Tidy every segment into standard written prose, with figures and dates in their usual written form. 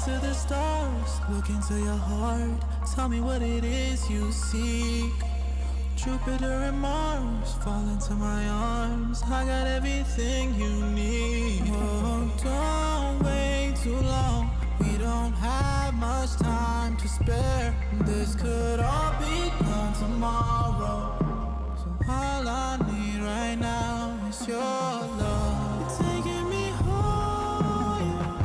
into the stars, look into your heart. Tell me what it is you seek. Jupiter and Mars fall into my arms. I got everything you need. Oh, don't wait too long. We don't have much time to spare. This could all be done tomorrow. So all I need right now is your love. You're taking me higher,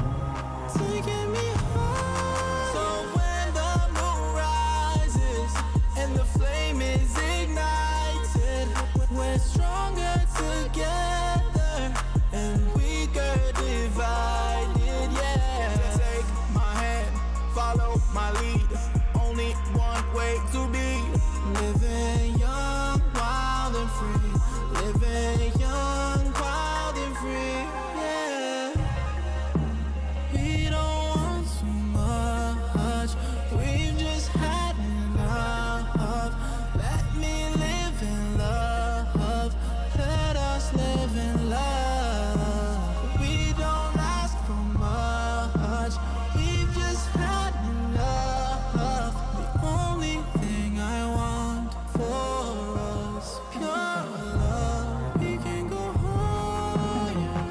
taking me higher. So when the moon rises and the flame is ignited, we're stronger together and weaker divided, yeah. Take my hand, follow my lead. Only one way to be living young, wild and free. Living young, wild and free, yeah. We don't want too much, we've just had enough. Let me live in love, let us live in love. We don't ask for much, we've just had enough. The only thing I want for us, pure love. We can go higher,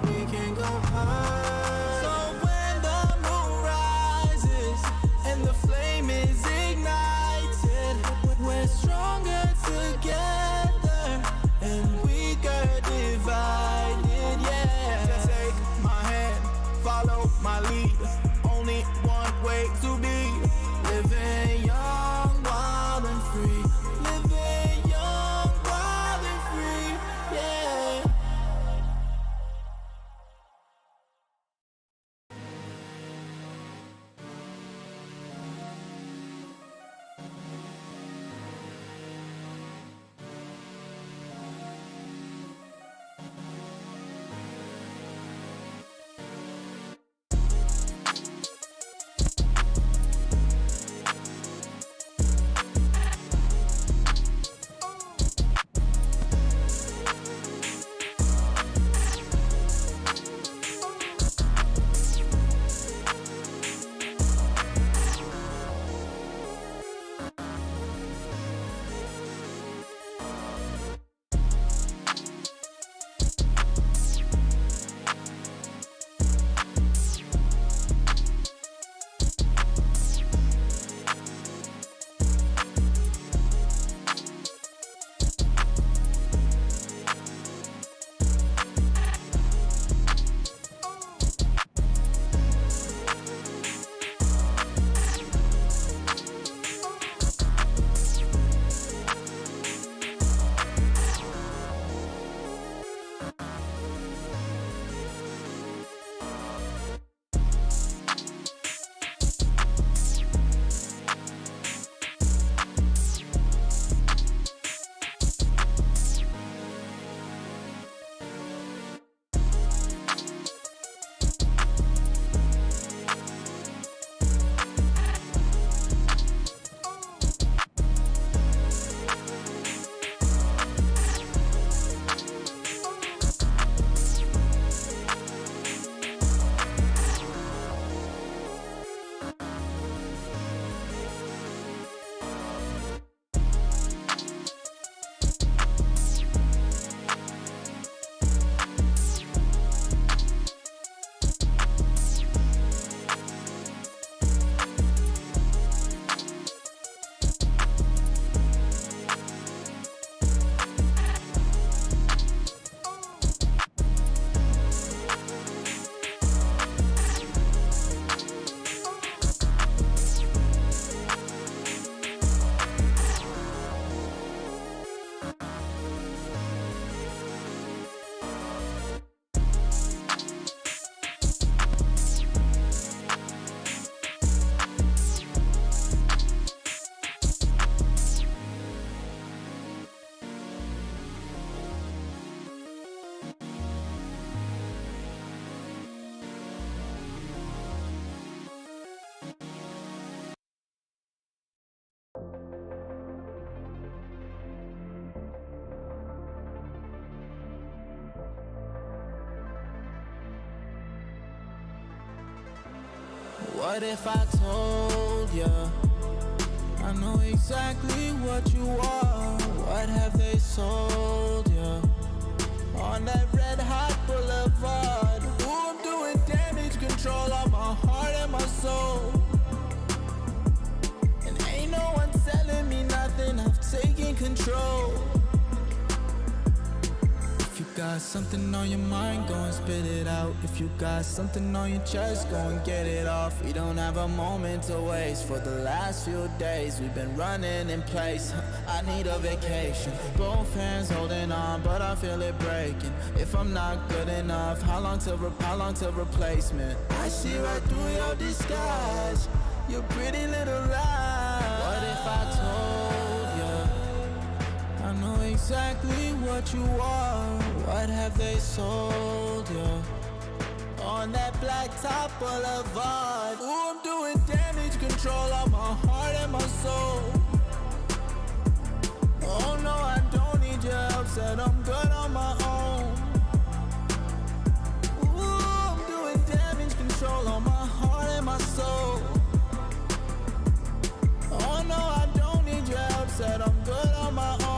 we can go higher. So when the moon rises and the flame is ignited, we're stronger together and weaker divided, yeah. Take my hand, follow my lead. Only one way to be living young, wild and free. Living young, wild and free, yeah. What if I told ya I know exactly what you are? What have they sold ya on that red hot boulevard? Ooh, I'm doing damage control on my heart and my soul, and ain't no one telling me nothing. I've taken control. If you got something on your mind, go and spit it out. If you got something on your chest, go and get it off. We don't have a moment to waste. For the last few days we've been running in place. I need a vacation. Both hands holding on, but I feel it breaking. If I'm not good enough, how long till replacement? I see right through your disguise, your pretty little lies. What if I told you I know exactly what you are? What have they sold you on that blacktop boulevard? Ooh, I'm doing damage control on my heart and my soul. Oh no, I don't need your help, said I'm good on my own. Ooh, I'm doing damage control on my heart and my soul. Oh no, I don't need your help, said I'm good on my own.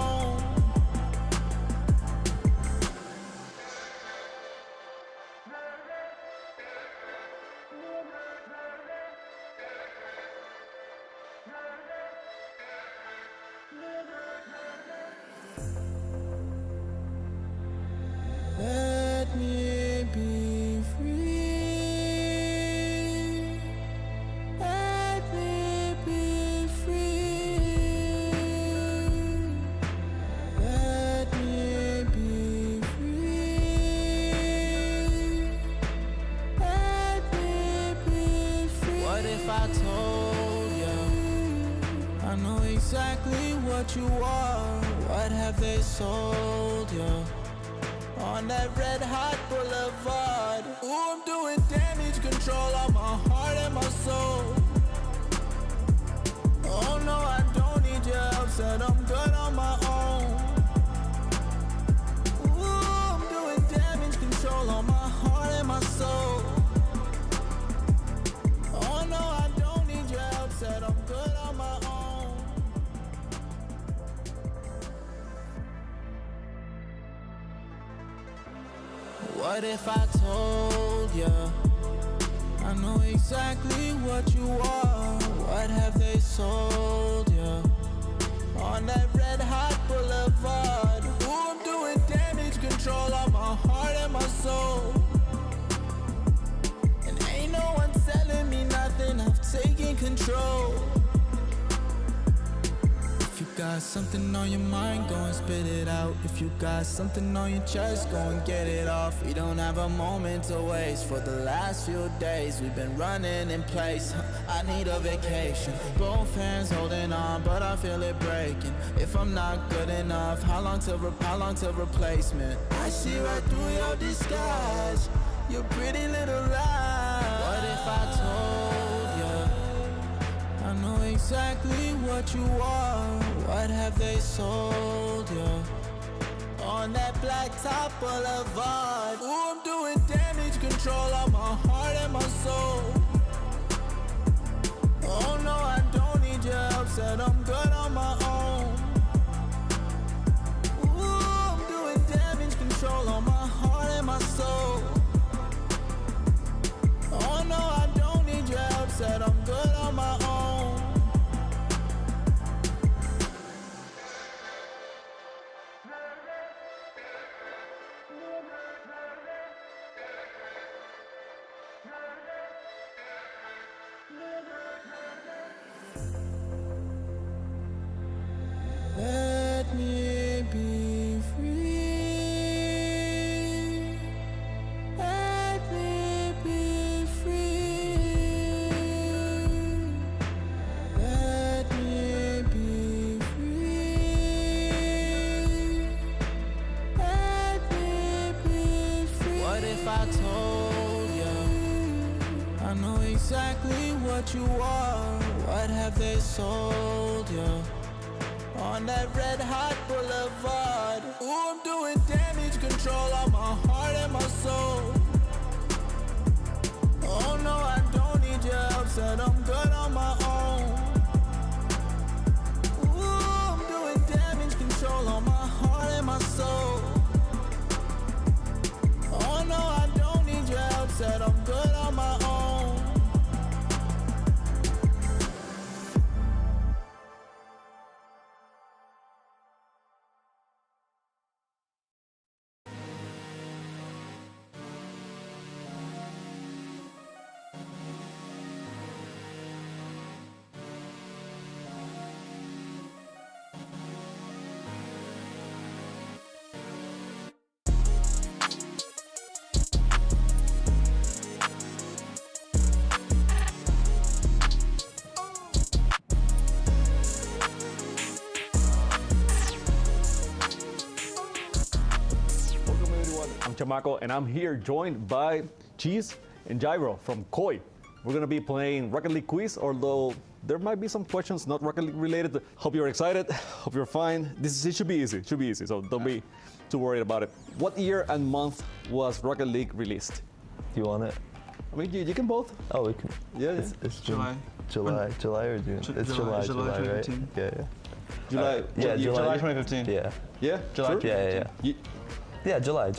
Let me be free. Let me be free. Let me be free. Let me be free. What if I told you I know exactly what you are? What have they sold you on that red hot boulevard? Ooh, I'm doing damage control on my heart and my soul. Oh no, I don't need your help, said I'm good on my own. Ooh, I'm doing damage control on my heart and my soul. Oh no, I don't need your help, said I'm good on my own. What if I told ya I know exactly what you are? What have they sold ya on that red hot boulevard? Ooh, I'm doing damage control on my heart and my soul, and ain't no one telling me nothing. I've taken control. If you got something on your mind, go and spit it out. If you got something on your chest, go and get it off. We don't have a moment to waste. For the last few days we've been running in place. I need a vacation. Both hands holding on, but I feel it breaking. If I'm not good enough, how long till replacement? I see right through your disguise, your pretty little lies. What if I told you I know exactly what you are? What have they sold you on that blacktop boulevard? Ooh, I'm doing damage control on my heart and my soul. Oh no, I don't need your help, said I'm good on my own. Ooh, I'm doing damage control on my heart and my soul. Oh no, I don't need your help, said I'm good on my own. Let me be free. Let me be free. Let me be free. Let me be free. What if I told you I know exactly what you are? What have they sold you on that red hot boulevard? Ooh, I'm doing damage control on my heart and my soul. Oh no, I don't need your help, said Chamaco, and I'm here joined by Cheese and Gyro from Koi. We're gonna be playing Rocket League quiz, although there might be some questions not Rocket League related. Hope you're excited, hope you're fine. It should be easy, so don't be too worried about it. What year and month was Rocket League released? Do you want it? I mean, you can both. Oh, we can. Yeah, It's July. July or June? It's July, right? 2015. Yeah. July. July 2015. Yeah. Yeah. July. Sure? Yeah. Yeah, July. Okay.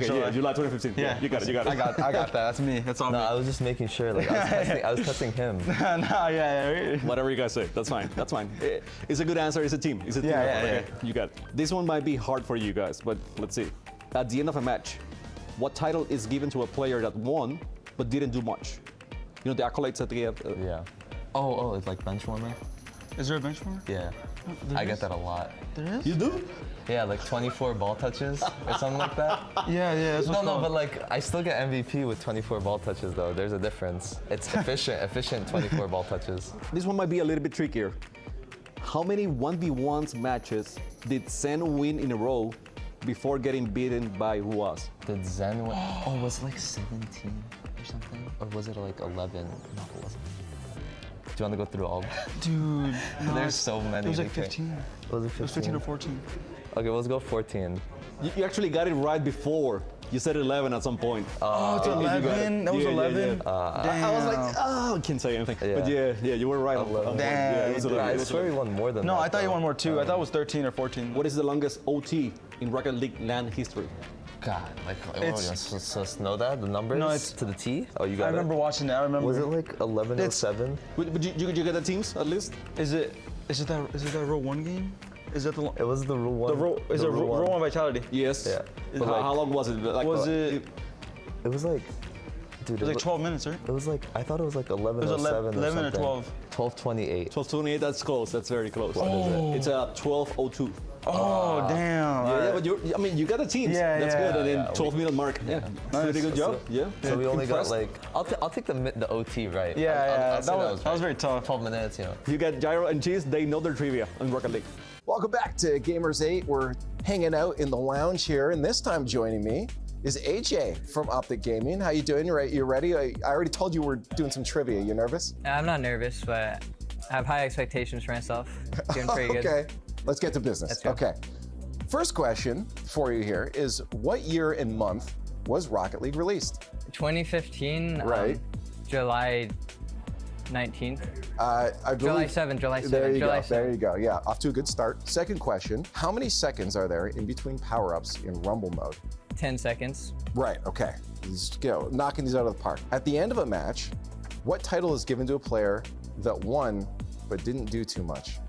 July. Yeah, July 2015. Yeah, you got it. I got that. That's me. That's all No, me. I was just making sure. Like I was testing him. Yeah. Whatever you guys say, that's fine. That's fine. It's a good answer. It's a team. It's a team effort. Yeah. Okay? You got it. This one might be hard for you guys, but let's see. At the end of a match, what title is given to a player that won but didn't do much? You know the accolades that they have. Yeah. Oh, it's like bench warmer. Is there a bench warmer? Yeah. I get that a lot. There is? You do? Yeah, like 24 ball touches or something like that. Yeah. That's what's No, called. but like I still get MVP with 24 ball touches though. There's a difference. It's efficient 24 ball touches. This one might be a little bit trickier. How many 1v1s matches did Zen win in a row before getting beaten by who was? Did Zen win? Oh, was it like 17 or something? Or was it like 11? No, it wasn't. Do you want to go through all? Dude, no, There's so many. It was like we can't- 15. Was it It 15? was 15 or 14. Okay, let's go 14. You actually got it right before. You said 11 at some point. Oh, it's you got it. 11? That was Yeah, 11? Damn. I was like, I can't say anything. Yeah. But yeah, you were right. 11. Yeah, it was 11. I It was swear 11. he won more than that. No, I thought you though. won more too. I thought it was 13 or 14. What is the longest OT in Rocket League LAN history? God, like, It's- let's know that, the numbers No, it's- to the T? Oh, you got I remember it? watching that. I remember. Was it like 11:07? But you get the teams at least? Is it that row 1 game? Is that the It was the rule one. is it the rule row 1 vitality? Yes. Yeah. But how long was it? Like, Was it? It was like, dude, It was like 12 minutes, right? It was like, I thought it was like 11:07 11 or something. 12. 12:28. 12:28. That's close. That's very close. What is it? It's a 12:02. Oh, damn. Yeah, but you got the teams. Yeah, That's yeah. good. And then Yeah, 12-minute mark. Yeah. Pretty good job. Yeah. So we only got Impressed. like, I'll take the OT, right? Yeah. I'll say That was very tough. 12 minutes, you know. You got Gyro and Cheese. They know their trivia on Rocket League. Welcome back to Gamers8. We're hanging out in the lounge here, and this time joining me is AJ from Optic Gaming. How you doing? You ready? I already told you we're doing some trivia. You nervous? I'm not nervous, but I have high expectations for myself. Doing pretty good. Okay, let's get to business. Let's go. Okay. First question for you here is what year and month was Rocket League released? 2015, Right. July 19th. I believe, July 7th, July 7th, There you July go. There 7th. you go. Yeah, off to a good start. Second question: how many seconds are there in between power-ups in Rumble mode? 10 seconds. Right, okay. Just, knocking these out of the park. At the end of a match, what title is given to a player that won but didn't do too much?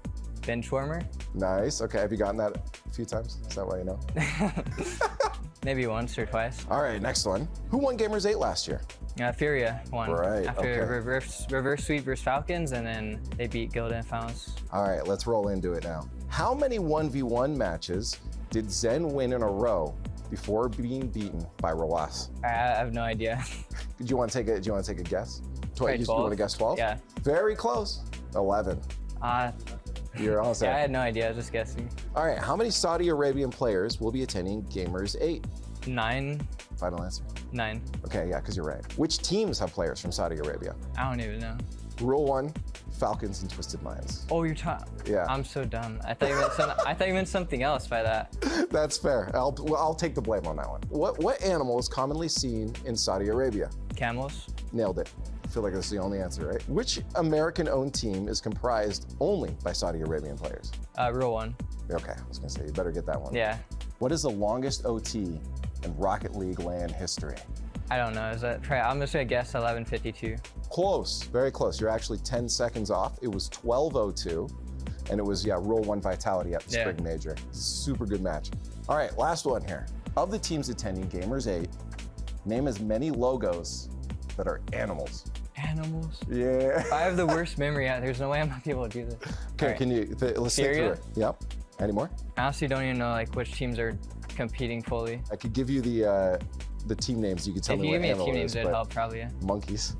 Bench warmer. Nice. Okay, have you gotten that a few times? Is that why you know? Maybe once or twice. All right, next one. Who won Gamers8 last year? Furia won. Right, After okay. reverse sweep versus Falcons, and then they beat Gilda and Finals. All right, let's roll into it now. How many 1v1 matches did Zen win in a row before being beaten by Rawas? I have no idea. Do you want to take a guess? Probably You 12. want to guess 12? Yeah. Very close. 11. You're all Yeah, I set. had no idea. I was just guessing. All right, how many Saudi Arabian players will be attending Gamers8? 9. Final answer. 9. Okay, yeah, because you're right. Which teams have players from Saudi Arabia? I don't even know. Rule 1, Falcons and Twisted Minds. Oh, you're talking. Yeah. I'm so dumb. I thought you meant something else by that. That's fair. I'll take the blame on that one. What animal is commonly seen in Saudi Arabia? Camels. Nailed it. I feel like that's the only answer, right? Which American-owned team is comprised only by Saudi Arabian players? Rule 1. Okay, I was gonna say, you better get that one. Yeah. What is the longest OT in Rocket League LAN history? I don't know. Is that? I'm just gonna guess 11:52. Close, very close. You're actually 10 seconds off. It was 12:02, and it was, Rule 1 Vitality at the Yeah. Spring Major. Super good match. All right, last one here. Of the teams attending Gamers8, name as many logos that are animals. Animals. Yeah. I have the worst memory. There's no way I'm gonna be able to do this. Okay, All right. can you, let's think through Syria? it. Yep. Any more? I honestly don't even know like which teams are competing fully. I could give you the team names. You could tell If me you what give me a animal team it names, is, it'd but help probably. Yeah. monkeys.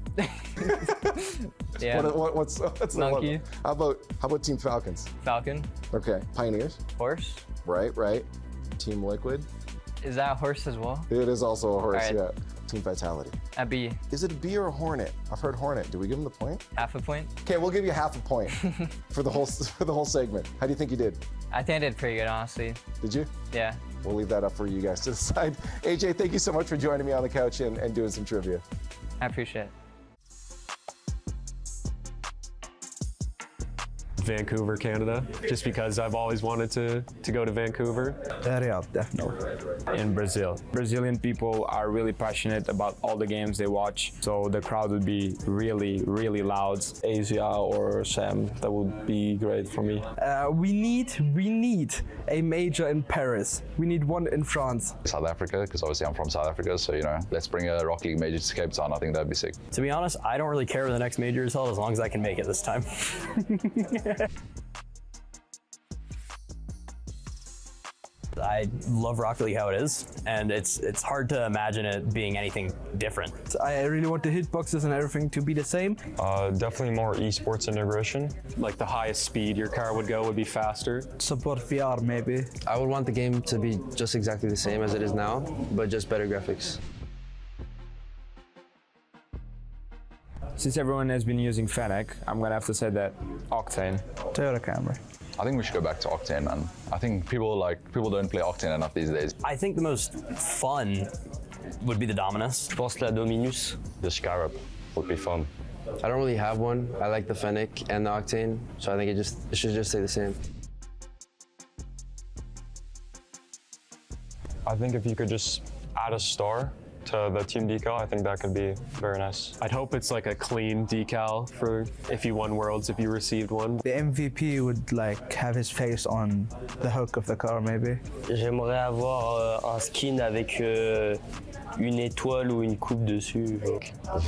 Yeah. What's the one? Monkey. How about Team Falcons? Falcon. Okay. Pioneers. Horse. Right. Team Liquid. Is that a horse as well? It is also a horse, All right. yeah. Team Vitality. A B. Is it a bee or a hornet? I've heard hornet. Do we give him the point? Half a point. Okay, we'll give you half a point for the whole segment. How do you think you did? I think I did pretty good, honestly. Did you? Yeah. We'll leave that up for you guys to decide. AJ, thank you so much for joining me on the couch and doing some trivia. I appreciate it. Vancouver, Canada, just because I've always wanted to go to Vancouver. Riyadh, definitely. In Brazil. Brazilian people are really passionate about all the games they watch, so the crowd would be really, really loud. Asia or Sam, that would be great for me. We need a major in Paris. We need one in France. South Africa, because obviously I'm from South Africa, so let's bring a Rocket League major to Cape Town. I think that'd be sick. To be honest, I don't really care where the next major is held as long as I can make it this time. I love Rocket League how it is, and it's hard to imagine it being anything different. I really want the hitboxes and everything to be the same. Definitely more esports integration. Like the highest speed your car would go would be faster. Support VR maybe. I would want the game to be just exactly the same as it is now, but just better graphics. Since everyone has been using Fennec, I'm gonna have to say that Octane. Toyota Camry. I think we should go back to Octane, man. I think people don't play Octane enough these days. I think the most fun would be the Dominus. Je pense la Dominus. The Scarab would be fun. I don't really have one. I like the Fennec and the Octane, so I think it should just stay the same. I think if you could just add a star to the team decal, I think that could be very nice. I'd hope it's like a clean decal for if you won Worlds, if you received one. The MVP would like have his face on the hook of the car maybe. J'aimerais avoir un skin avec une étoile ou une coupe dessus.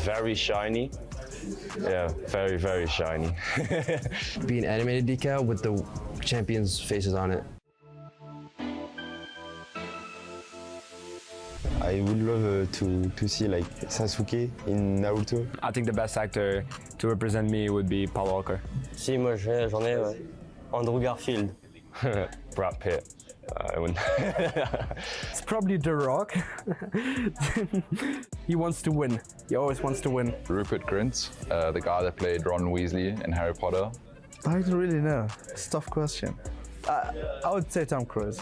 Very shiny. Yeah, very, very shiny. Be an animated decal with the champions' faces on it. I would love to see like Sasuke in Naruto. I think the best actor to represent me would be Paul Walker. Si, moi j'en ai, ouais. Andrew Garfield. Brad Pitt. It's probably The Rock. He wants to win. He always wants to win. Rupert Grint, the guy that played Ron Weasley in Harry Potter. I don't really know. It's a tough question. I would say Tom Cruise.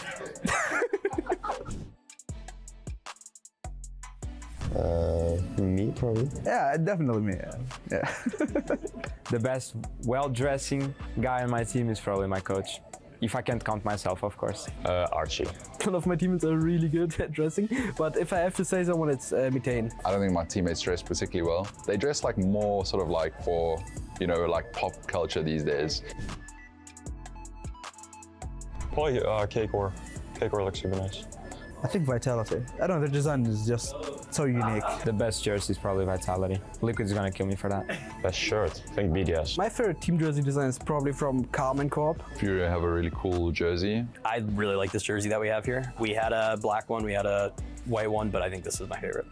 Me, probably. Yeah, definitely me. Yeah. The best well-dressing guy on my team is probably my coach. If I can't count myself, of course. Archie. None of my teammates are really good at dressing, but if I have to say someone, it's Methane. I don't think my teammates dress particularly well. They dress like more sort of like for, like pop culture these days. Probably K-Core. K-Core looks super nice. I think Vitality. I don't know, the design is just so unique. The best jersey is probably Vitality. Liquid's gonna kill me for that. Best shirt, I think BDS. My favorite team jersey design is probably from Carmen Corp. Fury have a really cool jersey. I really like this jersey that we have here. We had a black one, we had a white one, but I think this is my favorite.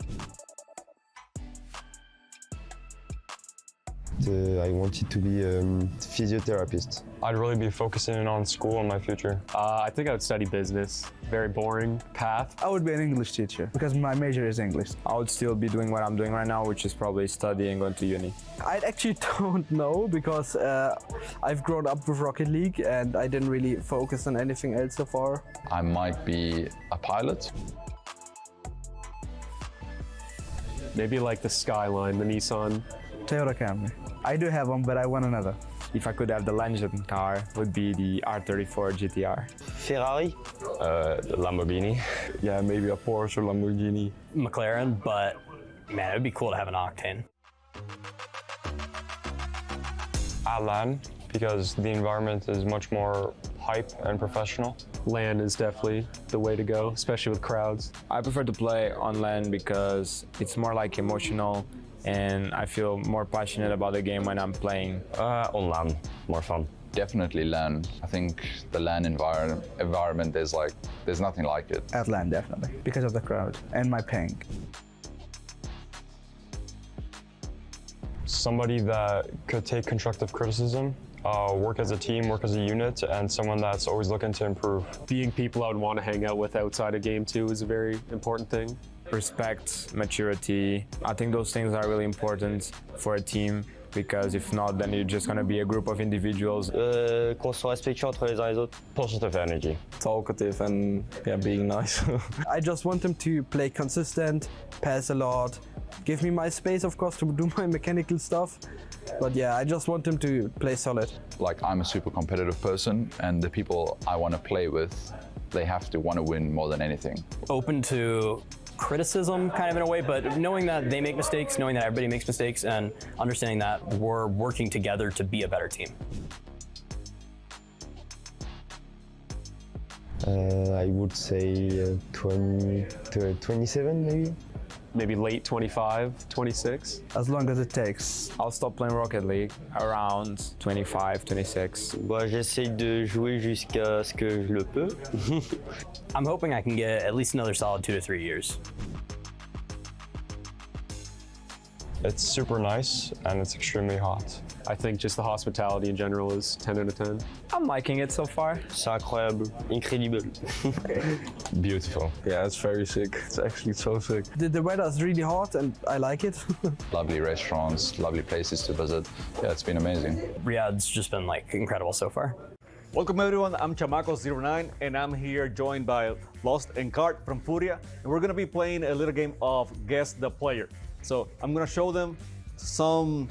I wanted to be a physiotherapist. I'd really be focusing on school in my future. I think I would study business. Very boring path. I would be an English teacher because my major is English. I would still be doing what I'm doing right now, which is probably studying and going to uni. I actually don't know because I've grown up with Rocket League and I didn't really focus on anything else so far. I might be a pilot. Maybe like the Skyline, the Nissan. Toyota Camry. I do have one, but I want another. If I could have the legend car, would be the R34 GTR. Ferrari. The Lamborghini. Yeah, maybe a Porsche or Lamborghini. McLaren, but man, it would be cool to have an Octane. At LAN, because the environment is much more hype and professional. LAN is definitely the way to go, especially with crowds. I prefer to play on LAN because it's more like emotional and I feel more passionate about the game when I'm playing. On LAN, more fun. Definitely LAN. I think the LAN environment there's nothing like it. At LAN, definitely, because of the crowd and my ping. Somebody that could take constructive criticism work as a team, work as a unit, and someone that's always looking to improve. Being people I would want to hang out with outside a game too is a very important thing. Respect, maturity. I think those things are really important for a team because if not, then you're just going to be a group of individuals. Qu'on soit respectueux entre les uns et les autres. Positive energy. Talkative and being nice. I just want them to play consistent, pass a lot, give me my space, of course, to do my mechanical stuff. But yeah, I just want them to play solid. Like, I'm a super competitive person, and the people I want to play with, they have to want to win more than anything. Open to criticism kind of in a way, but knowing that they make mistakes, knowing that everybody makes mistakes, and understanding that we're working together to be a better team. I would say 27 maybe. Maybe late 25, 26. As long as it takes. I'll stop playing Rocket League around 25, 26. Bah, j'essaye de jouer jusqu'à ce que je le peux. I'm hoping I can get at least another solid 2 to 3 years. It's super nice and it's extremely hot. I think just the hospitality in general is 10 out of 10. I'm liking it so far. C'est incroyable, incredible. Beautiful. Yeah, it's very sick. It's actually so sick. The weather is really hot and I like it. Lovely restaurants, lovely places to visit. Yeah, it's been amazing. Riyadh's just been like incredible so far. Welcome everyone, I'm Chamaco09 and I'm here joined by Lost and Cart from Furia, and we're gonna be playing a little game of Guess the Player. So I'm gonna show them some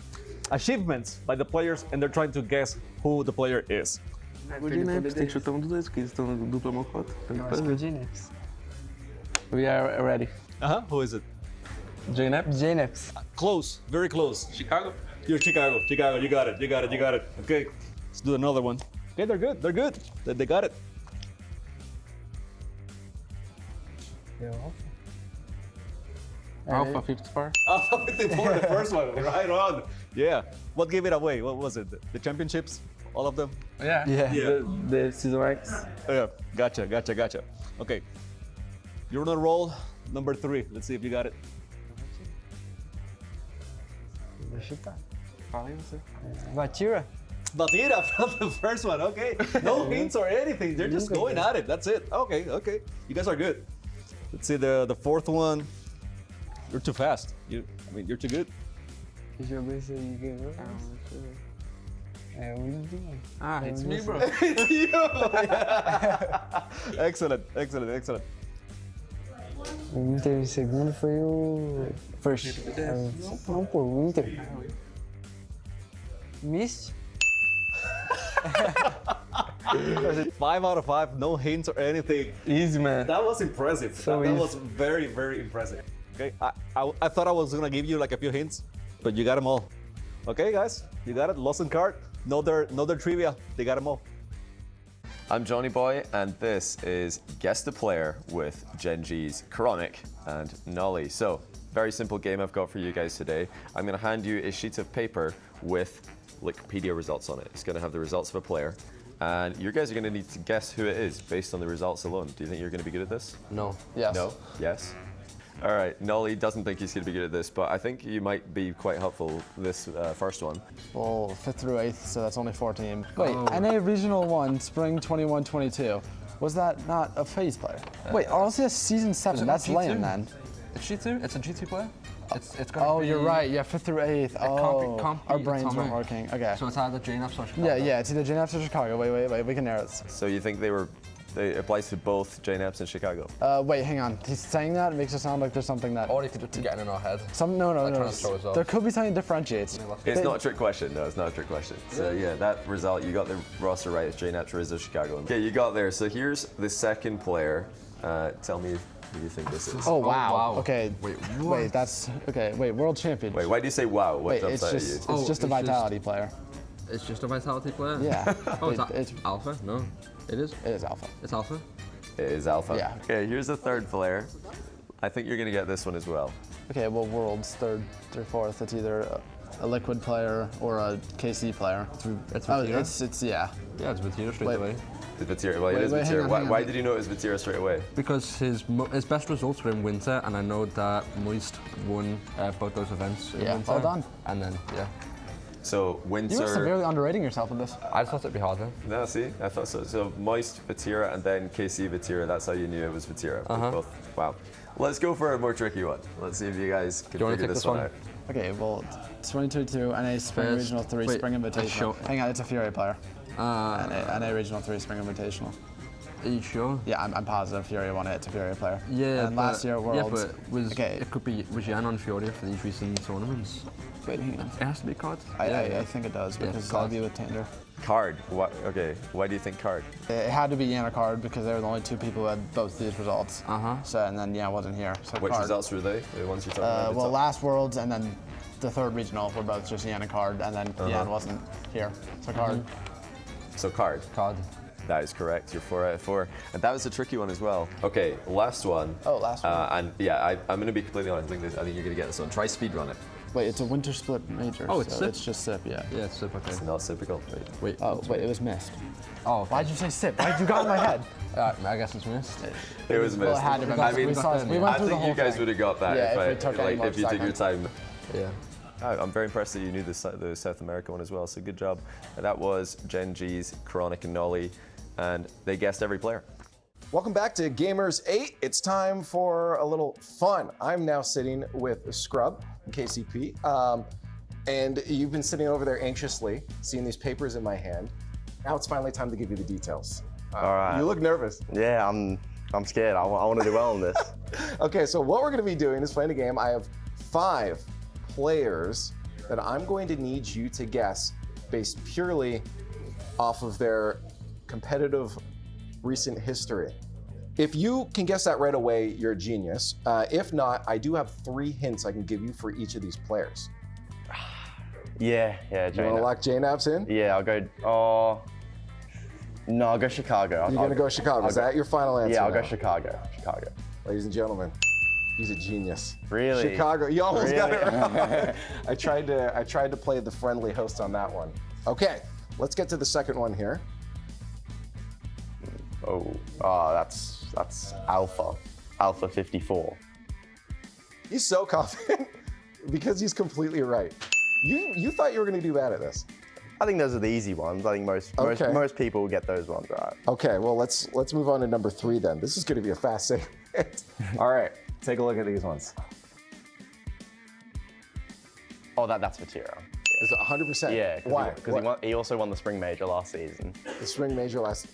achievements by the players and they're trying to guess who the player is. Tem que chutar dos dois, porque eles estão dupla mão foto. We are ready. Who is it? JNAPS. Close, very close. Chicago? You're Chicago, you got it. Okay, let's do another one. Okay, they're good. They got it. Alpha 54. Alpha 54, the first one, right on. Yeah. What gave it away? What was it? The championships? All of them? Yeah. The Season X. Oh, yeah. Gotcha. Okay. You're on a roll. Number 3. Let's see if you got it. Vatira. Batira from the first one. Okay. No hints or anything. They're just going at it. That's it. Okay. You guys are good. Let's see the fourth one. You're too fast. You're too good. It's me, bro. It's you. Excellent. O Inter em segundo foi o first. Não, pô, o Inter. Missed? 5 out of 5, no hints or anything. Easy, man. That was impressive. So that easy. was very, very impressive. Okay, I thought I was gonna give you like a few hints, but you got them all. Okay, guys, you got it. Lost and Cart. Know their trivia. They got them all. I'm Johnny Boy, and this is Guess the Player with Genji's Chronic and Nolly. So, very simple game I've got for you guys today. I'm going to hand you a sheet of paper with Wikipedia results on it. It's going to have the results of a player, and you guys are going to need to guess who it is based on the results alone. Do you think you're going to be good at this? No. Yes. No? Yes? All right, Nolly doesn't think he's going to be good at this, but I think you might be quite helpful this first one. Well, 5th through 8th, so that's only 4 teams. Wait, NA Regional 1, Spring 21-22. Was that not a phase player? Wait, RLCS Season 7, that's lame, man. It's G2? It's a G2 player? It's oh, you're right. Yeah, 5th through 8th. Oh, our brains weren't working. Okay. So it's either JNAPS or Chicago? Yeah, it's either JNAPS or Chicago. Wait, we can narrow this. So you think it applies to both JNAPS and Chicago? Wait, hang on. He's saying that, it makes it sound like there's something that... Or to get in our head. No. There could be something that differentiates. It's not a trick question. No, it's not a trick question. So yeah, that result, you got the roster right. It's JNAPS, Rizzo, Chicago. Okay, you got there. So here's the second player. Tell me who you think this is. Oh, wow. Okay. Wait, that's... Okay, wait, World Champion. Wait, why do you say wow? What jumps out at you? It's just a Vitality player. It's just a Vitality player? Yeah. It's Alpha? No. It is? It is Alpha. It's Alpha? It is Alpha. Yeah. Okay, here's the third player. I think you're going to get this one as well. Okay, well, Worlds, 3rd through 4th. It's either a Liquid player or a KC player. It's Vatira? It's yeah. Yeah, it's Vatira straight away. It's Vatira. Well, it is Vatira. Why did you know it was Vatira straight away? Because his best results were in winter, and I know that Moist won both those events in winter. Well done. And then, yeah. So Winter. You were severely underrating yourself in this. I just thought it'd be harder. No, see, I thought so. So Moist, Vatira, and then KC Vatira. That's how you knew it was Vatira. Both. Wow. Let's go for a more tricky one. Let's see if you guys can figure this one out. Okay, well, 2022 NA Spring Regional 3 Spring Invitational. Hang on, it's a Fury player. NA Regional 3 Spring Invitational. Are you sure? Yeah, I'm positive Fury won it. It's a Fury player. Yeah, and last year Worlds. Yeah, but it could be was Jan on Fury for these recent tournaments? Wait, hang on. It has to be cards. I think it does because I'll be with Tinder. Card. What? Okay. Why do you think card? It had to be Yana card because they were the only two people who had both these results. So and then wasn't here. So which card. results were they? The ones you're talking about? Well, last Worlds and then the third regional were both just Yana card, and then Yan wasn't here. So card. So card. Card. That is correct. You're 4 out of 4, and that was a tricky one as well. Okay, last one. Oh, last one. And yeah, I'm going to be completely honest. I think you're going to get this one. Try speedrun it. Wait, it's a winter split major. Oh, it's so SIP? It's just SIP, yeah. Yeah, it's SIP, okay. It's not typical. Wait. Oh, wait, it was missed. Oh, okay. Why'd you say SIP? Why'd you got in my head? I guess it's missed. It was missed. Well, it had to be I mean, I think you guys would have got that if you took your time. Yeah. I'm very impressed that you knew the South America one as well, so good job. And that was Gen G's, Chronic and Nolly, and they guessed every player. Welcome back to Gamers8. It's time for a little fun. I'm now sitting with Scrub, KCP, and you've been sitting over there anxiously, seeing these papers in my hand. Now it's finally time to give you the details. All right. You look nervous. Yeah, I'm scared. I want to do well in this. Okay, so what we're going to be doing is playing a game. I have 5 players that I'm going to need you to guess based purely off of their competitive recent history. If you can guess that right away, you're a genius. If not, I do have 3 hints I can give you for each of these players. Yeah, You want to lock J-Nabs in? Yeah, I'll go. Oh, no, I'll go Chicago. You're going to go Chicago. Is that your final answer? Yeah, I'll now? go Chicago. Chicago. Ladies and gentlemen, he's a genius. Really? Chicago. You almost got it right. I tried to play the friendly host on that one. Okay, let's get to the second one here. Oh, that's Alpha 54. He's so confident because he's completely right. You thought you were going to do bad at this. I think those are the easy ones. I think most people will get those ones right. Okay, well let's move on to number 3 then. This is going to be a fast segment. All right, take a look at these ones. Oh, that's Vatira. Is it 100%? Yeah. Why? Because he also won the Spring Major last season. The Spring Major last.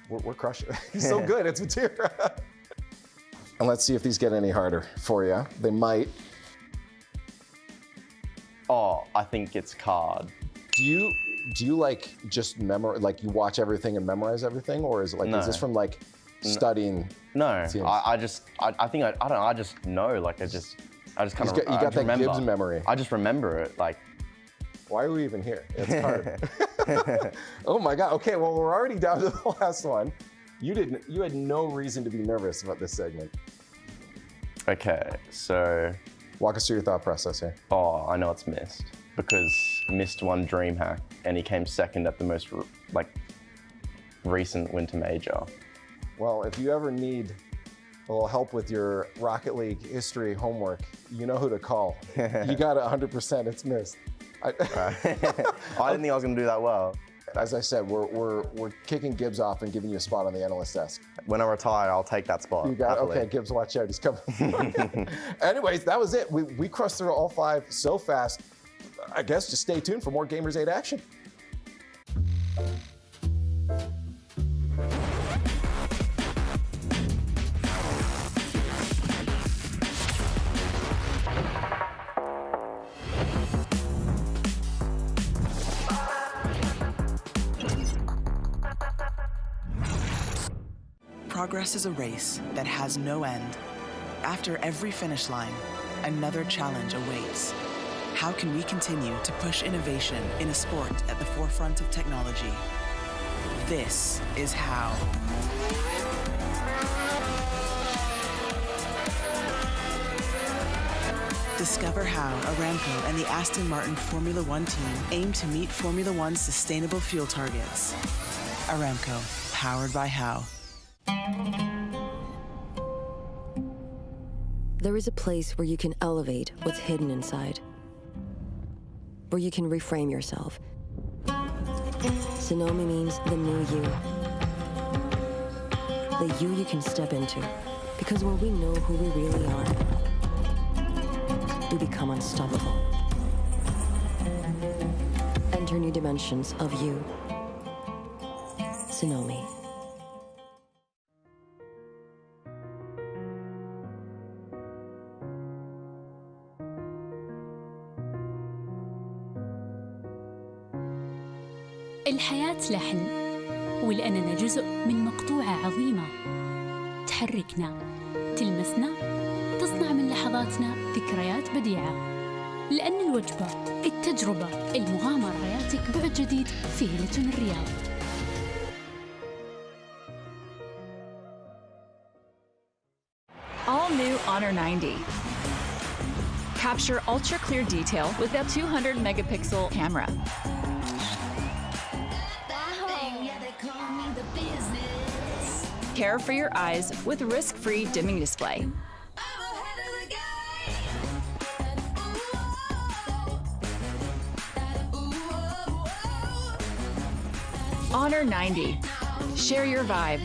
We're crushing it. He's so good. It's Vatira. And let's see if these get any harder for you. They might. Oh, I think it's card. Do you like just memorize, like you watch everything and memorize everything, or is it like is this from like studying? No, teams? I just know, like I just kind of. You got that remember. Gibbs memory. I just remember it, like. Why are we even here? It's hard. Oh my God. Okay, well we're already down to the last one. You had no reason to be nervous about this segment. Okay, so. Walk us through your thought process here. Oh, I know it's Mist because Mist won DreamHack and he came second at the most recent Winter Major. Well, if you ever need a little help with your Rocket League history homework, you know who to call. You got it 100%. It's Mist. I didn't think I was going to do that well. As I said, we're kicking Gibbs off and giving you a spot on the analyst desk. When I retire, I'll take that spot. You got it? Happily. Okay, Gibbs, watch out. He's coming. Anyways, that was it. We crossed through all 5 so fast. I guess just stay tuned for more Gamers8 action. Progress is a race that has no end. After every finish line, another challenge awaits. How can we continue to push innovation in a sport at the forefront of technology? This is how. Discover how Aramco and the Aston Martin Formula One team aim to meet Formula One's sustainable fuel targets. Aramco, powered by How. There is a place where you can elevate what's hidden inside, or you can reframe yourself. Sonomi means the new you. The you can step into. Because when we know who we really are, we become unstoppable. Enter new dimensions of you. Sonomi. الحياة لحن، ولأننا جزء من مقطوعة عظيمة تحركنا، تلمسنا، تصنع من لحظاتنا ذكريات بديعة. لأن الوجبة، التجربة، المغامرة، حياتك بعد جديد في هيلتون الرياض. All new Honor 90. Capture ultra clear detail with a 200 megapixel camera. Care for your eyes with risk-free dimming display. Honor 90. Share your vibe.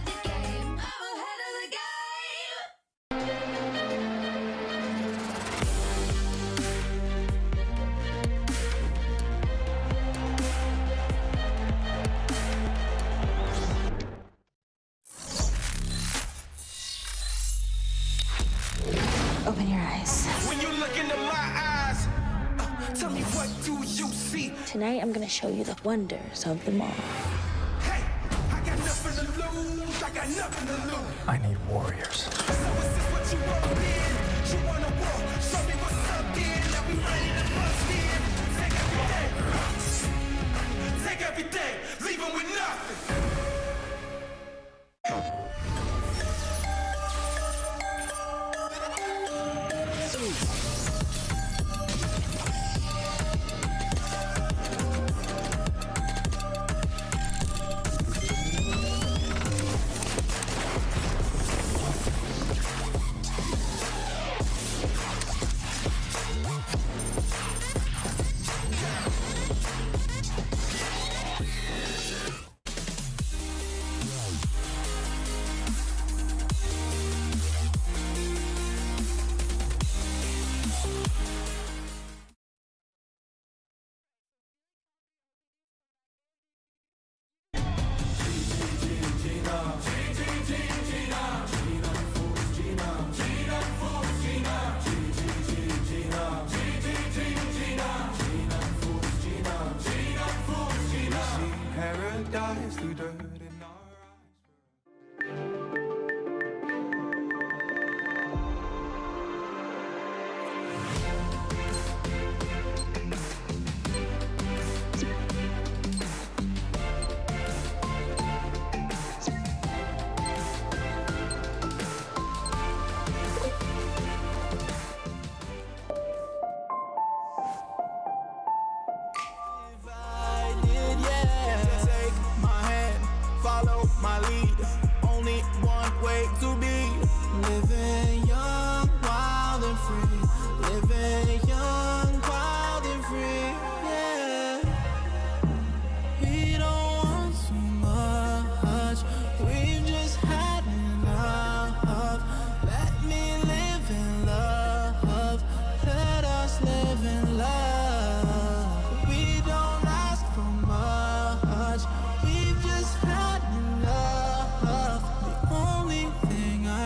Open your eyes. When you look into my eyes, tell me what do you see? Tonight, I'm gonna show you the wonders of the mall. Hey, I got nothing to lose. I got nothing to lose. I need warriors. So is this what you want in? You wanna war? Show me what's up then. Now we ready to bust in. Take everything. Take everything. Leave them with nothing. Paradise through dirt in our my lead. Only one way to be living young, wild and free. Living young, wild and free. Yeah. We don't want too much. We've just had enough. Let me live in love. Let us live in love. We don't ask for much. We've just had enough. The only thing I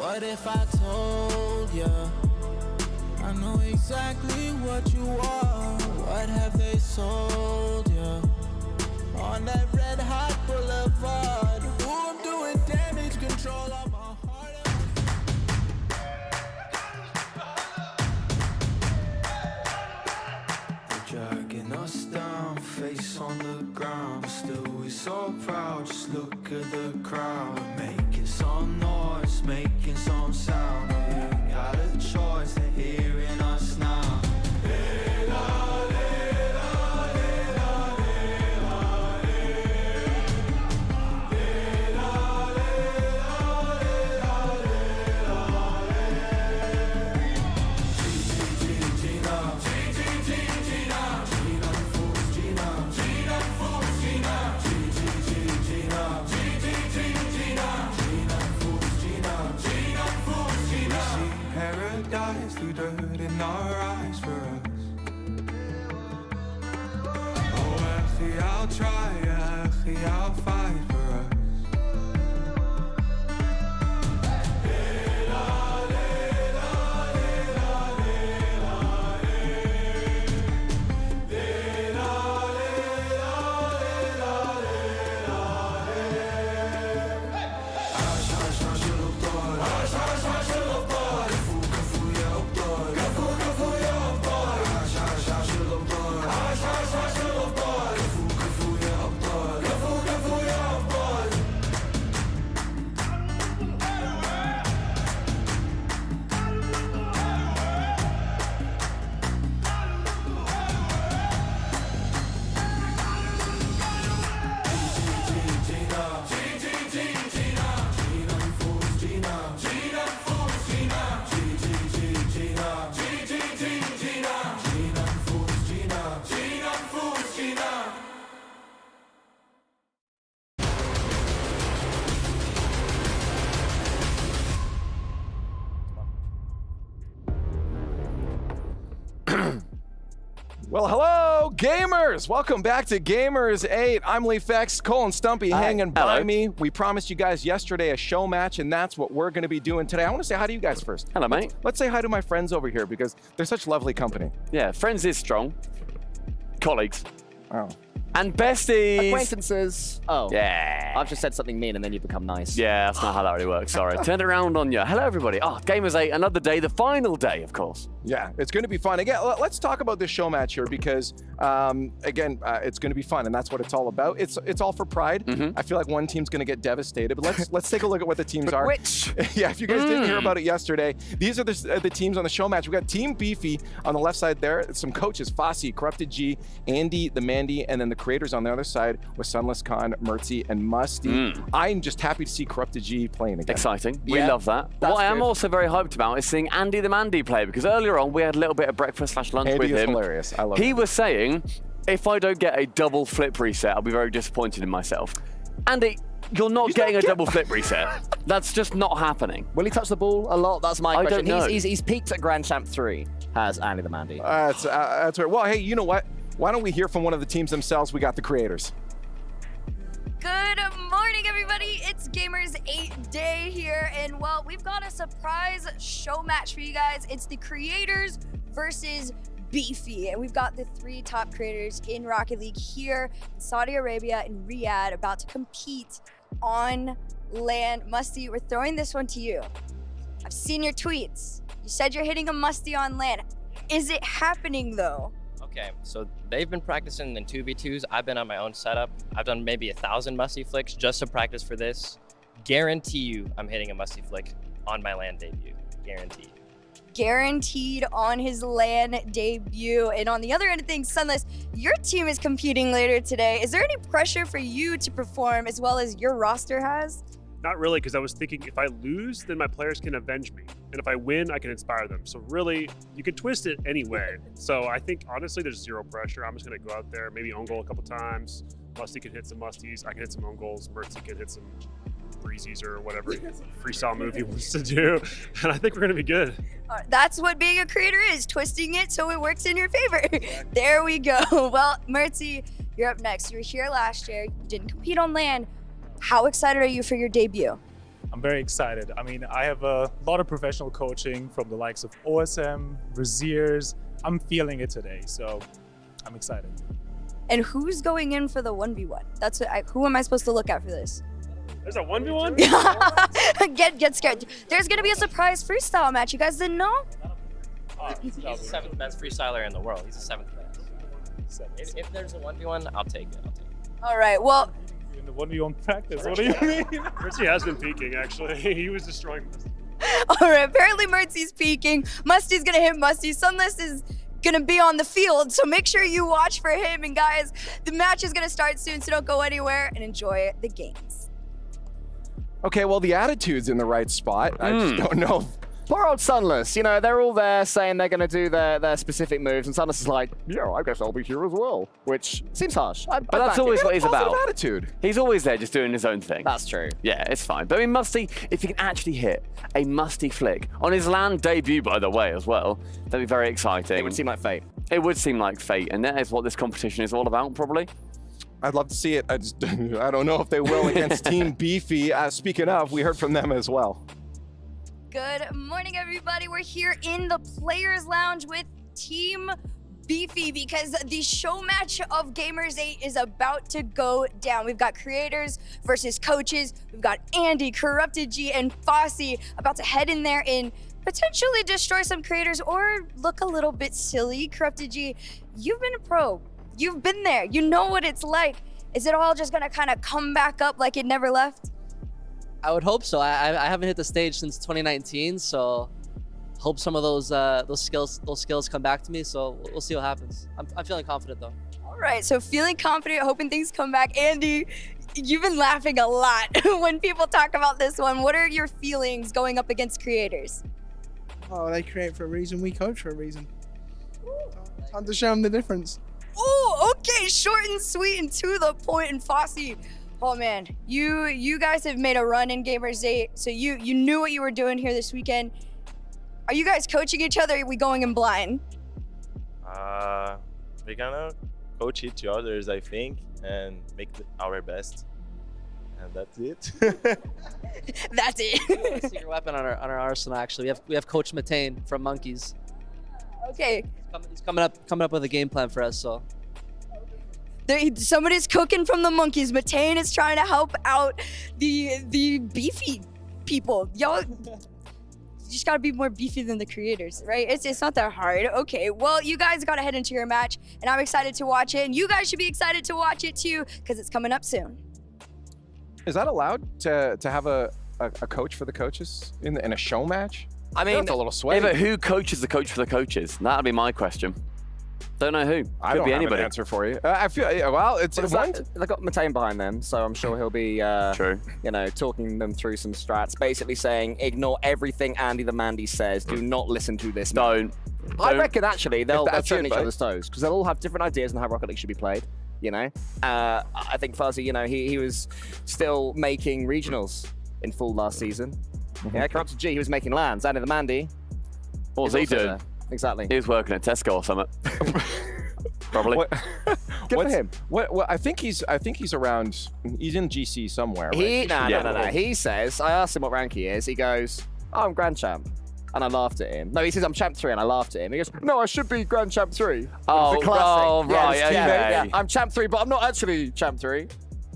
What if I told ya I know exactly what you are? What have they sold ya on that red hot boulevard? Ooh, I'm doing damage control on my heart. They're dragging us down, face on the ground, but still we so proud. Just look at the crowd, making some noise, making some sound. We ain't got a choice, they're hearing us now. Paradise through dirt in our eyes for us. Oh, actually, I'll try, actually, I'll fight for us. Well, hello, gamers! Welcome back to Gamers8. I'm Leafx, Cole and Stumpy hanging by me. We promised you guys yesterday a show match, and that's what we're going to be doing today. I want to say hi to you guys first. Hello, mate. Let's say hi to my friends over here because they're such lovely company. Yeah, friends is strong. Colleagues. Oh. And besties. Acquaintances. Oh. Yeah. I've just said something mean and then you become nice. Yeah, that's not how that really works. Sorry. Turned around on you. Hello, everybody. Oh, Gamers8, another day, the final day, of course. Yeah, it's going to be fun. Again, let's talk about this show match here because, it's going to be fun, and that's what it's all about. It's all for pride. I feel like one team's going to get devastated, but let's take a look at what the teams are. Which? Yeah, if you guys didn't hear about it yesterday, these are the teams on the show match. We got Team Beefy on the left side there. Some coaches, Fossey, Corrupted G, Andy, the Mandy, and then the creators on the other side with Sunless Khan, Mertzy, and Musty. I'm just happy to see Corrupted G playing again. Exciting. We love that. What I am also very hyped about is seeing Andy the Mandy play, because earlier on we had a little bit of breakfast/lunch with him. Andy is hilarious. I love it. He was saying, if I don't get a double flip reset, I'll be very disappointed in myself. Andy, you're not getting a double flip reset. That's just not happening. Will he touch the ball a lot? That's my question. I don't know. He's peaked at Grand Champ 3, has Andy the Mandy. That's right. Well, hey, you know what? Why don't we hear from one of the teams themselves? We got the creators. Good morning, everybody. It's Gamers8 Day here, and well, we've got a surprise show match for you guys. It's the creators versus Beefy, and we've got the 3 top creators in Rocket League here in Saudi Arabia in Riyadh about to compete on LAN. Musty, we're throwing this one to you. I've seen your tweets. You said you're hitting a Musty on LAN. Is it happening though? Okay, so they've been practicing in 2v2s. I've been on my own setup. I've done maybe 1,000 Musty flicks just to practice for this. Guarantee you I'm hitting a Musty flick on my LAN debut. Guaranteed. Guaranteed on his LAN debut. And on the other end of things, Sunless, your team is competing later today. Is there any pressure for you to perform as well as your roster has? Not really, because I was thinking if I lose, then my players can avenge me. And if I win, I can inspire them. So really, you can twist it anyway. So I think, honestly, there's zero pressure. I'm just going to go out there, maybe own goal a couple times. Musty can hit some Musties. I can hit some own goals. Mertzy can hit some breezies or whatever freestyle move he wants to do. And I think we're going to be good. That's what being a creator is, twisting it so it works in your favor. There we go. Well, Mertzy, you're up next. You were here last year. You didn't compete on LAN. How excited are you for your debut? I'm very excited. I mean, I have a lot of professional coaching from the likes of OSM, Braziers. I'm feeling it today, so I'm excited. And who's going in for the 1v1? That's what who am I supposed to look at for this? There's a 1v1? Get scared. There's gonna be a surprise freestyle match. You guys didn't know? He's the 7th best freestyler in the world. He's the 7th best. If there's a 1v1, I'll take it. All right, well. In the 1v1 practice, what do you mean? Mercy has been peeking, actually. He was destroying us. All right, apparently Mercy's peeking. Musty's gonna hit Musty. Sunless is gonna be on the field, so make sure you watch for him. And guys, the match is gonna start soon, so don't go anywhere and enjoy the games. Okay, well, the attitude's in the right spot. I just don't know. Poor old Sunless, you know, they're all there saying they're going to do their specific moves, and Sunless is like, yeah, I guess I'll be here as well, which seems harsh. But that's always what he's about. Attitude. He's always there just doing his own thing. That's true. Yeah, it's fine. But I mean, Musty, if he can actually hit a Musty flick on his land debut, by the way, as well, that'd be very exciting. It would seem like fate. It would seem like fate, and that is what this competition is all about, probably. I'd love to see it. I don't know if they will against Team Beefy. Speaking of, we heard from them as well. Good morning, everybody. We're here in the Players Lounge with Team Beefy because the show match of Gamers8 is about to go down. We've got creators versus coaches. We've got Andy, Corrupted G, and Fossey about to head in there and potentially destroy some creators or look a little bit silly. Corrupted G, you've been a pro. You've been there. You know what it's like. Is it all just gonna kind of come back up like it never left? I would hope so. I haven't hit the stage since 2019, so hope some of those skills come back to me. So we'll see what happens. I'm feeling confident though. All right, so feeling confident, hoping things come back. Andy, you've been laughing a lot when people talk about this one. What are your feelings going up against creators? Oh, they create for a reason. We coach for a reason. Time to show them the difference. Oh, okay, short and sweet and to the point. And Fossey, oh man, you guys have made a run in Gamers8, so you knew what you were doing here this weekend. Are you guys coaching each other, or are we going in blind? We're gonna coach each others, I think, and make our best. And that's it. That's it. We have a secret weapon on our arsenal, actually. We have Coach Matane from Monkeys. Okay. He's coming up with a game plan for us, so. Somebody's cooking from the Monkeys. Matane is trying to help out the beefy people. Y'all, you just gotta be more beefy than the creators, right? It's not that hard. Okay, well, you guys gotta head into your match, and I'm excited to watch it, and you guys should be excited to watch it too, because it's coming up soon. Is that allowed to have a coach for the coaches in a show match? I mean, that's a little sweaty. Yeah, but who coaches the coach for the coaches? That'd be my question. Don't know who. I don't be have anybody. an answer for you. I feel well. It's they've got Matane behind them, so I'm sure he'll be, you know, talking them through some strats, basically saying, ignore everything Andy the Mandy says. Do not listen to this. Don't. I reckon actually they'll turn each other's toes because they'll all have different ideas on how Rocket League should be played. You know, I think Fuzzy, you know, he was still making regionals in full last season. Yeah, Corrupted G, he was making lands. Andy the Mandy. What was he doing? There. Exactly. He was working at Tesco or something. Probably. Good for him. What I think he's around. He's in GC somewhere. Right? No. He says, I asked him what rank he is. He goes, oh, I'm Grand Champ. And I laughed at him. No, he says I'm Champ 3, and I laughed at him. He goes, no, I should be Grand Champ 3. Oh, the classic. right. Yeah, I'm Champ 3, but I'm not actually Champ 3.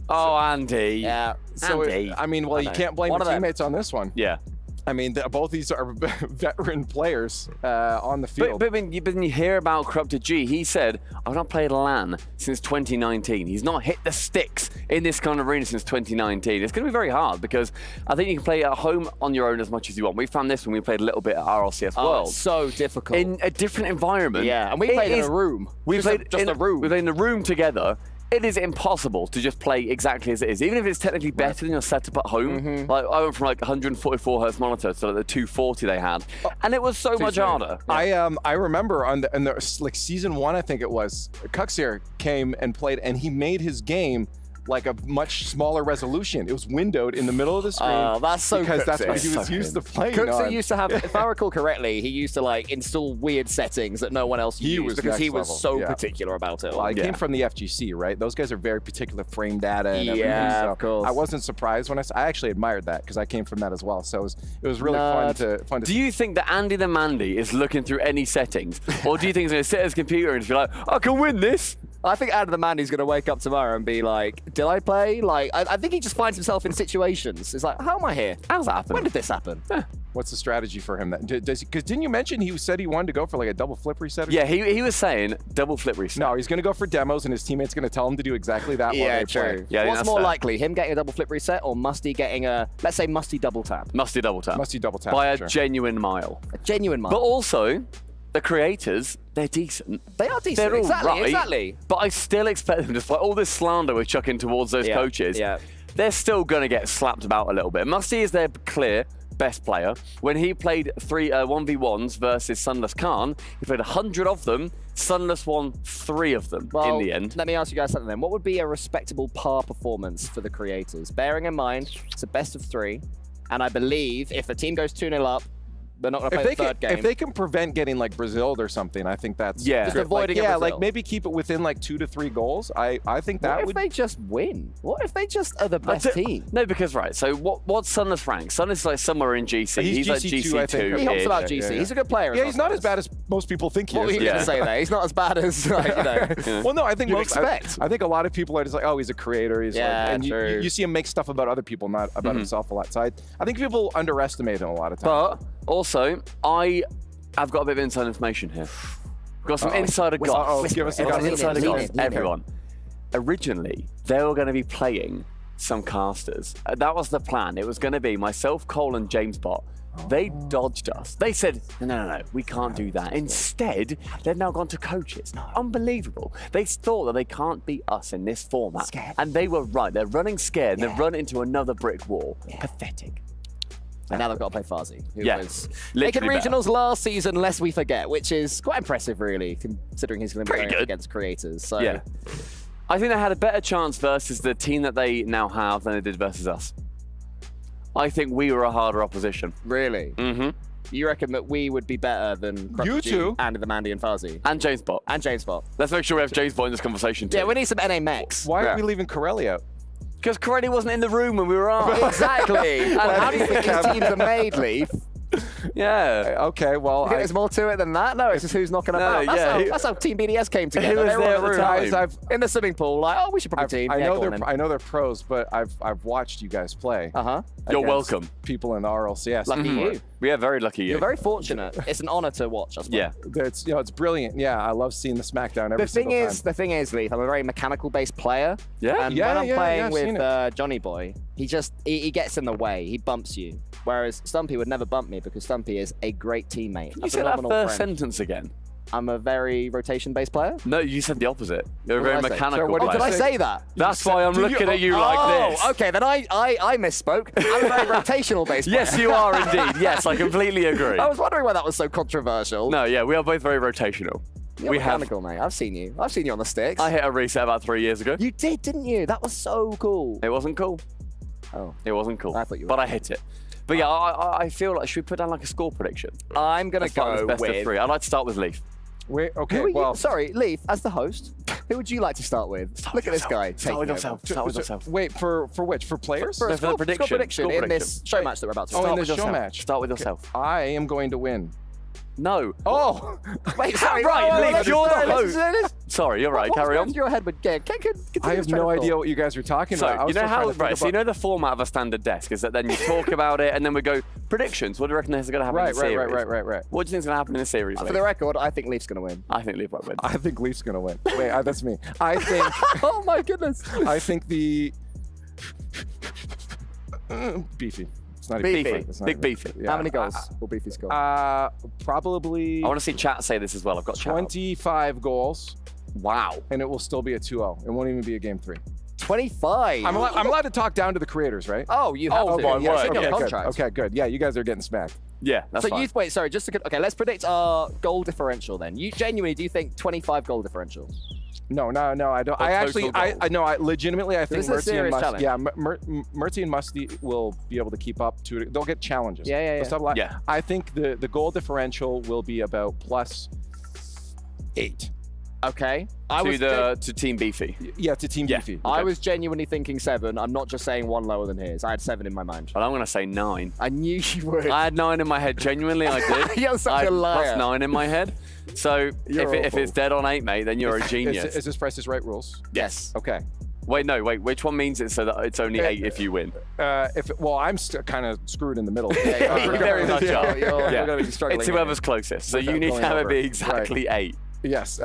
Oh, Andy. Yeah. So, Andy. I mean, well, you can't blame the teammates on this one. Yeah. I mean, both these are veteran players on the field. But when you hear about Corrupted G, he said, I've not played LAN since 2019. He's not hit the sticks in this kind of arena since 2019. It's going to be very hard because I think you can play at home on your own as much as you want. We found this when we played a little bit at RLCS World. It's so difficult. In a different environment. Yeah, and we played in a room. We played just a room. We played in a room together. It is impossible to just play exactly as it is, even if it's technically better than your setup at home. Like I went from like 144 hertz monitor to like the 240 they had, and it was so much harder. I remember in the like season 1, I think it was, Cuxier came and played, and he made his game like a much smaller resolution. It was windowed in the middle of the screen. Oh, that's so because that's what Cooksy. he was used to playing Cooksy on. used to have, if I recall correctly, he used to like install weird settings that no one else used because he was so particular about it. Well, I came from the FGC, right? Those guys are very particular frame data and everything. So of course. I wasn't surprised when I actually admired that because I came from that as well. So it was really fun to Do you think that Andy the Mandy is looking through any settings, or do you think he's going to sit at his computer and just be like, I can win this? I think Andy the Mandy's going to wake up tomorrow and be like, did I play? Like, I think he just finds himself in situations. It's like, how am I here? How's that happen? When did this happen? What's the strategy for him? Because didn't you mention he said he wanted to go for like a double flip reset? Yeah, he was saying double flip reset. No, he's going to go for demos, and his teammate's going to tell him to do exactly that while they play. Yeah, what's more likely, him getting a double flip reset or Musty getting a, let's say Musty double tap? Musty double tap. Musty double tap. By a genuine mile. A genuine mile. But also, the creators, they're decent. They are decent. They're all exactly, right, exactly. But I still expect them, despite all this slander we're chucking towards those coaches, they're still going to get slapped about a little bit. Musty is their clear best player. When he played 1v1s versus Sunless Khan, he played 100 of them. Sunless won 3 of them in the end. Let me ask you guys something then. What would be a respectable par performance for the creators? Bearing in mind, it's a best of 3. And I believe if a team goes 2-0 up, they're not going to play the third game. If they can prevent getting like Brazil'd or something, I think that's just avoiding like, like maybe keep it within like 2 to 3 goals. I think that what would. If they just win? What if they just are the best team? No, because right. So what's Sunless rank? Sunless like somewhere in GC. He's like GC2, I think. He hops about GC. He's a good player. Yeah, he's not as bad as most people think he is. What were you going to say there? He's not as bad as like, you know. Well, no, I think you'd expect. I think a lot of people are just like, oh, he's a creator. He's like, and you see him make stuff about other people, not about himself a lot. So I think people underestimate him a lot of times. But also, I've got a bit of inside information here. We've got some insider goss. Give us some insider goss, everyone. Originally, they were going to be playing some casters. That was the plan. It was going to be myself, Cole, and James Bot. They dodged us. They said, no, we can't do that. Instead, they've now gone to coaches. Unbelievable. They thought that they can't beat us in this format. And they were right. They're running scared. They've run into another brick wall. Pathetic. And now they've got to play Farzi, who was literally making regionals last season, lest we forget, which is quite impressive, really, considering he's going to be going against creators. So. Yeah. I think they had a better chance versus the team that they now have than they did versus us. I think we were a harder opposition. Really? Mm-hmm. You reckon that we would be better than you two, and the Mandy and Farzi? And James Bot. And James Bot. Let's make sure we have James Bot in this conversation too. Yeah, we need some NA mechs. Why are we leaving Corelli out? Because Corelli wasn't in the room when we were on. Exactly. And how do you think these teams are made, Leaf? Yeah. Okay, well, there's more to it than that. No, it's just who's knocking about. That's how Team BDS came together. He was there at the time. In the swimming pool, like, oh, we should probably team. I know they're pros, but I've watched you guys play. You're welcome. People in the RLCS. Lucky you. We are very lucky. You're very fortunate. It's an honor to watch us play. Yeah. It's brilliant. Yeah, I love seeing the SmackDown every single time. The thing is, Leaf, I'm a very mechanical-based player. Yeah. And when I'm playing with Johnny Boy, he gets in the way. He bumps you. Whereas Stumpy would never bump me because Stumpy is a great teammate. Can you say that first sentence again? I'm a very rotation-based player? No, you said the opposite. You're a very mechanical player. Did I say that? That's why I'm looking at you like this. Oh, okay, then I misspoke. I'm a very rotational-based player. Yes, you are indeed. Yes, I completely agree. I was wondering why that was so controversial. No, yeah, we are both very rotational. You're mechanical, mate. I've seen you. I've seen you on the sticks. I hit a reset about 3 years ago. You did, didn't you? That was so cool. It wasn't cool. Oh. It wasn't cool. I thought you were. But I hit it. But yeah, I feel like, should we put down like a score prediction? I'm going to go best with... of 3. I'd like to start with Leaf. Wait, okay, well... Sorry, Leaf, as the host, who would you like to start with? Look at this guy. Start with yourself. Start with yourself. Wait, for which? For players? For the prediction. In this show match that we're about to start. Oh, in this show match. Start with yourself. I am going to win. No. Oh! Wait, sorry. Right, Leaf, you're the host. Sorry, you're right. Carry on. Your head would get. I have no idea what you guys are talking about. So, you know how, right, so you know the format of a standard desk is that then you talk about it and then we go, predictions. What do you reckon is going to happen in the series? Right. What do you think is going to happen in the series? For the record, I think Leaf's going to win. I think Leaf might win. I think Leaf's going to win. Wait, that's me. I think... Oh my goodness. I think the... Beefy. It's not Beefy. Big Beefy. Yeah. How many goals will Beefy score? Probably... I want to see chat say this as well. I've got 25 goals. Wow. And it will still be a 2-0. It won't even be a game 3. 25? I'm allowed to talk down to the creators, right? Oh, you have to. My yeah, word. Okay, good. Yeah, you guys are getting smacked. Yeah, that's fine. Wait, sorry, okay, let's predict our goal differential then. You genuinely, do you think 25 goal differential? No, I don't. I legitimately, I think Mertzi and Musty, Mertzi and Musty will be able to keep up to it. They'll get challenges. Yeah. I think the goal differential will be about +8. Okay. To Team Beefy. Yeah, to Team Beefy. I was genuinely thinking 7. I'm not just saying one lower than his. I had 7 in my mind. Well, I'm going to say 9. I knew you would. I had 9 in my head. Genuinely, I did. You're such a liar. +9 in my head. So if it's dead on 8, mate, then you're a genius. Is this Price is Right rules? Yes. Okay. Wait, which one means it so that it's only 8 if you win? I'm kind of screwed in the middle. Very much are. You're going to be struggling. It's whoever's closest. So you need to have it be exactly 8. Yes,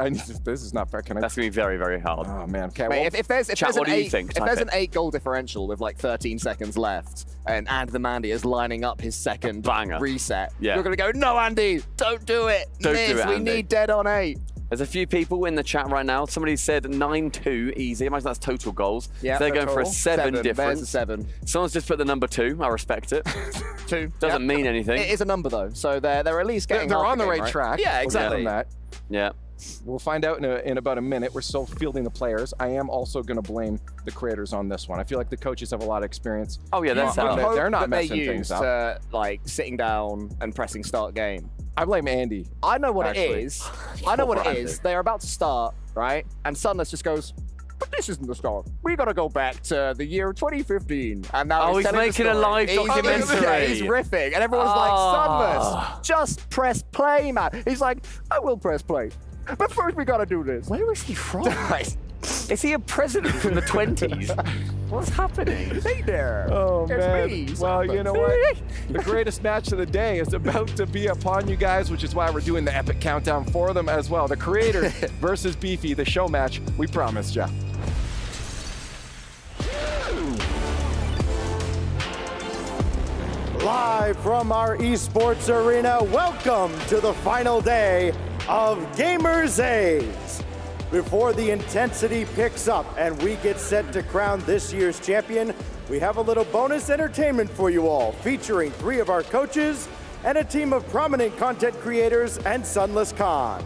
this is not fair. That's going to be very, very hard. Oh, man. Okay, Mate, if there's what do you think? If there's an 8-goal differential with like 13 seconds left, and the Mandy is lining up his second reset, you're going to go, no, Andy, don't do it. Don't do it, We Andy. need dead on 8. There's a few people in the chat right now. Somebody said 9-2 easy. Imagine that's total goals. Yeah, so they're going for a 7 difference. There's a 7. Someone's just put the number 2. I respect it. 2 doesn't mean anything. It is a number though, so they're at least getting. They're half on the game, right track. Yeah, We'll exactly. give them that. Yeah. We'll find out in about a minute. We're still fielding the players. I am also going to blame the creators on this one. I feel like the coaches have a lot of experience. Oh yeah, that's they're not messing things used, up. Like sitting down and pressing start game. I blame Andy. I know what actually. it is. I know what it is. They're about to start, right? And Sunless just goes, but this isn't the start. We got to go back to the year 2015. And now he's making a live documentary. He's riffing, and everyone's like, Sunless, just press play, man. He's like, I will press play. But first we gotta do this. Where is he from? Is he a president from the 20s? What's happening? Hey there. Oh, It's man. me, Well, Sunless. you know what? The greatest match of the day is about to be upon you guys, which is why we're doing the epic countdown for them as well. The Creators versus Beefy, the show match. We promised ya. Live from our esports arena, welcome to the final day of Gamers8. Before the intensity picks up and we get set to crown this year's champion, we have a little bonus entertainment for you all, featuring 3 of our coaches and a team of prominent content creators and Sunless Khan.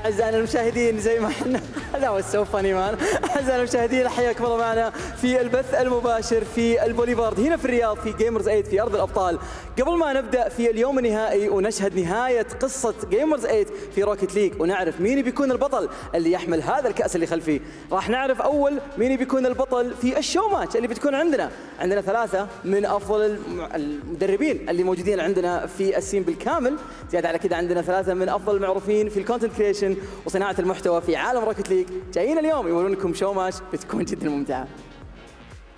أعزائنا المشاهدين زي ما احنا that was so funny man. أعزائنا المشاهدين حياكم الله معنا في البث المباشر في البوليفارد هنا في الرياض في جيمرز 8 في أرض الأبطال. قبل ما نبدأ في اليوم النهائي ونشهد نهاية قصة جيمرز 8 في روكيت ليج ونعرف مين بيكون البطل اللي يحمل هذا الكأس اللي خلفي. راح نعرف أول مين بيكون البطل في الشو ماتش اللي بتكون عندنا. عندنا 3 من أفضل المدربين اللي موجودين عندنا في السين بالكامل. زيادة على كده عندنا 3 من أفضل المعروفين في الكونتنت كريشن وصناعة المحتوى في عالم روكيت ليج. جايين اليوم يقولون لكم شو ماتش بتكون جدا ممتعة.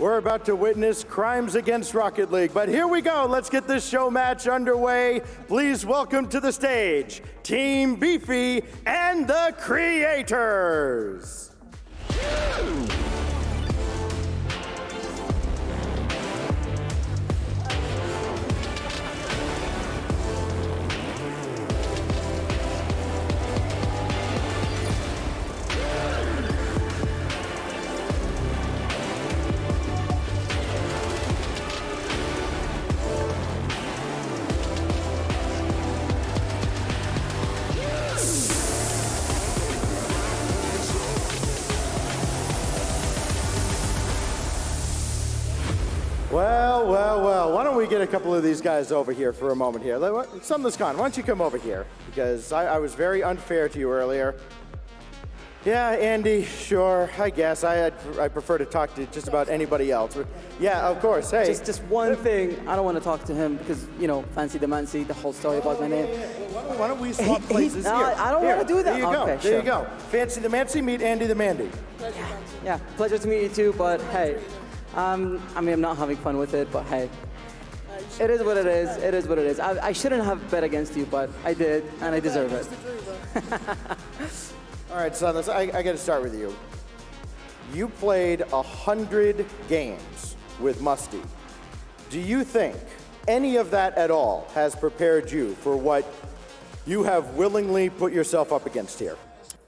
We're about to witness crimes against Rocket League, but here we go. Let's get this show match underway. Please welcome to the stage, Team Beefy and the Creators. Well, why don't we get a couple of these guys over here for a moment here. Sunless Khan, why don't you come over here? Because I was very unfair to you earlier. Yeah, Andy, sure, I guess. I prefer to talk to just about anybody else. But yeah, of course, hey. Just one thing, I don't want to talk to him because, you know, fancy the mancy, the whole story about my name. Why don't we swap places here? I don't want to do that. There you go, Okay, there you sure. go. Fancy the Mancy, meet Andy the Mandy. Yeah, pleasure to meet you too, but hey, I mean, I'm not having fun with it, but hey, it is what it is. It is what it is. I shouldn't have bet against you, but I did, and I deserve it. All right, Sunless, I got to start with you. You played 100 games with Musty. Do you think any of that at all has prepared you for what you have willingly put yourself up against here?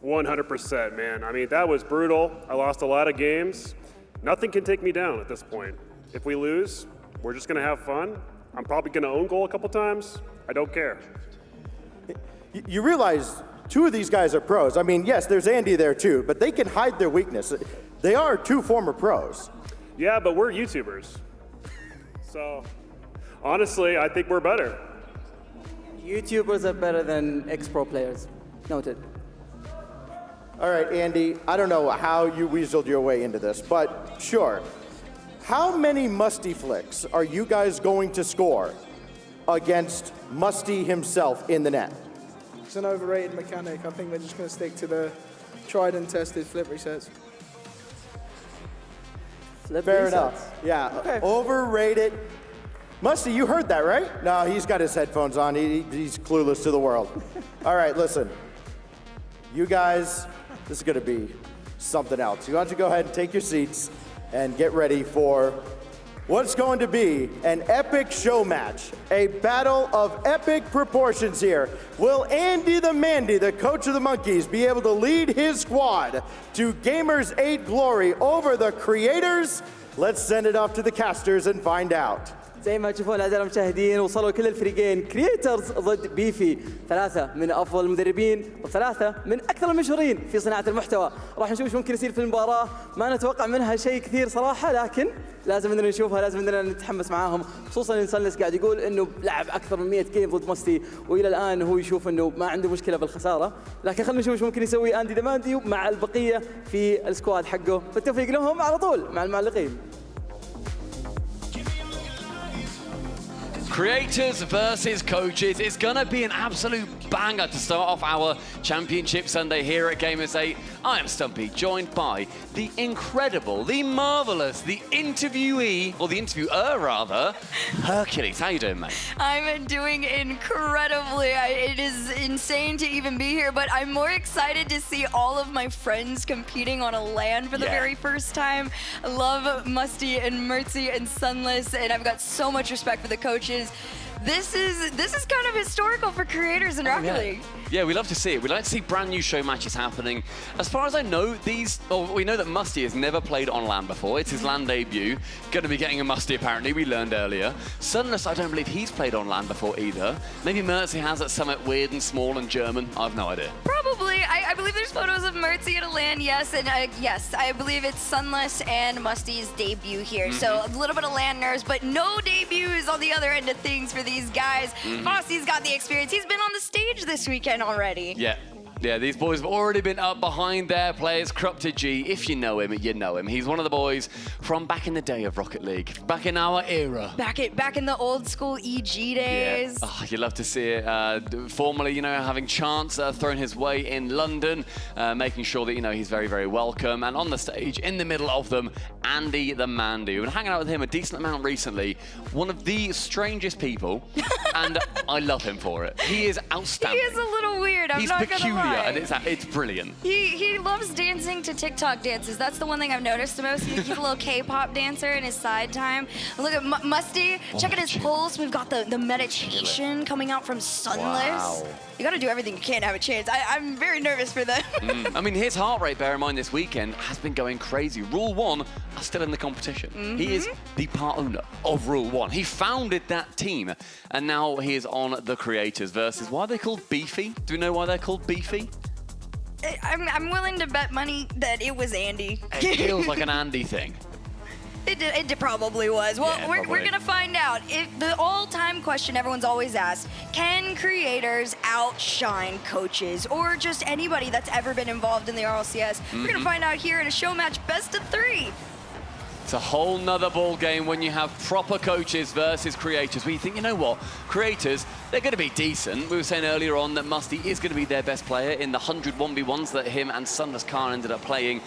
100%, man. I mean, that was brutal. I lost a lot of games. Nothing can take me down at this point. If we lose, we're just gonna have fun. I'm probably gonna own goal a couple times. I don't care. You realize two of these guys are pros. I mean, yes, there's Andy there too, but they can hide their weakness. They are two former pros. Yeah, but we're YouTubers. So, honestly, I think we're better. YouTubers are better than ex-pro players. Noted. All right, Andy, I don't know how you weaseled your way into this, but sure. How many Musty flicks are you guys going to score against Musty himself in the net? It's an overrated mechanic. I think they're just going to stick to the tried and tested flip resets. Fair enough. Yeah, Okay. overrated. Musty, you heard that, right? No, he's got his headphones on. He's clueless to the world. All right, listen. You guys, this is going to be something else. You want to go ahead and take your seats and get ready for what's going to be an epic show match, a battle of epic proportions here. Will Andy the Mandy, the coach of the Monkeys, be able to lead his squad to Gamers8 glory over the creators? Let's send it off to the casters and find out. زي ما تشوفون اعزائي المشاهدين وصلوا كل الفريقين كرييترز ضد بيفي، ثلاثة من افضل المدربين وثلاثة من اكثر المشهورين في صناعة المحتوى. راح نشوف ايش ممكن يصير في المباراة، ما نتوقع منها شيء كثير صراحة، لكن لازم اننا نشوفها، لازم اننا نتحمس معاهم، خصوصا ان سانلس قاعد يقول انه لعب اكثر من 100 جيم ضد مستي والى الان هو يشوف انه ما عنده مشكلة بالخسارة، لكن خلينا نشوف ايش ممكن يسوي اندي ذا ماندي مع البقية في السكواد حقه. بالتوفيق لهم على طول مع المعلقين. Creators versus coaches. It's going to be an absolute banger to start off our Championship Sunday here at Gamers8. I am Stumpy, joined by the incredible, the marvelous, the interviewee, or the interviewer rather, Hercules. How you doing, mate? I'm doing incredibly. It is insane to even be here, but I'm more excited to see all of my friends competing on a LAN for the very first time. I love Musty and Mertzy and Sunless, and I've got so much respect for the coaches. This is kind of historical for creators in Rocket League. Yeah, we love to see it. We like to see brand new show matches happening. As far as I know, we know that Musty has never played on LAN before. It's his LAN debut. Going to be getting a Musty apparently, we learned earlier. Sunless, I don't believe he's played on LAN before either. Maybe Mertzy has at Summit, weird and small and German. I have no idea. Probably. I believe there's photos of Mertzy at a LAN, yes, and yes, I believe it's Sunless and Musty's debut here. So a little bit of LAN nerves, but no debuts on the other end of things for these guys. Fossy's got the experience. He's been on the stage this weekend already. Yeah, these boys have already been up behind their players. Corrupted G, if you know him, you know him. He's one of the boys from back in the day of Rocket League, back in our era. Back in the old school EG days. Yeah. Oh, you love to see it. Formerly, having Chance thrown his way in London, making sure that, he's very, very welcome. And on the stage, in the middle of them, Andy the Mandy. We've been hanging out with him a decent amount recently. One of the strangest people, and I love him for it. He is outstanding. He is a little weird, I'm not gonna lie. And it's brilliant. He loves dancing to TikTok dances. That's the one thing I've noticed the most. He's a little K-pop dancer in his side time. Look at Musty. Check out his pulse. We've got the meditation coming out from Sunless. Wow. You got to do everything you can to have a chance. I'm very nervous for them. I mean, his heart rate, bear in mind, this weekend has been going crazy. Rule 1 are still in the competition. He is the part owner of Rule 1. He founded that team, and now he is on the Creators versus. Why are they called Beefy? Do we know why they're called Beefy? I'm willing to bet money that it was Andy. It feels like an Andy thing. It probably was. Well, Yeah, we're probably. going to find out. If the all-time question everyone's always asked, can creators outshine coaches or just anybody that's ever been involved in the RLCS? We're going to find out here in a show match best of 3. It's a whole nother ball game when you have proper coaches versus creators. Where you think, you know what, creators, they're going to be decent. We were saying earlier on that Musty is going to be their best player in the 100 1v1s that him and Sunless Khan ended up playing.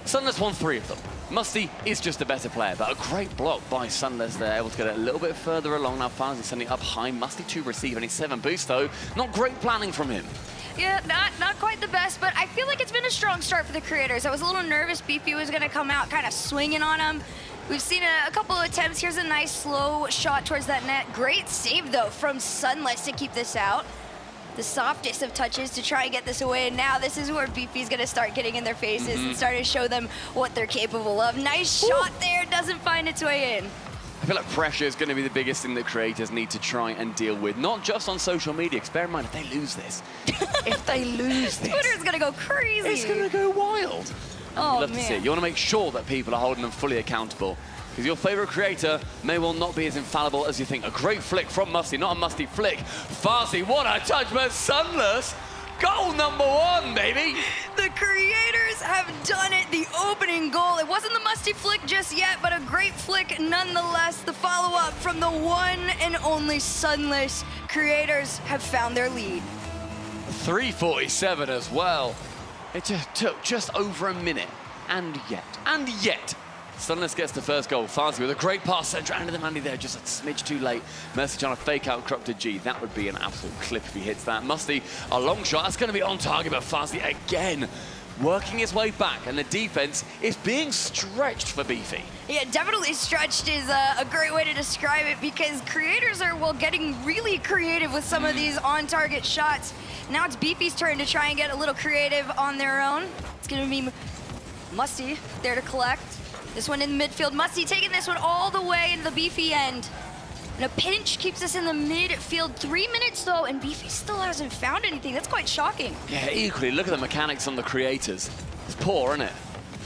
Sunless won 3 of them. Musty is just a better player, but a great block by Sunless there, able to get it a little bit further along. Now Farzi sending up high. Musty to receive, only 7 boost though. Not great planning from him. Yeah, not quite the best, but I feel like it's been a strong start for the creators. I was a little nervous Beefy was going to come out kind of swinging on him. We've seen a couple of attempts. Here's a nice slow shot towards that net. Great save, though, from Sunless to keep this out. The softest of touches to try and get this away, and now this is where Beefy's going to start getting in their faces and start to show them what they're capable of. Nice shot there, doesn't find its way in. I feel like pressure is going to be the biggest thing that creators need to try and deal with, not just on social media, because bear in mind, if they lose this, Twitter's going to go crazy. It's going to go wild. Oh, You'd love to man. see it. You want to make sure that people are holding them fully accountable, because your favorite creator may well not be as infallible as you think. A great flick from Musty, not a Musty flick. Farsi, what a touch, but Sunless. Goal number 1, baby. The creators have done it. The opening goal. It wasn't the Musty flick just yet, but a great flick nonetheless. The follow-up from the one and only Sunless. Creators have found their lead. 3:47 as well. It just took just over a minute. And yet, Sunless gets the first goal. Farsi with a great pass, centre into the Mandy there, just a smidge too late. Mercy trying to fake out Corrupted G. That would be an absolute clip if he hits that. Musty, a long shot. That's going to be on target, but Farsi again working his way back, and the defense is being stretched for Beefy. Yeah, definitely stretched is a great way to describe it, because creators are, well, getting really creative with some of these on-target shots. Now it's Beefy's turn to try and get a little creative on their own. It's going to be Musty there to collect. This one in midfield. Musty taking this one all the way into the Beefy end. And a pinch keeps us in the midfield. 3 minutes though, and Beefy still hasn't found anything. That's quite shocking. Yeah, equally, look at the mechanics on the creators. It's poor, isn't it?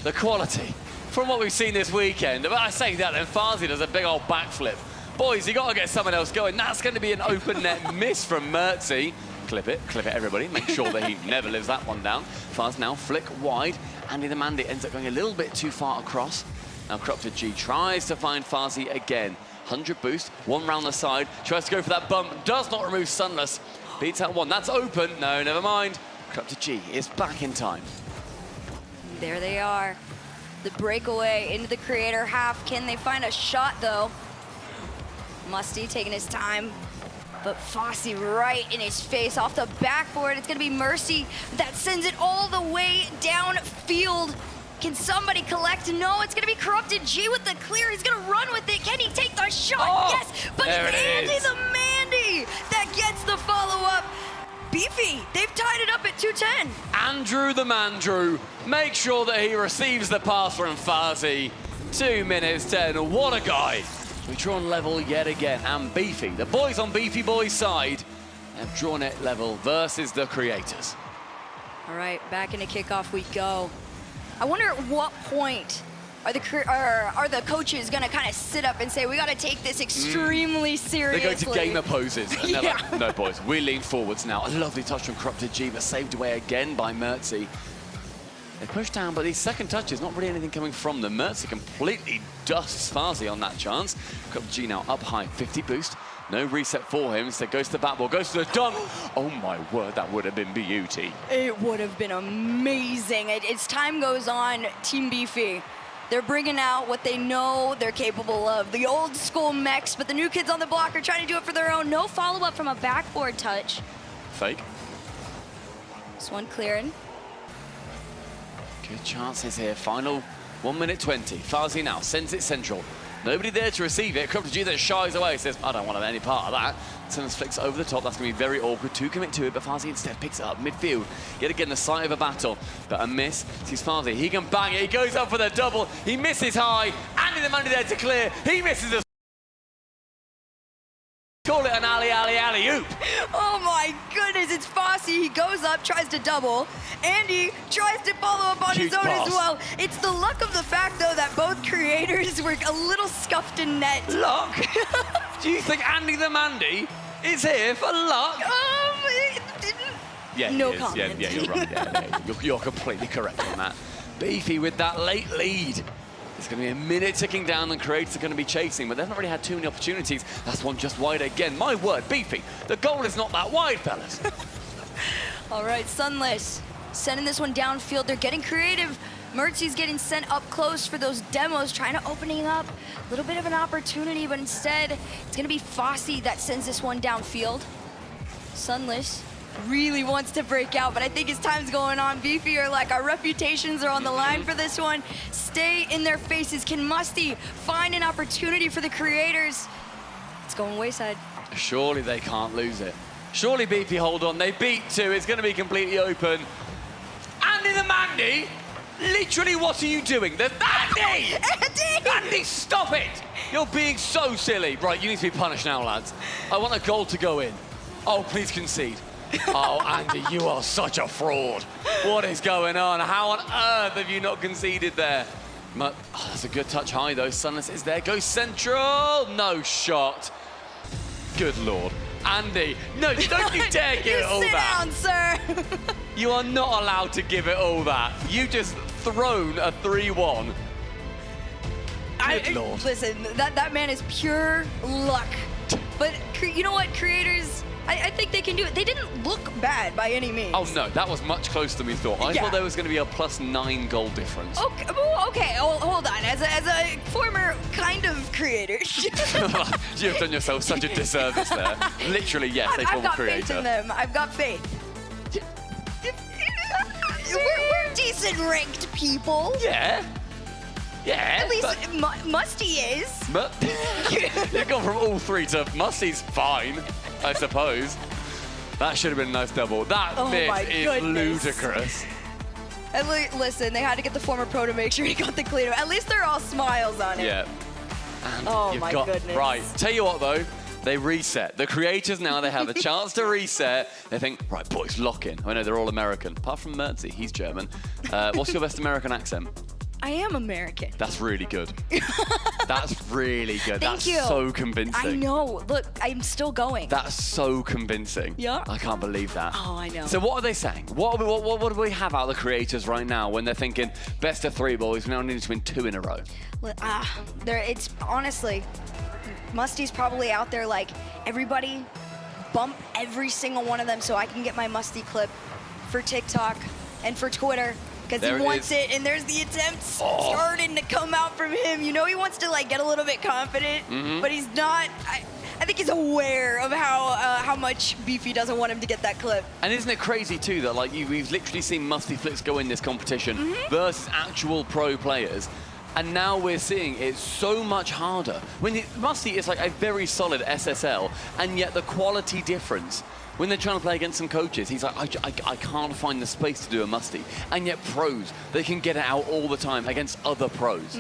The quality. From what we've seen this weekend, but I say that, then Farsi does a big old backflip. Boys, you got to get someone else going. That's going to be an open net miss from Mertzy. Clip it, everybody. Make sure that he never lives that one down. Farsi now flick wide. Andy the Mandy ends up going a little bit too far across. Now Corrupted G tries to find Farsi again. 100 boost, one round the side, tries to go for that bump, does not remove Sunless. Beats out one, that's open. No, never mind. Corrupted G is back in time. There they are. The breakaway into the creator half. Can they find a shot though? Musty taking his time, but Farsi right in his face off the backboard. It's gonna be Mercy that sends it all the way downfield. Can somebody collect? No, it's gonna be Corrupted G with the clear. He's gonna run with it. Can he take the shot? Oh, yes, but it's Andy the Mandy that gets the follow-up. Beefy, they've tied it up at 2:10. Andrew the Mandrew, make sure that he receives the pass from Farsi. 2 minutes 10, what a guy. We've drawn level yet again, and Beefy, the boys on Beefy Boy's side, have drawn it level versus the creators. All right, back into kickoff we go. I wonder at what point are the coaches gonna kind of sit up and say, we gotta take this extremely seriously? They go to gamer poses. And they're Yeah. like, no, boys, we lean forwards now. A lovely touch from Corrupted G, but saved away again by Mertzy. They push down, but these second touches, not really anything coming from them. Mertzy completely dusts Farsi on that chance. Corrupted G now up high, 50 boost. No reset for him, instead goes to the back ball, goes to the dunk. Oh my word, that would have been beauty. It would have been amazing. As time goes on, Team Beefy, they're bringing out what they know they're capable of. The old school mechs, but the new kids on the block are trying to do it for their own. No follow-up from a backboard touch. Fake. This one clearing. Good chances here, final 1 minute 20. Farsi now sends it central. Nobody there to receive it. Corrupted G then shies away, says, I don't want any part of that. Simmons flicks over the top. That's going to be very awkward to commit to it, but Farsi instead picks it up midfield. Yet again, the sight of a battle, but a miss. Sees Farsi. He can bang it. He goes up for the double. He misses high. Andy the Mandy there to clear. He misses a call it an alley-oop. Oh my goodness, it's Farsi. He goes up, tries to double. Andy tries to follow up on his own as well. It's the luck of the fact, though, that both creators were a little scuffed in net. Luck? Do you think Andy the Mandy is here for luck? It didn't. Yeah, no he is. comment. Yeah, you're right. Yeah, you're completely correct on that. Beefy with that late lead. It's going to be a minute ticking down, and creators are going to be chasing, but they've not really had too many opportunities. That's one just wide again. My word, Beefy, the goal is not that wide, fellas. All right, Sunless sending this one downfield. They're getting creative. Mertzy's getting sent up close for those demos, trying to opening up a little bit of an opportunity, but instead it's going to be Farsi that sends this one downfield. Sunless really wants to break out, but I think as time's going on, Beefy are like, our reputations are on the line for this one. Stay in their faces. Can Musty find an opportunity for the creators? It's going wayside. Surely they can't lose it. Surely Beefy hold on. They beat two. It's going to be completely open. Andy the Mandy? Literally, what are you doing? The Andy! Andy! Andy, stop it! You're being so silly. Right, you need to be punished now, lads. I want a goal to go in. Oh, please concede. Oh, Andy, you are such a fraud. What is going on? How on earth have you not conceded there? Oh, that's a good touch high, though. Sunless is there. Goes central. No shot. Good Lord. Andy, no, don't you dare give it all that. Sit down, sir. You are not allowed to give it all that. You just thrown a 3-1. Good Lord. Listen, that man is pure luck. But you know what, creators, I think they can do it. They didn't look bad by any means. Oh, no, that was much closer than we thought. I thought there was going to be a +9 goal difference. Okay, hold on. As a former kind of creator. You've done yourself such a disservice there. Literally, yes, a former creator. I've got faith in them. I've got faith. We're decent ranked people. Yeah. Yeah. At least Musty is. But you've gone from all 3 to Musty's fine, I suppose. That should have been a nice double. That miss is ludicrous. Listen, they had to get the former pro to make sure he got the clean. At least they're all smiles on it. Yeah. And oh my goodness. Right, tell you what though, they reset. The creators now, they have a chance to reset. They think, right, boys, lock in. I know they're all American, apart from Mertzy, he's German. What's your best American accent? I am American. That's really good. That's really good. Thank you. That's so convincing. I know. Look, I'm still going. That's so convincing. Yeah. I can't believe that. Oh, I know. So what are they saying? What do we have out of the creators right now when they're thinking, best of 3, boys, we now need to win 2 in a row? It's honestly, Musty's probably out there like, everybody bump every single one of them so I can get my Musty clip for TikTok and for Twitter. Because he wants it, and there's the attempts starting to come out from him. You know he wants to like get a little bit confident, but he's not. I think he's aware of how much Beefy doesn't want him to get that clip. And isn't it crazy too that like we've literally seen Musty Flicks go in this competition versus actual pro players, and now we're seeing it's so much harder. When Musty is like a very solid SSL, and yet the quality difference. When they're trying to play against some coaches, he's like, I can't find the space to do a Musty. And yet pros, they can get it out all the time against other pros.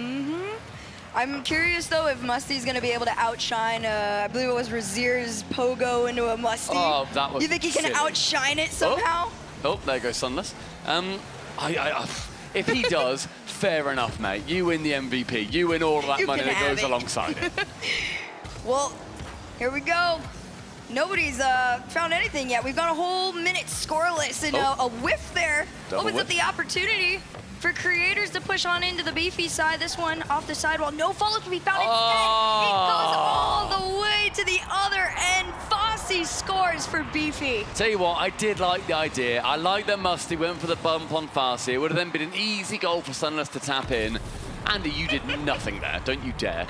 I'm curious, though, if Musty's going to be able to outshine, I believe it was Razier's Pogo into a Musty. Oh, that was You think he can silly. outshine it somehow? Oh, there goes Sunless. If he does, fair enough, mate. You win the MVP. You win all of that money that goes alongside it. Well, here we go. Nobody's found anything yet. We've got a whole minute scoreless, and a whiff there opens up the opportunity for creators to push on into the Beefy side. This one off the sidewall. No follow to be found. Instead, it goes all the way to the other end. Fossey scores for Beefy. Tell you what, I did like the idea. I like that Musty went for the bump on Farsi. It would have then been an easy goal for Sunless to tap in. Andy, you did nothing there. Don't you dare.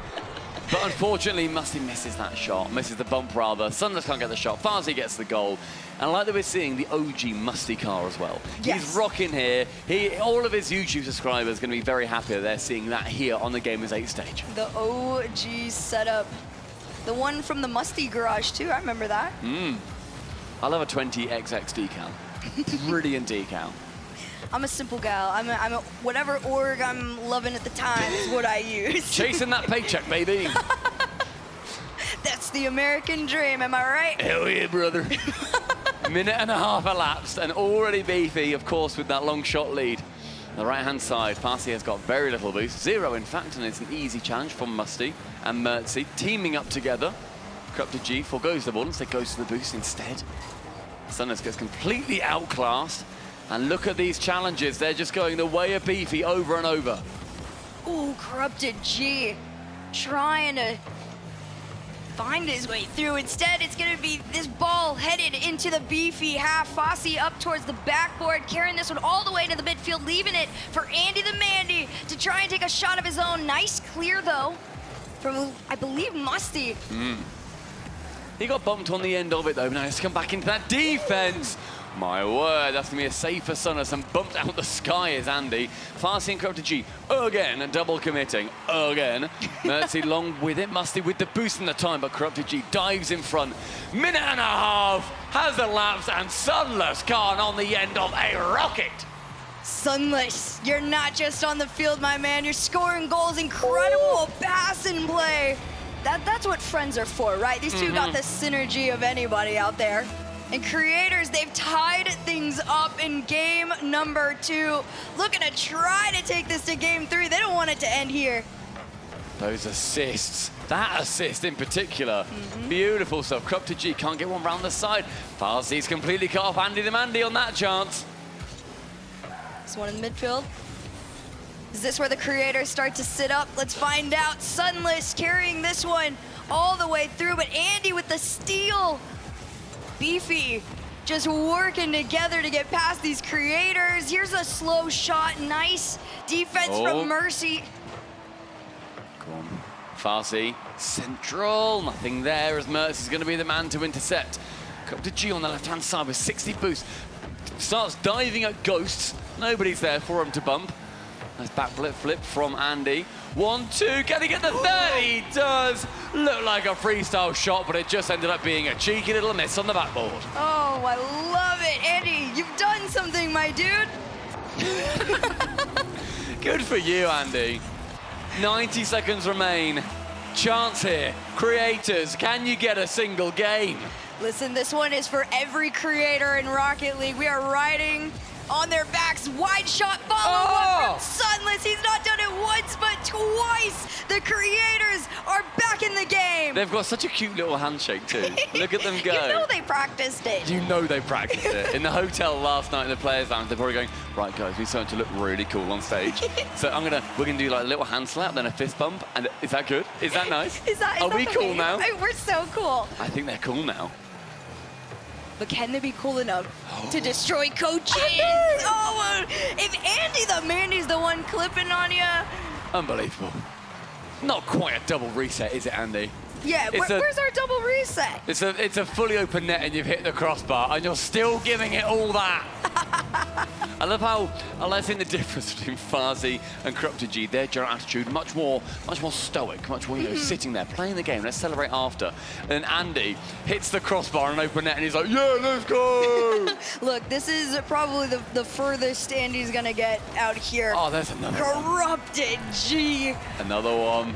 But unfortunately, Musty misses that shot, misses the bump rather. Sunless can't get the shot. Farsi gets the goal. And I like that we're seeing the OG Musty car as well. Yes. He's rocking here. All of his YouTube subscribers are going to be very happy that they're seeing that here on the Gamers8 stage. The OG setup. The one from the Musty garage, too. I remember that. I love a 20XX decal. Brilliant decal. I'm a simple gal. I'm a whatever org I'm loving at the time is what I use. Chasing that paycheck, baby. That's the American dream, am I right? Hell yeah, brother. Minute and a half elapsed, and already Beefy, of course, with that long shot lead. The right-hand side, Farsi has got very little boost. 0, in fact, and it's an easy challenge from Musty and Mertzy, teaming up together. Corrupted G forgoes the ball, instead goes to the boost instead. Sunless gets completely outclassed. And look at these challenges. They're just going the way of Beefy over and over. Ooh, Corrupted G trying to find his way through. Instead, it's going to be this ball headed into the Beefy half. Fossey up towards the backboard, carrying this one all the way to the midfield, leaving it for Andy the Mandy to try and take a shot of his own. Nice clear, though, from, I believe, Musty. He got bumped on the end of it, though. Now let's come back into that defense. My word, that's going to be a save for Sunless, and bumped out the sky is Andy. Farsi and Corrupted G again, and double committing again. Mertzy long with it, Musty with the boost in the time, but Corrupted G dives in front. Minute and a half has elapsed, and Sunless gone on the end of a rocket. Sunless, you're not just on the field, my man. You're scoring goals, incredible pass and play. That's what friends are for, right? These two got the synergy of anybody out there. And Creators, they've tied things up in game number 2. Looking to try to take this to game 3. They don't want it to end here. Those assists, that assist in particular, beautiful stuff. Corrupted can't get one round the side. Farsi's completely cut off Andy the Mandy on that chance. This one in the midfield. Is this where the Creators start to sit up? Let's find out. Sunless carrying this one all the way through, but Andy with the steal. Beefy just working together to get past these Creators. Here's a slow shot. Nice defense from Mercy. Come on. Farsi, central, nothing there as Mercy's going to be the man to intercept. Corrupted on the left-hand side with 60 boost. Starts diving at Ghosts. Nobody's there for him to bump. Nice back flip from Andy. 1-2, can he get the 30? He does. Look like a freestyle shot, but it just ended up being a cheeky little miss on the backboard. Oh, I love it. Andy, you've done something, my dude. Good for you, Andy. 90 seconds remain. Chance here. Creators, can you get a single game? Listen, this one is for every Creator in Rocket League. We are riding on their backs. Wide shot follow-up from Sunless. He's not done it once, but twice. The Creators are back in the game. They've got such a cute little handshake too. Look at them go. You know they practiced it. You know they practiced it. In the hotel last night in the players' lounge, they're probably going, right guys, we need something to look really cool on stage. So we're gonna do like a little hand slap, then a fist bump, and is that good? Is that nice? Are we cool now? We're so cool. I think they're cool now. But can they be cool enough to destroy coaches? Oh, if Andy the Mandy's the one clipping on you. Unbelievable. Not quite a double reset, is it, Andy? Yeah, where's our double reset? It's a fully open net and you've hit the crossbar and you're still giving it all that. I think the difference between Farsi and Corrupted, their general attitude, much more stoic, much more, sitting there, playing the game, let's celebrate after. And then Andy hits the crossbar and open net and he's like, yeah, let's go! Look, this is probably the furthest Andy's gonna get out here. Oh, there's another Corrupted G. Another one.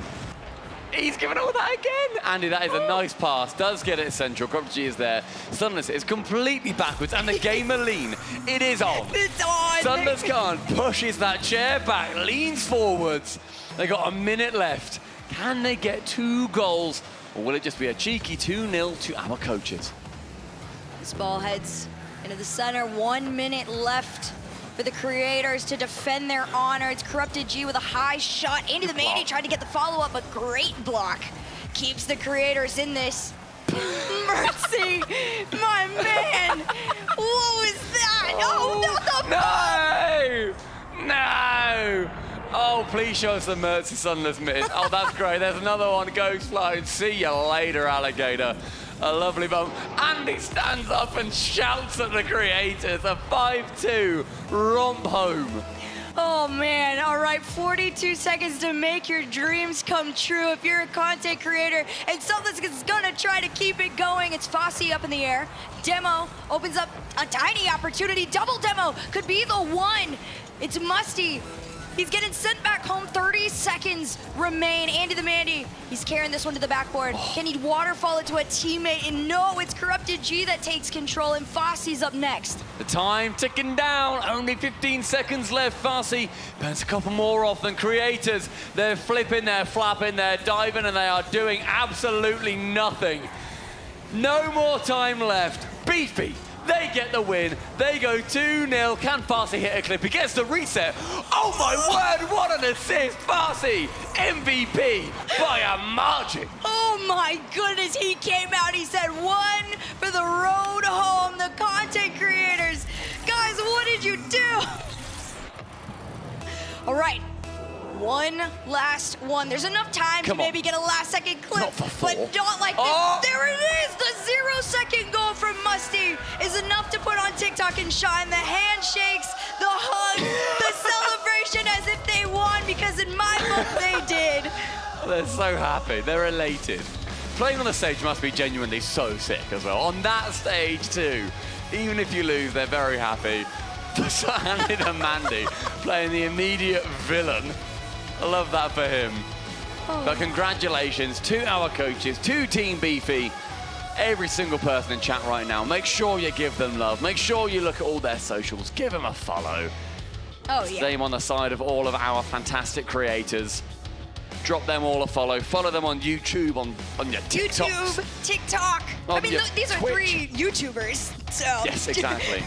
He's giving all that again. Andy, that is a nice pass. Does get it central. Corrupted is there. Sunless is completely backwards. And the gamer lean. It is on. It's on. Sunless Khan pushes that chair back, leans forwards. They got a minute left. Can they get 2 goals? Or will it just be a cheeky 2-0 to our coaches? This ball heads into the center. 1 minute left for the Creators to defend their honor. It's Corrupted with a high shot. Andy the Mandy tried to get the follow-up, but great block. Keeps the Creators in this. Mercy, my man. What was that? Oh, not the No! Oh, please show us the Mercy Sunless miss. Oh, that's great. There's another one. Goes flying. See you later, alligator. A lovely bump. Andy stands up and shouts at the Creators. A 5-2 romp home. Oh man, all right, 42 seconds to make your dreams come true. If you're a content creator and something's gonna try to keep it going, it's Fossey up in the air. Demo opens up a tiny opportunity. Double Demo could be the one. It's Musty. He's getting sent back home. 30 seconds remain. Andy the Mandy, he's carrying this one to the backboard. Can he waterfall it to a teammate? And no, it's Corrupted that takes control, and Fossey's up next. The time ticking down. Only 15 seconds left. Farsi burns a couple more off than Creators. They're flipping, they're flapping, they're diving, and they are doing absolutely nothing. No more time left. Beefy. They get the win. They go 2-0. Can Farsi hit a clip? He gets the reset. Oh my word, what an assist. Farsi, MVP by a margin. Oh my goodness, he came out. He said 1 for the road home. The content creators. Guys, what did you do? All right. One last one. There's enough time to maybe get a last-second clip, but not like this. There it is. The 0-second goal from Musty is enough to put on TikTok and shine. The handshakes, the hugs, the celebration as if they won, because in my book they did. They're so happy. They're elated. Playing on the stage must be genuinely so sick as well. On that stage too. Even if you lose, they're very happy. Andy the Mandy playing the immediate villain. I love that for him. But congratulations to our coaches, to Team Beefy, every single person in chat right now. Make sure you give them love. Make sure you look at all their socials. Give them a follow. Oh, yeah. Same on the side of all of our fantastic creators. Drop them all a follow. Follow them on YouTube, on your TikToks. YouTube, TikTok. I mean, these are Twitch. 3 YouTubers, so. Yes, exactly.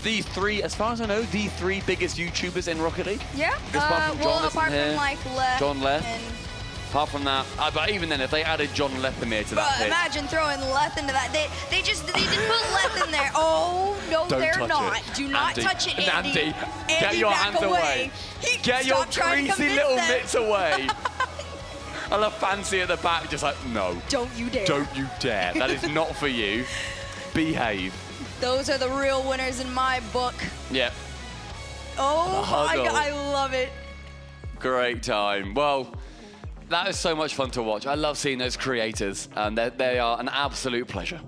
The 3, as far as I know, the 3 biggest YouTubers in Rocket League. Yeah. Apart from John Well, isn't apart here. from like Leth. John Leth. And, Apart from that, but even then, if they added John Lethamere to that pit, imagine throwing Leth into that. They just put Leth in there. Oh no, Don't they're touch not. it. Do not Andy, touch it, Andy. Andy, get your back hands away. Get your Stop trying to greasy convince little them. mitts away. I love Fancy at the back, just like, no. Don't you dare. Don't you dare. That is not for you. Behave. Those are the real winners in my book. Yep. Oh my Huddle. God, I love it. Great time. Well, that is so much fun to watch. I love seeing those creators, and they are an absolute pleasure.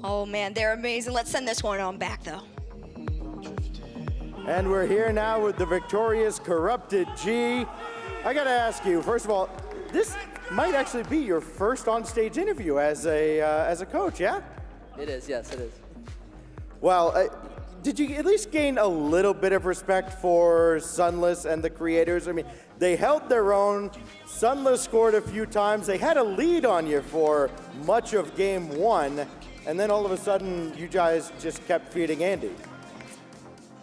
Oh man, they're amazing. Let's send this one on back though. And we're here now with the victorious Corrupted G. I gotta ask you, first of all, this might actually be your first on-stage interview as a coach, yeah? It is, yes, it is. Well, did you at least gain a little bit of respect for Sunless and the creators? I mean, they held their own. Sunless scored a few times. They had a lead on you for much of game 1, and then all of a sudden, you guys just kept feeding Andy.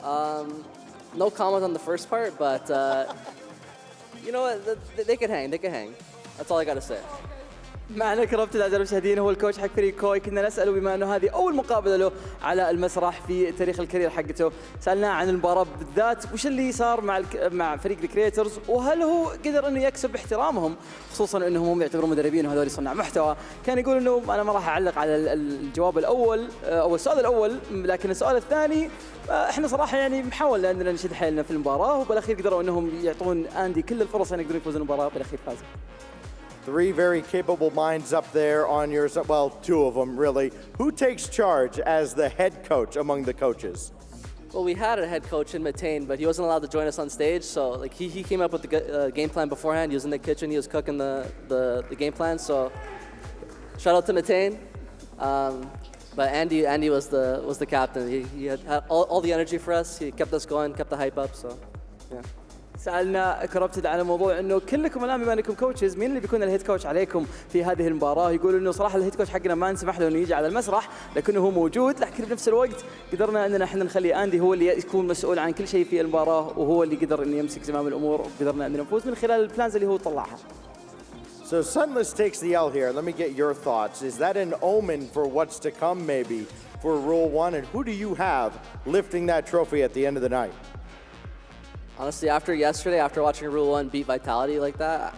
No comment on the first part, but you know what? They could hang. They could hang. That's all I gotta say. معنا كربتد أعزائي المشاهدين هو الكوتش حق فريق كوي. كنا نسأله بما أنه هذه أول مقابلة له على المسرح في تاريخ الكارير حقته. سألناه عن المباراة بالذات وش اللي صار مع فريق الكريترز وهل هو قدر إنه يكسب احترامهم خصوصاً إنهم هم يعتبرون مدربين وهذول صناع محتوى. كان يقول إنه أنا ما راح أعلق على الجواب الأول أو السؤال الأول لكن السؤال الثاني احنا صراحة يعني محاولة أننا نشد حيلنا في المباراة وبالأخير قدروا إنهم يعطون أندي كل الفرص أن يقدرون يفوزون المباراة وبالأخير فازوا. 3 very capable minds up there on your side. Well, 2 of them, really. Who takes charge as the head coach among the coaches? Well, we had a head coach in Matane, but he wasn't allowed to join us on stage. So, like, he came up with the game plan beforehand. He was in the kitchen. He was cooking the game plan. So, shout out to Matane. But Andy was the captain. He had all the energy for us. He kept us going, kept the hype up. So, yeah. سألنا كربتد على موضوع انه كلكم الان بما انكم كوتشز مين اللي بيكون الهيد كوتش عليكم في هذه المباراه يقول انه صراحه الهيد كوتش حقنا ما نسمح له انه يجي على المسرح لكنه هو موجود لكن بنفس الوقت قدرنا اننا احنا نخلي اندي هو اللي يكون مسؤول عن كل شيء في المباراه وهو اللي قدر انه يمسك زمام الامور وقدرنا اننا نفوز من خلال البلانز اللي هو طلعها. So Sunless takes the L here. Let me get your thoughts. Is that an omen for what's to come maybe for Rule 1 and who do you have lifting that trophy at the end of the night? Honestly, after yesterday, after watching Rule 1 beat Vitality like that,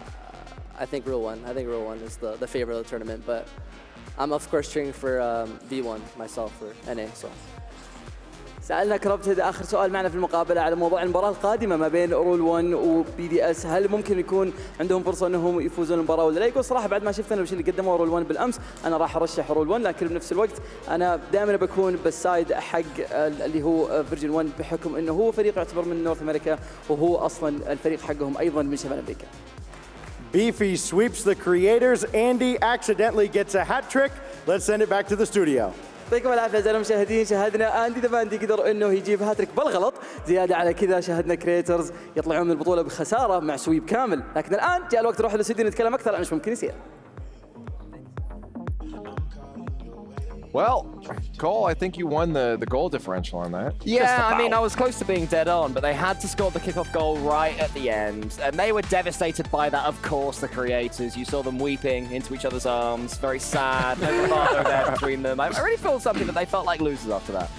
I think Rule 1 is the favorite of the tournament. But I'm of course cheering for V1 myself for NA. So. سألنا كربتد آخر سؤال معنا في المقابلة على موضوع المباراة القادمة ما بين رول 1 وبي دي اس، هل ممكن يكون عندهم فرصة انهم يفوزون المباراة ولا لا؟ يقول صراحة بعد ما شفت انا وش اللي قدموه رول 1 بالامس انا راح ارشح رول 1 لكن بنفس الوقت انا دائما بكون بالسايد حق اللي هو فيرجن 1 بحكم انه هو فريق يعتبر من نورث امريكا وهو اصلا الفريق حقهم ايضا من شمال امريكا. Beefy sweeps the creators. Andy accidentally gets a hat trick. Let's send it back to the studio. يعطيكم العافيه اعزائي المشاهدين، شاهدنا اندي ذا باندي قدر انه يجيب هاتريك بالغلط، زياده على كذا شاهدنا كريترز يطلعون من البطوله بخساره مع سويب كامل، لكن الان جاء الوقت نروح للاستوديو نتكلم اكثر عن ايش ممكن يصير. Well, Cole, I think you won the goal differential on that. Yeah, I mean, I was close to being dead on, but they had to score the kickoff goal right at the end. And they were devastated by that, of course, the creators. You saw them weeping into each other's arms, very sad, no bravado there between them. I really feel something that they felt like losers after that.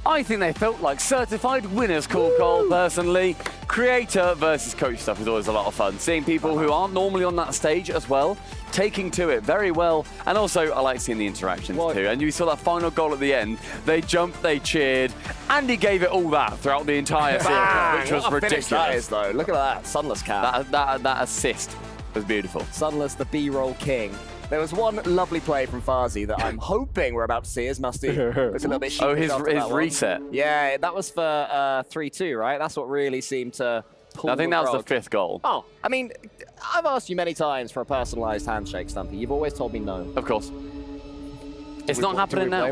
I think they felt like certified winners, Cole, personally. Creator versus coach stuff is always a lot of fun. Seeing people who aren't normally on that stage as well, taking to it very well. And also, I like seeing the interactions too. And you saw that final goal at the end. They jumped, they cheered. Andy gave it all that throughout the entire series, which was ridiculous. That is, though. Look at that, Sunless cap. That assist was beautiful. Sunless, the B-roll king. There was one lovely play from Farzi that I'm hoping we're about to see as Musty. It's a little bit sheepish after his that one. reset. Yeah, that was for 3-2, right? That's what really seemed to pull I think the that was the rug. 5th goal. Oh, I mean, I've asked you many times for a personalised handshake, Stumpy. You've always told me no. Of course. It's not happening now.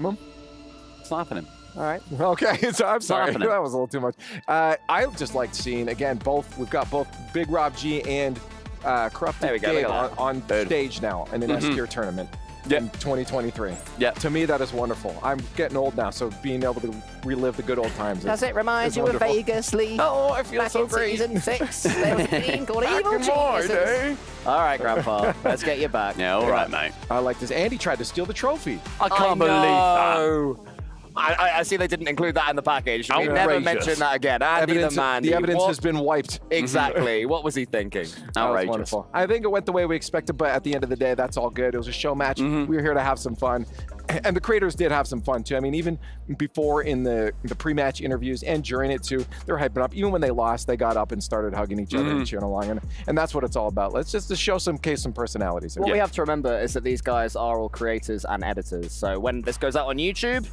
It's not happening. All right. Okay, so I'm sorry. happening. That was a little too much. I just liked seeing, again, we've got both Big Rob G and Corrupted There we go, Gabe look at on stage now in an S-tier tournament in 2023. Yeah. To me, that is wonderful. I'm getting old now, so being able to relive the good old times. Does it remind you of Vegas, Lee? Oh, I feel Back so in great. season 6, there was a team called Back Evil in my Geniuses. day. All right, Grandpa, let's get you back. Yeah, all right, mate. I like this. Andy tried to steal the trophy. I can't believe that. I see they didn't include that in the package. We never Outrageous. mention that again. Andy the man. The evidence has been wiped. Exactly. What was he thinking? That was Outrageous. wonderful. I think it went the way we expected, but at the end of the day, that's all good. It was a show match. We were here to have some fun. And the creators did have some fun, too. I mean, even before in the pre-match interviews and during it, too, they were hyping up. Even when they lost, they got up and started hugging each other and cheering along. And that's what it's all about. Let's just show some personalities. What we have to remember is that these guys are all creators and editors. So when this goes out on YouTube,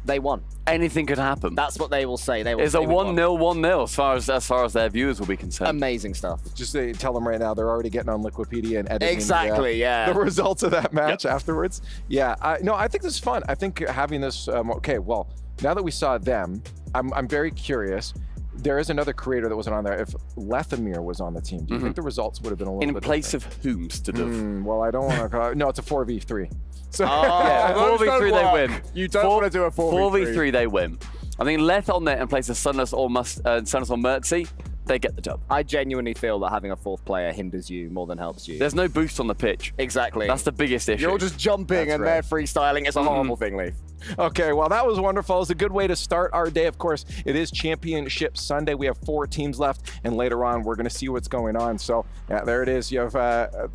they won. Anything could happen. That's what they will say. They will It's say a we won. 1-0, 1-0 as far as their viewers will be concerned. Amazing stuff. Just tell them right now, they're already getting on Liquipedia and editing Exactly, yeah. the results of that match afterwards. Yeah, no, I think this is fun. I think having this, okay, well, now that we saw them, I'm very curious. There is another creator that wasn't on there. If Lethamir was on the team, do you think the results would have been a little bit In place different? of whom, well, I don't want to call it. No, it's a 4v3. So, yeah, 4v3 they win. You don't want to do a 4v3. 4v3 they win. I think Leth on there in place of Sunless or Mertzy, they get the job. I genuinely feel that having a fourth player hinders you more than helps you. There's no boost on the pitch. Exactly. That's the biggest issue. You're all just jumping and they're freestyling. It's a horrible thing, Leaf. Okay, well, that was wonderful. It's a good way to start our day. Of course, it is Championship Sunday. We have 4 teams left, and later on, we're going to see what's going on. So, yeah, there it is. You have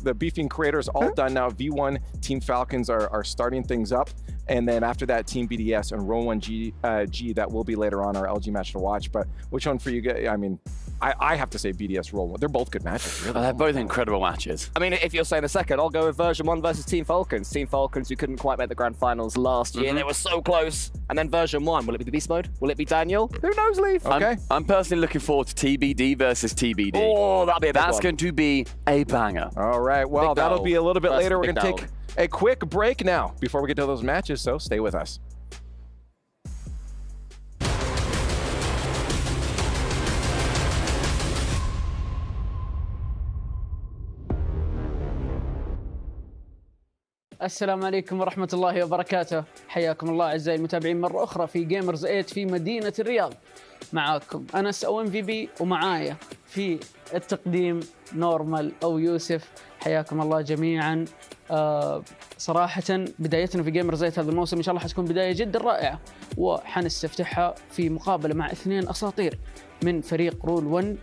the Beefing creators all done now. V1 Team Falcons are starting things up. And then after that, Team BDS and Row 1G, that will be later on our LG match to watch. But which one for you guys? I mean, I have to say BDS Row 1. They're both good matches, really. They're both incredible matches. I mean, if you're saying a second, I'll go with version 1 versus Team Falcons. Team Falcons, who couldn't quite make the grand finals last year. They were so close. And then version 1, will it be the Beast Mode? Will it be Daniel? Who knows, Leaf? Okay. I'm personally looking forward to TBD versus TBD. Oh, that'll be a big That's one. going to be a banger. All right, well, Big that'll Dog be a little bit versus later. We're Big going to Dog. take a quick break now before we get to those matches, so stay with us. السلام عليكم ورحمة الله وبركاته. حياكم الله أعزائي المتابعين مرة أخرى في جيمرز 8 في مدينة الرياض. معاكم أنس أو MVP ومعايا في التقديم نورمال أو يوسف. حياكم الله جميعا. صراحة بدايتنا في جيمرز 8 هذا الموسم إن شاء الله حتكون بداية جدا رائعة، وحنستفتحها في مقابلة مع 2 أساطير من فريق رول 1.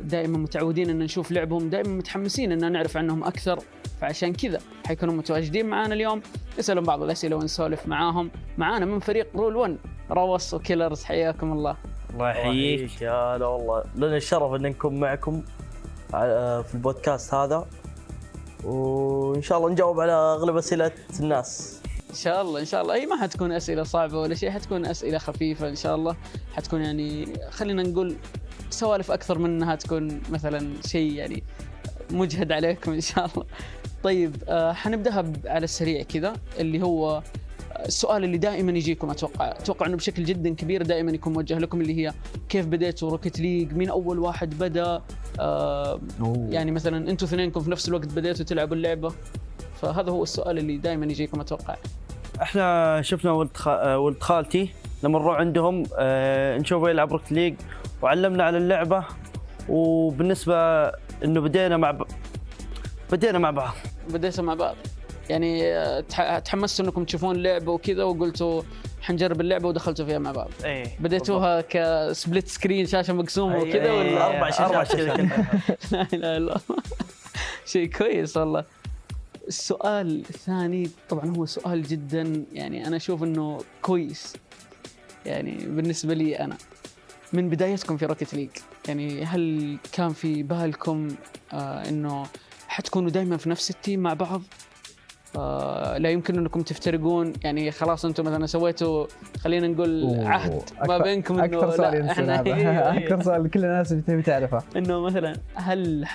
دائما متعودين أن نشوف لعبهم، دائما متحمسين أن نعرف عنهم أكثر، فعشان كذا حيكونوا متواجدين معنا اليوم، نسألهم بعض الأسئلة ونسولف معاهم. معانا من فريق رول 1 روس وكيلرز. حياكم الله. الله يحييك يا هلا والله، لنا الشرف ان نكون معكم في البودكاست هذا، وان شاء الله نجاوب على اغلب اسئله الناس. ان شاء الله ان شاء الله. هي ما حتكون اسئله صعبه ولا شيء، حتكون اسئله خفيفه ان شاء الله. حتكون يعني خلينا نقول سوالف اكثر من انها تكون مثلا شيء يعني مجهد عليكم ان شاء الله. طيب حنبداها على السريع كذا، اللي هو السؤال اللي دائما يجيكم، اتوقع انه بشكل جدا كبير دائما يكون موجه لكم، اللي هي كيف بديتوا روكيت ليج؟ مين اول واحد بدا؟ يعني مثلا انتوا اثنينكم في نفس الوقت بديتوا تلعبوا اللعبه، فهذا هو السؤال اللي دائما يجيكم اتوقع. احنا شفنا ولد خالتي لما نروح عندهم نشوفه يلعب روكيت ليج وعلمنا على اللعبه، وبالنسبه انه بدينا مع بعض. بديتوا مع بعض يعني تحمستوا انكم تشوفون اللعبه وكذا وقلتوا حنجرب اللعبه ودخلتوا فيها مع بعض. ايه بديتوها كسبليت سكرين شاشه مقسومه وكذا ولا 4 شاشات كذا؟ لا اله الا الله. شيء كويس والله. السؤال الثاني طبعا هو سؤال جدا يعني انا اشوف انه كويس يعني بالنسبه لي انا. من بدايتكم في روكيت ليج يعني هل كان في بالكم انه حتكونوا دائما في نفس التيم مع بعض، لا يمكن انكم تفترقون، يعني خلاص انتم مثلا سويتوا خلينا نقول عهد ما بينكم انه اكثر سؤال لا احنا اكثر سؤال كل الناس بتبي تعرفه، انه مثلا هل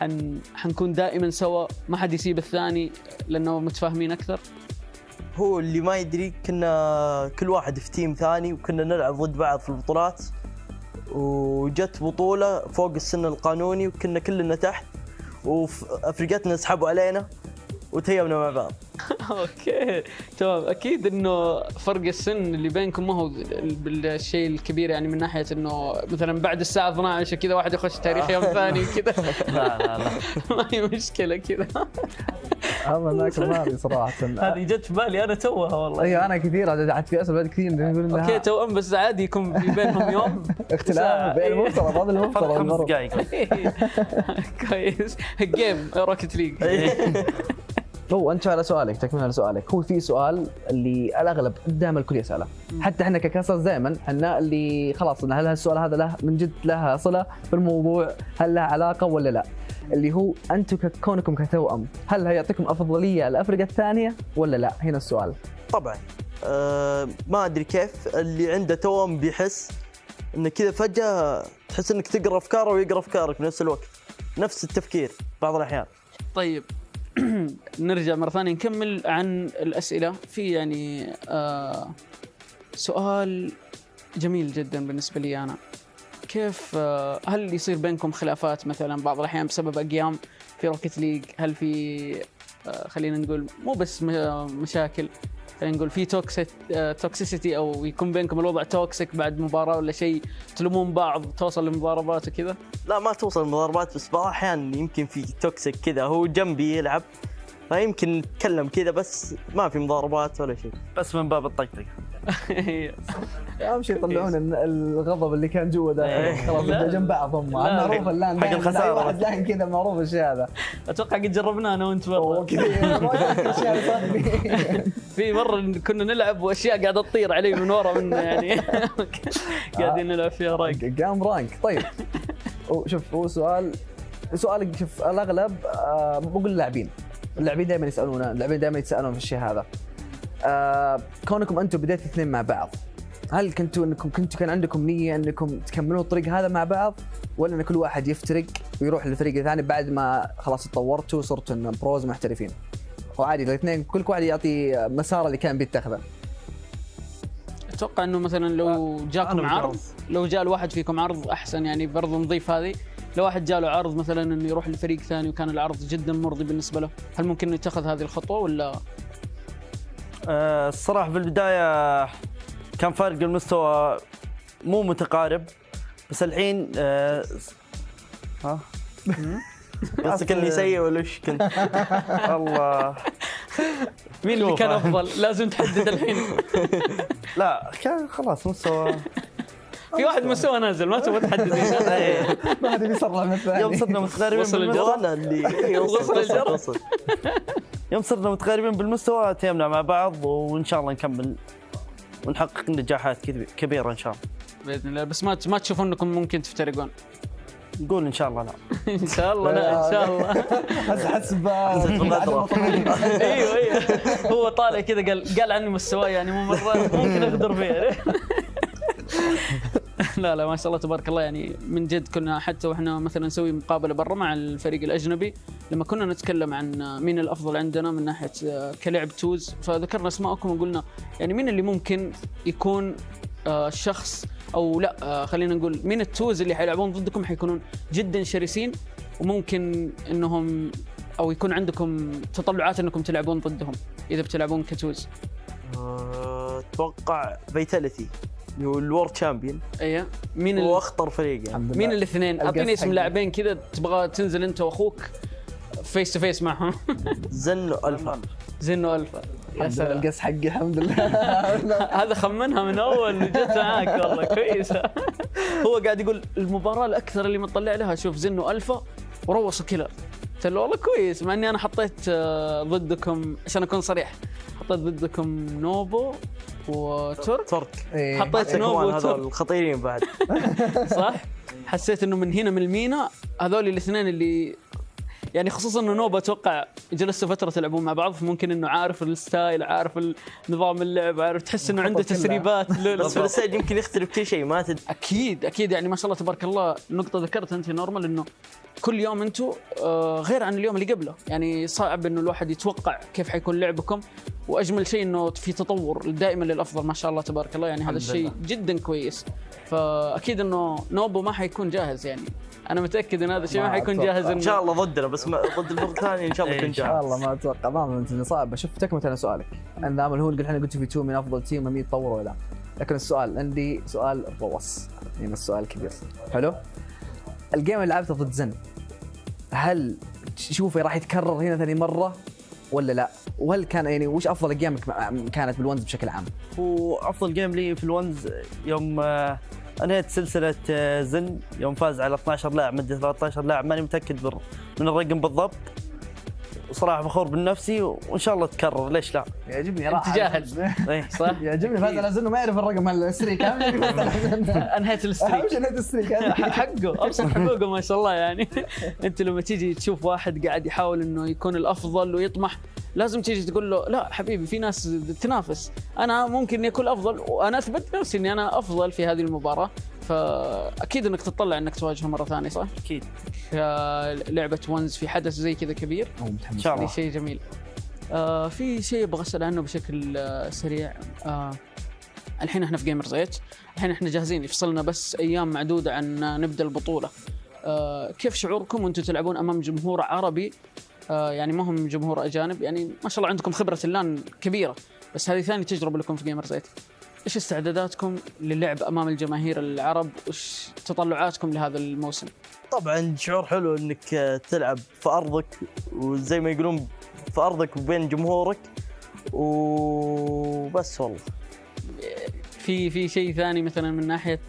حنكون دائما سوا ما حد يسيب الثاني لانه متفاهمين اكثر؟ هو اللي ما يدري كنا كل واحد في تيم ثاني وكنا نلعب ضد بعض في البطولات، وجت بطولة فوق السن القانوني وكنا كلنا تحت وافريقياتنا سحبوا علينا وتهيمنا مع بعض. اوكي تمام. اكيد انه فرق السن اللي بينكم ما هو بالشيء الكبير، يعني من ناحيه انه مثلا بعد الساعه 12 كذا واحد يخش تاريخ يوم ثاني كذا. لا ما هي مشكله كذا. هذا ذاك الماضي صراحه. هذه جت في بالي انا توها والله. ايوه انا كثير قعدت في اسئله كثير نقول انها اوكي توأم بس عادي يكون في بينهم يوم اختلاف بين المفترض، هذا المفترض. 5 دقائق. كويس. جيم روكت ليج. هو انت على سؤالك، تكمل على سؤالك، هو في سؤال اللي الاغلب دائما الكل يساله، حتى احنا ككاسرز دائما احنا اللي خلاص هل هالسؤال هذا له من جد له صله في الموضوع، هل له علاقه ولا لا؟ اللي هو انتم كونكم كتوأم هل هيعطيكم افضليه على الافرقه الثانيه ولا لا؟ هنا السؤال. طبعا ما ادري كيف اللي عنده توأم بيحس انه كذا فجاه تحس انك تقرا افكاره ويقرا افكارك بنفس الوقت، نفس التفكير بعض الاحيان. طيب نرجع مرة ثانية نكمل عن الأسئلة. في يعني سؤال جميل جدا بالنسبة لي أنا، كيف هل يصير بينكم خلافات مثلا بعض الأحيان بسبب أقيام في روكيت ليج؟ هل في خلينا نقول مو بس مشاكل، خلينا نقول في توكسيسيتي أو يكون بينكم الوضع توكسيك بعد مباراة ولا شيء، تلومون بعض توصل لمضاربات وكذا؟ لا ما توصل لمضاربات، بس بعض الأحيان يمكن في توكسيك كذا، هو جنبي يلعب فيمكن نتكلم كذا بس ما في مضاربات ولا شيء، بس من باب الطقطقة. اهم شيء يطلعون الغضب اللي كان جوا ده، خلاص جنب بعض هم معروف الان حق الخساره. واحد لاين كذا معروف الشيء هذا، اتوقع قد جربناه انا وانت مره. في مره كنا نلعب واشياء قاعده تطير علي من ورا من يعني قاعدين نلعب فيها رانك. قام رانك. طيب شوف هو سؤالك شوف الاغلب بقول اللاعبين دائما يسالونا، اللاعبين دائما يتسالون في الشيء هذا. كونكم انتم بديتوا اثنين مع بعض، هل كنتوا كان عندكم نيه انكم تكملون الطريق هذا مع بعض، ولا ان كل واحد يفترق ويروح للفريق الثاني بعد ما خلاص تطورتوا وصرتوا بروز محترفين؟ وعادي الاثنين كل واحد يعطي مسار اللي كان بيتخذه. اتوقع انه مثلا لو جاكم عرض، لو جاء الواحد فيكم عرض احسن، يعني برضو نضيف هذه، لو واحد جاء له عرض مثلا انه يروح لفريق ثاني وكان العرض جدا مرضي بالنسبه له، هل ممكن انه يتخذ هذه الخطوه ولا؟ الصراحة في البداية كان فارق المستوى مو متقارب، بس الحين قصدك اني سيء ولا ايش كنت؟ الله مين اللي كان افضل؟ لازم تحدد الحين. لا كان خلاص مستوى، في واحد مستوى نازل ما تبغى تحدد ايش. ما حد بيصرح من الثاني. يوم صرنا متقاربين وصل الجرة. يوم صرنا متقاربين بالمستوى تيمنا مع بعض، وان شاء الله نكمل ونحقق نجاحات كبيرة ان شاء الله باذن الله. بس ما تشوفون انكم ممكن تفترقون؟ نقول ان شاء الله لا. ان شاء الله لا، ان شاء الله. حسب ايوه هو طالع كذا قال عني مستواي يعني مو مره ممكن اغدر فيه. لا ما شاء الله تبارك الله، يعني من جد كنا حتى واحنا مثلا نسوي مقابله برا مع الفريق الاجنبي، لما كنا نتكلم عن مين الافضل عندنا من ناحيه كلعب توز، فذكرنا اسماءكم وقلنا يعني مين اللي ممكن يكون شخص او لا خلينا نقول مين التوز اللي حيلعبون ضدكم حيكونون جدا شرسين، وممكن انهم او يكون عندكم تطلعات انكم تلعبون ضدهم اذا بتلعبون كتوز. اتوقع فيتاليتي اللي هو الورد تشامبيون. ايوه مين هو اخطر فريق يعني. مين الاثنين؟ اعطيني اسم لاعبين كذا تبغى تنزل انت واخوك فيس تو فيس معهم. زنو الفا. يا سلام القص حقي الحمد لله. هذا خمنها من اول جت معاك والله كويسه. هو قاعد يقول المباراه الاكثر اللي مطلع لها شوف زنو الفا وروس كيلر. قلت له والله كويس، مع اني انا حطيت ضدكم عشان اكون صريح، حطيت ضدكم نوبو وترك. حطيت نوبو وترك الخطيرين بعد. صح؟ حسيت انه من هنا من المينا هذول الاثنين اللي يعني خصوصا انه نوبه اتوقع جلستوا فتره تلعبون مع بعض، فممكن انه عارف الستايل، عارف نظام اللعب، عارف تحس انه عنده تسريبات. بس في الستايل يمكن يختلف كل شيء ما اكيد يعني ما شاء الله تبارك الله. نقطه ذكرت انت نورمال انه كل يوم انتم غير عن اليوم اللي قبله، يعني صعب انه الواحد يتوقع كيف حيكون لعبكم، واجمل شيء انه في تطور دائما للافضل ما شاء الله تبارك الله. يعني هذا الشيء جدا كويس. فاكيد انه نوبو ما حيكون جاهز، يعني انا متاكد ان هذا الشيء ما حيكون جاهز. ان شاء الله ضدنا، بس ضد الفرق الثانيه ان شاء الله يكون جاهز. ان شاء الله ما اتوقع. ما انت صعب. شوف تكمل انا سؤالك. انا دائما هو اللي احنا قلت في 2 من افضل تيم ما يتطوروا ولا لا، لكن السؤال عندي سؤال روص، يعني السؤال كبير. حلو. الجيم اللي لعبته ضد زن، هل تشوفه راح يتكرر هنا ثاني مره ولا لا؟ وهل كان يعني وش افضل جيمك كانت بالونز بشكل عام؟ وافضل جيم لي في الونز يوم انهيت سلسله زن، يوم فاز على 12 لاعب مده 13 لاعب. ماني متاكد من الرقم بالضبط، وصراحه فخور بنفسي وان شاء الله تكرر. ليش لا؟ يعجبني انت جاهز. صح. يعجبني فاز على زن وما يعرف الرقم الستريك. انهيت الستريك. انهيت الستريك حقه ابسط حقوقه ما شاء الله. يعني انت لما تيجي تشوف واحد قاعد يحاول انه يكون الافضل ويطمح، لازم تيجي تقول له لا حبيبي، في ناس تنافس، انا ممكن اني اكون افضل، وانا اثبت نفسي اني انا افضل في هذه المباراه. فاكيد انك تطلع انك تواجهه مره ثانيه، صح؟ اكيد. لعبه ونز في حدث زي كذا كبير ان شاء الله، شيء جميل. في شيء ابغى اسال عنه بشكل سريع. الحين احنا في جيمرز 8، الحين احنا جاهزين، يفصلنا بس ايام معدوده عن نبدا البطوله. كيف شعوركم وانتم تلعبون امام جمهور عربي؟ يعني ما هم جمهور اجانب، يعني ما شاء الله عندكم خبره اللان كبيره، بس هذه ثاني تجربه لكم في جيمرز 8. ايش استعداداتكم للعب امام الجماهير العرب؟ وش تطلعاتكم لهذا الموسم؟ طبعا شعور حلو انك تلعب في ارضك، وزي ما يقولون في ارضك وبين جمهورك، وبس. والله في شيء ثاني مثلا من ناحيه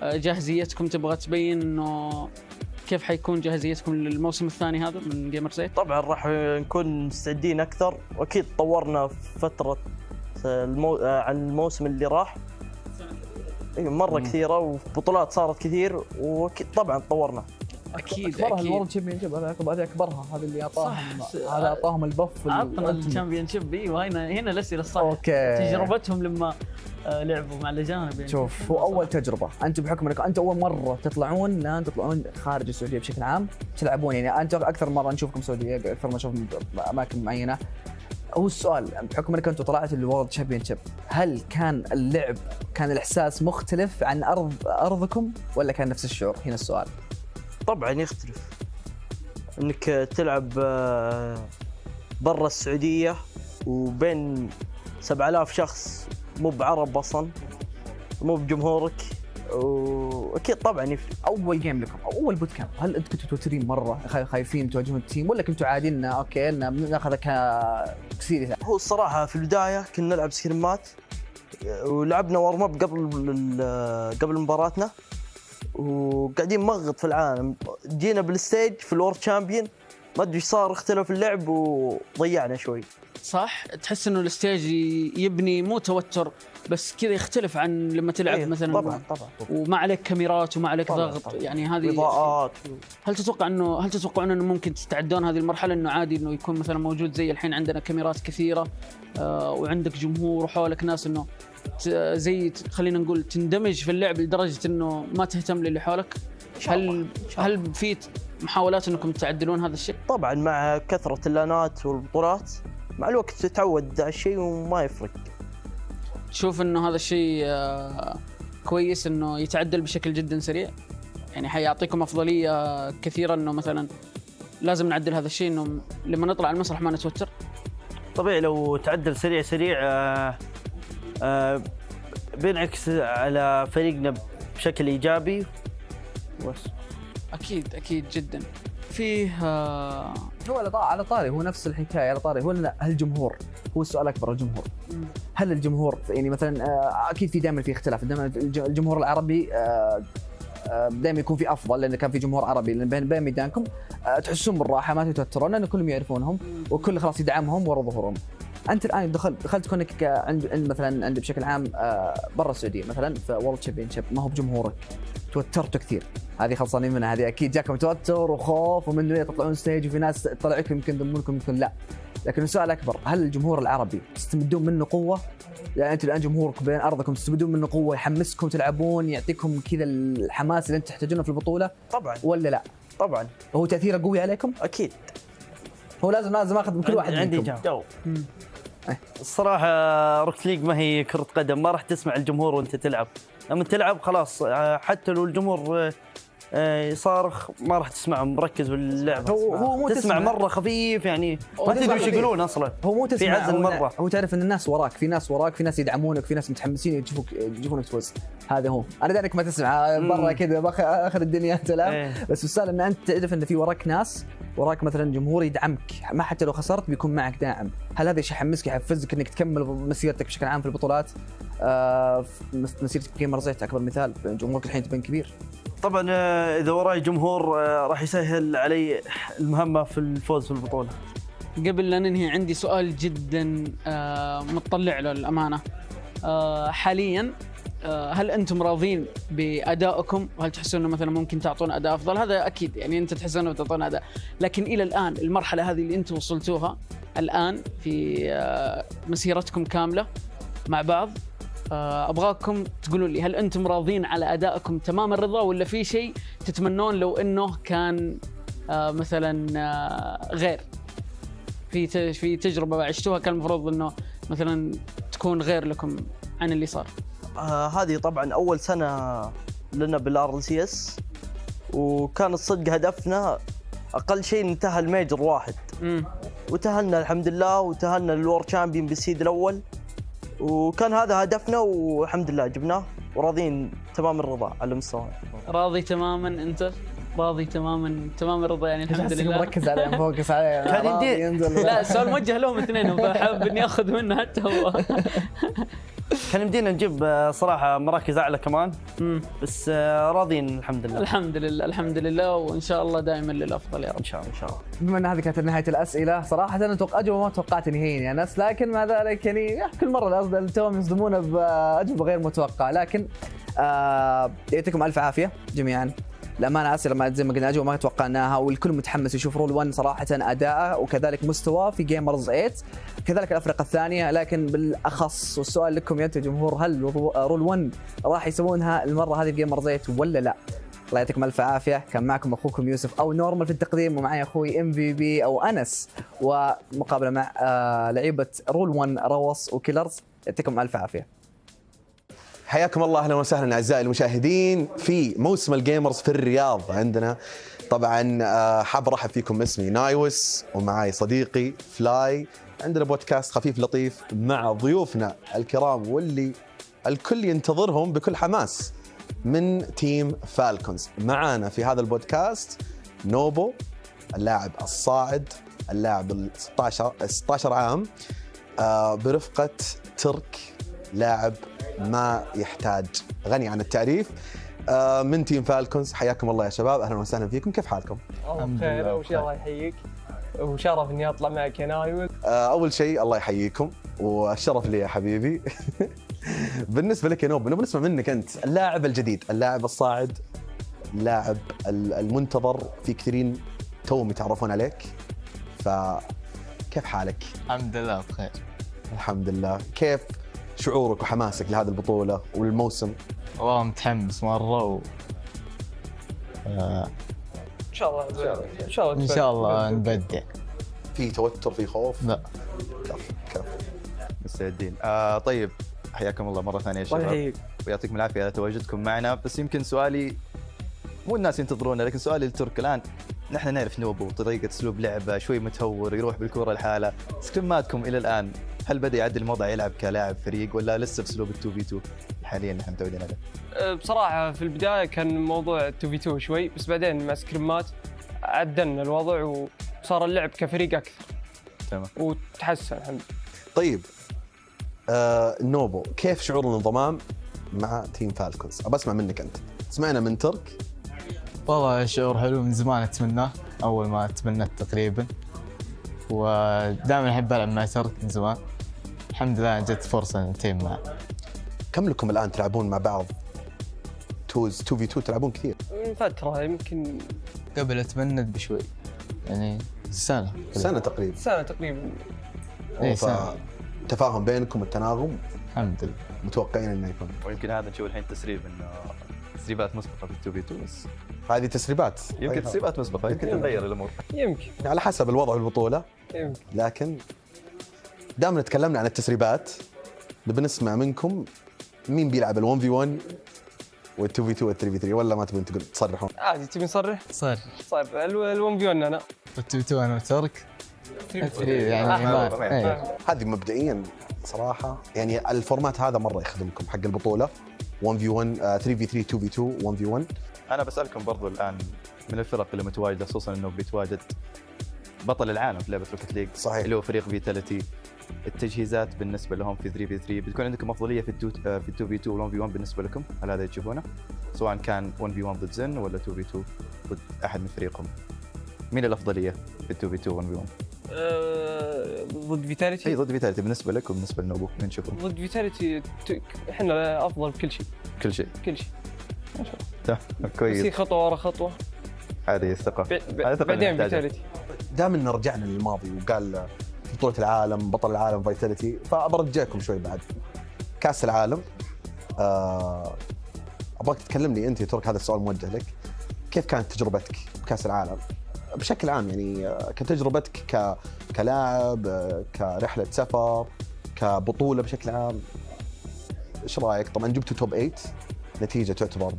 جاهزيتكم تبغى تبين انه كيف حيكون جاهزيتكم للموسم الثاني هذا من جيمرز 8؟ طبعا راح نكون مستعدين اكثر، واكيد طورنا في فتره عن الموسم اللي راح مره كثيره، وبطولات صارت كثير، واكيد طبعا طورنا. اكيد الورلد تشامبيون شيب هذا اكبرها، هذا اللي اعطاهم، هذا اعطاهم البف. عطنا الشامبيون شيب. ايوه هنا الاسئله الصح. اوكي. تجربتهم لما لعبوا مع الاجانب. يعني شوف، هو اول تجربه انتم بحكم انكم انتم اول مره تطلعون خارج السعوديه بشكل عام تلعبون، يعني انتم اكثر مره نشوفكم سعوديه، اكثر ما نشوف اماكن معينه. هو السؤال بحكم انكم انتم طلعتوا الورلد تشامبيون شيب، هل كان اللعب كان الاحساس مختلف عن ارضكم ولا كان نفس الشعور؟ هنا السؤال. طبعا يختلف انك تلعب برا السعوديه وبين 7000 شخص، مو بعرب اصلا، مو بجمهورك، واكيد طبعا يفرق. اول جيم لكم او اول بوت كامب، هل انتم كنتوا متوترين مره خايفين تواجهون التيم، ولا كنتوا عادين اوكي ناخذها كسيريس؟ هو الصراحه في البدايه كنا نلعب سكريمات، ولعبنا وارم اب قبل مباراتنا، وقاعدين مغط في العالم. جينا بالستيج في الورد تشامبيون، ما ادري ايش صار، اختلف اللعب وضيعنا شوي. صح، تحس انه الستيج يبني مو توتر بس كذا، يختلف عن لما تلعب مثلا. طبعا وما عليك كاميرات وما عليك ضغط، يعني هذه اضاءات. هل تتوقعون انه ممكن تتعدون هذه المرحله، انه عادي انه يكون مثلا موجود زي الحين عندنا كاميرات كثيره وعندك جمهور وحولك ناس، انه زي خلينا نقول تندمج في اللعب لدرجه انه ما تهتم للي حولك؟ هل في محاولات انكم تعدلون هذا الشيء؟ طبعا مع كثره اللانات والبطولات مع الوقت تتعود على الشيء وما يفرق. تشوف انه هذا الشيء كويس انه يتعدل بشكل جدا سريع، يعني حيعطيكم افضليه كثيره، انه مثلا لازم نعدل هذا الشيء، انه لما نطلع على المسرح ما نتوتر؟ طبيعي لو تعدل سريع بينعكس على فريقنا بشكل ايجابي. بس اكيد جدا. فيه هو على طاري، هو نفس الحكايه على طاري، هو الجمهور هو السؤال الاكبر. الجمهور، هل الجمهور يعني مثلا اكيد في دائما في اختلاف، دائما الجمهور العربي دائما يكون في افضل، لان كان في جمهور عربي بين ميدانكم تحسون بالراحه، ما تتوترون لان كلهم يعرفونهم وكل خلاص يدعمهم ورا ظهورهم. انت الان دخلت كونك عند مثلا عند بشكل عام برا السعوديه مثلا في وورلد تشامبيونشيب، ما هو بجمهورك، توترتوا كثير، هذه خلصانين منها، هذه اكيد جاكم توتر وخوف ومن تطلعون ستيج وفي ناس طلعتكم يمكن يضمونكم يمكن لا. لكن السؤال الاكبر، هل الجمهور العربي تستمدون منه قوه؟ يعني انتم الان جمهوركم بين ارضكم تستمدون منه قوه، يحمسكم تلعبون، يعطيكم كذا الحماس اللي انتم تحتاجونه في البطوله؟ طبعا. ولا لا؟ طبعا. هو تاثيره قوي عليكم؟ اكيد. هو لازم اخذ من كل واحد عندي منكم. جو. الصراحه روكت ليج ما هي كره قدم، ما راح تسمع الجمهور وانت تلعب. لما تلعب خلاص حتى لو الجمهور يصارخ ما راح تسمعه، مركز باللعبه. هو مو تسمع مره خفيف، يعني ما تدري وش يقولون اصلا. هو مو تسمع في عزل مره. هو تعرف ان الناس وراك، في ناس وراك، في ناس يدعمونك، في ناس متحمسين يشوفونك تفوز. هذا هو. انا داري انك ما تسمع برا كذا اخر الدنيا تلعب، بس السؤال ان انت تعرف ان في وراك ناس، وراك مثلا جمهور يدعمك، ما حتى لو خسرت بيكون معك داعم. هل هذا الشيء يحمسك يحفزك انك تكمل مسيرتك بشكل عام في البطولات؟ مسيرتك جيمرز 8 اكبر مثال، جمهورك الحين تبين كبير. طبعا اذا وراي جمهور راح يسهل علي المهمه في الفوز في البطوله. قبل لا ننهي عندي سؤال جدا متطلع له للامانه. حاليا هل انتم راضين بادائكم؟ وهل تحسون انه مثلا ممكن تعطون اداء افضل؟ هذا اكيد، يعني انت تحسون انه تعطون اداء، لكن الى الان المرحله هذه اللي انتم وصلتوها الان في مسيرتكم كامله مع بعض، ابغاكم تقولوا لي هل انتم راضين على ادائكم تمام الرضا، ولا في شيء تتمنون لو انه كان مثلا غير، في تجربه عشتوها كان المفروض انه مثلا تكون غير لكم عن اللي صار؟ هذه طبعا اول سنه لنا بالRLCS، وكان الصدق هدفنا اقل شيء ننتهى الميجر واحد. وتأهلنا الحمد لله، وتأهلنا للور تشامبيون بالسيد الاول، وكان هذا هدفنا والحمد لله جبناه، وراضين تمام الرضا على مستوى. راضي تماما انت؟ راضي تمام الرضا يعني الحمد لله. مركز عليه مفوكس عليه. لا السؤال موجه لهم اثنين، فحاب اني اخذ منه حتى هو. كان يمدينا نجيب صراحه مراكز اعلى كمان، بس راضين الحمد لله. الحمد لله، وان شاء الله دائما للافضل يا رب. ان شاء الله. بما ان هذه كانت نهايه الاسئله، صراحه انا اجوبه ما توقعت انهيين يا ناس، لكن مع ذلك يعني كل مره التوم يصدمونا باجوبه غير متوقعه، لكن يعطيكم الف عافيه جميعا. الامانه اسئله ما زي ما قلنا اجوبه ما توقعناها، والكل متحمس يشوف رول 1 صراحه اداءه وكذلك مستواه في جيمرز 8 كذلك الافرقه الثانيه. لكن بالاخص والسؤال لكم يا انتم جمهور، هل رول 1 راح يسوونها المره هذه في جيمرز 8 ولا لا؟ الله يعطيكم الف عافيه. كان معكم اخوكم يوسف او نورمال في التقديم، ومعي اخوي MVP او انس، ومقابله مع لعيبه رول 1 روس وكيلرز. يعطيكم الف عافيه. حياكم الله، اهلا وسهلا اعزائي المشاهدين في موسم الجيمرز في الرياض عندنا. طبعا حاب ارحب فيكم، اسمي نايوس ومعاي صديقي فلاي. عندنا بودكاست خفيف لطيف مع ضيوفنا الكرام واللي الكل ينتظرهم بكل حماس من تيم فالكونز. معانا في هذا البودكاست نوبو، اللاعب الصاعد، اللاعب ال 16 عام، برفقة ترك، لاعب ما يحتاج غني عن التعريف، من تيم فالكونز. حياكم الله يا شباب، اهلا وسهلا فيكم، كيف حالكم؟ الله بخير، اول شيء الله يحييك وشرف اني اطلع معك يا نايوس. اول شيء الله يحييكم والشرف لي يا حبيبي. بالنسبه لك يا نوب، نسمع منك انت، اللاعب الجديد، اللاعب الصاعد، اللاعب المنتظر، في كثيرين توهم يتعرفون عليك، فكيف حالك؟ الحمد لله بخير. الحمد لله. كيف شعورك وحماسك لهذه البطولة والموسم؟ والله متحمس مرة ان شاء الله ان شاء الله نبدع. في توتر، في خوف؟ لا. كف مستعدين. طيب حياكم الله مرة ثانية يا شباب، ويعطيكم العافية على تواجدكم معنا. بس يمكن سؤالي مو الناس ينتظرونه، لكن سؤالي لترك الآن. نحن نعرف نوبو طريقة اسلوب لعبه شوي متهور، يروح بالكرة الحالة. سكريماتكم إلى الآن هل بدأ يعدل الموضوع يلعب كلاعب فريق، ولا لسه باسلوب ال2v2 حاليا نحن متعودين عليه؟ بصراحة في البداية كان موضوع 2v2 شوي، بس بعدين مع سكريمات عدلنا الوضع وصار اللعب كفريق أكثر. تمام. وتحسن الحمد لله. طيب نوبو، كيف شعور الانضمام مع تيم فالكونز؟ أبى أسمع منك أنت. سمعنا من ترك. والله شعور حلو، من زمان أتمناه، أول ما تمنيت تقريبا، ودائما أحب ألعب مع ترك من زمان، الحمد لله جت فرصة نتيم معه. كم لكم الآن تلعبون مع بعض؟ 2v2 تلعبون كثير؟ من فترة يمكن قبل أتمند بشوي يعني سنة تقريبا. سنة تقريبا. إيه سنة. تفاهم بينكم التناغم الحمد لله. متوقعين انه يكون. ويمكن هذا نشوف الحين تسريب انه تسريبات مسبقة في 2v2 بس. هذه تسريبات. يمكن تسريبات مسبقة يمكن نغير الامور. يمكن. على حسب الوضع في البطولة. يمكن. لكن دامنا تكلمنا عن التسريبات نبي نسمع منكم مين بيلعب ال1v1 وال2v2 وال3v3 ولا ما تبون تصرحون؟ عادي تبي نصرح؟ صرح. طيب ال1v1 انا. وال2v2 انا وترك. يعني هذه مبدئيا صراحة يعني الفورمات هذا مرة يخدمكم حق البطولة 1v1 3v3 2v2 1v1. أنا بسألكم برضو الآن من الفرق اللي متواجدة خصوصا إنه بيتواجد بطل العالم في لعبة روكت ليج صحيح اللي هو فريق فيتاليتي. التجهيزات بالنسبة لهم في 3v3 بتكون عندكم أفضلية في 2v2 و 1v1 بالنسبة لكم. هل هذا تشوفونه؟ سواء كان 1v1 ضد زن ولا 2v2 ضد أحد من فريقهم. مين الأفضلية في 2v2 و 1v1؟ ضد فيتاليتي؟ اي ضد فيتاليتي بالنسبه لك وبالنسبه لنوبو مين تشوفهم؟ ضد فيتاليتي احنا افضل بكل شيء. كل شيء ما شاء الله. كويس. بس خطوه ورا خطوه. هذه الثقه. بعدين فيتاليتي. دائما رجعنا للماضي وقال بطوله العالم بطل العالم فيتاليتي فبرجعكم شوي بعد كاس العالم. ابغاك تكلمني انت يا ترك هذا السؤال موجه لك. كيف كانت تجربتك بكاس العالم بشكل عام يعني كتجربتك كلاعب كرحلة سفر كبطولة بشكل عام ايش رايك؟ طبعا جبتوا توب 8 نتيجة تعتبر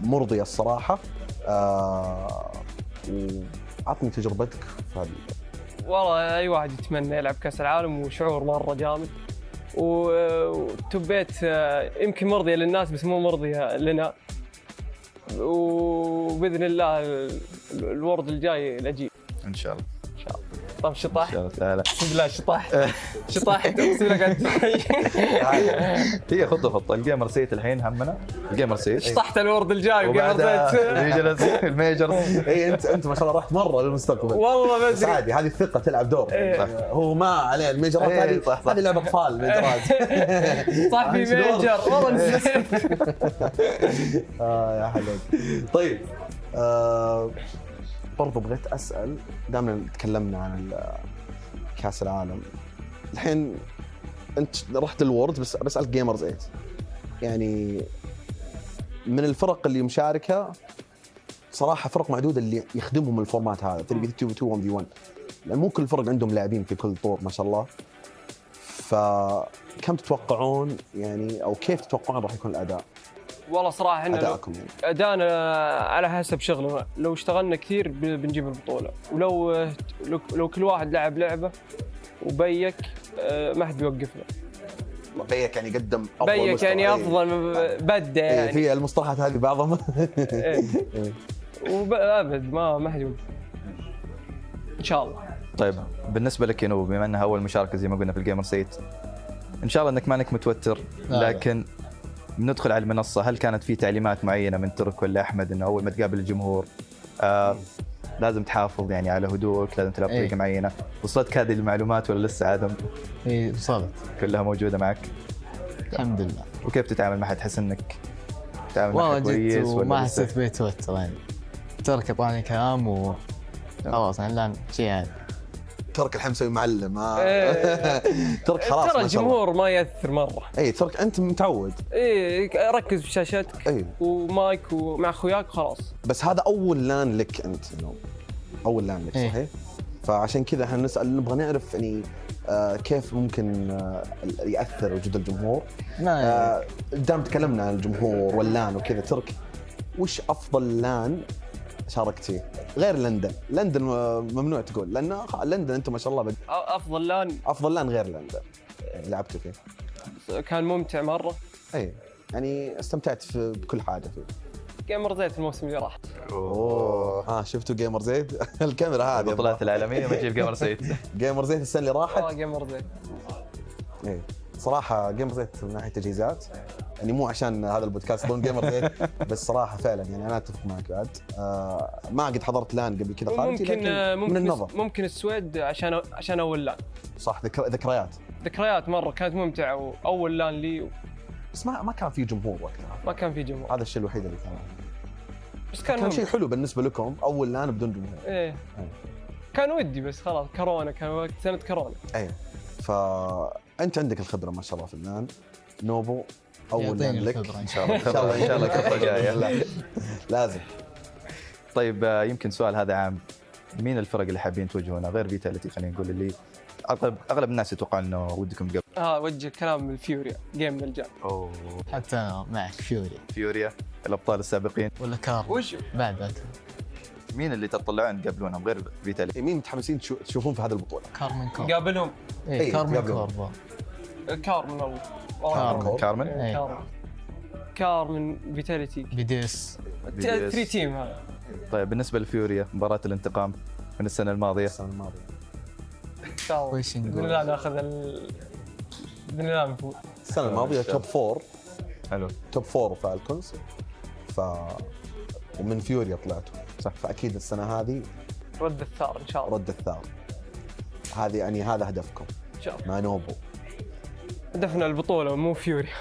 مرضية الصراحة. وعطني تجربتك والله اي واحد يتمنى يلعب كاس العالم وشعور مرة جامد وتوب 8 يمكن مرضية للناس بس مو مرضية لنا وباذن الله الورد الجاي الاجيب ان شاء الله. ان شاء الله. طب شطاح؟ لا بسم الله شطاح اقسم لك انت. هي خطه الجيمر سيت الحين همنا الجيمر سيت شطحت الورد الجاي وجيمر سيت الميجر. اي انت ما شاء الله رحت مره للمستقبل والله بس عادي هذه الثقه تلعب دور. هو ما عليه الميجرات هذه لعبه اطفال الميجرات. صاحبي ميجر والله نسيت. يا حلو. طيب برضو بغيت اسال دامنا تكلمنا عن كاس العالم الحين انت رحت الوورد بس بسالك جيمرز 8 يعني من الفرق اللي مشاركه صراحه فرق معدوده اللي يخدمهم الفورمات هذا 3v2 1v1 لان مو كل الفرق عندهم لاعبين في كل طور ما شاء الله. فكم تتوقعون يعني او كيف تتوقعون راح يكون الاداء؟ والله صراحه احنا اداءكم يعني اداءنا على حسب شغلنا. لو اشتغلنا كثير بنجيب البطوله ولو كل واحد لعب لعبه وبيك ما حد بيوقفنا. بيك يعني قدم افضل بيك يعني افضل بدا يعني في المصطلحات هذه بعضهم. وابد ما حد يوقف ان شاء الله. طيب بالنسبه لك يا نوب بما انها اول مشاركه زي ما قلنا في الجيمر سيت ان شاء الله انك ما انك متوتر لكن ندخل على المنصة هل كانت في تعليمات معينة من ترك ولا أحمد إنه أول ما تقابل الجمهور لازم تحافظ يعني على هدوءك لازم تلعب بطريقة معينة؟ وصلتك هذه المعلومات ولا لسه عدم؟ إيه وصلت كلها موجودة معك؟ الحمد لله. وكيف تتعامل معها؟ تحس إنك تتعامل معها كويس ولا وما لسه؟ حسيت بتوتر يعني ترك أعطاني كلام وخلاص يعني الآن شيء عادي. ترك الحين مسوي معلم ترك خلاص ترى الجمهور ما يأثر مرة. اي ترك انت متعود. ركز في شاشتك ومايك ومع اخوياك خلاص. بس هذا اول لان لك انت اول لان لك صحيح؟ فعشان كذا احنا نسال نبغى نعرف يعني كيف ممكن ياثر وجود الجمهور. دام تكلمنا عن الجمهور واللان وكذا ترك وش افضل لان شاركت فيه غير لندن ممنوع تقول لان لندن انت ما شاء الله افضل لان غير لندن لعبت فيه كان ممتع مره. اي يعني استمتعت بكل حاجه فيه. جيمر زيت الموسم اللي راح. شفتوا جيمر زيت الكاميرا هذه البطولات العالميه ما تجيب جيمر زيت. جيمر زيت السنه اللي راحت جيمر زيت اي صراحه جيمر زيت من ناحيه تجهيزات يعني مو عشان هذا البودكاست ضمن جيمر زيت بس صراحه فعلا يعني انا اتفق معك بعد. ما قد حضرت لان قبل كذا خارجي لكن من النظر ممكن السويد عشان اول لان صح ذكريات ذكريات مره كانت ممتعه، واول لان لي بس ما كان في جمهور وقتها. ما كان في جمهور، هذا الشيء الوحيد اللي كان. بس كان شيء حلو بالنسبه لكم اول لان بدون جمهور. ايه كان ودي، بس خلاص كورونا، كان وقت سنه كورونا. ايه فانت عندك الخبره ما شاء الله في اللان. نوبو اول لان لك ان شاء الله. ان شاء الله الكفه جايه لازم. طيب يمكن سؤال هذا عام، مين الفرق اللي حابين توجهونها غير فيتاليتي؟ خلينا نقول اللي اغلب الناس يتوقع انه ودكم قبل. وجه كلام الفيوريا جيم من الجان. اوه حتى أنا معك فيوريا الابطال السابقين. ولا كار وش بعد مين اللي تطلعون تقابلونهم غير فيتاليتي؟ مين متحمسين تشوفون في هذه البطوله؟ كارمن كور قابلهم. اي كارمن كور كارمن اول كارمن كارمن فيتاليتي بديس 3 تيم هذا. طيب بالنسبه لفيوريا مباراه الانتقام من السنه الماضيه. وش نقول؟ لا ناخذ باذن الله نفوز. السنه الماضيه توب 4. حلو. توب 4 فالكونز. ومن فيوريا طلعتوا صح، فاكيد السنه هذه رد الثار ان شاء الله. رد الثار هذه يعني هذا هدفكم ان شاء الله. مع نوبو هدفنا البطوله مو فيوريا.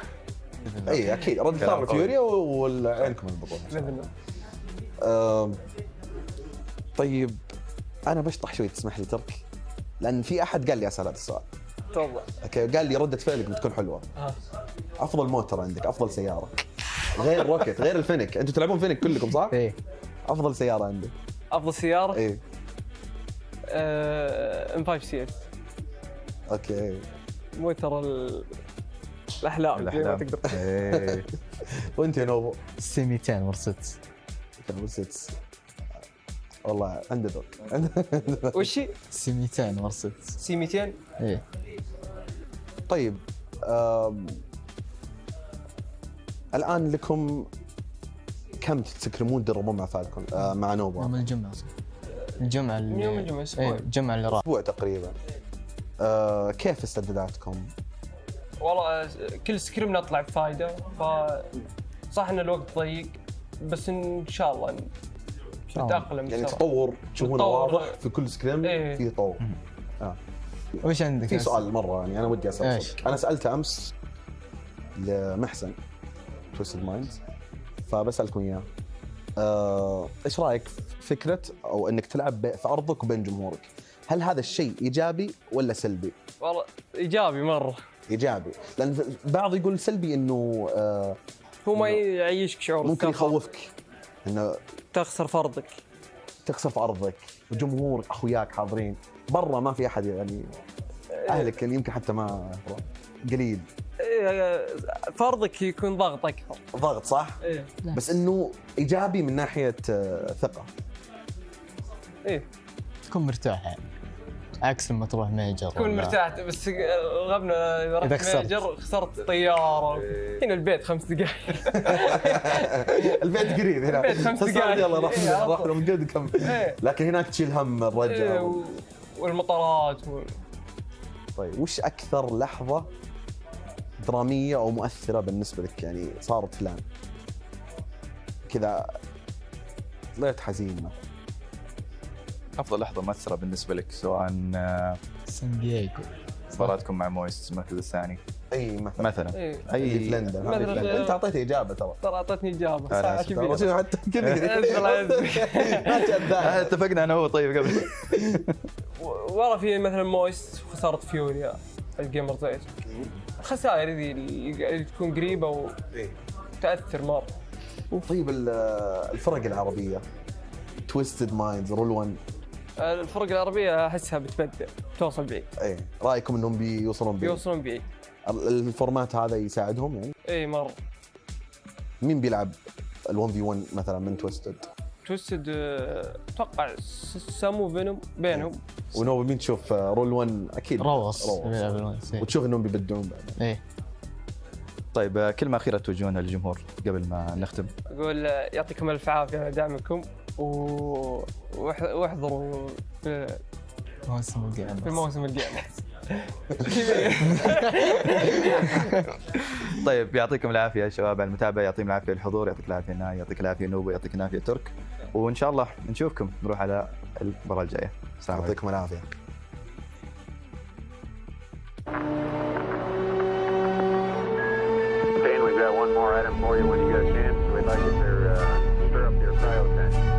اي اكيد رد الثار فيوريا وعينكم البطوله باذن الله. طيب انا بشطح شوي تسمح لي ترك، لان في احد قال لي اسال هذا السؤال. تفضل. اوكي قال لي رده فعلك بتكون حلوه. افضل موتر عندك، افضل سياره غير روكيت غير الفينيك، انتوا تلعبون فينيك كلكم صح؟ ايه. افضل سياره عندك؟ افضل سياره؟ ايه M5 CS. اوكي. موتر الاحلام زي ما تقدر. ايه. وانت يا نوبو؟ سي 200 مرسيدس. مرسيدس والله عنده ذوق. وش سي 200 مرسيدس. سي 200 ايه. طيب الان لكم كم تسكرمون تدربون مع فالكون مع نوبو؟ يوم الجمعه الجمعه اللي يوم الجمعه ايه الجمعه اللي راح اسبوع تقريبا. كيف استعداداتكم؟ والله كل سكريم نطلع بفائده، صح ان الوقت ضيق بس ان شاء الله نتاقلم. يعني تطور تشوفونه واضح في كل سكريم. ايه. في تطور. وش عندك؟ في سؤال مره يعني انا ودي اسال. انا سالته امس لمحسن تويستد مايندز، فبسالكم اياه. ايش رايك في فكره او انك تلعب في ارضك وبين جمهورك؟ هل هذا الشيء ايجابي ولا سلبي؟ والله ايجابي مره. ايجابي، لان بعض يقول سلبي انه هو ما يعيشك شعور ممكن يخوفك انه تخسر في ارضك، تخسر في ارضك وجمهورك اخوياك حاضرين. برا ما في احد يعني اهلك يمكن حتى ما قليل. فرضك يكون ضغط اكثر. ضغط صح؟ إيه. بس انه ايجابي من ناحيه ثقه. ايه تكون مرتاح يعني عكس لما تروح ميجر. تكون مرتاح، بس غبنا اذا رحت ميجر خسرت طياره. هنا البيت 5 دقائق. البيت قريب هنا. البيت 5 دقائق. يلا راح من جد كم. لكن هناك تشيل هم الرجل والمطارات طيب وش اكثر لحظه دراميه او مؤثره بالنسبه لك يعني صارت فلان كذا طلعت حزين مثلا؟ افضل لحظه مؤثره بالنسبه لك سواء سان دييغو مباراتكم مع مويست المركز الثاني. اي مثلا اي فلندا. انت اعطيتني اجابه ترى اعطيتني اجابه ساعه كبيره حتى كذا. اتفقنا انا هو طيب قبل. ورا في مثلا مويست خساره فيوريا الجيمر 8. الخسائر ذي اللي تكون قريبه وتاثر مره. طيب الفرق العربيه تويستد مايندز رول 1 الفرق العربيه احسها بتبدع توصل بعيد. ايه رايكم انهم بيوصلون بعيد؟ الفورمات هذا يساعدهم يعني؟ ايه مره. مين بيلعب ال1 في 1 مثلا من تويستد اتوقع سامو فينوم بينهم. ونوبي مين تشوف رول 1 اكيد روس وتشوف انهم بيبدعون بعد. ايه. طيب كلمه اخيره توجهونها للجمهور قبل ما نختم؟ اقول يعطيكم الف عافيه على دعمكم واحضروا في موسم الجيمرز. طيب يعطيكم العافيه يا شباب على المتابعه، يعطيكم العافيه الحضور، يعطيك العافيه ناي، يعطيك العافيه نوبو، يعطيك العافيه ترك، وان شاء الله نشوفكم نروح على المباراه الجايه. يعطيكم العافيه. more item for you when you get a chance. We'd like you to stir up your cryo tank.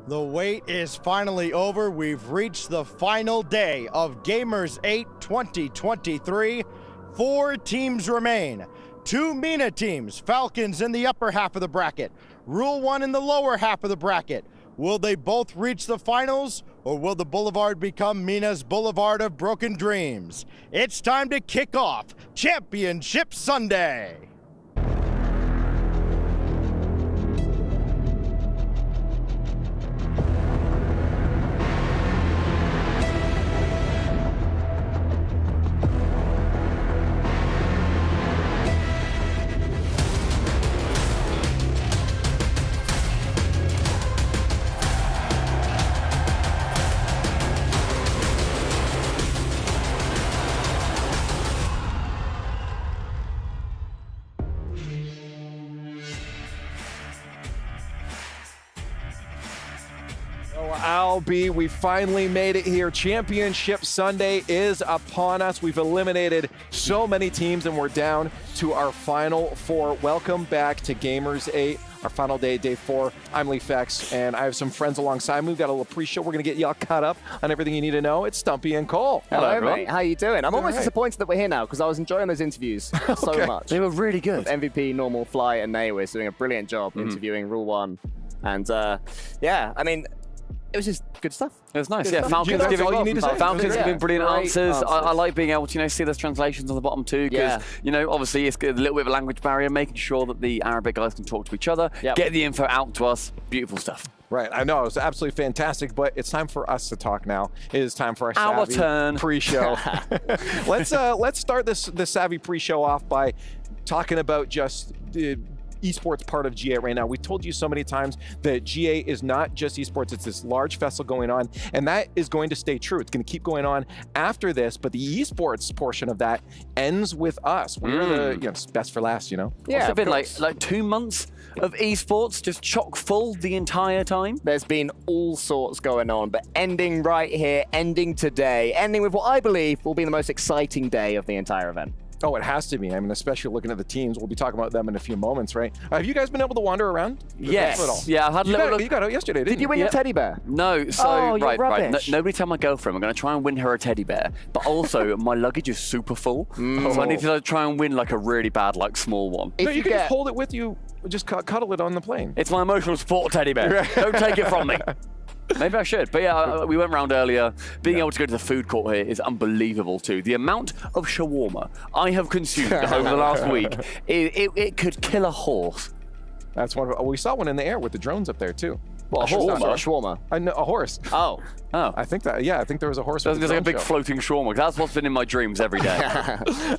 The wait is finally over. We've reached the final day of Gamers8 2023. 4 teams remain. 2 MENA teams, Falcons in the upper half of the bracket, Rule 1 in the lower half of the bracket. Will they both reach the finals, or will the Boulevard become MENA's Boulevard of Broken Dreams? It's time to kick off Championship Sunday. Albie, we finally made it here. Championship Sunday is upon us. We've eliminated so many teams and we're down to our final 4. Welcome back to Gamers8, our final day, day 4. I'm Lee Fex, and I have some friends alongside me. We've got a little pre-show. We're going to get y'all caught up on everything you need to know. It's Stumpy and Cole. Hello mate. How you doing? I'm almost disappointed that we're here now because I was enjoying those interviews so much. They were really good. MVP, Normal, Fly, and Naywis doing a brilliant job interviewing Rule 1. And yeah, I mean, it was just good stuff. It was nice. Good Yeah, stuff. Falcons That's all you need to say. Falcons giving brilliant Great answers. I like being able to see those translations on the bottom too, because obviously it's a little bit of a language barrier, making sure that the Arabic guys can talk to each other, get the info out to us. Beautiful stuff. Right, I know, it's absolutely fantastic, but it's time for us to talk now. It is time for our Savvy turn pre-show. Let's start this Savvy pre-show off by talking about just the esports part of GA right now. We've told you so many times that GA is not just esports, it's this large festival going on, and that is going to stay true. It's going to keep going on after this, but the esports portion of that ends with us. We're the best for last, Yeah, it's been like 2 months of esports just chock full the entire time. There's been all sorts going on, but ending right here, ending today, ending with what I believe will be the most exciting day of the entire event. Oh, it has to be. I mean, especially looking at the teams. We'll be talking about them in a few moments, right? Have you guys been able to wander around? Yes. Yeah, I've had a little look. You got out yesterday, didn't you? Did you win your teddy bear? No. So, you're right. Nobody tell my girlfriend. I'm going to try and win her a teddy bear. But also, my luggage is super full. So I need to try and win like a really bad, like small one. No, you can just hold it with you. Just cuddle it on the plane. It's my emotional support teddy bear. Don't take it from me. Maybe I should. But yeah, we went round earlier. Being able to go to the food court here is unbelievable too. The amount of shawarma I have consumed over the last week, it could kill a horse. That's wonderful. We saw one in the air with the drones up there too. Well, a shawarma. I know, a horse. Oh. I think that, I think there was a horse. There's like a big floating shawarma. That's what's been in my dreams every day.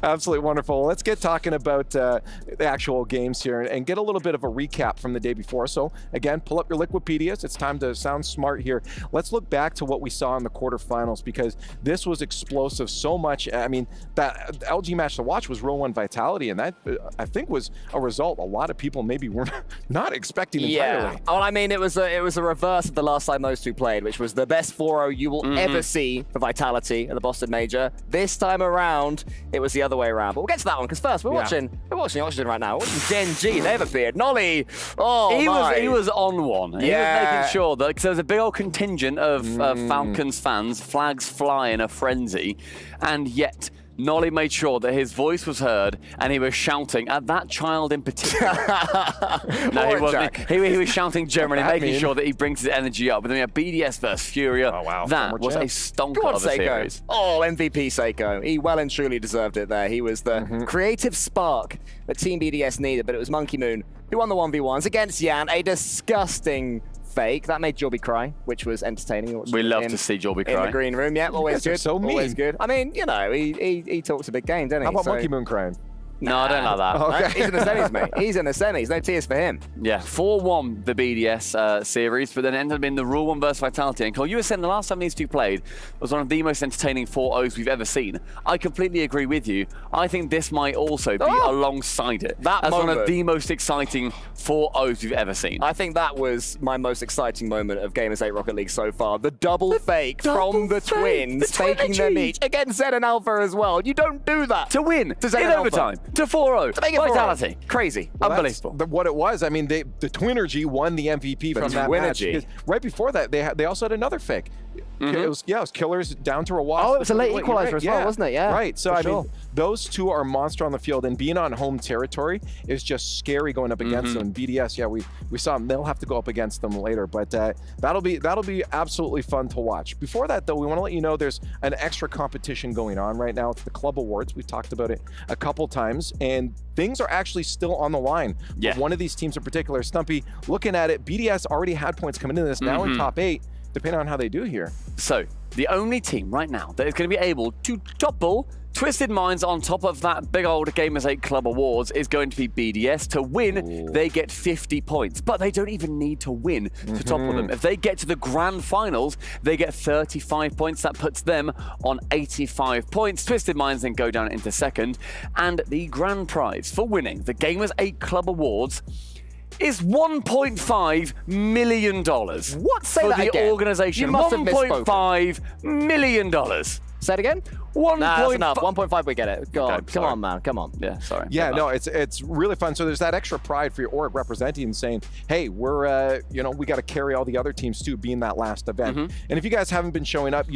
Absolutely wonderful. Let's get talking about the actual games here and get a little bit of a recap from the day before. So again, pull up your Liquipedias. It's time to sound smart here. Let's look back to what we saw in the quarterfinals because this was explosive so much. I mean, that LG match to watch was Rule 1 Vitality, and that I think was a result a lot of people maybe were not expecting entirely. Well, I mean, it was a reverse of the last time those two played, which was the best 4-0 you will ever see for Vitality at the Boston Major. This time around, it was the other way around. But we'll get to that one because first we're watching Oxygen right now. We're watching Gen G. They've appeared. Nolly. He was on one. He was making sure that because there was a big old contingent of Falcons fans, flags fly in a frenzy, and yet Nolly made sure that his voice was heard and he was shouting at that child in particular. No, he wasn't. He was shouting generally, making sure that he brings his energy up. But then we have BDS versus Furia. Oh, wow. That was a stonker of a series. Oh, MVP Seiko. He well and truly deserved it there. He was the creative spark that Team BDS needed, but it was Monkey Moon who won the 1v1s against Yan. A disgusting fake. That made Jorby cry, which was entertaining. We love to see Jorby cry. In the green room, yeah, always good. So mean. Always good. I mean, you know, he talks a big game, doesn't he? How about Monkey Moon crying? No, I don't like that. Okay. He's in the semis, mate. He's in the semis. No tears for him. Yeah, 4-1 the BDS series, but then it ended up being the Rule 1 versus Vitality. And Cole, you were saying the last time these two played was one of the most entertaining 4-0s we've ever seen. I completely agree with you. I think this might also be alongside it as one of the most exciting 4-0s we've ever seen. I think that was my most exciting moment of Gamers8 Rocket League so far. The double fake from the twins, faking them each against Zed and Alpha as well. You don't do that. To win to Zed in and overtime. Alpha. To 4-0. To make it Vitality. Crazy. Well, unbelievable. What it was, I mean, the Twinergy won the MVP from that match. Because right before that, they also had another fake. It was Killers down to a wasp. Oh, it was a late equalizer as well, wasn't it? Yeah. Right. So, I mean, those two are monster on the field, and being on home territory is just scary going up against them. BDS, we saw them. They'll have to go up against them later, but that'll be absolutely fun to watch. Before that, though, we want to let you know there's an extra competition going on right now. It's the Club Awards. We've talked about it a couple times, and things are actually still on the line. Yeah. One of these teams in particular, Stumpy, looking at it, BDS already had points coming into this, now in top 8, depending on how they do here. So, the only team right now that is going to be able to topple Twisted Minds on top of that big old Gamers8 Club Awards is going to be BDS. To win, they get 50 points, but they don't even need to win to topple them. If they get to the grand finals, they get 35 points. That puts them on 85 points. Twisted Minds then go down into second, and the grand prize for winning the Gamers8 Club Awards is $1.5 million. What? Say for that the again. organization. You must have misspoken. $1.5 million. Say it again? Nah, that's enough. 1.5, we get it. God, okay, come on, man. Come on. Yeah, sorry. Yeah, no, it's really fun. So there's that extra pride for your org representing and saying, hey, we're, we got to carry all the other teams too, being that last event. And if you guys haven't been showing up,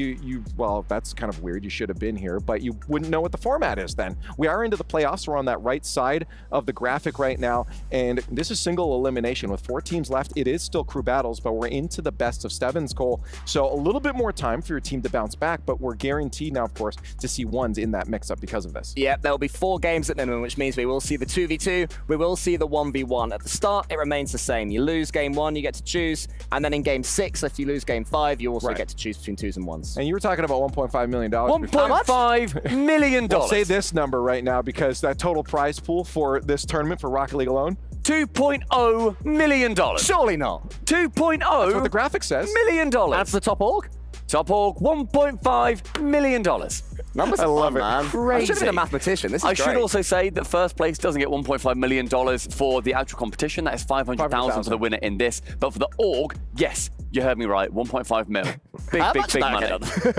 well, that's kind of weird. You should have been here, but you wouldn't know what the format is then. We are into the playoffs. We're on that right side of the graphic right now. And this is single elimination with 4 teams left. It is still crew battles, but we're into the best of 7s, Cole. So a little bit more time for your team to bounce back, but we're guaranteed now, of course, to see ones in that mix-up because of this. Yeah, there'll be 4 games at minimum, which means we will see the 2v2, we will see the 1v1. At the start, it remains the same. You lose game 1, you get to choose, and then in game 6, if you lose game 5, you also get to choose between 2s and 1s. And you were talking about $1.5 million. $1.5 million. Well, say this number right now, because that total prize pool for this tournament for Rocket League alone, $2.0 million. Surely not. 2.0. That's what the graphic says. $million. That's the top org? Top org, $1.5 million. Numbers I love it. Man. Crazy. I should have been a mathematician. This is I great. should also say that first place doesn't get $1.5 million for the actual competition. That is $500,000 for the winner in this. But for the org, yes, you heard me right, 1.5 mil. Big money.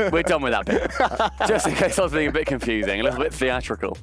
We're done with that bit. Just in case I was being a bit confusing, a little bit theatrical.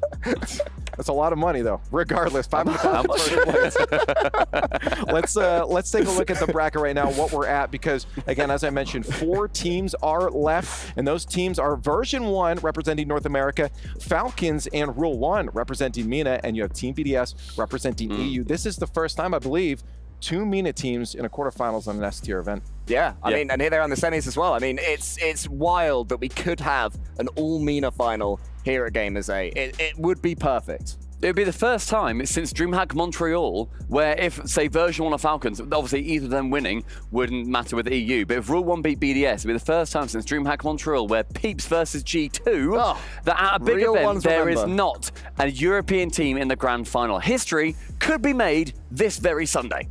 That's a lot of money, though. Regardless, $500,000. Let's take a look at the bracket right now, what we're at, because again, as I mentioned, 4 teams are left, and those teams are Version 1 representing North America, Falcons and Rule 1 representing MENA, and you have Team BDS representing EU. This is the first time, I believe, 2 MENA teams in a quarterfinals on an S-tier event. Yeah, I mean, and here they're on the semis as well. I mean, it's wild that we could have an all-MENA final here at Gamers8. It would be perfect. It would be the first time since DreamHack Montreal where if, say, Version 1 of Falcons, obviously either of them winning wouldn't matter with the EU, but if Rule 1 beat BDS, it would be the first time since DreamHack Montreal where Peeps versus G2, that at a big event there is not a European team in the grand final. History could be made this very Sunday.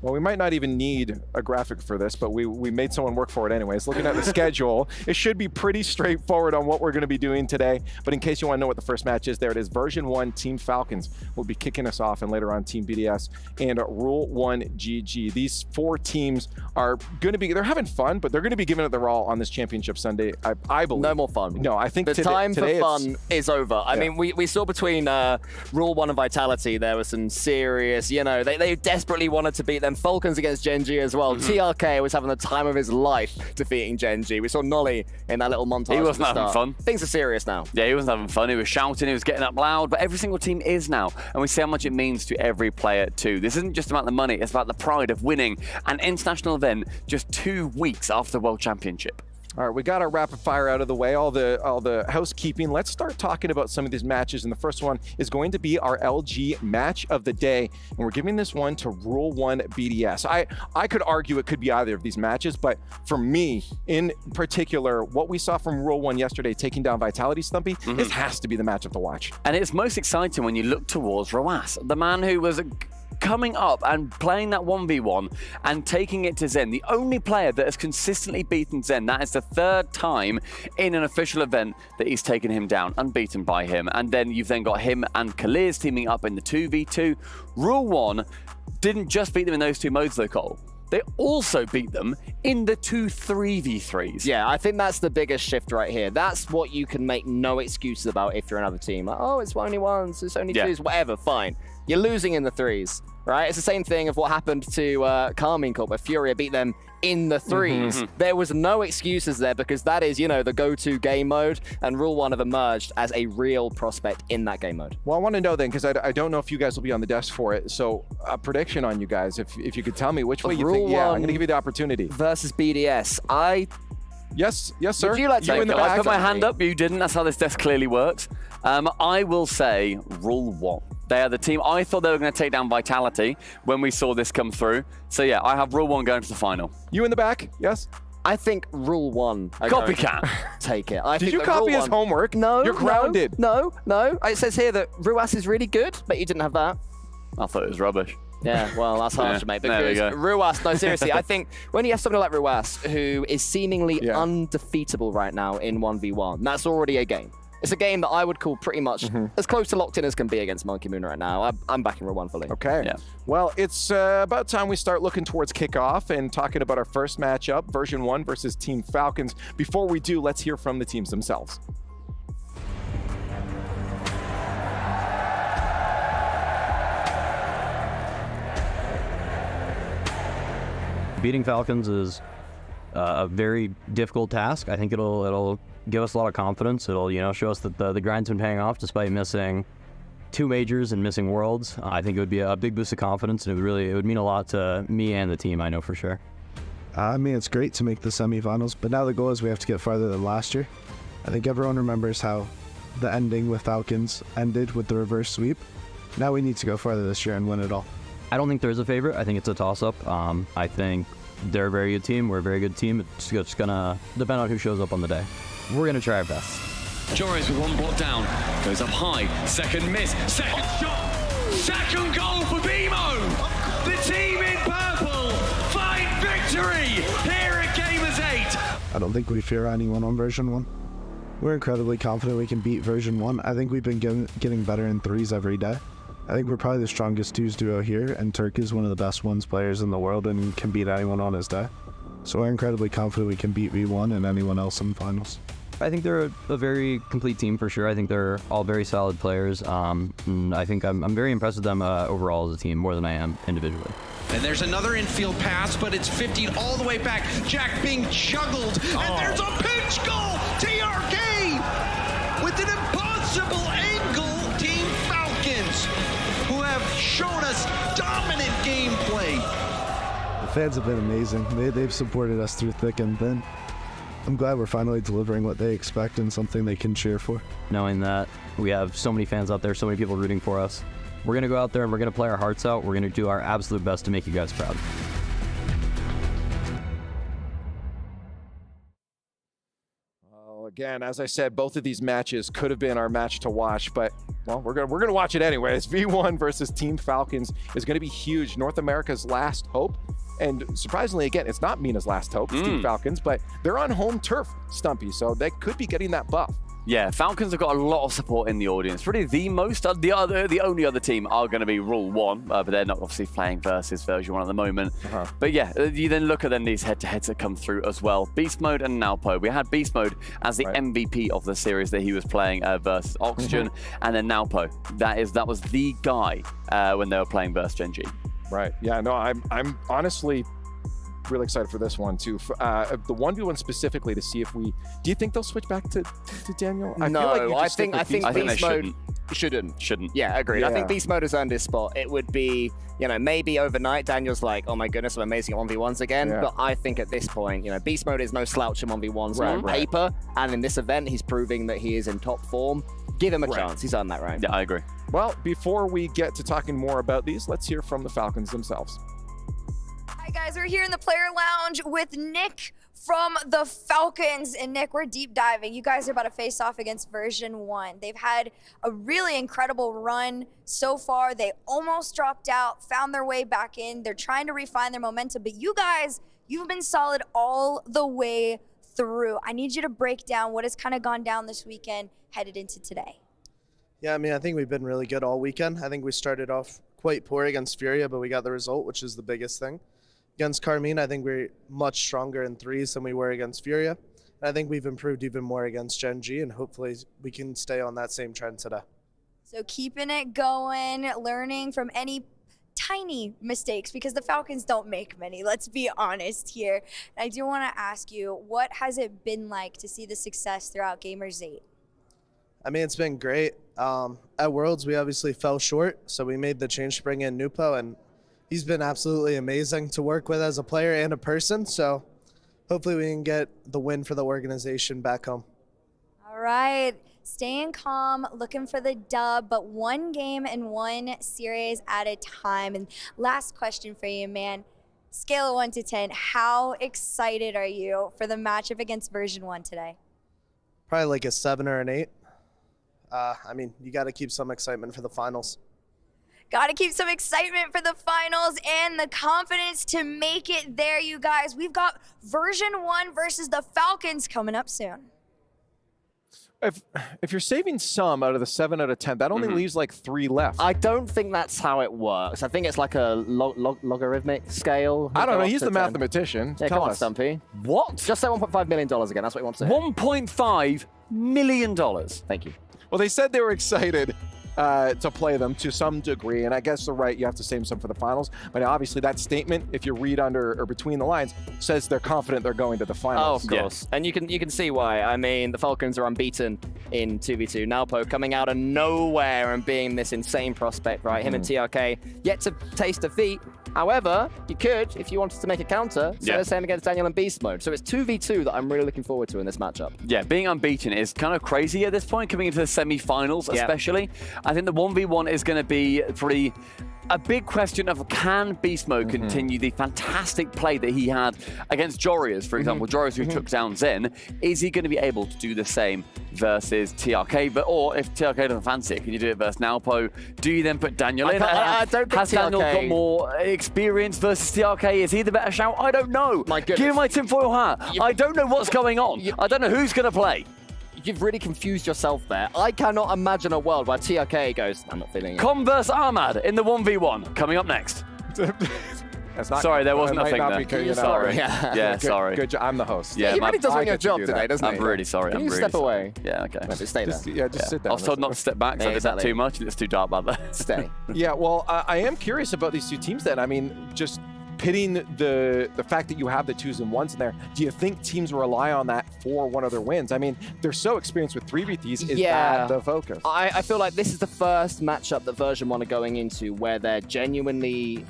Well, we might not even need a graphic for this, but we made someone work for it anyways. Looking at the schedule, it should be pretty straightforward on what we're going to be doing today. But in case you want to know what the first match is, there it is. Version 1, Team Falcons will be kicking us off, and later on, Team BDS and Rule 1 GG. These 4 teams are going to be, they're having fun, but they're going to be giving it their all on this championship Sunday, I believe. No more fun. No, I think the time for fun is over. I mean, we saw between Rule 1 and Vitality, there was some serious, they desperately wanted to beat then Falcons against Genji as well. TRK was having the time of his life defeating Genji. We saw Nolly in that little montage. He wasn't having fun. Things are serious now. Yeah, he wasn't having fun. He was shouting, he was getting up loud, but every single team is now. And we see how much it means to every player too. This isn't just about the money, it's about the pride of winning an international event just 2 weeks after the World Championship. All right, we got our rapid fire out of the way, all the housekeeping. Let's start talking about some of these matches. And the first one is going to be our LG match of the day. And we're giving this one to Rule 1 BDS. I could argue it could be either of these matches, but for me, in particular, what we saw from Rule 1 yesterday, taking down Vitality Stumpy, this has to be the matchup to watch. And it's most exciting when you look towards Roas, the man who was coming up and playing that 1v1 and taking it to Zen. The only player that has consistently beaten Zen. That is the 3rd time in an official event that he's taken him down, unbeaten by him. And then you've then got him and Khalir's teaming up in the 2v2. Rule 1 didn't just beat them in those 2 modes though, Cole. They also beat them in the 2 3v3s. Yeah, I think that's the biggest shift right here. That's what you can make no excuses about if you're another team. Like, oh, it's only 1s, it's only 2s, whatever, fine. You're losing in the 3s, right? It's the same thing of what happened to Carmine Corp, where Furia beat them in the 3s. There was no excuses there because that is, you know, the go-to game mode, and Rule 1 have emerged as a real prospect in that game mode. Well, I want to know then, because I don't know if you guys will be on the desk for it. So a prediction on you guys, if you could tell me which way you think. Yeah, I'm going to give you the opportunity. Versus BDS. Yes, sir. Would you like to I put my hand up, you didn't. That's how this desk clearly works. I will say Rule 1. They are the team. I thought they were going to take down Vitality when we saw this come through. So yeah, I have Rule 1 going to the final. You in the back? Yes? I think Rule 1. Copycat. Take it. Did you copy his homework? No. You're grounded. No. It says here that Ruas is really good, but you didn't have that. I thought it was rubbish. Yeah, well, that's harsh, mate. Because Ruas, no, seriously, I think when you have somebody like Ruas, who is seemingly undefeatable right now in 1v1, that's already a game. It's a game that I would call pretty much as close to locked in as can be against Monkey Moon right now. I'm backing Rule 1 fully. Okay. Yeah. Well, it's about time we start looking towards kickoff and talking about our first matchup, version 1 versus Team Falcons. Before we do, let's hear from the teams themselves. Beating Falcons is a very difficult task. I think it'll give us a lot of confidence. It'll show us that the grind's been paying off despite missing 2 majors and missing Worlds. I think it would be a big boost of confidence, and it would mean a lot to me and the team, I know for sure. I mean, it's great to make the semifinals, but now the goal is we have to get farther than last year. I think everyone remembers how the ending with Falcons ended with the reverse sweep. Now we need to go farther this year and win it all. I don't think there's a favorite. I think it's a toss-up. I think they're a very good team. We're a very good team. It's just gonna depend on who shows up on the day. We're gonna try our best. Joris with 1 block down, goes up high, second miss, second shot, second goal for BMO! The team in purple find victory here at Gamers8! I don't think we fear anyone on version 1. We're incredibly confident we can beat version 1. I think we've been getting better in 3s every day. I think we're probably the strongest 2s duo here, and Turk is one of the best 1s players in the world and can beat anyone on his day. So we're incredibly confident we can beat V1 and anyone else in finals. I think they're a very complete team for sure. I think they're all very solid players. And I think I'm very impressed with them overall as a team, more than I am individually. And there's another infield pass, but it's 15 all the way back. Jack being juggled, and there's a pinch goal! TRK with an impossible angle, Team Falcons, who have shown us dominant gameplay. The fans have been amazing. They've supported us through thick and thin. I'm glad we're finally delivering what they expect and something they can cheer for. Knowing that we have so many fans out there, so many people rooting for us, we're going to go out there and we're going to play our hearts out. We're going to do our absolute best to make you guys proud. Again, as I said, both of these matches could have been our match to watch, but well, we're gonna watch it anyways. V1 versus Team Falcons is going to be huge. North America's last hope, and surprisingly, again, it's not Mina's last hope. It's Team Falcons, but they're on home turf, Stumpy, so they could be getting that buff. Yeah, Falcons have got a lot of support in the audience. Really, the only other team are going to be Rule 1, but they're not obviously playing versus version 1 at the moment. But yeah, you then look at then these head-to-heads that come through as well. Beast Mode and Nalpo. We had Beast Mode as the MVP of the series that he was playing versus Oxygen, and then Nalpo. That was the guy when they were playing versus Genji. Right. Yeah. No, I'm honestly really excited for this one too. The 1v1 specifically to see if do you think they'll switch back to Daniel? I think beast mode shouldn't. Yeah, agreed. Yeah. I think beast mode has earned his spot. It would be, maybe overnight Daniel's like, oh my goodness, I'm amazing at 1v1s again. Yeah. But I think at this point, beast mode is no slouch in 1v1s on paper. And in this event, he's proving that he is in top form. Give him a chance. He's earned that right. Yeah, I agree. Well, before we get to talking more about these, let's hear from the Falcons themselves. Hi guys, we're here in the player lounge with Nick from the Falcons. And Nick, we're deep diving. You guys are about to face off against version 1. They've had a really incredible run so far. They almost dropped out, found their way back in. They're trying to refine their momentum, but you guys, you've been solid all the way through. I need you to break down what has kind of gone down this weekend headed into today. Yeah, I mean, I think we've been really good all weekend. I think we started off quite poor against Furia, but we got the result, which is the biggest thing. Against Carmine, I think we're much stronger in threes than we were against Furia. And I think we've improved even more against Gen G, and hopefully we can stay on that same trend today. So keeping it going, learning from any tiny mistakes, because the Falcons don't make many, let's be honest here. And I do want to ask you, what has it been like to see the success throughout Gamers8? I mean, it's been great. At Worlds, we obviously fell short, so we made the change to bring in Nupo, and he's been absolutely amazing to work with as a player and a person. So hopefully we can get the win for the organization back home. All right, staying calm, looking for the dub, but one game and one series at a time. And last question for you, man. Scale of 1 to 10, how excited are you for the matchup against version 1 today? Probably like a 7 or an 8. I mean, you got to keep some excitement for the finals. Got to keep some excitement for the finals and the confidence to make it there, you guys. We've got version 1 versus the Falcons coming up soon. If you're saving some out of the 7 out of 10, that only leaves like 3 left. I don't think that's how it works. I think it's like a logarithmic scale. I don't know. He's the mathematician. Yeah, Tell come on, us. Stumpy. What? Just say $1.5 million again. That's what he wants to say. $1.5 million. Thank you. Well, they said they were excited to play them to some degree, and I guess they're right. You have to save some for the finals, but obviously that statement, if you read under or between the lines, says they're confident they're going to the finals. Oh, of course. Yeah. And you can see why. I mean, the Falcons are unbeaten in 2v2. Nalpo coming out of nowhere and being this insane prospect, right? Him and TRK yet to taste defeat. However, you could, if you wanted to make a counter, say the same against Daniel in Beast Mode. So it's 2v2 that I'm really looking forward to in this matchup. Yeah, being unbeaten is kind of crazy at this point, coming into the semi-finals especially. I think the 1v1 is going to be pretty... a big question of can Beast Mode continue the fantastic play that he had against Jorias, for example. Jorias who took down Zen. Is he going to be able to do the same versus TRK? Or if TRK doesn't fancy it, can you do it versus Nalpo? Do you then put Daniel in? I don't think Has Daniel got more experience versus TRK? Is he the better shout? I don't know. My goodness. Give me my tinfoil hat. I don't know what's going on. I don't know who's going to play. You've really confused yourself there. I cannot imagine a world where TRK goes, I'm not feeling it. Converse Ahmad in the 1v1 coming up next. Sorry, there wasn't a thing there. Sorry. Yeah, sorry. Good job. I'm the host. Yeah, he really does want your job today, doesn't he? I'm really sorry. Can you really step sorry. away? Yeah, okay. No, just stay there. Just sit down. I was told not to step back, so I did that too much. It's too dark about that. Stay. Yeah, well, I am curious about these two teams then. I mean, just pitting the fact that you have the 2s and 1s in there, do you think teams rely on that for one of their wins? I mean, they're so experienced with 3v3s. Is that the focus? I feel like this is the first matchup that version 1 are going into where they're genuinely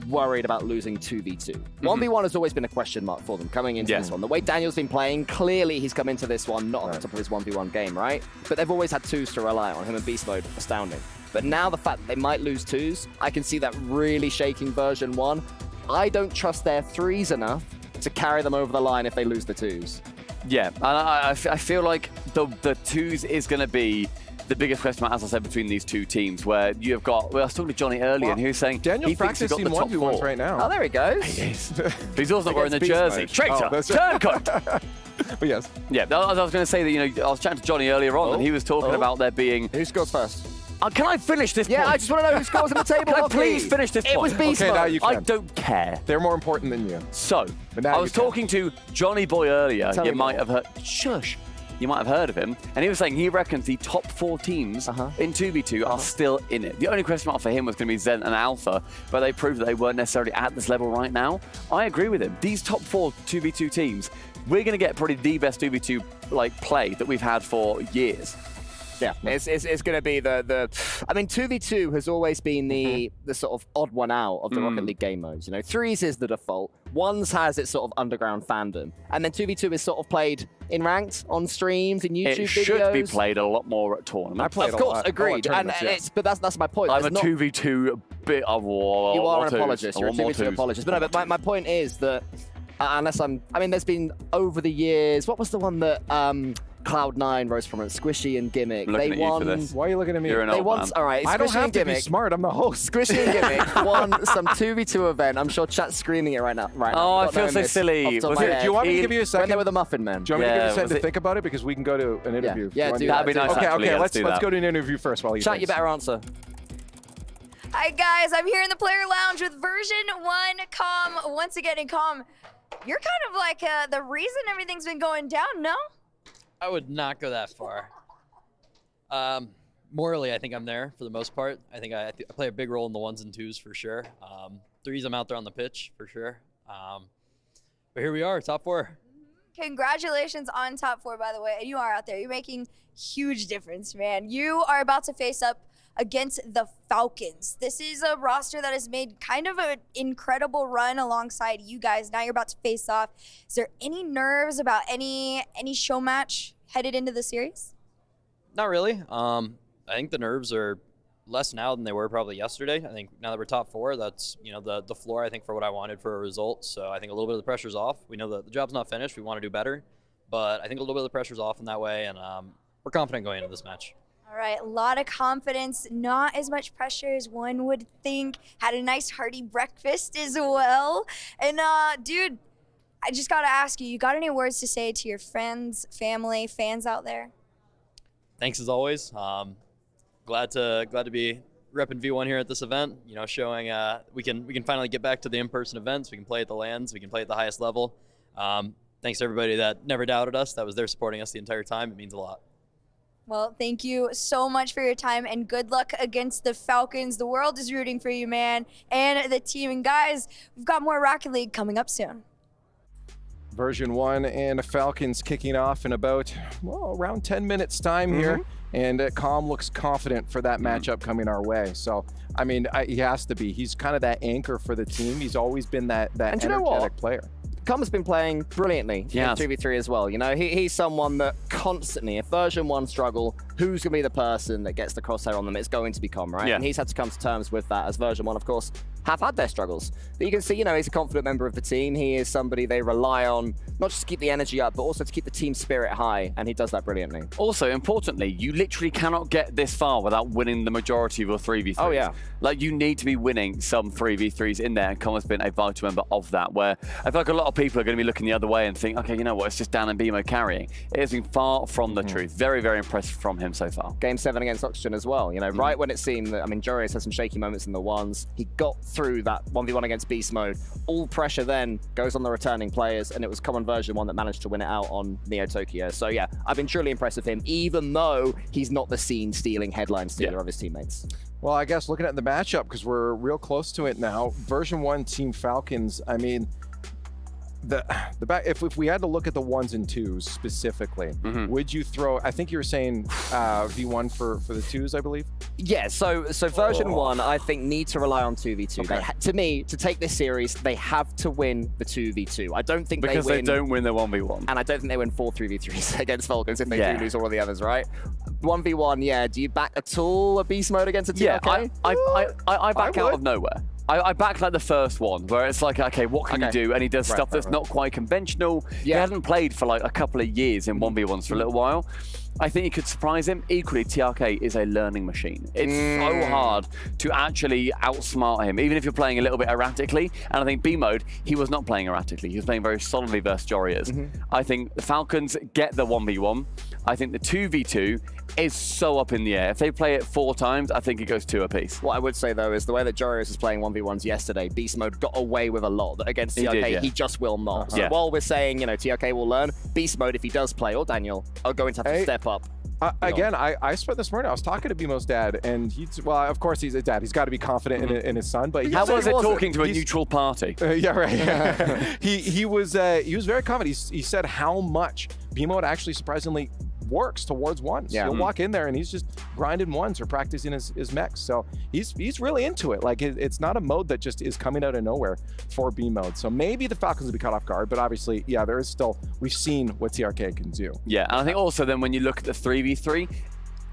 worried about losing 2v2. 1v1 has always been a question mark for them coming into this one. The way Daniel's been playing, clearly he's come into this one not on top of his 1v1 game, right? But they've always had 2s to rely on. Him and Beast Mode, astounding. But now the fact that they might lose 2s, I can see that really shaking version 1. I don't trust their 3s enough to carry them over the line if they lose the 2s. Yeah, and I feel like the 2s is going to be the biggest question mark, as I said, between these two teams, where you have got... Well, I was talking to Johnny earlier, and he was saying Daniel's practicing 1v1s right now. Oh, there he goes. He is. But he's also not wearing the jersey. Traitor! Turncoat! But yes. Yeah, I was going to say that, I was chatting to Johnny earlier on, and he was talking about there being... Who scores first? Can I finish this point? I just want to know who scores on the table. Can I please finish this point? It was Beast Mode. Now you can. I don't care. They're more important than you. So, I was talking to Johnny Boy earlier. You might have heard... Shush. you might have heard of him, and he was saying he reckons the top 4 teams in 2v2 are still in it. The only question mark for him was going to be Zen and Alpha, but they proved that they weren't necessarily at this level right now. I agree with him. These top 4 2v2 teams, we're going to get probably the best 2v2 play that we've had for years. Yeah, it's going to be I mean, 2v2 has always been the sort of odd one out of the Rocket League game modes. You know, 3s is the default. 1s has its sort of underground fandom. And then 2v2 is sort of played in ranked, on streams, in YouTube videos. It should be played a lot more at tournaments. Of course, agreed. But that's my point. I'm a 2v2 bit of war. You are an apologist. You're a 2v2 apologist. But no, but my point is that there's been over the years, what was the one that Cloud9 rose from it? Squishy and Gimmick. They won. Why are you looking at me? You're an old man. All right, I don't have to be smart. I'm the host. Squishy and Gimmick won some 2v2 event. I'm sure chat's screaming it right now. Oh, I feel so silly. Do you want me to give you a second? When they were the Muffin Men. Do you want me to give you a second to think about it? Because we can go to an interview. Yeah, that'd be nice. Okay, let's go to an interview first while you Chat, you better answer. Hi guys, I'm here in the player lounge with version 1 Com once again. And Com, you're kind of like the reason everything's been going down, no? I would not go that far. Morally, I think I'm there for the most part. I think I play a big role in the 1s and 2s for sure. 3s, I'm out there on the pitch for sure. But here we are, top 4. Congratulations on top 4, by the way. And you are out there. You're making huge difference, man. You are about to face up against the Falcons. This is a roster that has made kind of an incredible run alongside you guys. Now you're about to face off. Is there any nerves about any show match headed into the series? Not really. I think the nerves are less now than they were probably yesterday. I think now that we're top 4, that's the floor, I think, for what I wanted for a result. So I think a little bit of the pressure's off. We know that the job's not finished. We want to do better. But I think a little bit of the pressure's off in that way, and we're confident going into this match. All right, a lot of confidence, not as much pressure as one would think. Had a nice hearty breakfast as well. And dude, I just gotta ask you got any words to say to your friends, family, fans out there? Thanks as always. Glad to be repping V1 here at this event. Showing we can finally get back to the in-person events. We can play at the LANs. We can play at the highest level. Thanks to everybody that never doubted us, that was there supporting us the entire time. It means a lot. Well, thank you so much for your time and good luck against the Falcons. The world is rooting for you, man, and the team. And guys, we've got more Rocket League coming up soon. Version 1 and the Falcons kicking off in about, around 10 minutes time here. And Com looks confident for that matchup coming our way. So, I mean, he has to be. He's kind of that anchor for the team. He's always been that energetic player. Com's been playing brilliantly in 2v3 as well. He's someone that constantly, if version 1 struggle, who's going to be the person that gets the crosshair on them? It's going to be Com, right? Yeah. And he's had to come to terms with that, as version 1, of course, have had their struggles. But you can see, he's a confident member of the team. He is somebody they rely on, not just to keep the energy up, but also to keep the team spirit high, and he does that brilliantly. Also, importantly, you literally cannot get this far without winning the majority of your 3v3s. Oh, yeah. You need to be winning some 3v3s in there, and Com has been a vital member of that, where I feel like a lot of people are going to be looking the other way and think, okay, you know what, it's just Dan and BMO carrying. It has been far from the truth. Very, very impressive from him so far. Game 7 against Oxygen as well. Right when it seemed that, Joris had some shaky moments in the 1s, he got through that 1v1 against Beast Mode. All pressure then goes on the returning players, and it was Common version 1 that managed to win it out on Neo Tokyo. So yeah, I've been truly impressed with him, even though he's not the scene-stealing headline stealer of his teammates. Well, I guess looking at the matchup, because we're real close to it now, version 1 Team Falcons, I mean, the back, if we had to look at the 1s and 2s specifically, would you throw, I think you were saying V1 for the 2s, I believe? Yeah, so version 1, I think, need to rely on 2v2. Okay. To me, to take this series, they have to win the 2v2. I don't think because they win. They don't win the 1v1. And I don't think they win 4 3v3s against Falcons if they do lose all of the others, right? 1v1, yeah. Do you back at all a beast mode against a team? Yeah, I back out of nowhere. I back like the first one, where it's like, okay, what can you do? And he does stuff that's not quite conventional. He hasn't played for like a couple of years in 1v1s for a little while. I think you could surprise him. Equally, TRK is a learning machine. It's so hard to actually outsmart him, even if you're playing a little bit erratically. And I think B mode, he was not playing erratically. He was playing very solidly versus Jorias. I think the Falcons get the 1v1. I think the 2v2 is so up in the air. If they play it 4 times, I think it goes 2 apiece. What I would say, though, is the way that Jorius was playing 1v1s yesterday, Beast Mode got away with a lot. Against TRK, he just will not. So while we're saying, you know, TRK will learn, Beast Mode, if he does play, or Daniel, are going to have to step up. Again, I spent this morning, I was talking to BMO's dad, and he's, well, of course he's a dad. He's got to be confident in his son. But how was it talking to a neutral party? Yeah, right. he was very confident. He said how much BMO actually surprisingly works towards ones. He'll walk in there and he's just grinding ones or practicing his mechs. So he's really into it. Like it's not a mode that just is coming out of nowhere for B mode. So maybe the Falcons will be caught off guard, but obviously, yeah, there is still, we've seen what TRK can do. Yeah, and I think also then when you look at the 3v3,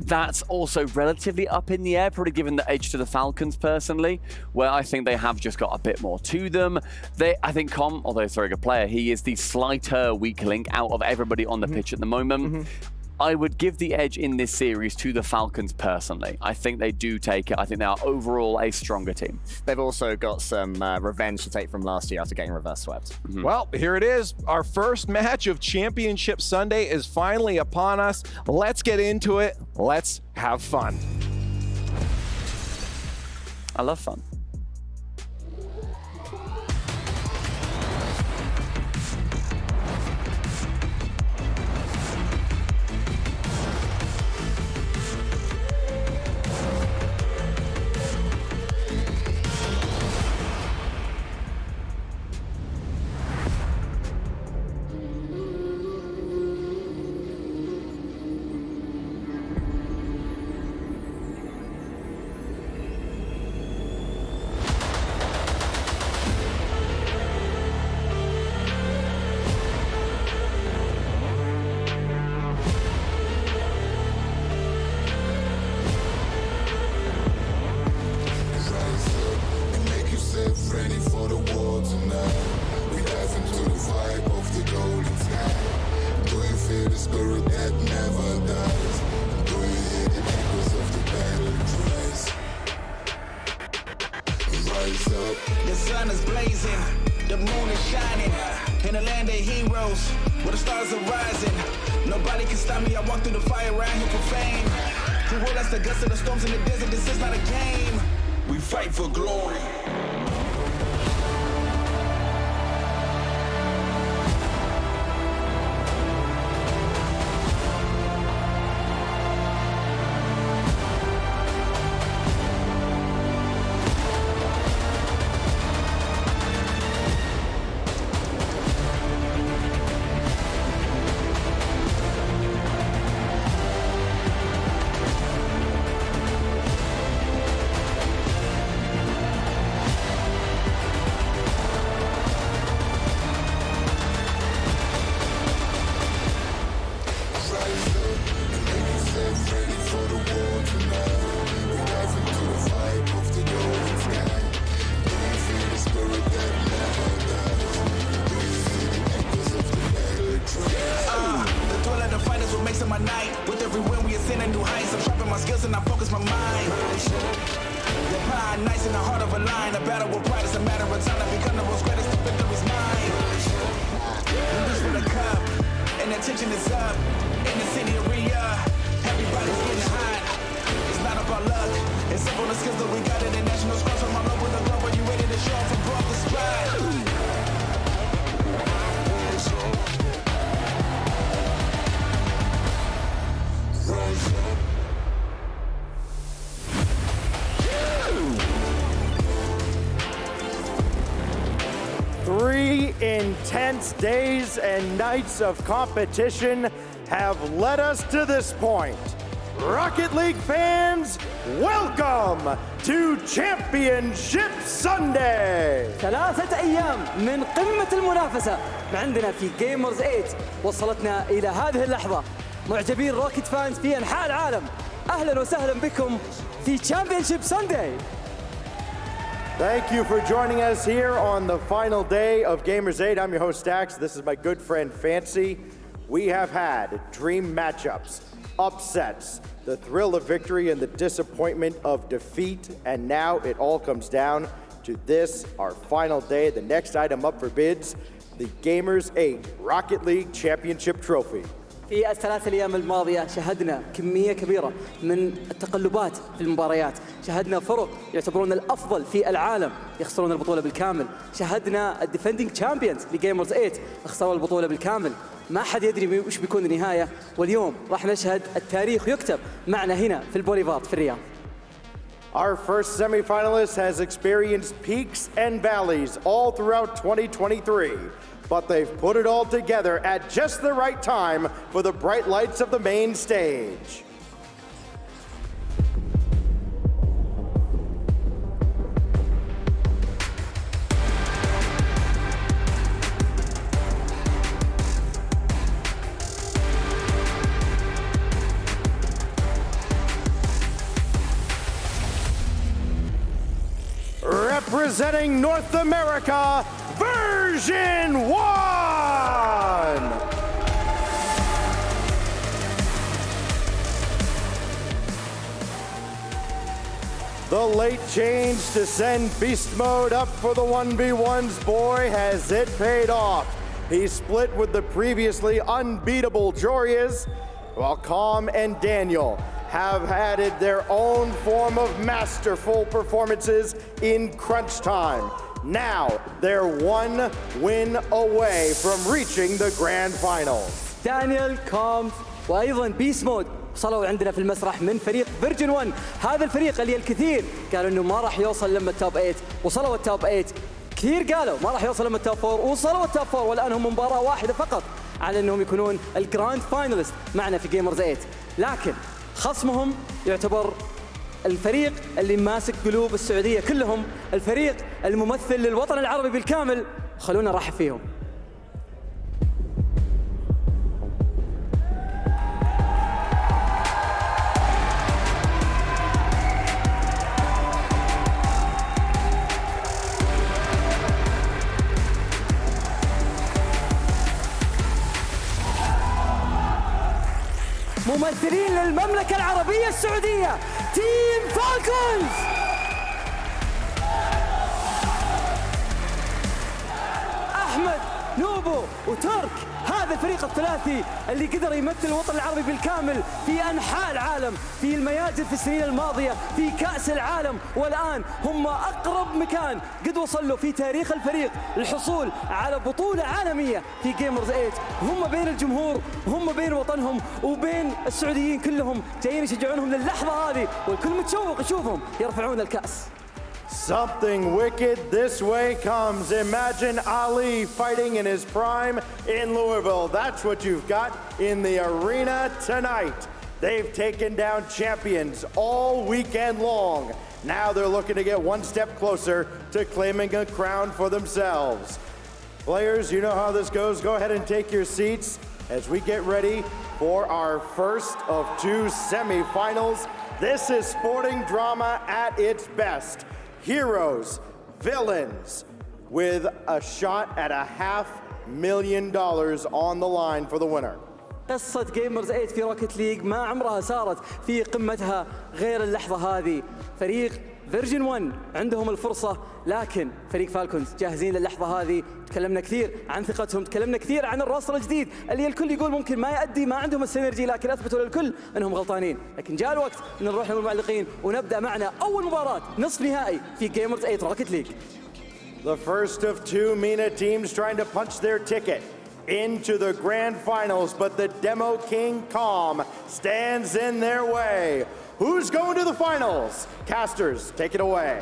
that's also relatively up in the air, probably given the edge to the Falcons personally, where I think they have just got a bit more to them. I think Com, although he's a very good player, he is the slighter weak link out of everybody on the pitch at the moment. I would give the edge in this series to the Falcons personally. I think they do take it. I think they are overall a stronger team. They've also got some revenge to take from last year after getting reverse swept. Well, here it is. Our first match of Championship Sunday is finally upon us. Let's get into it. Let's have fun. I love fun. The sun is blazing, the moon is shining. In a land of heroes, where the stars are rising. Nobody can stop me, I walk through the fire around here for fame. Who will us the gusts of the storms in the desert? This is not a game. We fight for glory. Attention is up in the city of Riyadh. Everybody's getting hot. It's not about luck. It's simple the skills that we got international scores from all over the globe. Are you ready to show off and blow up the spot? Three intense days and nights of competition have led us to this point. Rocket League fans, welcome to Championship Sunday. 3 أيام من قمة المنافسة عندنا في جيمرز 8 وصلتنا إلى هذه اللحظة. معجبين روكيت فانز في أنحاء العالم، أهلا وسهلا بكم في Championship Sunday. Thank you for joining us here on the final day of Gamers 8. I'm your host, Dax. This is my good friend, Fancy. We have had dream matchups upsets, the thrill of victory and the disappointment of defeat, and now it all comes down to this, our final day. The next item up for bids, the Gamers8 Rocket League Championship Trophy. في الثلاث أيام الماضية شهدنا كمية كبيرة من التقلبات في المباريات، شهدنا فرق يعتبرون الأفضل في العالم يخسرون البطولة بالكامل، شهدنا الديفندينج تشامبيونز لجيمرز 8 خسروا البطولة بالكامل، ما حد يدري وش بيكون النهاية، واليوم راح نشهد التاريخ يكتب معنا هنا في البوليفارد في الرياض. Our first semi-finalist has experienced peaks and valleys all throughout 2023. But they've put it all together at just the right time for the bright lights of the main stage. Representing North America, Version 1! The late change to send Beast Mode up for the 1v1s, boy, has it paid off. He split with the previously unbeatable Jorias, while Calm and Daniel have added their own form of masterful performances in crunch time. Now, they're one win away from reaching the grand finals. دانيال كومز وايضا بيست مود وصلوا عندنا في المسرح من فريق فيرجن 1. هذا الفريق اللي الكثير قالوا انه ما راح يوصل لما التوب 8 وصلوا التوب 8. كثير قالوا ما راح يوصل لما التوب 4 وصلوا التوب 4 والان هم مباراه واحده فقط على انهم يكونون الجراند فاينالست معنا في جيمرز 8. لكن خصمهم يعتبر الفريق اللي ماسك قلوب السعودية كلهم، الفريق الممثل للوطن العربي بالكامل. خلونا نرحب فيهم. ممثلين للمملكة العربية السعودية، تيم فالكونز. أحمد، نوبو وترك، هذا الفريق الثلاثي اللي قدر يمثل الوطن العربي بالكامل في أنحاء العالم، في الميادين في السنين الماضية، في كأس العالم، والآن هم أقرب مكان قد وصلوا في تاريخ الفريق للحصول على بطولة عالمية في جيمرز 8. هم بين الجمهور، هم بين وطنهم وبين السعوديين كلهم جايين يشجعونهم للحظة هذه، والكل متشوق يشوفهم يرفعون الكأس. Something wicked this way comes. Imagine Ali fighting in his prime in Louisville. That's what you've got in the arena tonight. They've taken down champions all weekend long. Now they're looking to get one step closer to claiming a crown for themselves. Players, you know how this goes. Go ahead and take your seats as we get ready for our first of two semifinals. This is sporting drama at its best. Heroes, villains, with a shot at $500,000 on the line for the winner. قصة جيمرز 8 في روكيت ليج ما عمرها صارت في قمتها غير اللحظة هذه. فريق فيرجن 1 عندهم الفرصة، لكن فريق فالكونز جاهزين للحظة هذه. تكلمنا كثير عن ثقتهم، تكلمنا كثير عن الروستر الجديد اللي الكل يقول ممكن ما يؤدي، ما عندهم السينرجي، لكن اثبتوا للكل انهم غلطانين. لكن جاء الوقت ان نروح للمعلقين ونبدا معنا اول مباراة نصف نهائي في جيمرز 8 روكيت ليج. The first of two MENA teams trying to punch their ticket into the grand finals, but the Demo King Calm stands in their way. Who's going to the finals? Casters, take it away.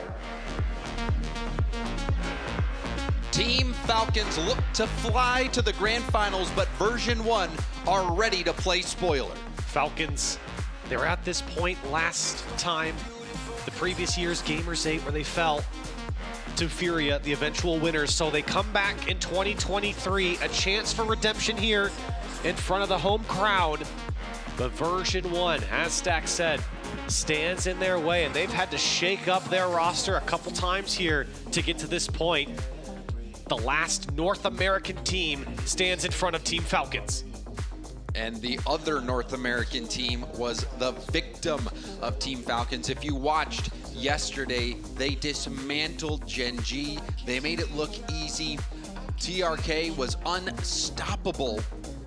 Team Falcons look to fly to the grand finals, but version 1 are ready to play spoiler. Falcons, they were at this point last time, the previous year's Gamers 8, where they fell to Furia, the eventual winners. So they come back in 2023, a chance for redemption here in front of the home crowd. But version 1, as Stack said, stands in their way, and they've had to shake up their roster a couple times here to get to this point. The last North American team stands in front of Team Falcons. And the other North American team was the victim of Team Falcons. If you watched yesterday, they dismantled Gen G. They made it look easy. TRK was unstoppable.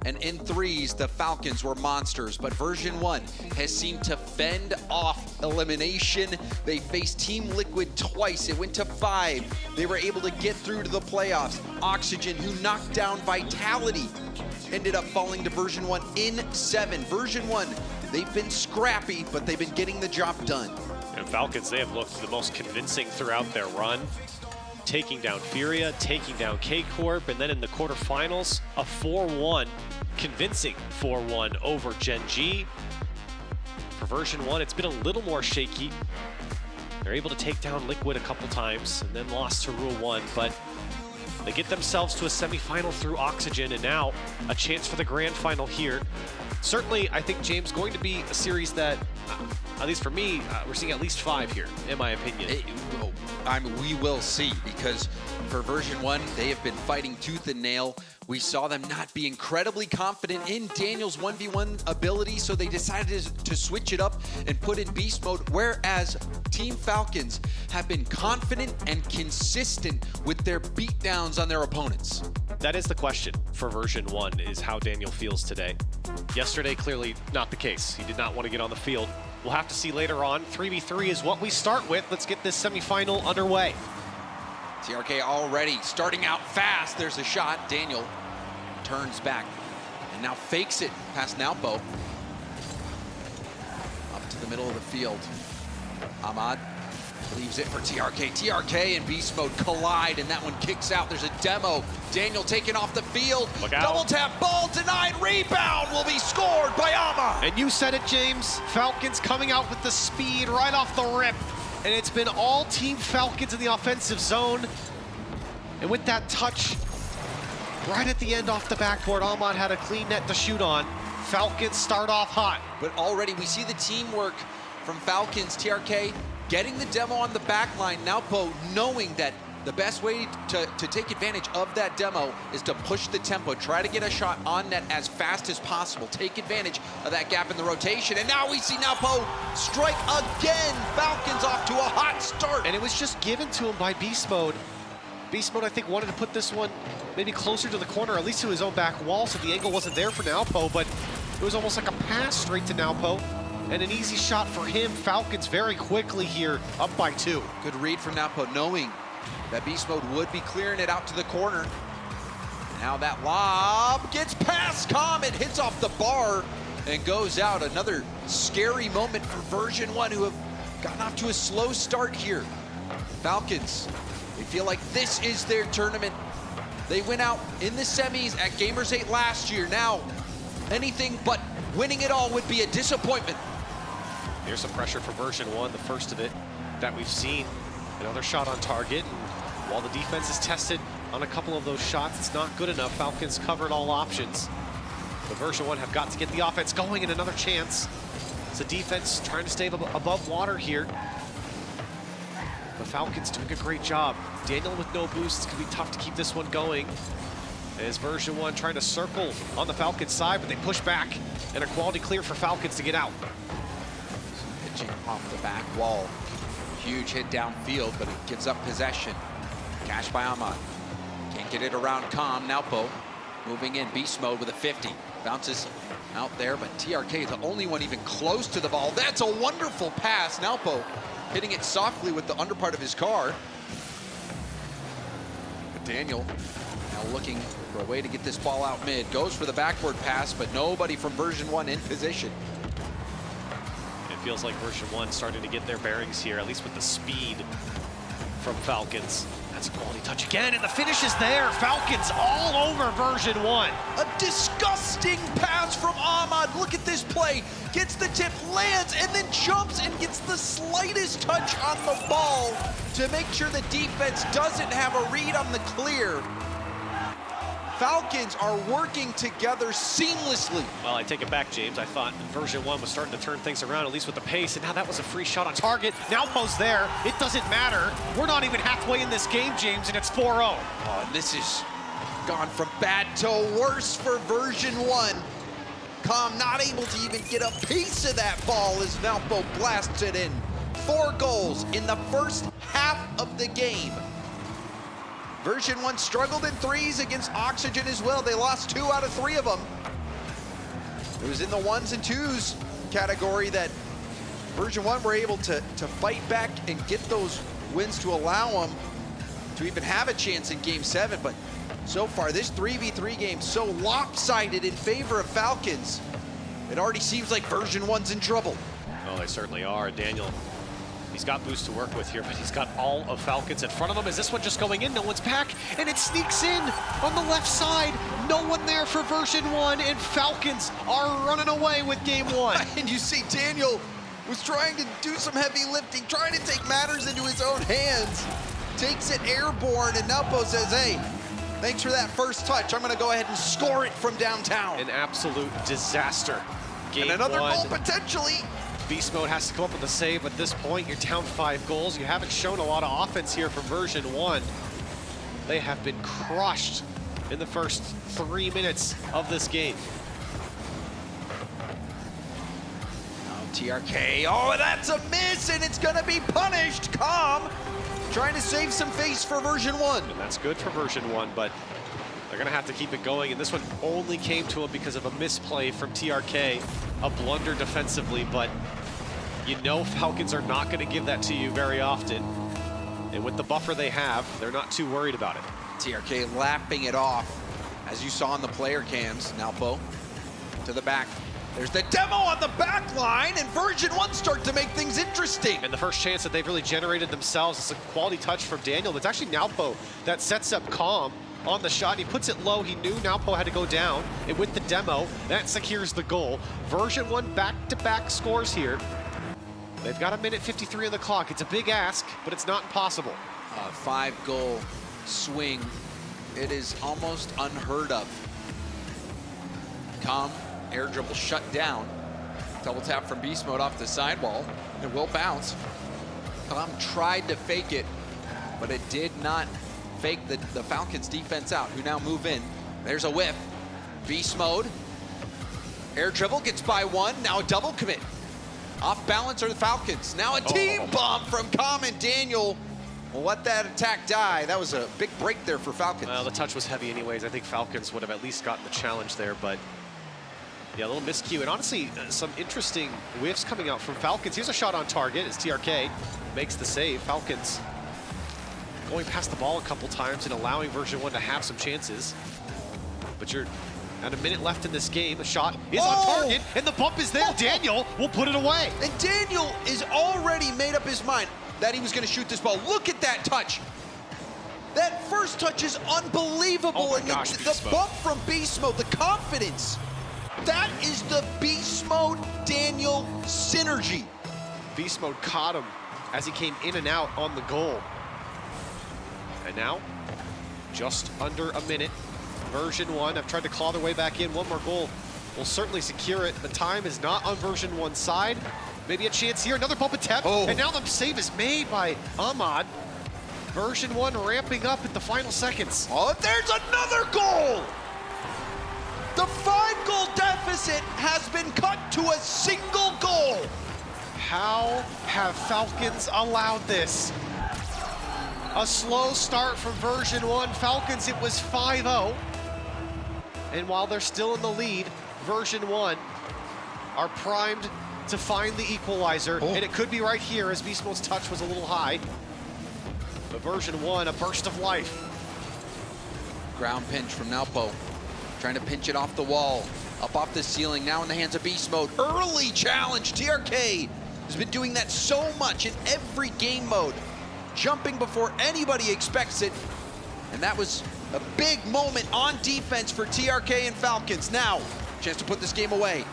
And in threes, the Falcons were monsters, but version 1 has seemed to fend off elimination. They faced Team Liquid twice. It went to 5. They were able to get through to the playoffs. Oxygen, who knocked down Vitality, ended up falling to version 1 in 7. Version 1, they've been scrappy, but they've been getting the job done. And Falcons, they have looked the most convincing throughout their run. Taking down Furia, taking down K-Corp, and then in the quarterfinals, a 4-1, convincing 4-1 over Gen G. For version 1, it's been a little more shaky. They're able to take down Liquid a couple times and then lost to Rule 1, but they get themselves to a semifinal through Oxygen, and now a chance for the grand final here. Certainly, I think, James, going to be a series that, at least for me, we're seeing at least 5 here, in my opinion. We will see, because for version 1, they have been fighting tooth and nail. We saw them not be incredibly confident in Daniel's 1v1 ability, so they decided to switch it up and put in beast mode, whereas Team Falcons have been confident and consistent with their beatdowns on their opponents. That is the question for version 1, is how Daniel feels today. Yesterday, clearly not the case. He did not want to get on the field. We'll have to see later on. 3v3 is what we start with. Let's get this semifinal underway. TRK already starting out fast. There's a shot. Daniel turns back and now fakes it past Naupo. Up to the middle of the field. Ahmad leaves it for TRK. TRK and Beast Mode collide, and that one kicks out. There's a demo. Daniel taken off the field. Look out. Double tap, ball denied. Rebound will be scored by Ahmad. And you said it, James. Falcons coming out with the speed right off the rip. And it's been all Team Falcons in the offensive zone. And with that touch, right at the end off the backboard, Ahmad had a clean net to shoot on. Falcons start off hot. But already we see the teamwork from Falcons. TRK getting the demo on the back line. Naupo knowing that the best way to take advantage of that demo is to push the tempo, try to get a shot on net as fast as possible, take advantage of that gap in the rotation. And now we see Naupo strike again. Falcons off to a hot start. And it was just given to him by Beast Mode. Beast Mode, I think, wanted to put this one maybe closer to the corner, at least to his own back wall, so the angle wasn't there for Naupo, but it was almost like a pass straight to Naupo. And an easy shot for him. Falcons very quickly here, up by 2. Good read from Naupo, knowing that Beast Mode would be clearing it out to the corner. Now that lob gets past Comet, hits off the bar, and goes out. Another scary moment for version 1, who have gotten off to a slow start here. Falcons, they feel like this is their tournament. They went out in the semis at Gamers8 last year. Now, anything but winning it all would be a disappointment. Here's some pressure for version 1, the first of it that we've seen. Another shot on target. And while the defense is tested on a couple of those shots, it's not good enough. Falcons covered all options. But version 1 have got to get the offense going, and another chance. It's the defense trying to stay above water here. The Falcons doing a great job. Daniel with no boost. It's going to be tough to keep this one going. As version 1 trying to circle on the Falcons side, but they push back, and a quality clear for Falcons to get out. Pitching off the back wall. Huge hit downfield, but it gives up possession. Cash by Ahmad. Can't get it around Calm. Naupo moving in beast mode with a 50. Bounces out there, but TRK the only one even close to the ball. That's a wonderful pass. Naupo hitting it softly with the underpart of his car. But Daniel now looking for a way to get this ball out mid. Goes for the backboard pass, but nobody from version 1 in position. It feels like version 1 starting to get their bearings here, at least with the speed from Falcons. That's a quality touch again, and the finish is there. Falcons all over version 1. A disgusting pass from Ahmad. Look at this play. Gets the tip, lands, and then jumps and gets the slightest touch on the ball to make sure the defense doesn't have a read on the clear. Falcons are working together seamlessly. Well, I take it back, James. I thought version 1 was starting to turn things around, at least with the pace, and now that was a free shot on target. Now Poe's there. It doesn't matter. We're not even halfway in this game, James, and it's 4-0. Oh, and this is gone from bad to worse for version 1. Calm not able to even get a piece of that ball as Valpo blasts it in. 4 goals in the first half of the game. Version 1 struggled in threes against Oxygen as well. They lost 2 out of 3 of them. It was in the 1s and 2s category that Version 1 were able to fight back and get those wins to allow them to even have a chance in Game 7. But so far, this 3v3 game so lopsided in favor of Falcons. It already seems like Version 1's in trouble. Oh, they certainly are. Daniel, he's got Boost to work with here, but he's got all of Falcons in front of him. Is this one just going in? No one's back, and it sneaks in on the left side. No one there for Version 1, and Falcons are running away with Game 1. And you see Daniel was trying to do some heavy lifting, trying to take matters into his own hands. Takes it airborne, and Nelpo says, hey, thanks for that first touch. I'm gonna go ahead and score it from downtown. An absolute disaster. Game and another 1. goal potentially. Beast Mode has to come up with a save. At this point, you're down 5 goals. You haven't shown a lot of offense here from Version 1. They have been crushed in the first 3 minutes of this game. TRK, oh, that's a miss, and it's gonna be punished. Calm, trying to save some face for Version 1. And that's good for Version 1, but they're gonna have to keep it going, and this one only came to him because of a misplay from TRK, a blunder defensively, but you know Falcons are not gonna give that to you very often. And with the buffer they have, they're not too worried about it. TRK lapping it off, as you saw on the player cams. Nalpo to the back. There's the demo on the back line, and Version 1 start to make things interesting. And the first chance that they've really generated themselves is a quality touch from Daniel. It's actually Nalpo that sets up Calm on the shot. He puts it low. He knew Nalpo had to go down. And with the demo, that secures the goal. Version 1 back-to-back scores here. They've got 1:53 on the clock. It's a big ask, but it's not impossible. A 5-goal swing. It is almost unheard of. Calm. Air dribble shut down. Double tap from Beast Mode off the sidewall. It will bounce. Calm tried to fake it, but it did not fake the Falcons defense out, who now move in. There's a whiff. Beast Mode. Air dribble gets by 1. Now a double commit. Off balance are the Falcons. Now a team bomb from Calm and Daniel. Will let that attack die. That was a big break there for Falcons. Well, the touch was heavy anyways. I think Falcons would have at least gotten the challenge there, but yeah, a little miscue. And honestly, some interesting whiffs coming out from Falcons. Here's a shot on target as TRK makes the save. Falcons going past the ball a couple times and allowing Version 1 to have some chances. But you're at a minute left in this game. A shot is on target, and the bump is there. Daniel will put it away. And Daniel is already made up his mind that he was going to shoot this ball. Look at that touch. That first touch is unbelievable. Oh my and gosh, the bump from Beast Mode, the confidence. That is the Beast Mode Daniel synergy. Beast Mode caught him as he came in and out on the goal. And now, just under a minute, Version 1 have tried to claw their way back in. One more goal will certainly secure it. The time is not on Version 1's side. Maybe a chance here, another bump attempt. And now the save is made by Ahmad. Version 1 ramping up at the final seconds. Oh, there's another goal! The 5-goal deficit has been cut to a single goal. How have Falcons allowed this? A slow start from Version 1. Falcons, it was 5-0. And while they're still in the lead, Version 1 are primed to find the equalizer. And it could be right here as Beast Mode's touch was a little high. But Version 1, a burst of life. Ground pinch from Nalpo. Trying to pinch it off the wall. Up off the ceiling, now in the hands of Beast Mode. Early challenge. TRK has been doing that so much in every game mode. Jumping before anybody expects it. And that was a big moment on defense for TRK and Falcons. Now, chance to put this game away.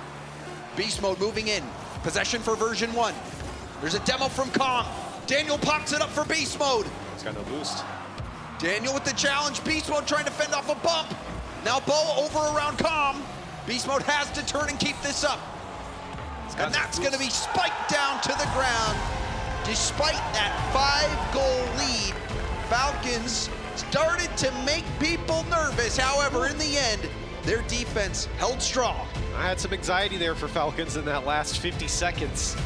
Beast Mode moving in. Possession for Version 1. There's a demo from Calm. Daniel pops it up for Beast Mode. He's got no boost. Daniel with the challenge. Beast Mode trying to fend off a bump. Now Bo over around Calm. Beast Mode has to turn and keep this up. And that's going to be spiked down to the ground. Despite that 5-goal lead, Falcons started to make people nervous. However, in the end, their defense held strong. I had some anxiety there for Falcons in that last 50 seconds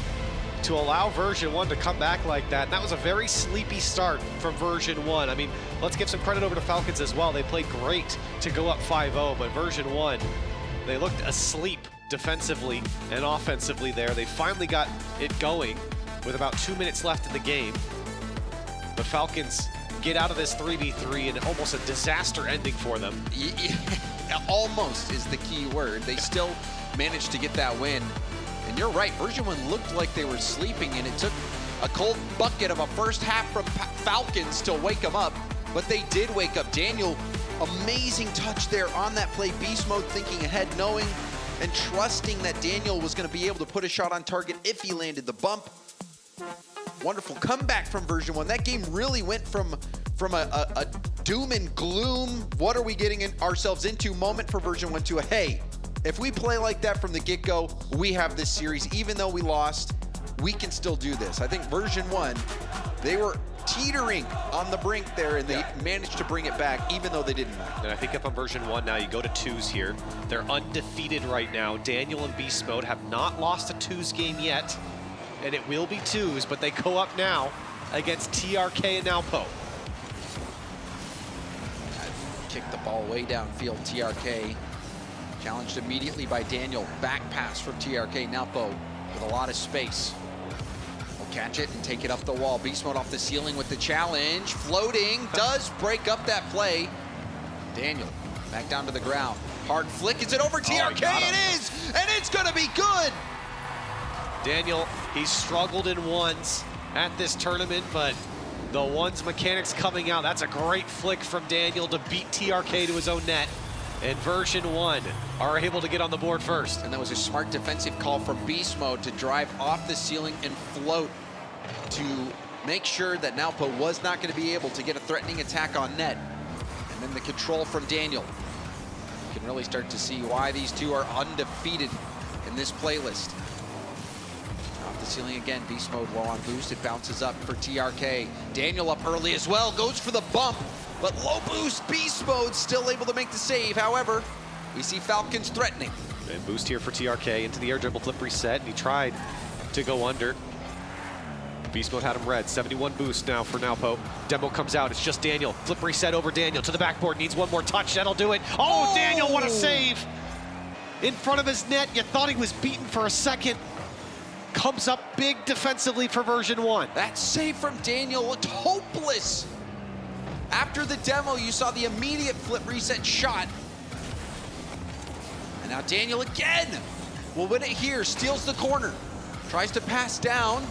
to allow version 1 to come back like that. And that was a very sleepy start from version 1. I mean, let's give some credit over to Falcons as well. They played great to go up 5-0, but version 1, they looked asleep defensively and offensively there. They finally got it going with about 2 minutes left in the game. The Falcons get out of this 3v3 and almost a disaster ending for them. Almost is the key word. They still managed to get that win. And you're right, version 1 looked like they were sleeping, and it took a cold bucket of a first half from Falcons to wake them up, but they did wake up. Daniel, amazing touch there on that play. Beast mode thinking ahead, knowing and trusting that Daniel was going to be able to put a shot on target if he landed the bump. Wonderful comeback from version 1. That game really went from a doom and gloom, what are we getting ourselves into moment for version 1 to a, hey, if we play like that from the get-go, we have this series. Even though we lost, we can still do this. I think version 1, they were teetering on the brink there, and they managed to bring it back, even though they didn't win. And I think up on version 1 now, you go to 2s here. They're undefeated right now. Daniel and Beast Mode have not lost a 2s game yet, and it will be 2s, but they go up now against TRK and Nalpo. Kick the ball way downfield, TRK. Challenged immediately by Daniel. Back pass from TRK. Nalpo with a lot of space. Will catch it and take it up the wall. Beast Mode off the ceiling with the challenge. Floating, does break up that play. Daniel back down to the ground. Hard flick, is it over TRK? It is, and it's gonna be good. Daniel, he's struggled in ones at this tournament, but the ones mechanics coming out, that's a great flick from Daniel to beat TRK to his own net. And version 1 are able to get on the board first. And that was a smart defensive call from Beast Mode to drive off the ceiling and float to make sure that Nalpo was not going to be able to get a threatening attack on net. And then the control from Daniel. You can really start to see why these two are undefeated in this playlist. Off the ceiling again, Beast Mode low on boost. It bounces up for TRK. Daniel up early as well, goes for the bump. But low boost, Beast Mode still able to make the save. However, we see Falcons threatening. And boost here for TRK into the air dribble flip reset. And he tried to go under. Beast Mode had him red. 71 boost now for Nalpo. Demo comes out. It's just Daniel. Flip reset over Daniel to the backboard. Needs one more touch. That'll do it. Oh, Daniel, what a save! In front of his net. You thought he was beaten for a second. Comes up big defensively for version 1. That save from Daniel looked hopeless. After the demo, you saw the immediate flip reset shot. And now Daniel again will win it here, steals the corner. Tries to pass down.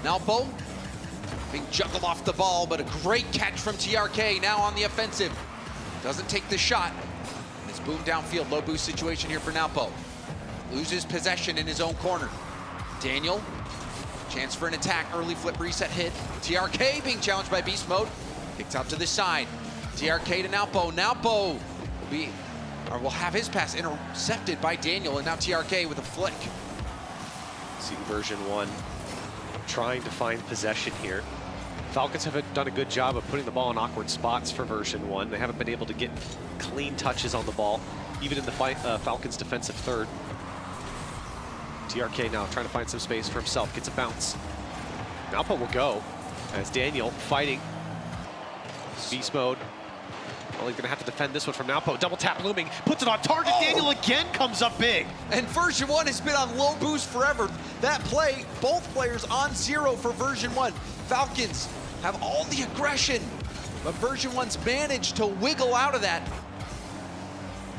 Nalpo being juggled off the ball, but a great catch from TRK, now on the offensive. Doesn't take the shot. It's boom downfield, low boost situation here for Nalpo. Loses possession in his own corner. Daniel, chance for an attack, early flip reset hit. TRK being challenged by Beast Mode. Kicked out to the side. TRK to Nalpo. Nalpo will have his pass intercepted by Daniel, and now TRK with a flick. See version 1 trying to find possession here. Falcons have done a good job of putting the ball in awkward spots for version 1. They haven't been able to get clean touches on the ball, even in the Falcons' defensive third. TRK now trying to find some space for himself. Gets a bounce. Nalpo will go as Daniel fighting. Beast Mode. Well, he's gonna have to defend this one from Nalpo. Double tap looming, puts it on target. Daniel again comes up big. And version 1 has been on low boost forever. That play, both players on 0 for version 1. Falcons have all the aggression, but version 1's managed to wiggle out of that.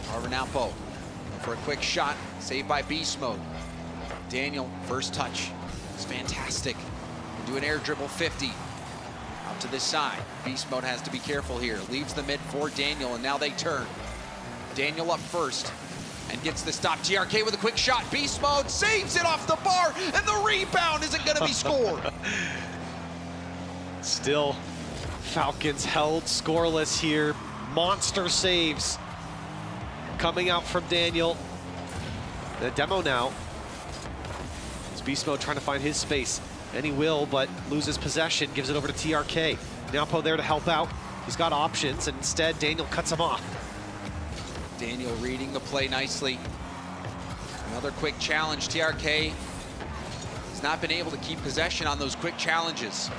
However, Nalpo for a quick shot, saved by Beast Mode. Daniel, first touch, it's fantastic. Do an air dribble 50. Out to this side. Beast Mode has to be careful here. Leaves the mid for Daniel, and now they turn. Daniel up first and gets the stop. TRK with a quick shot. Beast Mode saves it off the bar, and the rebound isn't going to be scored. Still, Falcons held scoreless here. Monster saves coming out from Daniel. The demo now. It's Beast Mode trying to find his space. And he will, but loses possession, gives it over to TRK. Nalpo there to help out. He's got options, and instead Daniel cuts him off. Daniel reading the play nicely. Another quick challenge. TRK has not been able to keep possession on those quick challenges.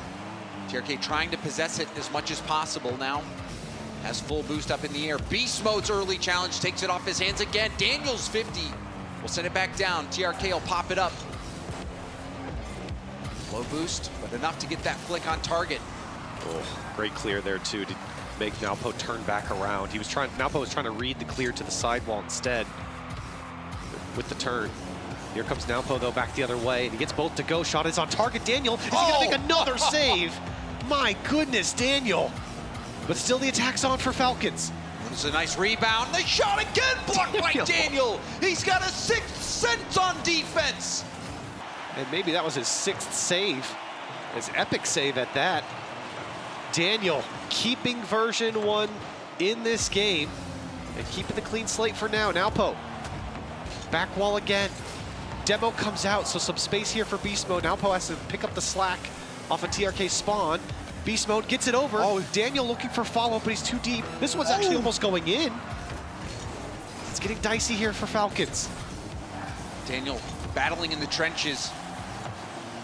TRK trying to possess it as much as possible now. Has full boost up in the air. Beast Mode's early challenge takes it off his hands again. Daniel's 50 will send it back down. TRK will pop it up. Low boost, but enough to get that flick on target. Oh, great clear there too to make Naopo turn back around. Naopo was trying to read the clear to the sidewall instead with the turn. Here comes Naopo though back the other way, and he gets both to go. Shot is on target. Daniel, is he gonna make another save? My goodness, Daniel. But still the attack's on for Falcons. This is a nice rebound. The shot again blocked by Daniel. He's got a 6th sense on defense. And maybe that was his 6th save. His epic save at that. Daniel keeping version 1 in this game and keeping the clean slate for now. Naopo, back wall again. Demo comes out, so some space here for Beast Mode. Naopo has to pick up the slack off of TRK's spawn. Beast Mode gets it over. Oh, Daniel looking for follow, but he's too deep. This one's actually almost going in. It's getting dicey here for Falcons. Daniel battling in the trenches,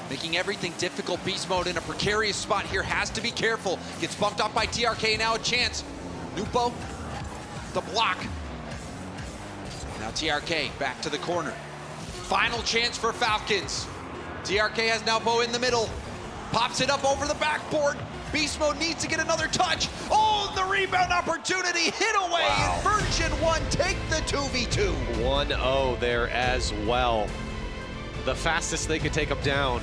making everything difficult. Beast Mode in a precarious spot here, has to be careful. Gets bumped off by TRK, now a chance. Nupo, the block. Now TRK back to the corner. Final chance for Falcons. TRK has Nupo in the middle. Pops it up over the backboard. Beast Mode needs to get another touch. Oh, the rebound opportunity hit away. And version 1 take the 2v2. 1-0 there as well. The fastest they could take them down.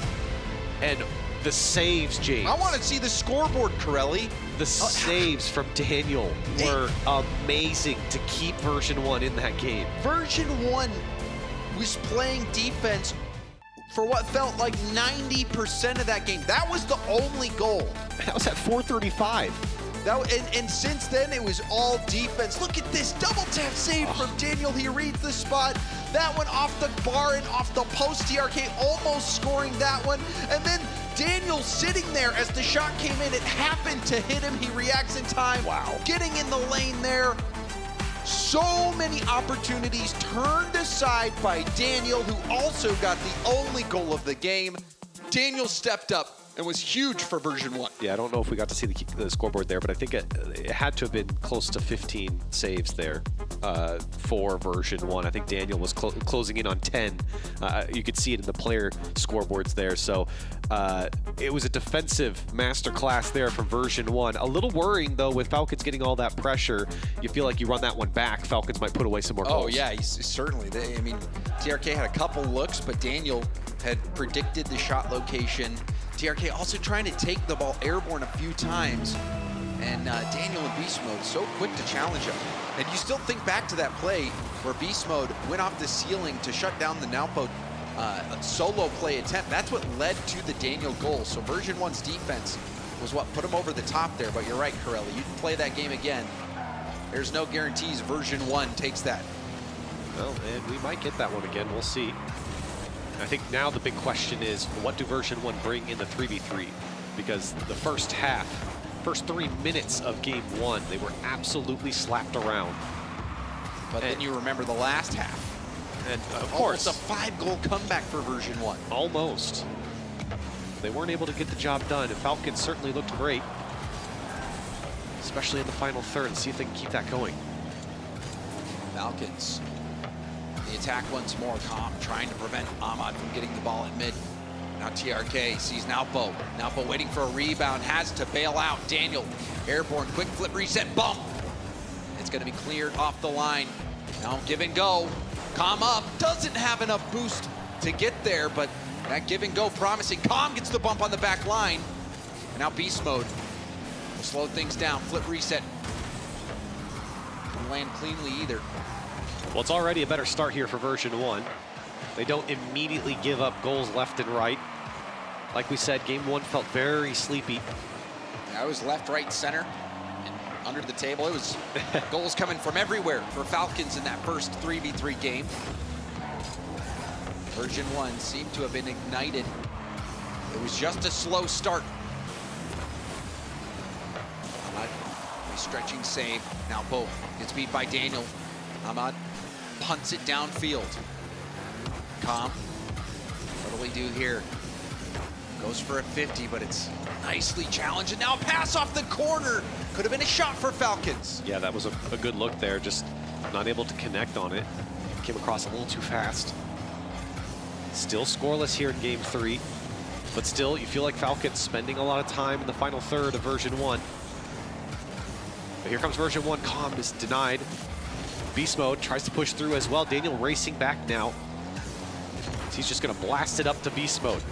And the saves, James. I want to see the scoreboard, Corelli. The saves from Daniel were amazing to keep version 1 in that game. Version 1 was playing defense for what felt like 90% of that game. That was the only goal. That was at 4:35. And since then, it was all defense. Look at this double tap save from Daniel. He reads the spot. That one off the bar and off the post. TRK almost scoring that one. And then Daniel sitting there as the shot came in. It happened to hit him. He reacts in time. Wow. Getting in the lane there. So many opportunities turned aside by Daniel, who also got the only goal of the game. Daniel stepped up and was huge for version 1. Yeah, I don't know if we got to see the scoreboard there, but I think it had to have been close to 15 saves there for version 1. I think Daniel was closing in on 10. You could see it in the player scoreboards there. So it was a defensive masterclass there from version 1. A little worrying, though, with Falcons getting all that pressure. You feel like you run that one back, Falcons might put away some more goals. Oh, yeah, certainly. I mean, TRK had a couple looks, but Daniel had predicted the shot location. TRK also trying to take the ball airborne a few times. And Daniel in Beast Mode so quick to challenge him. And you still think back to that play where Beast Mode went off the ceiling to shut down the Naopo solo play attempt. That's what led to the Daniel goal. So version 1's defense was what put him over the top there. But you're right, Corelli. You play that game again. There's no guarantees version 1 takes that. Well, and we might get that one again. We'll see. I think now the big question is, what do version 1 bring in the 3v3? Because the first 3 minutes of game 1, they were absolutely slapped around. But then you remember the last half. And of course, almost a 5-goal comeback for version 1. Almost. They weren't able to get the job done, and Falcons certainly looked great, especially in the final third. And see if they can keep that going. Falcons. The attack once more. Calm trying to prevent Ahmad from getting the ball at mid. Now TRK sees Naopo. Naopo waiting for a rebound, has to bail out. Daniel, airborne, quick flip reset, bump. It's gonna be cleared off the line. Now give and go. Calm up, doesn't have enough boost to get there, but that give and go promising. Calm gets the bump on the back line. And now Beast Mode will slow things down. Flip reset. Didn't land cleanly either. Well, it's already a better start here for version 1. They don't immediately give up goals left and right. Like we said, game 1 felt very sleepy. Yeah, it was left, right, center, and under the table. It was goals coming from everywhere for Falcons in that first 3v3 game. Version 1 seemed to have been ignited. It was just a slow start. A stretching save. Now both gets beat by Daniel. Ahmad punts it downfield. Calm. What do we do here? Goes for a 50, but it's nicely challenged. And now a pass off the corner. Could have been a shot for Falcons. Yeah, that was a good look there. Just not able to connect on it. Came across a little too fast. Still scoreless here in game 3. But still, you feel like Falcons spending a lot of time in the final third of version 1. But here comes version 1. Calm is denied. Beast mode tries to push through as well. Daniel racing back now. He's just going to blast it up to beast mode.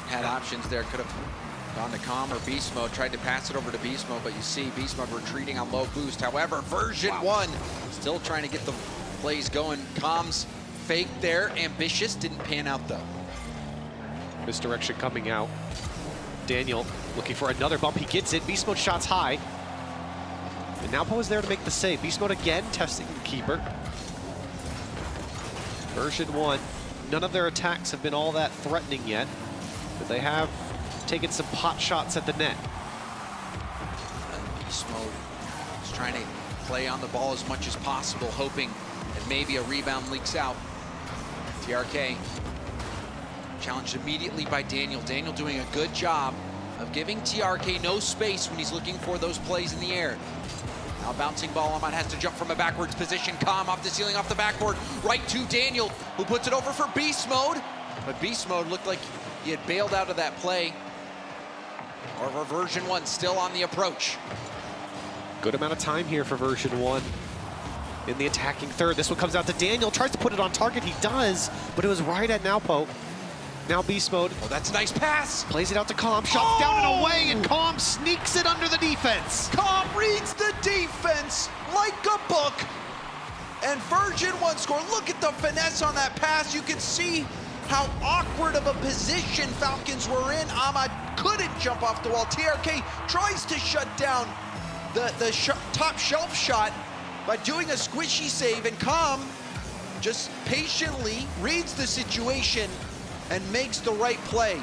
Had options there. Could have gone to Calm or beast mode. Tried to pass it over to beast mode, but you see beast mode retreating on low boost. However, version 1 still trying to get the plays going. Calm's fake there. Ambitious. Didn't pan out though. Misdirection coming out. Daniel looking for another bump. He gets it. Beast mode shots high. And now Poe is there to make the save. Beast mode again, testing the keeper. Version 1. None of their attacks have been all that threatening yet, but they have taken some pot shots at the net. Beast mode is trying to play on the ball as much as possible, hoping that maybe a rebound leaks out. TRK challenged immediately by Daniel. Daniel doing a good job of giving TRK no space when he's looking for those plays in the air. Now bouncing ball, Ahmad has to jump from a backwards position. Calm off the ceiling, off the backboard, right to Daniel, who puts it over for beast mode. But beast mode looked like he had bailed out of that play. However, version 1 still on the approach. Good amount of time here for version 1 in the attacking third. This one comes out to Daniel, tries to put it on target. He does, but it was right at Nowpo. Now beast mode. Oh, that's a nice pass. Plays it out to Calm, shots down and away, and Calm sneaks it under the defense. Calm reads the defense like a book. And version 1 score. Look at the finesse on that pass. You can see how awkward of a position Falcons were in. Ahmad couldn't jump off the wall. TRK tries to shut down the top shelf shot by doing a squishy save, and Calm just patiently reads the situation and makes the right play.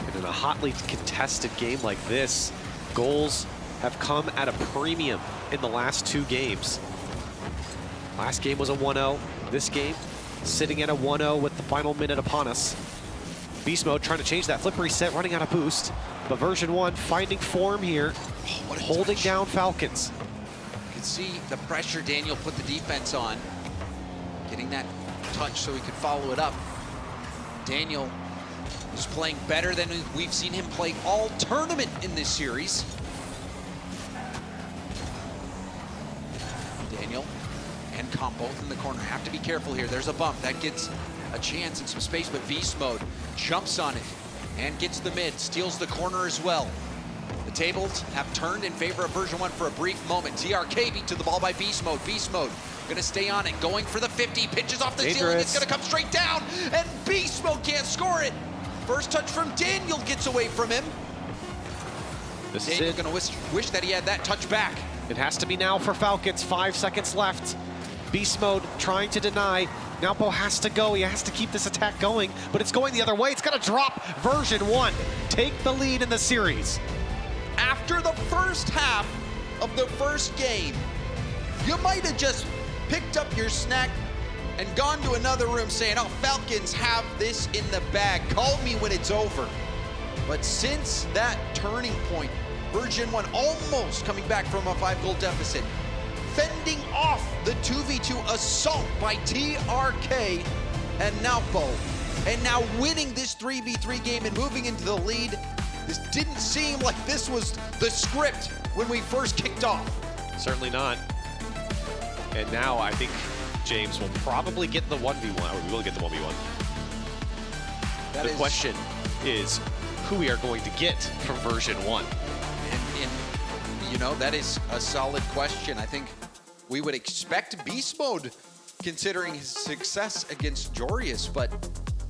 And in a hotly contested game like this, goals have come at a premium in the last 2 games. Last game was a 1-0. This game, sitting at a 1-0 with the final minute upon us. Beast mode trying to change that flip reset, running out of boost. But version 1 finding form here, holding down Falcons. You can see the pressure Daniel put the defense on, getting that touch so he could follow it up. Daniel is playing better than we've seen him play all tournament in this series. Daniel and Calm both in the corner. Have to be careful here. There's a bump. That gets a chance and some space, but beast mode jumps on it and gets the mid, steals the corner as well. The tables have turned in favor of version 1 for a brief moment. TRK beat to the ball by beast mode. Beast mode gonna stay on it, going for the 50, pitches off the ceiling, it's gonna come straight down, and beast mode can't score it. First touch from Daniel gets away from him. Daniel's gonna wish that he had that touch back. It has to be now for Falcons, 5 seconds left. Beast mode trying to deny. Now Poe has to go, he has to keep this attack going, but it's going the other way. It's gonna drop version 1. Take the lead in the series. After the first half of the first game, you might have just picked up your snack and gone to another room saying, oh, Falcons have this in the bag. Call me when it's over. But since that turning point, version 1 almost coming back from a 5-goal deficit, fending off the 2v2 assault by TRK and Nowpo, and now winning this 3v3 game and moving into the lead. This didn't seem like this was the script when we first kicked off. Certainly not. And now I think James will probably get the 1v1, or we will get the 1v1. The question is who we are going to get from version 1. And you know, that is a solid question. I think we would expect beast mode considering his success against Jorius, but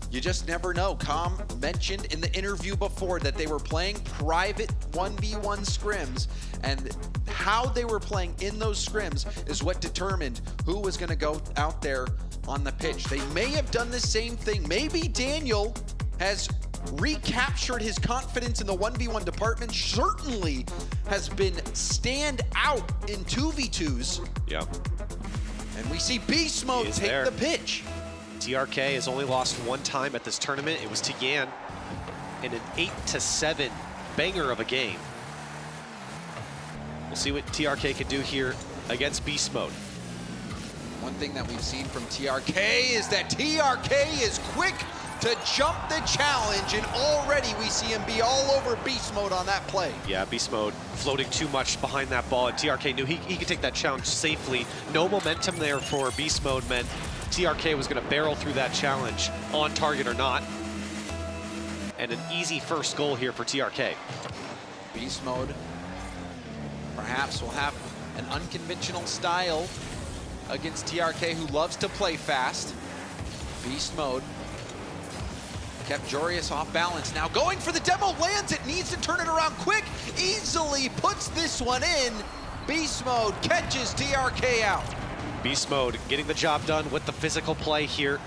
you just never know. Calm mentioned in the interview before that they were playing private 1v1 scrims, and how they were playing in those scrims is what determined who was going to go out there on the pitch. They may have done the same thing. Maybe Daniel has recaptured his confidence in the 1v1 department, certainly has been stand out in 2v2s. Yeah. And we see Beast Mode take the pitch. TRK has only lost one time at this tournament. It was to Yan in an 8-7 banger of a game. We'll see what TRK can do here against Beast Mode. One thing that we've seen from TRK is that TRK is quick to jump the challenge, and already we see him be all over Beast Mode on that play. Yeah, Beast Mode floating too much behind that ball, and TRK knew he could take that challenge safely. No momentum there for Beast Mode meant TRK was going to barrel through that challenge, on target or not. And an easy first goal here for TRK. Beast Mode perhaps will have an unconventional style against TRK, who loves to play fast. Beast Mode kept Jorius off balance. Now going for the demo, lands it, needs to turn it around quick, easily puts this one in. Beast Mode catches TRK out. Beast Mode getting the job done with the physical play here.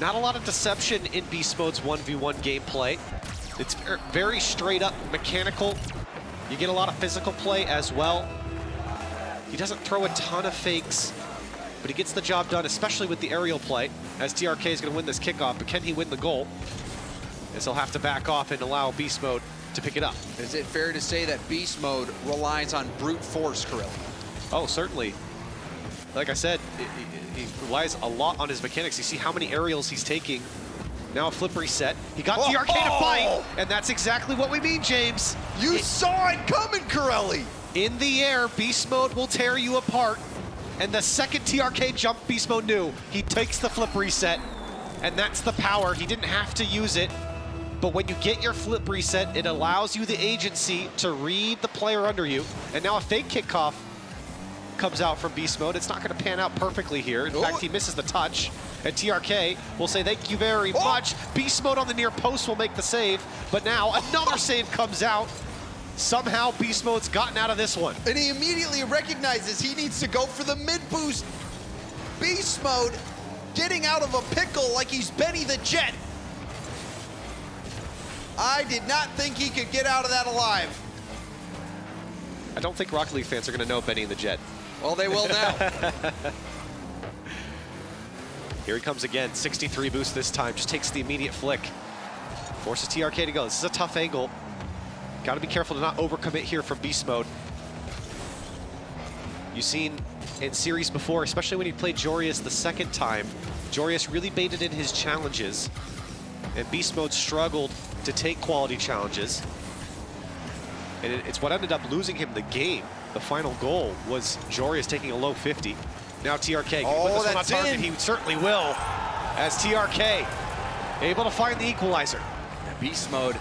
Not a lot of deception in Beast Mode's 1v1 gameplay. It's very straight up mechanical. You get a lot of physical play as well. He doesn't throw a ton of fakes, but he gets the job done, especially with the aerial play, as TRK is going to win this kickoff. But can he win the goal? As he'll have to back off and allow Beast Mode to pick it up. Is it fair to say that Beast Mode relies on brute force, Corelli? Oh, certainly. Like I said, he relies a lot on his mechanics. You see how many aerials he's taking. Now a flip reset. He got TRK to fight, and that's exactly what we mean, James. You saw it coming, Corelli. In the air, Beast Mode will tear you apart. And the second TRK jump, Beast Mode knew. He takes the flip reset, and that's the power. He didn't have to use it, but when you get your flip reset, it allows you the agency to read the player under you. And now a fake kickoff comes out from Beast Mode. It's not going to pan out perfectly here. In fact, he misses the touch. And TRK will say, thank you very much. Beast Mode on the near post will make the save, but now another save comes out. Somehow Beast Mode's gotten out of this one. And he immediately recognizes he needs to go for the mid boost. Beast Mode getting out of a pickle like he's Benny the Jet. I did not think he could get out of that alive. I don't think Rocket League fans are going to know Benny the Jet. Well, they will now. Here he comes again, 63 boost this time, just takes the immediate flick. Forces TRK to go. This is a tough angle. Got to be careful to not overcommit here from Beast Mode. You've seen in series before, especially when he played Jorius the second time, Jorius really baited in his challenges, and Beast Mode struggled to take quality challenges. And it's what ended up losing him the game. The final goal was Jorius taking a low 50. Now TRK can put this one on target. He certainly will, as TRK able to find the equalizer. Beast Mode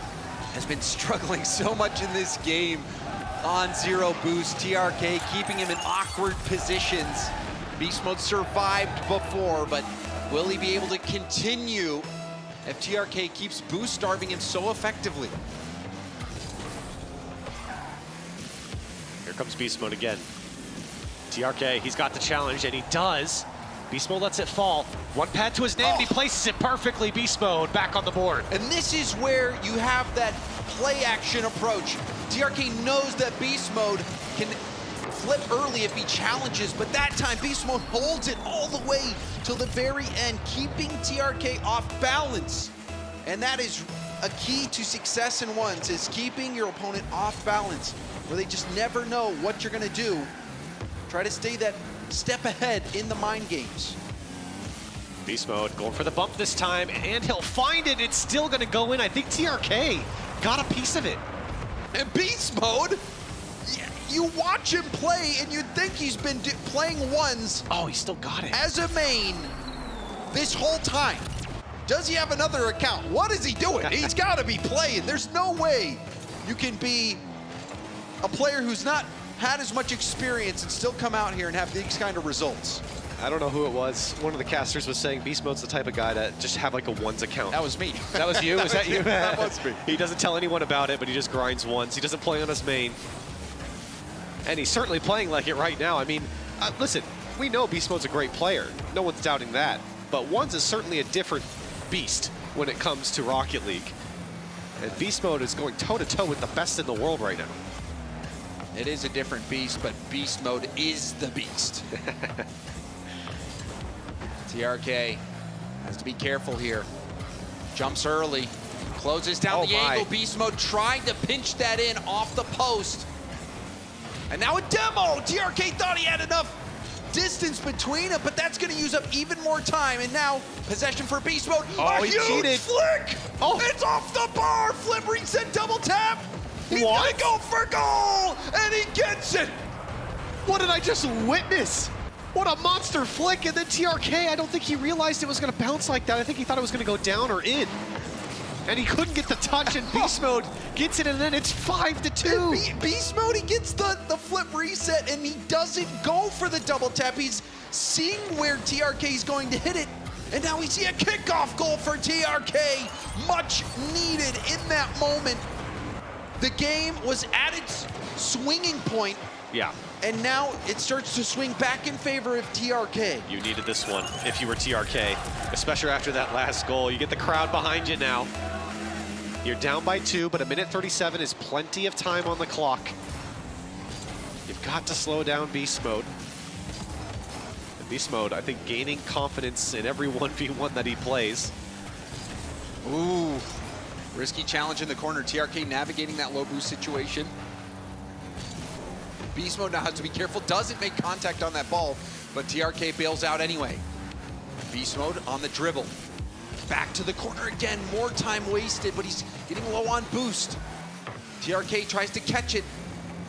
has been struggling so much in this game on zero boost. TRK keeping him in awkward positions. Beast Mode survived before, but will he be able to continue if TRK keeps boost starving him so effectively? Here comes Beast Mode again. TRK, he's got the challenge, and he does. Beast Mode lets it fall. One pad to his name, and he places it perfectly. Beast Mode back on the board. And this is where you have that play action approach. TRK knows that Beast Mode can flip early if he challenges, but that time Beast Mode holds it all the way till the very end, keeping TRK off balance. And that is a key to success in ones, is keeping your opponent off balance, where they just never know what you're gonna do. Try to stay that step ahead in the mind games. Beast Mode going for the bump this time, and he'll find it. It's still gonna go in. I think TRK got a piece of it. And Beast Mode, you watch him play and you'd think he's been playing ones. Oh, he still got it. As a main this whole time. Does he have another account? What is he doing? He's gotta be playing. There's no way you can be a player who's not had as much experience and still come out here and have these kind of results. I don't know who it was. One of the casters was saying Beast Mode's the type of guy to just have like a ones account. That was me. That was you? Was that you? That was me. He doesn't tell anyone about it, but he just grinds ones. He doesn't play on his main. And he's certainly playing like it right now. I mean, listen, we know Beast Mode's a great player. No one's doubting that. But ones is certainly a different beast when it comes to Rocket League. And Beast Mode is going toe-to-toe with the best in the world right now. It is a different beast, but Beast Mode is the beast. TRK has to be careful here. Jumps early, closes down the angle. Beast Mode trying to pinch that in off the post. And now a demo. TRK thought he had enough distance between them, but that's going to use up even more time. And now possession for Beast Mode. Oh, a he huge cheated. Flick. Oh, it's off the bar. Flip reset, double tap. He's gonna go for goal, and he gets it. What did I just witness? What a monster flick, and then TRK, I don't think he realized it was gonna bounce like that. I think he thought it was gonna go down or in. And he couldn't get the touch, and Beast Mode gets it, and then it's 5-2. Beast Mode, he gets the flip reset, and he doesn't go for the double tap. He's seeing where TRK is going to hit it, and now we see a kickoff goal for TRK. Much needed in that moment. The game was at its swinging point. Yeah. And now it starts to swing back in favor of TRK. You needed this one if you were TRK, especially after that last goal. You get the crowd behind you now. You're down by 2, but a minute 37 is plenty of time on the clock. You've got to slow down Beast Mode. And Beast Mode, I think, gaining confidence in every 1v1 that he plays. Ooh. Risky challenge in the corner. TRK navigating that low boost situation. Beast Mode now has to be careful. Doesn't make contact on that ball, but TRK bails out anyway. Beast Mode on the dribble. Back to the corner again. More time wasted, but he's getting low on boost. TRK tries to catch it.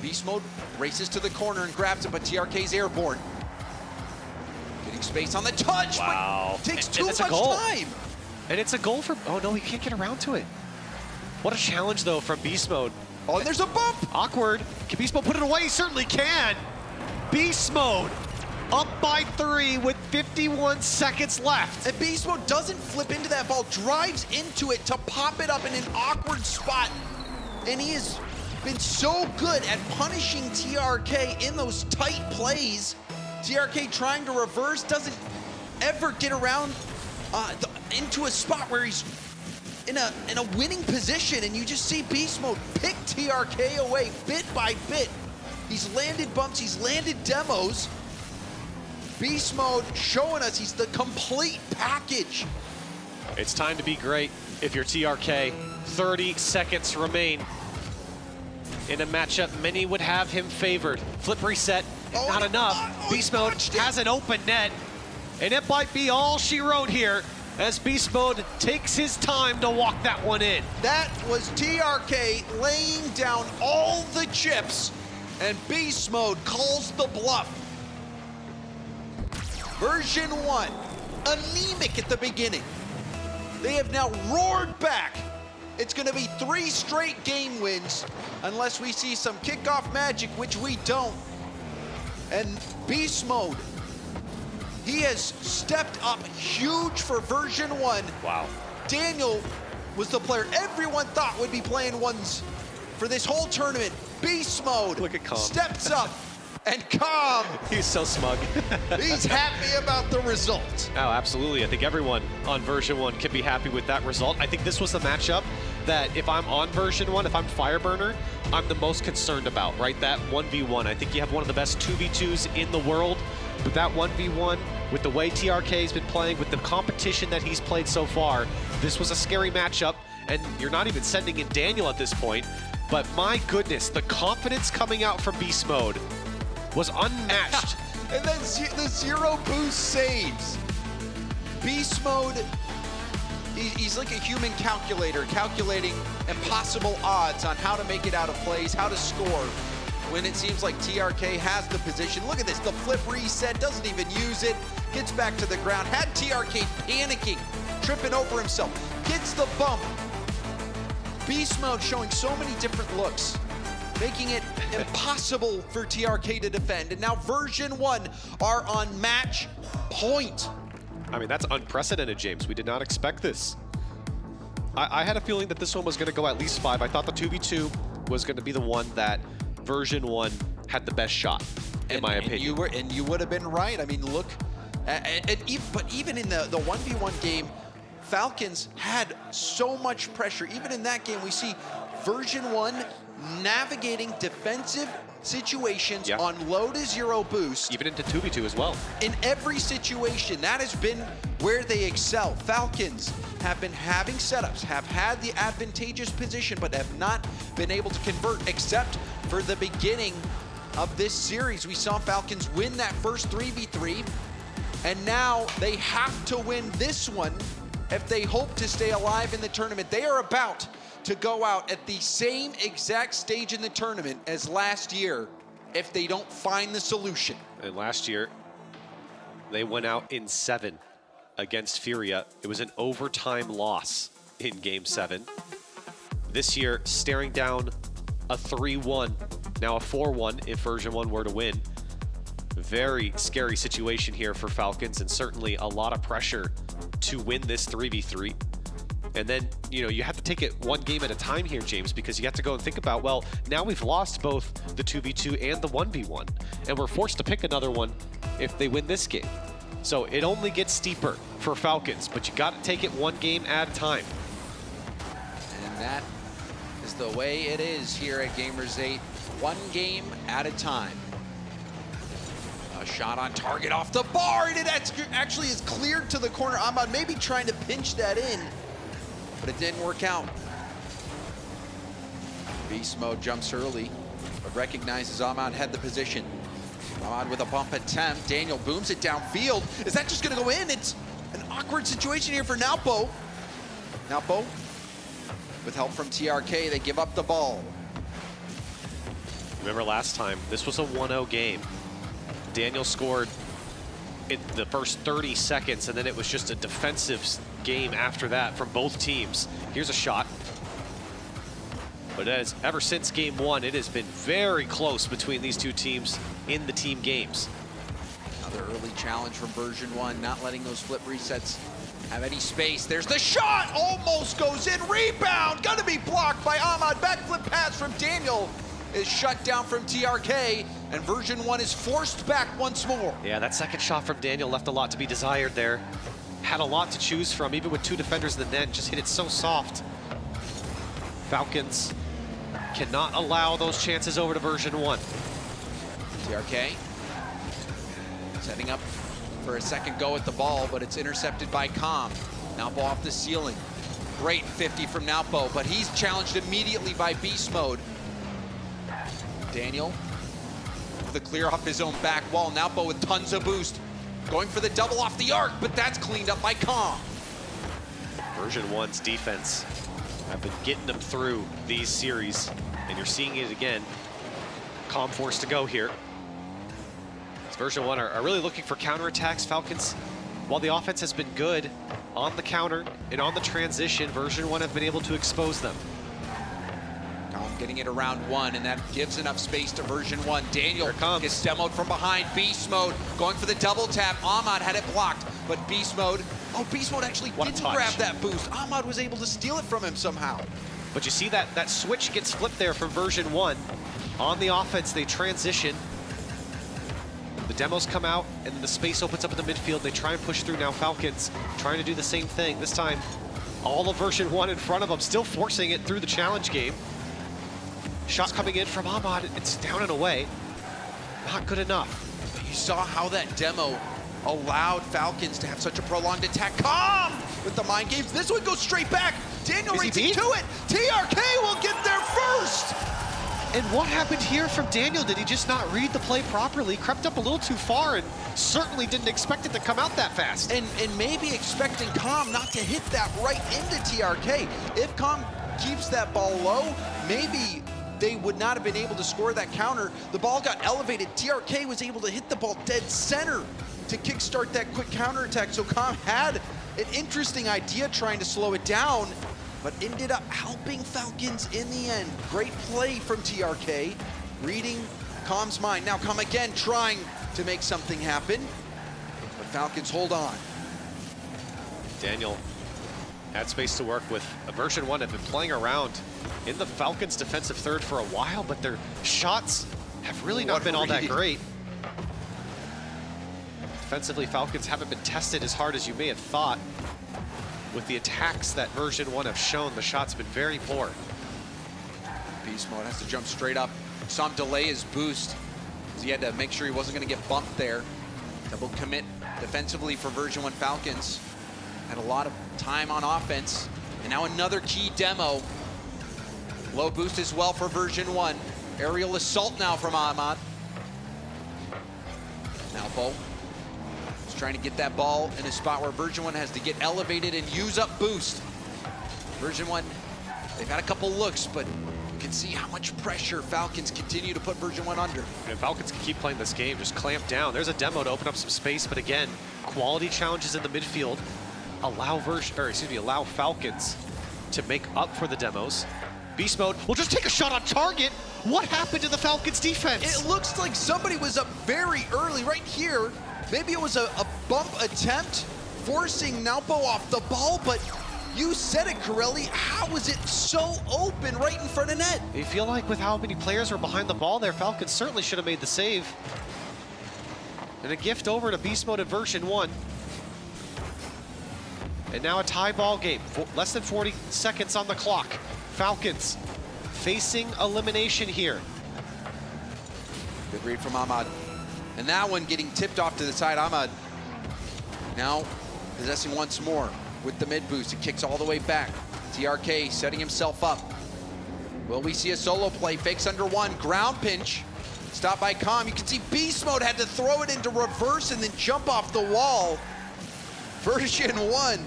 Beast Mode races to the corner and grabs it, but TRK's airborne. Getting space on the touch. Wow. But takes And too it's a much goal. time. And it's a goal for, oh no, he can't get around to it. What a challenge though from Beast Mode. Oh, and there's a bump. Awkward. Can Beast Mode put it away? He certainly can. Beast Mode up by 3 with 51 seconds left. And Beast Mode doesn't flip into that ball, drives into it to pop it up in an awkward spot. And he has been so good at punishing TRK in those tight plays. TRK trying to reverse, doesn't ever get around into a spot where he's in a winning position, and you just see Beast Mode pick TRK away bit by bit. He's landed bumps, he's landed demos. Beast Mode showing us he's the complete package. It's time to be great if you're TRK. 30 seconds remain in a matchup many would have him favored. Flip reset, not enough. Beast Mode has an open net, and it might be all she wrote here as Beast Mode takes his time to walk that one in. That was TRK laying down all the chips, and Beast Mode calls the bluff. Version 1, anemic at the beginning. They have now roared back. It's gonna be 3 straight game wins unless we see some kickoff magic, which we don't. And Beast Mode, he has stepped up huge for version 1. Wow. Daniel was the player everyone thought would be playing ones for this whole tournament. Beast Mode Look at Calm. steps up, and Calm, He's so smug. he's happy about the result. Oh, absolutely. I think everyone on version 1 can be happy with that result. I think this was the matchup that if I'm on version 1, if I'm Fireburner, I'm the most concerned about, right? That 1v1. I think you have one of the best 2v2s in the world, but that 1v1, with the way TRK's been playing, with the competition that he's played so far, this was a scary matchup, and you're not even sending in Daniel at this point, but my goodness, the confidence coming out from Beast Mode was unmatched. And then the zero boost saves. Beast Mode, he's like a human calculator, calculating impossible odds on how to make it out of plays, how to score, when it seems like TRK has the position. Look at this, the flip reset, doesn't even use it, gets back to the ground, had TRK panicking, tripping over himself, gets the bump. Beast Mode showing so many different looks, making it impossible for TRK to defend. And now version 1 are on match point. I mean, that's unprecedented, James. We did not expect this. I had a feeling that this one was going to go at least 5. I thought the 2v2 was going to be the one that version 1 had the best shot, in my opinion. You would have been right. I mean, look, but even in the 1v1 game, Falcons had so much pressure. Even in that game, we see version 1 navigating defensive situations on low to zero boost. Even into 2v2 as well. In every situation, that has been where they excel. Falcons have been having setups, have had the advantageous position, but have not been able to convert, except for the beginning of this series. We saw Falcons win that first 3v3, and now they have to win this one if they hope to stay alive in the tournament. They are about to go out at the same exact stage in the tournament as last year if they don't find the solution. And last year, they went out in 7 against Furia. It was an overtime loss in Game 7. This year, staring down a 3-1, now a 4-1 if version 1 were to win. Very scary situation here for Falcons, and certainly a lot of pressure to win this 3v3. And then, you know, you have to take it one game at a time here, James, because you have to go and think about, well, now we've lost both the 2v2 and the 1v1, and we're forced to pick another one if they win this game. So it only gets steeper for Falcons, but you got to take it one game at a time. And that is the way it is here at Gamers8, one game at a time. A shot on target off the bar, and it actually is cleared to the corner. Ahmad maybe trying to pinch that in, but it didn't work out. Beast mode jumps early, but recognizes Ahmad had the position. Ahmad with a bump attempt. Daniel booms it downfield. Is that just gonna go in? It's an awkward situation here for Naupo. Naupo, with help from TRK, they give up the ball. Remember last time, this was a 1-0 game. Daniel scored in the first 30 seconds, and then it was just a defensive game after that from both teams. Here's a shot. But ever since game 1, it has been very close between these two teams in the team games. Another early challenge from version 1, not letting those flip resets have any space. There's the shot, almost goes in, rebound, gonna be blocked by Ahmad. Backflip pass from Daniel is shut down from TRK, and version 1 is forced back once more. Yeah, that second shot from Daniel left a lot to be desired there. Had a lot to choose from, even with 2 defenders in the net, just hit it so soft. Falcons cannot allow those chances over to version 1. TRK setting up for a second go at the ball, but it's intercepted by Com. Naupo off the ceiling. Great 50 from Naupo, but he's challenged immediately by Beast Mode. Daniel with the clear off his own back wall. Naupo with tons of boost. Going for the double off the arc, but that's cleaned up by Com. Version 1's defense have been getting them through these series, and you're seeing it again. Com forced to go here. As version 1 are really looking for counterattacks. Falcons, while the offense has been good on the counter and on the transition, version 1 have been able to expose them. Com getting it around 1, and that gives enough space to version 1. Daniel gets demoed from behind. Beast Mode going for the double tap. Ahmad had it blocked, but Beast Mode, Beast Mode actually didn't grab that boost. Ahmad was able to steal it from him somehow. But you see that switch gets flipped there from version 1. On the offense, they transition. The demos come out, and then the space opens up in the midfield. They try and push through now. Falcons trying to do the same thing. This time, all of version 1 in front of them, still forcing it through the challenge game. Shot coming in from Ahmad. It's down and away. Not good enough. But you saw how that demo allowed Falcons to have such a prolonged attack. Com with the mind games. This one goes straight back. Daniel racing to it. TRK will get there first. And what happened here from Daniel? Did he just not read the play properly? Crept up a little too far and certainly didn't expect it to come out that fast. And maybe expecting Com not to hit that right into TRK. If Com keeps that ball low, maybe they would not have been able to score that counter. The ball got elevated. TRK was able to hit the ball dead center to kickstart that quick counterattack. So Com had an interesting idea trying to slow it down, but ended up helping Falcons in the end. Great play from TRK, reading Com's mind. Now Com again trying to make something happen, but Falcons hold on. Daniel had space to work with. Version 1 have been playing around in the Falcons' defensive third for a while, but their shots have really not been all that great. Defensively, Falcons haven't been tested as hard as you may have thought. with the attacks that version 1 have shown, the shots have been very poor. Beast Mode has to jump straight up. Saw him delay his boost. He had to make sure he wasn't going to get bumped there. Double commit defensively for version 1 Falcons. Had a lot of time on offense. And now another key demo. Low boost as well for version 1. Aerial assault now from Ahmad. Now Bo is trying to get that ball in a spot where version 1 has to get elevated and use up boost. Version 1, they've had a couple looks, but you can see how much pressure Falcons continue to put version 1 under. And Falcons can keep playing this game, just clamp down. There's a demo to open up some space, but again, quality challenges in the midfield allow Falcons to make up for the demos. Beast Mode will just take a shot on target. What happened to the Falcons defense? It looks like somebody was up very early right here. Maybe it was a bump attempt forcing Naupo off the ball, but you said it, Corelli. How was it so open right in front of net? They feel like with how many players were behind the ball there, Falcons certainly should have made the save. And a gift over to Beast Mode in version 1. And now a tie ball game. Less than 40 seconds on the clock. Falcons facing elimination here. Good read from Ahmad. And that one getting tipped off to the side. Ahmad now possessing once more with the mid boost. It kicks all the way back. TRK setting himself up. Will we see a solo play? Fakes under one. Ground pinch. Stopped by Com. You can see Beast Mode had to throw it into reverse and then jump off the wall. Version 1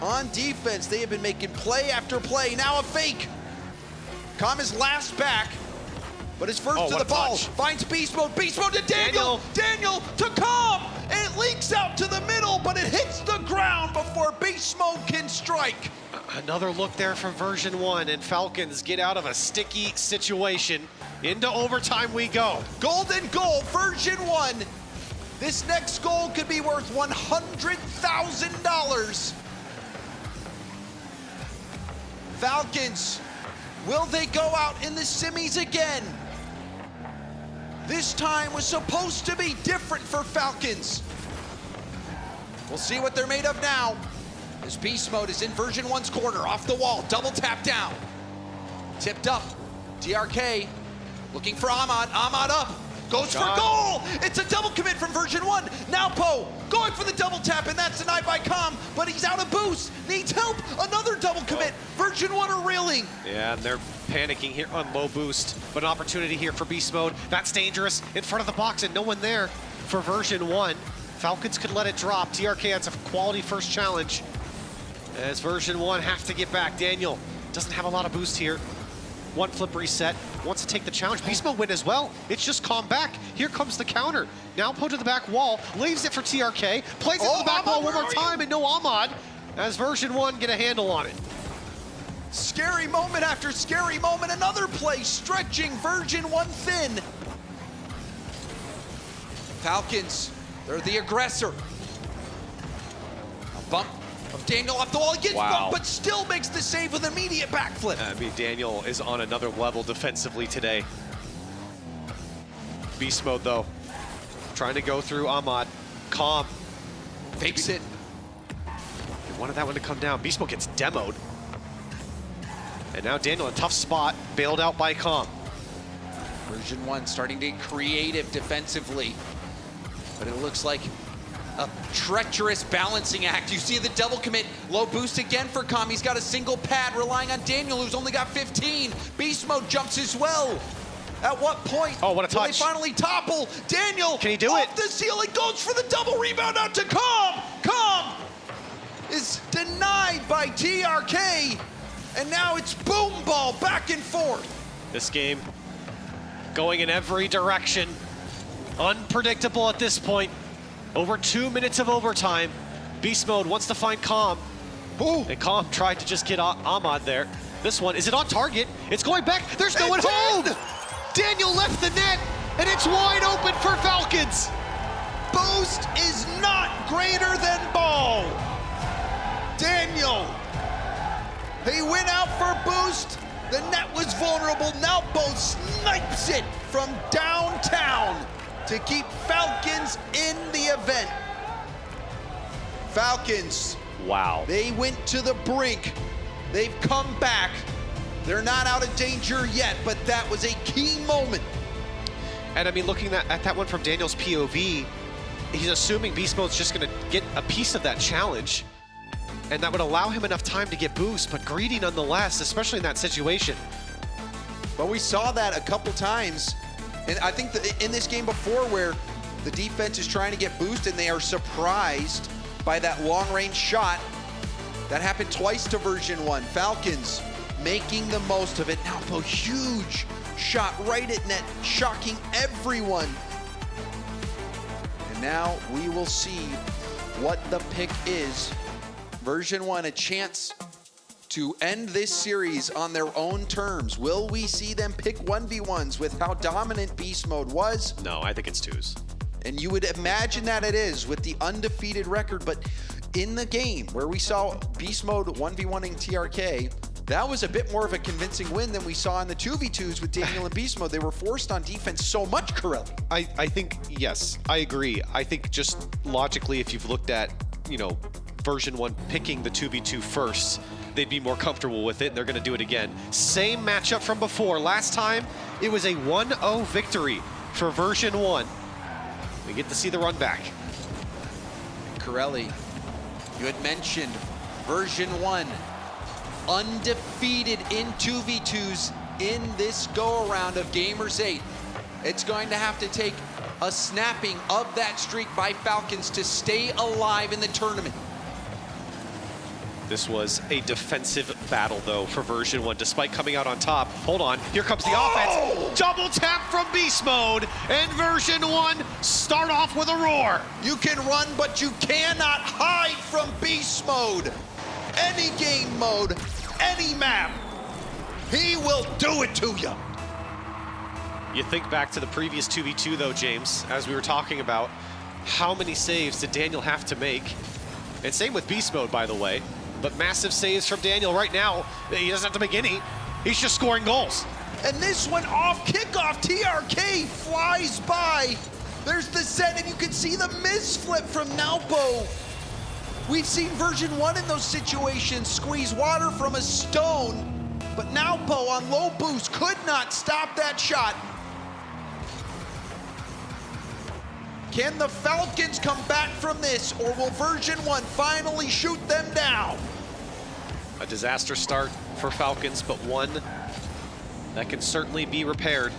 on defense. They have been making play after play. Now a fake. Com is last back, but is first to the ball. Punch. Finds Beast Mode. Beast Mode to Daniel. Daniel to Com. And it leaks out to the middle, but it hits the ground before Beast Mode can strike. Another look there from version 1, and Falcons get out of a sticky situation. Into overtime we go. Golden goal, version 1. This next goal could be worth $100,000. Falcons, will they go out in the semis again? This time was supposed to be different for Falcons. We'll see what they're made of now. This Beast Mode is in version 1's corner, off the wall, double tap down. Tipped up, TRK looking for Ahmad. Ahmad up, goes for goal. It's a double commit from version 1. Now Poe going for the double tap, and that's denied by Com, but he's out of boost. Needs help, another double commit. Version 1 are reeling. Yeah, and they're panicking here on low boost, but an opportunity here for Beast Mode. That's dangerous, in front of the box and no one there for version 1. Falcons could let it drop. TRK has a quality first challenge as version 1 have to get back. Daniel doesn't have a lot of boost here. One flip reset, wants to take the challenge. Beast Mode win as well. It's just calm back. Here comes the counter. Now Poe to the back wall, leaves it for TRK, plays it to the back wall one more time, and no Ahmad as version 1 get a handle on it. Scary moment after scary moment. Another play stretching version 1 thin. Falcons, they're the aggressor. A bump of Daniel off the wall. He gets bumped, but still makes the save with an immediate backflip. I mean, Daniel is on another level defensively today. Beast Mode, though, trying to go through Ahmad. Com. Fakes it. They wanted that one to come down. Beast Mode gets demoed. And now Daniel in a tough spot, bailed out by Com. Version 1 starting to get creative defensively, but it looks like a treacherous balancing act. You see the double commit, low boost again for Com. He's got a single pad, relying on Daniel, who's only got 15. Beast Mode jumps as well. At what point what a touch. will they finally topple? Daniel, can he do off it? The ceiling, goes for the double rebound out to Com. Com is denied by TRK, and now it's boom ball back and forth. This game going in every direction. Unpredictable at this point. Over 2 minutes of overtime. Beast Mode wants to find Com. And Com tried to just get Ahmad there. This one, is it on target? It's going back, there's no one home! Daniel left the net, and it's wide open for Falcons. Boost is not greater than ball. Daniel, he went out for boost. The net was vulnerable. Now Bo snipes it from downtown to keep Falcons in the event. Falcons Wow. They went to the brink. They've come back. They're not out of danger yet, but that was a key moment. And I mean, looking at that one from Daniel's POV, he's assuming Beast Mode's just gonna get a piece of that challenge, and that would allow him enough time to get boost, but greedy nonetheless, especially in that situation. But we saw that a couple times, and I think in this game before where the defense is trying to get boost and they are surprised by that long-range shot. That happened twice to version 1. Falcons making the most of it. Now a huge shot right at net, shocking everyone. And now we will see what the pick is. Version 1, a chance to end this series on their own terms. Will we see them pick 1v1s with how dominant Beast Mode was? No, I think it's 2s. And you would imagine that it is with the undefeated record, but in the game where we saw Beast Mode 1v1ing TRK, that was a bit more of a convincing win than we saw in the 2v2s with Daniel and Beast Mode. They were forced on defense so much, Corelli. I think, yes, I agree. I think just logically, if you've looked at, you know, version 1 picking the 2v2 first, they'd be more comfortable with it, and they're going to do it again. Same matchup from before. Last time, it was a 1-0 victory for version 1. We get to see the run back. Corelli, you had mentioned version 1, undefeated in 2v2s in this go-around of Gamers8. It's going to have to take a snapping of that streak by Falcons to stay alive in the tournament. This was a defensive battle, though, for version 1, despite coming out on top. Hold on, here comes the offense. Double tap from Beast Mode, and version 1 start off with a roar. You can run, but you cannot hide from Beast Mode. Any game mode, any map, he will do it to you. You think back to the previous 2v2, though, James, as we were talking about, how many saves did Daniel have to make? And same with Beast Mode, by the way. But massive saves from Daniel right now. He doesn't have to make any. He's just scoring goals. And this one off kickoff, TRK flies by. There's the set, and you can see the misflip from Naupo. We've seen version 1 in those situations squeeze water from a stone, but Naupo on low boost could not stop that shot. Can the Falcons come back from this, or will version 1 finally shoot them down? A disaster start for Falcons, but one that can certainly be repaired.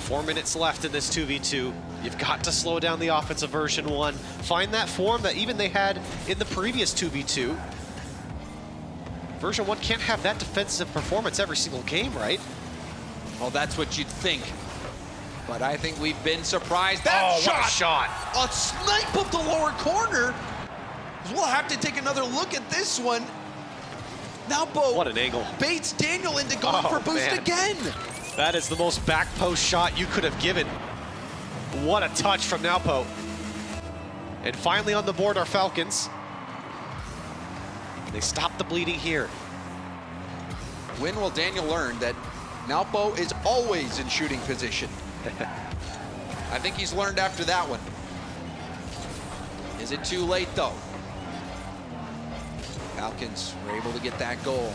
4 minutes left in this 2v2. You've got to slow down the offensive version 1. Find that form that even they had in the previous 2v2. Version 1 can't have that defensive performance every single game, right? Well, that's what you'd think. But I think we've been surprised. That shot! A snipe up the lower corner. We'll have to take another look at this one. Now Bo what an angle. Baits Daniel into going for boost again. That is the most back post shot you could have given. What a touch from Naupo. And finally on the board are Falcons. They stop the bleeding here. When will Daniel learn that Naupo is always in shooting position? I think he's learned after that one. Is it too late though? Falcons were able to get that goal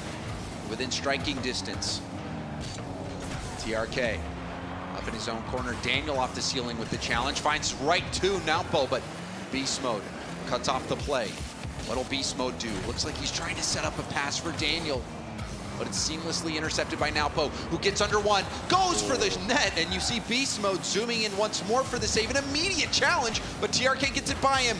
within striking distance. TRK up in his own corner. Daniel off the ceiling with the challenge. Finds right to Naupo, but Beast Mode cuts off the play. What'll Beast Mode do? Looks like he's trying to set up a pass for Daniel, but it's seamlessly intercepted by Naupo, who gets under one, goes for the net, and you see Beast Mode zooming in once more for the save. An immediate challenge, but TRK gets it by him.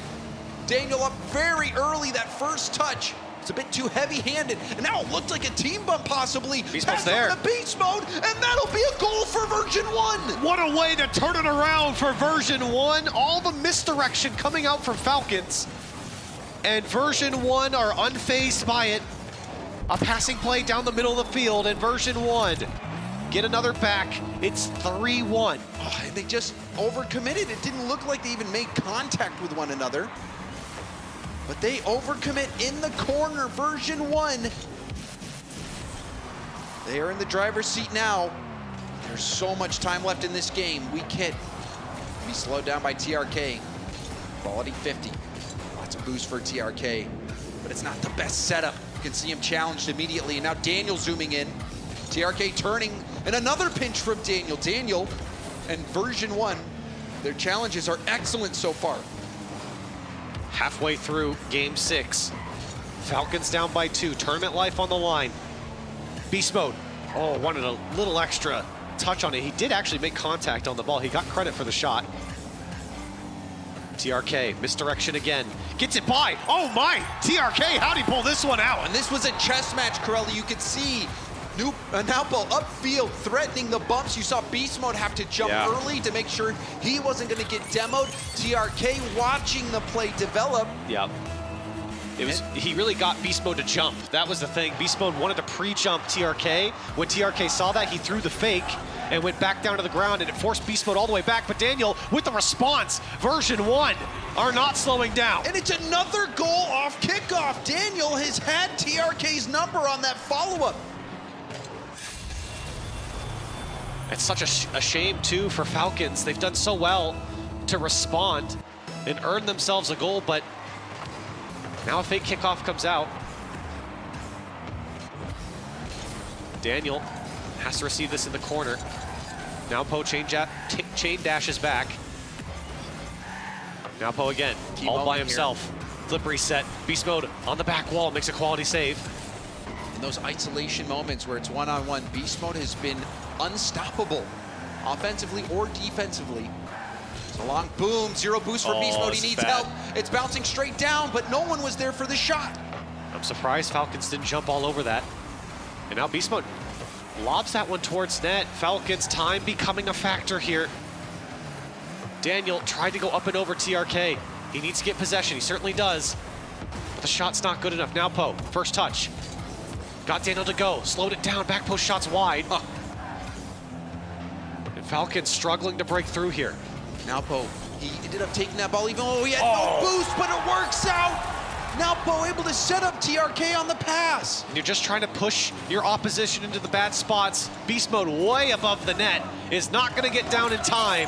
Daniel up very early, that first touch. It's a bit too heavy-handed, and now it looked like a team bump possibly. Beast Mode's there. To Beast Mode, and that'll be a goal for version 1. What a way to turn it around for version 1. All the misdirection coming out from Falcons, and version 1 are unfazed by it. A passing play down the middle of the field, and version 1 get another back. It's 3-1. Oh, they just overcommitted. It didn't look like they even made contact with one another. But they overcommit in the corner, version 1. They are in the driver's seat now. There's so much time left in this game. Weak hit. Be slowed down by TRK. Quality 50. Lots of boost for TRK, but it's not the best setup. You can see him challenged immediately, and now Daniel zooming in. TRK turning, and another pinch from Daniel. Daniel and version 1, their challenges are excellent so far. Halfway through game 6. Falcons down by 2, tournament life on the line. Beast mode, oh, wanted a little extra touch on it. He did actually make contact on the ball. He got credit for the shot. TRK, misdirection again. Gets it by, oh my! TRK, how'd he pull this one out? And this was a chess match, Corelli. You could see Naupo upfield threatening the bumps. You saw Beast Mode have to jump early to make sure he wasn't going to get demoed. TRK watching the play develop. Yep. He really got Beast Mode to jump. That was the thing. Beast Mode wanted to pre-jump TRK. When TRK saw that, he threw the fake and went back down to the ground, and it forced Beast Mode all the way back. But Daniel, with the response, version 1 are not slowing down. And it's another goal off kickoff. Daniel has had TRK's number on that follow-up. It's such a shame, too, for Falcons. They've done so well to respond and earn themselves a goal, but now a fake kickoff comes out. Daniel has to receive this in the corner. Now Poe chain dashes back. Now Poe again, all by himself. Flip reset, Beast Mode on the back wall, makes a quality save. In those isolation moments where it's one-on-one, Beast Mode has been unstoppable, offensively or defensively. It's a long boom, 0 boost for Beast Mode, he needs help. It's bouncing straight down, but no one was there for the shot. I'm surprised Falcons didn't jump all over that. And now Beast Mode lobs that one towards net. Falcons time becoming a factor here. Daniel tried to go up and over TRK. He needs to get possession, he certainly does. But the shot's not good enough. Now Poe, first touch. Got Daniel to go, slowed it down, back post shots wide. And Falcons struggling to break through here. Now Poe, he ended up taking that ball even though he had no boost, but it works out. Now Poe able to set up TRK on the pass. And you're just trying to push your opposition into the bad spots. Beast Mode way above the net is not gonna get down in time.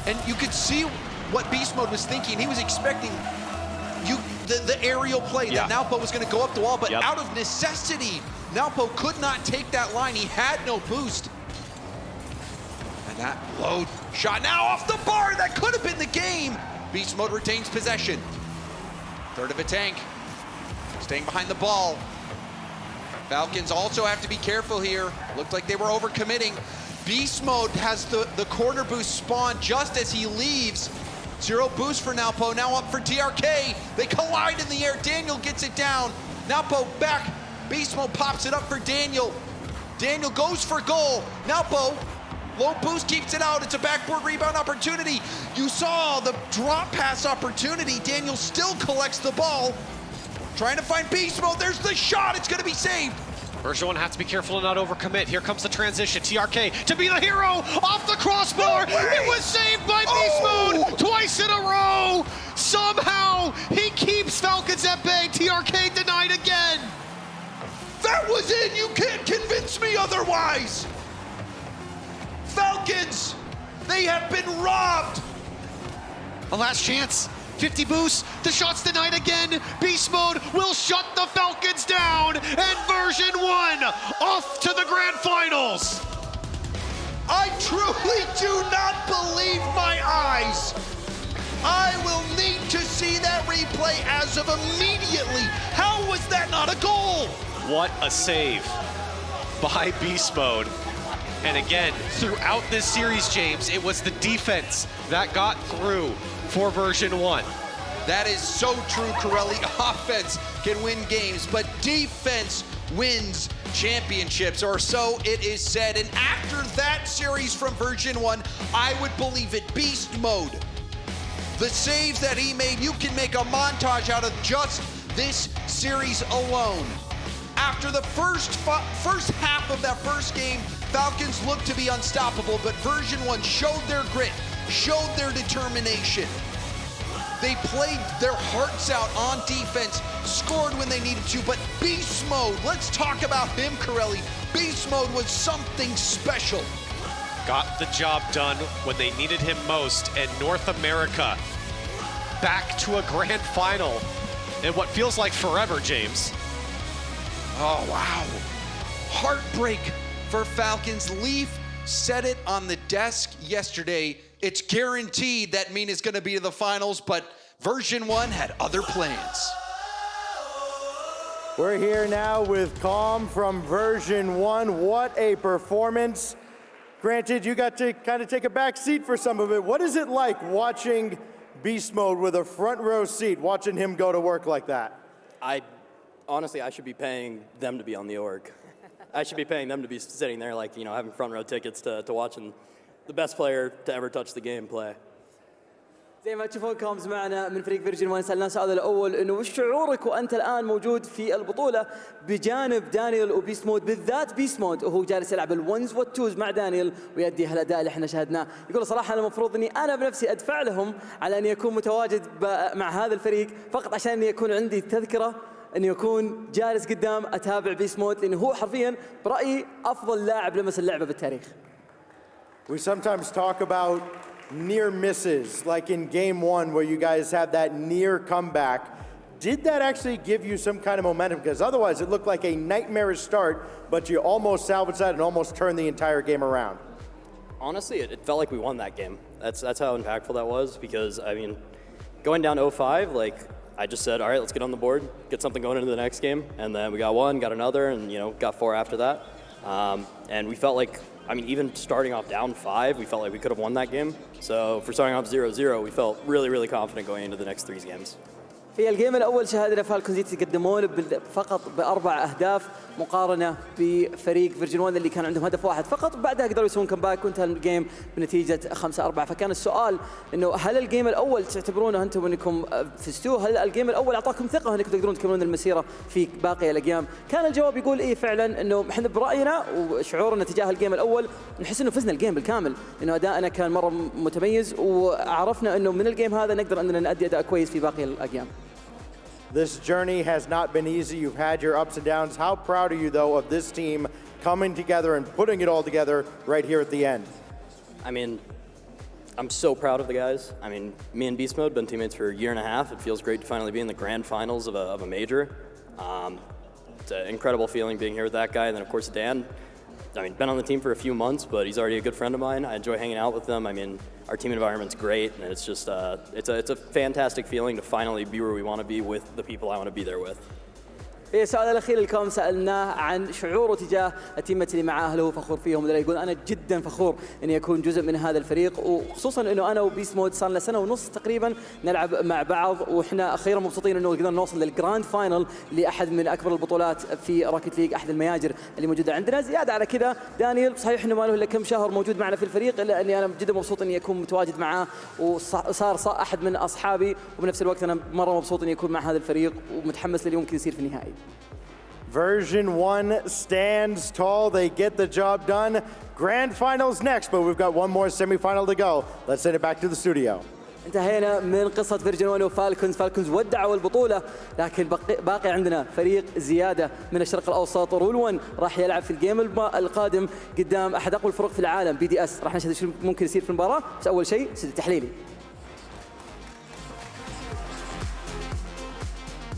And you could see what Beast Mode was thinking. He was expecting the aerial play that Naupo was going to go up the wall, but out of necessity, Naupo could not take that line. He had no boost. And that load shot now off the bar. That could have been the game. Beast Mode retains possession. Third of a tank. Staying behind the ball. Falcons also have to be careful here. Looked like they were overcommitting. Beast Mode has the corner boost spawn just as he leaves. 0 boost for Naupo, now up for TRK. They collide in the air, Daniel gets it down. Naupo back, Beast Mode pops it up for Daniel. Daniel goes for goal. Naupo, low boost keeps it out. It's a backboard rebound opportunity. You saw the drop pass opportunity. Daniel still collects the ball. Trying to find Beast Mode, there's the shot, it's gonna be saved. Version 1 has to be careful to not overcommit. Here comes the transition. TRK to be the hero off the crossbar. It was saved by Beast Mode twice in a row. Somehow he keeps Falcons at bay. TRK denied again. That was in. You can't convince me otherwise. Falcons, they have been robbed. A last chance. 50 boosts, the shot's denied again. Beast Mode will shut the Falcons down, and version 1 off to the grand finals. I truly do not believe my eyes. I will need to see that replay as of immediately. How was that not a goal? What a save by Beast Mode. And again, throughout this series, James, it was the defense that got through for version 1. That is so true, Corelli. Offense can win games, but defense wins championships, or so it is said. And after that series from version 1, I would believe it. Beast Mode. The saves that he made, you can make a montage out of just this series alone. After the first half of that first game, Falcons looked to be unstoppable, but version 1 showed their grit, showed their determination. They played their hearts out on defense, scored when they needed to, but Beast Mode, let's talk about him, Corelli. Beast Mode was something special. Got the job done when they needed him most, and North America back to a grand final in what feels like forever, James. Oh, wow. Heartbreak for Falcons. Leaf said it on the desk yesterday. It's guaranteed that Mean is going to be to the finals, but version 1 had other plans. We're here now with Calm from version 1. What a performance. Granted, you got to kind of take a back seat for some of it. What is it like watching Beast Mode with a front row seat, watching him go to work like that? Honestly, I should be paying them to be on the org. I should be paying them to be sitting there, like, having front row tickets to watching the best player to ever touch the game play. زي ما تشوفون كومز معنا من فريق فيرجن 1. سألنا السؤال الأول إنه وش شعورك وأنت الآن موجود في البطولة بجانب دانيال وبيست مود، بالذات بيست مود وهو جالس يلعب الونز والتوز مع دانيال ويؤدي هالأداء اللي احنا شاهدناه. يقول صراحة أنا المفروض إني أنا بنفسي أدفع لهم على أني أكون متواجد مع هذا الفريق فقط عشان أني يكون عندي تذكرة أني أكون جالس قدام أتابع بيست مود، لأنه هو حرفيا برأيي أفضل لاعب لمس اللعبة بالتاريخ. We sometimes talk about near misses, like in game 1 where you guys had that near comeback. Did that actually give you some kind of momentum? Because otherwise it looked like a nightmarish start, but you almost salvaged that and almost turned the entire game around. Honestly, it felt like we won that game. That's how impactful that was, because, going down 0-5, I just said, all right, let's get on the board, get something going into the next game, and then we got one, got another, and, got 4 after that. And we felt like, even starting off down 5, we felt like we could have won that game. So for starting off 0-0, we felt really, really confident going into the next 3 games. في الجيم الأول شاهدنا فالكونز يتقدمون فقط ب4 أهداف مقارنة بفريق فيرجن 1 اللي كان عندهم هدف واحد فقط، بعدها قدروا يسوون كمباك وانتهى الجيم بنتيجة 5-4. فكان السؤال إنه هل الجيم الأول تعتبرونه أنتم أنكم فزتوا؟ هل الجيم الأول أعطاكم ثقة أنكم تقدرون تكملون المسيرة في باقي الأيام؟ كان الجواب يقول إيه فعلا، إنه إحنا برأينا وشعورنا تجاه الجيم الأول نحس إنه فزنا الجيم بالكامل، إنه أداءنا كان مرة متميز وعرفنا إنه من الجيم هذا نقدر أننا نأدي أداء كويس في باقي الأيام. This journey has not been easy. You've had your ups and downs. How proud are you, though, of this team coming together and putting it all together right here at the end? I'm so proud of the guys. Me and Beast Mode have been teammates for a year and a half. It feels great to finally be in the grand finals of a major. It's an incredible feeling being here with that guy. And then, of course, Dan. Been on the team for a few months, but he's already a good friend of mine. I enjoy hanging out with them. Our team environment's great, and it's just it's a fantastic feeling to finally be where we want to be with the people I want to be there with. في السؤال الأخير الكوم سألناه عن شعوره تجاه التيمة اللي معاه، هل هو فخور فيهم؟ يقول أنا جدا فخور إني أكون جزء من هذا الفريق، وخصوصا إنه أنا وبيست مود صار لنا سنة ونص تقريبا نلعب مع بعض، وإحنا أخيرا مبسوطين إنه قدرنا نوصل للجراند فاينل لأحد من أكبر البطولات في راكت ليج، أحد المياجر اللي موجودة عندنا. زيادة على كذا دانيال صحيح إنه ما له إلا كم شهر موجود معنا في الفريق، إلا إني أنا جدا مبسوط إني أكون متواجد معاه وصار أحد من أصحابي، وبنفس الوقت أنا مرة مبسوط إني أكون مع هذا الفريق ومتحمس للي ممكن يصير في النهائي. Version 1 stands tall. They get the job done. Grand finals next, but we've got one more semifinal to go. Let's send it back to the studio. انتهينا من قصة فيرجن 1 وفالكونز ودعوا البطولة، لكن باقي عندنا فريق زيادة من الشرق الأوسط. رول 1 راح يلعب في الجيم القادم قدام أحد أقوى الفرق في العالم BDS. راح نشهد شو ممكن يصير في المباراة، بس أول شيء سد تحليلي.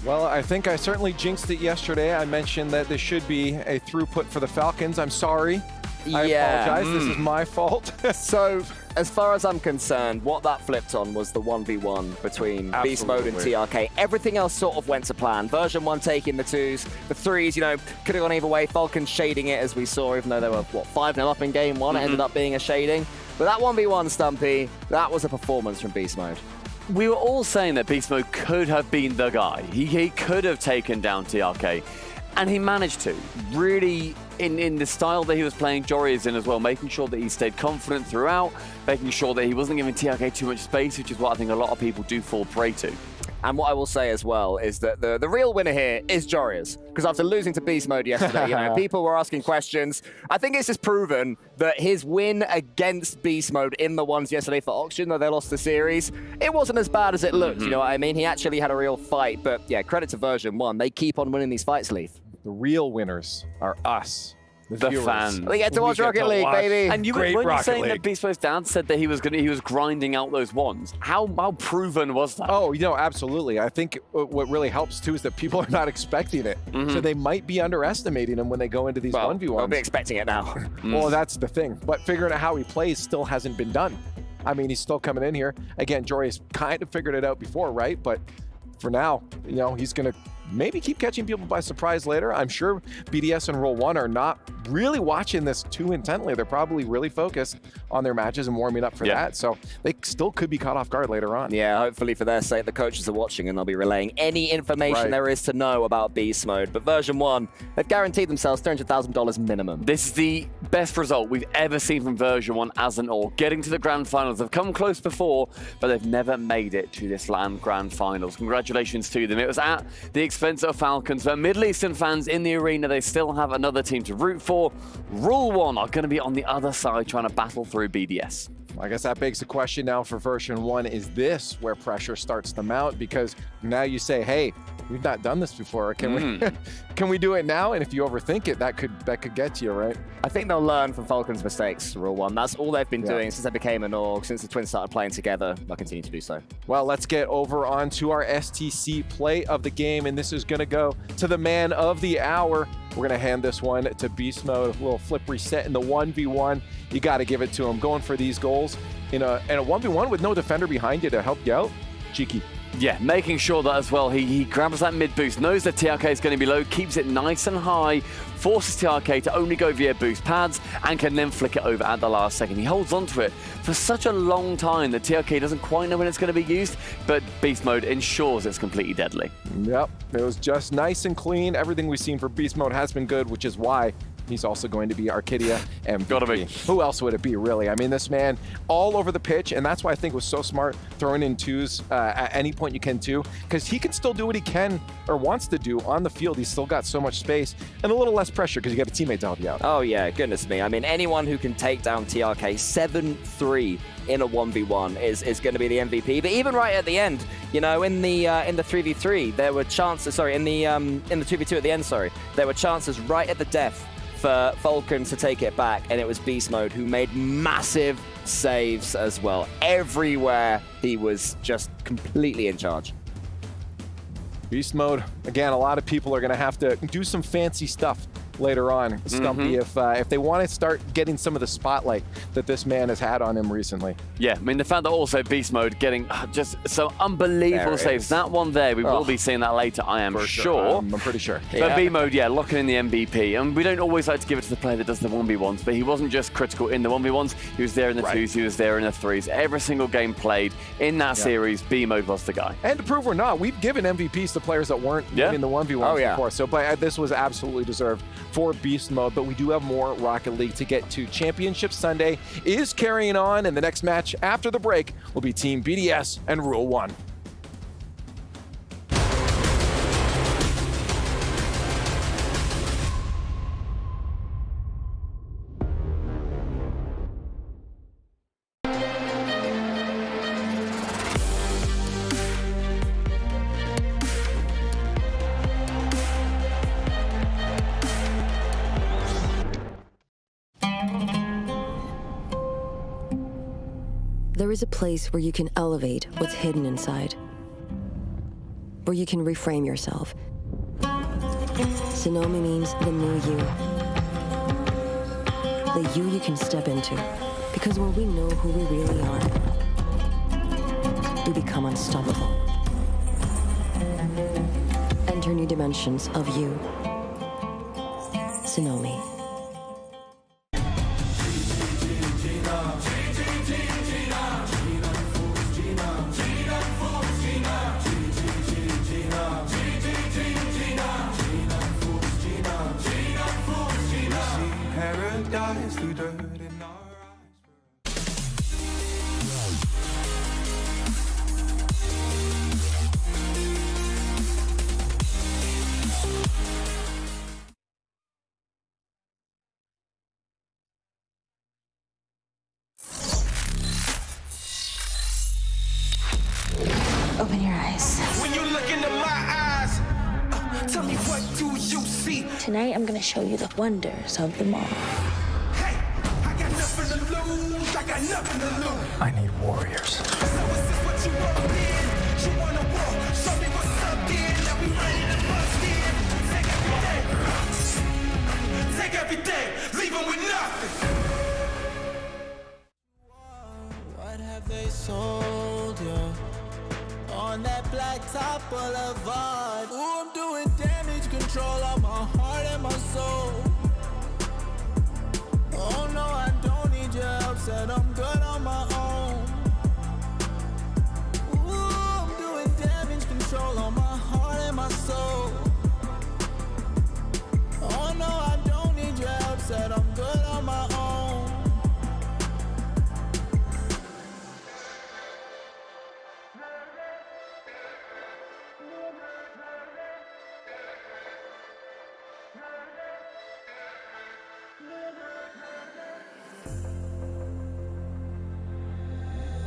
Well, I think I certainly jinxed it yesterday. I mentioned that this should be a throughput for the Falcons. I'm sorry. I apologize. This is my fault. So, as far as I'm concerned, what that flipped on was the 1v1 between Beast Mode and TRK. Everything else sort of went to plan. Version 1 taking the 2s, the 3s, could have gone either way. Falcons shading it, as we saw, even though they were, 5-0 up in game 1. It ended up being a shading. But that 1v1, Stumpy, that was a performance from Beast Mode. We were all saying that Beast Mode could have been the guy. He could have taken down TRK. And he managed to, really in the style that he was playing Jory in as well, making sure that he stayed confident throughout, making sure that he wasn't giving TRK too much space, which is what I think a lot of people do fall prey to. And what I will say as well is that the real winner here is Jorius, because after losing to Beast Mode yesterday, people were asking questions. I think it's just proven that his win against Beast Mode in the ones yesterday for Auction, though they lost the series, it wasn't as bad as it looked, you know what I mean? He actually had a real fight, but yeah, credit to version 1. They keep on winning these fights, Leaf. The real winners are us. The fans. We get to watch Rocket League, baby. And you were saying that Beast Mode's dad said that he was grinding out those ones. How proven was that? Oh, absolutely. I think what really helps too is that people are not expecting it, so they might be underestimating him when they go into these 1v1s. They'll be expecting it now. Well, that's the thing. But figuring out how he plays still hasn't been done. I mean, he's still coming in here. Again, Jory's kind of figured it out before, right? But for now, he's going to maybe keep catching people by surprise later. I'm sure BDS and Rule 1 are not really watching this too intently. They're probably really focused on their matches and warming up for that. So they still could be caught off guard later on. Yeah, hopefully for their sake, the coaches are watching and they'll be relaying any information there is to know about Beast Mode. But version 1, they've guaranteed themselves $300,000 minimum. This is the best result we've ever seen from version 1 as an org. Getting to the grand finals. They've come close before, but they've never made it to this land grand finals. Congratulations to them. It was at the expense of Falcons. For Middle Eastern fans in the arena, they still have another team to root for. Rule 1 are going to be on the other side trying to battle through BDS. I guess that begs the question now for version 1, is this where pressure starts to mount? Because now you say, hey, we've not done this before. Can we do it now? And if you overthink it, that could get to you, right? I think they'll learn from Falcons' mistakes, Rule 1. That's all they've been doing since they became an org, since the Twins started playing together. They'll continue to do so. Well, let's get over onto our STC play of the game, and this is going to go to the man of the hour. We're going to hand this one to Beast Mode. A little flip reset in the 1v1. You got to give it to him. Going for these goals in a 1v1 with no defender behind you to help you out. Cheeky. Yeah, making sure that as well, he grabs that mid boost, knows that TRK is going to be low, keeps it nice and high, forces TRK to only go via boost pads, and can then flick it over at the last second. He holds onto it for such a long time that TRK doesn't quite know when it's going to be used, but Beast Mode ensures it's completely deadly. Yep, it was just nice and clean. Everything we've seen for Beast Mode has been good, which is why he's also going to be Arcadia MVP. Gotta be. Who else would it be, really? I mean, this man all over the pitch, and that's why I think it was so smart throwing in twos at any point you can too, because he can still do what he can or wants to do on the field. He's still got so much space and a little less pressure because you got a teammate to help you out. Oh yeah, goodness me. I mean, anyone who can take down TRK 7-3 in a 1v1 is going to be the MVP. But even right at the end, in the 3v3, there were chances. Sorry, in the 2v2 at the end. Sorry, there were chances right at the death for Falcons to take it back, and it was Beast Mode who made massive saves as well. Everywhere he was just completely in charge. Beast Mode, again, a lot of people are going to have to do some fancy stuff later on, Stumpy, if they want to start getting some of the spotlight that this man has had on him recently. Yeah, I mean, the fact that also Beast Mode getting just some unbelievable saves. That one there, we will be seeing that later, I am sure. I'm pretty sure. But B-Mode, locking in the MVP. And we don't always like to give it to the player that does the 1v1s, but he wasn't just critical in the 1v1s. He was there in the 2s, he was there in the 3s. Every single game played in that series, B-Mode was the guy. And to prove we're not, we've given MVPs to players that weren't in the 1v1s before. So but this was absolutely deserved for Beast Mode, but we do have more Rocket League to get to. Championship Sunday is carrying on, and the next match after the break will be Team BDS and Rule 1. There is a place where you can elevate what's hidden inside, where you can reframe yourself. Sonomi means the new you. The you can step into. Because when we know who we really are, we become unstoppable. Enter new dimensions of you. Sonomi. Open your eyes. When you look into my eyes, tell me what do you see? tonight I'm gonna show you the wonders of the mall. I need warriors. Take everything, leave them with nothing. What have they sold you on that blacktop boulevard? Ooh, I'm doing damage control on my heart and my soul. Oh no, I don't need your help, said I'm good on my own. Ooh, I'm doing damage control on my heart and my soul. Oh no, I don't need your help, said I'm good on my own.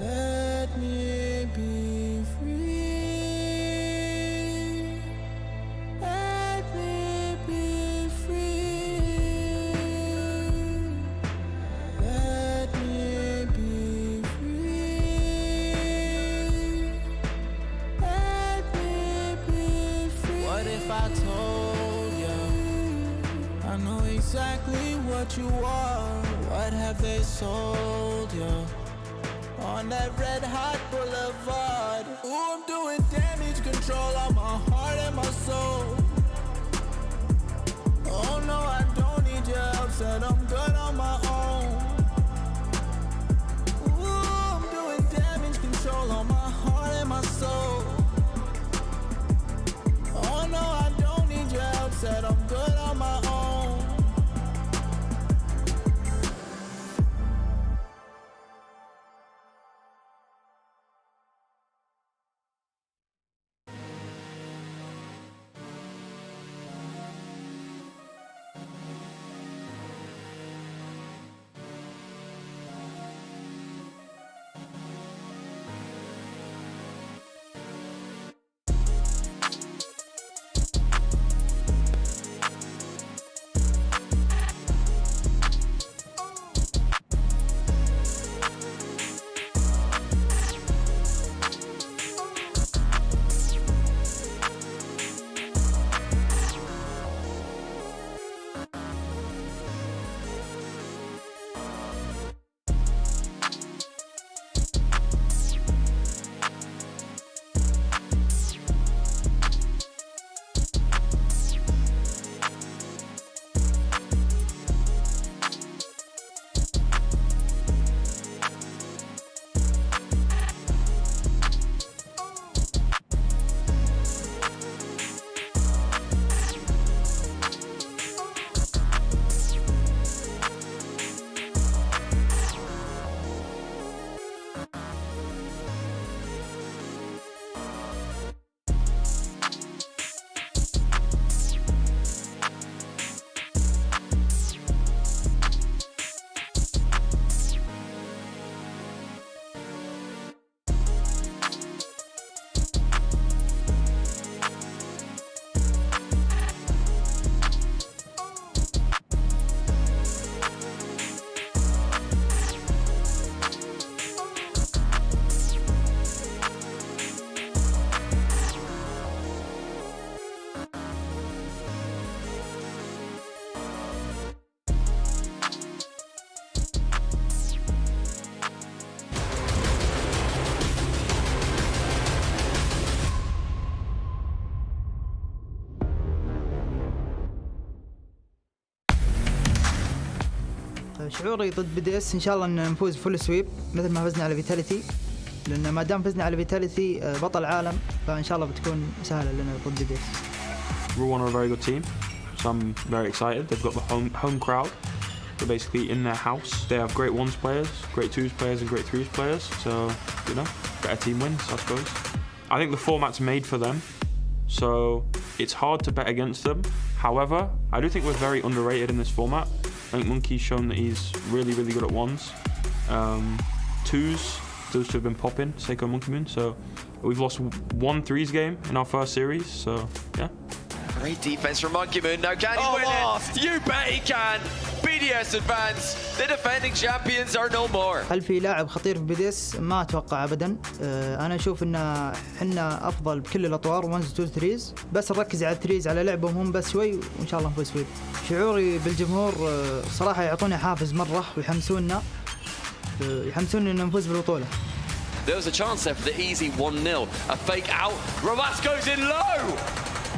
Let me be free. Let me be free. Let me be free. Let me be free. What if I told you I know exactly what you are? What have they sold you on that red hot boulevard? Ooh, I'm doing damage control on my heart and my soul. Oh no, I don't need your help, said I'm good on my own. Ooh, I'm doing damage control on my heart and my soul. Oh no, I don't need your help, said I'm good on my own. شعوري ضد BDS ان شاء الله ان نفوز فول سويب مثل ما فزنا على فيتاليتي، لان ما دام فزنا على فيتاليتي بطل عالم، فان شاء الله بتكون سهله لنا ضد BDS. Rule 1 are a very good team, so I'm very excited. They've got the home crowd. They're basically in their house. They have great ones players, great twos players, and great threes players. So, you know, better team wins, I suppose. I think the format's made for them, so it's hard to bet against them. However, I do think we're very underrated in this format. I think Monkey's shown that he's really, really good at ones. Twos, those two have been popping, Seiko and Monkey Moon. So we've lost 1 threes game in our first series, so yeah. Great defense from Monkey Moon. Now can he win it? You bet he can. BDS advance. The defending champions are no more. هل في لاعب خطير في BDS؟ ما اتوقع ابدا. انا اشوف ان احنا افضل بكل الاطوار 1 2 3 بس نركز على الثريز على لعبهم هم بس شوي وان شاء الله نفوز فيه. شعوري بالجمهور صراحه يعطوني حافز مره ويحمسونا ان نفوز بالبطوله. There was a chance there for the easy 1-0. A fake out. Ravas goes in low.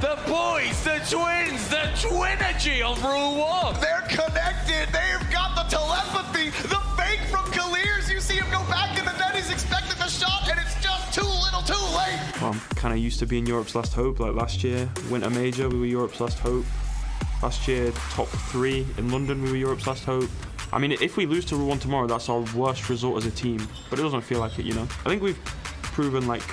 The boys, the twins, the twinergy of Rule 1. They're connected. They've got the telepathy. The fake from Kaliers. You see him go back in the net. He's expecting the shot, and it's just too little, too late. Well, I'm kind of used to being Europe's last hope. Like last year, Winter Major, we were Europe's last hope. Last year, top 3 in London, we were Europe's last hope. I mean, if we lose to Rule 1 tomorrow, that's our worst result as a team. But it doesn't feel like it, you know? I think we've proven, like,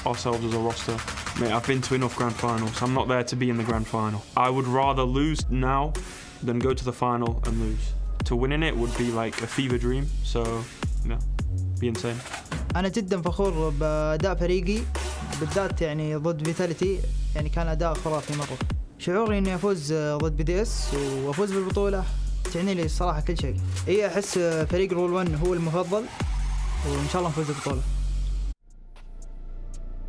ourselves as a roster. Mate, I've been to enough grand finals. I'm not there to be in the grand final. I would rather lose now than go to the final and lose. To win in it would be like a fever dream. So, you know, be insane. أنا جدا فخور بأداء فريقي بالذات يعني ضد فيتاليتي يعني كان أداء خرافي مرة. شعوري إني أفوز ضد BDS وأفوز بالبطولة تعني لي الصراحة كل شيء. هي أحس فريق رول 1 هو المفضل وإن شاء الله نفوز بالبطولة.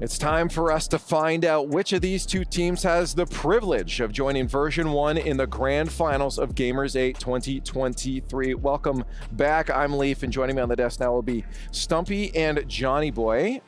It's time for us to find out which of these two teams has the privilege of joining version 1 in the grand finals of Gamers8 2023. Welcome back. I'm Leaf, and joining me on the desk now will be Stumpy and Johnny Boy.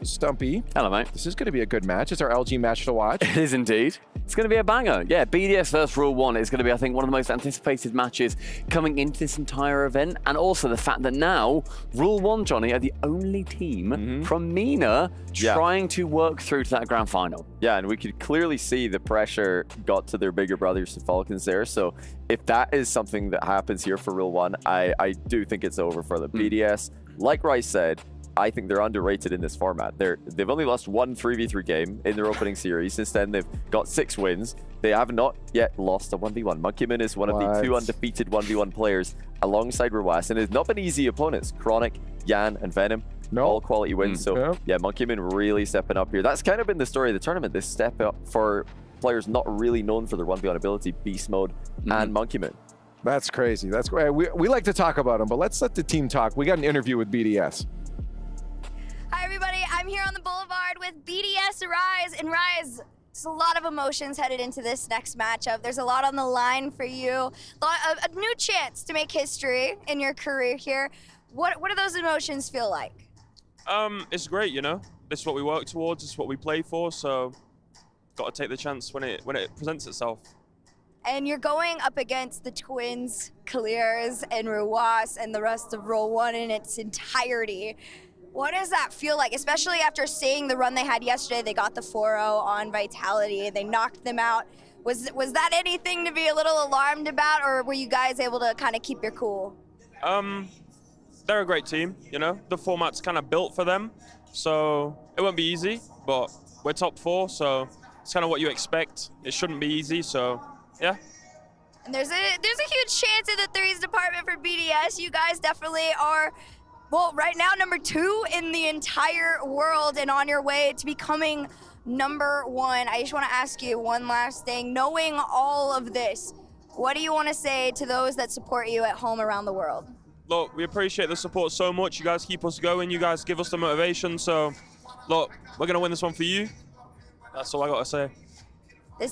Stumpy. Hello, mate. This is going to be a good match. It's our LG match to watch. It is indeed. It's going to be a banger. Yeah, BDS versus Rule 1 is going to be, I think, one of the most anticipated matches coming into this entire event. And also the fact that now Rule 1, Johnny, are the only team from MENA trying to work through to that grand final. Yeah, and we could clearly see the pressure got to their bigger brothers, the Falcons, there. So if that is something that happens here for Rule 1, I do think it's over for the BDS. Like Rice said, I think they're underrated in this format. They've only lost one 3v3 game in their opening series. Since then, they've got 6 wins. They have not yet lost a 1v1. Monkeyman is one of the 2 undefeated 1v1 players alongside Rawas, and it's not been easy opponents. Chronic, Yan, and Venom, all quality wins. So yeah, Monkeyman really stepping up here. That's kind of been the story of the tournament, this step up for players not really known for their 1v1 ability, Beast Mode and Monkeyman. That's crazy. That's great. We like to talk about them, but let's let the team talk. We got an interview with BDS. Hi, everybody. I'm here on the Boulevard with BDS Rise. And Rise, there's a lot of emotions headed into this next matchup. There's a lot on the line for you. A new chance to make history in your career here. What do those emotions feel like? It's great, you know. This is what we work towards. This is what we play for. So, got to take the chance when it presents itself. And you're going up against the twins, Kaliers and Rawas, and the rest of Role 1 in its entirety. What does that feel like, especially after seeing the run they had yesterday? They got the 4-0 on Vitality, they knocked them out. Was that anything to be a little alarmed about, or were you guys able to kind of keep your cool? They're a great team, you know. The format's kind of built for them, so it won't be easy, but we're top 4, so it's kind of what you expect. It shouldn't be easy, so yeah. And there's a huge chance in the threes department for BDS. You guys definitely are, well, right now #2 in the entire world and on your way to becoming #1. I just want to ask you one last thing. Knowing all of this, what do you want to say to those that support you at home around the world? Look, we appreciate the support so much. You guys keep us going. You guys give us the motivation. So, look, we're going to win this one for you. That's all I got to say.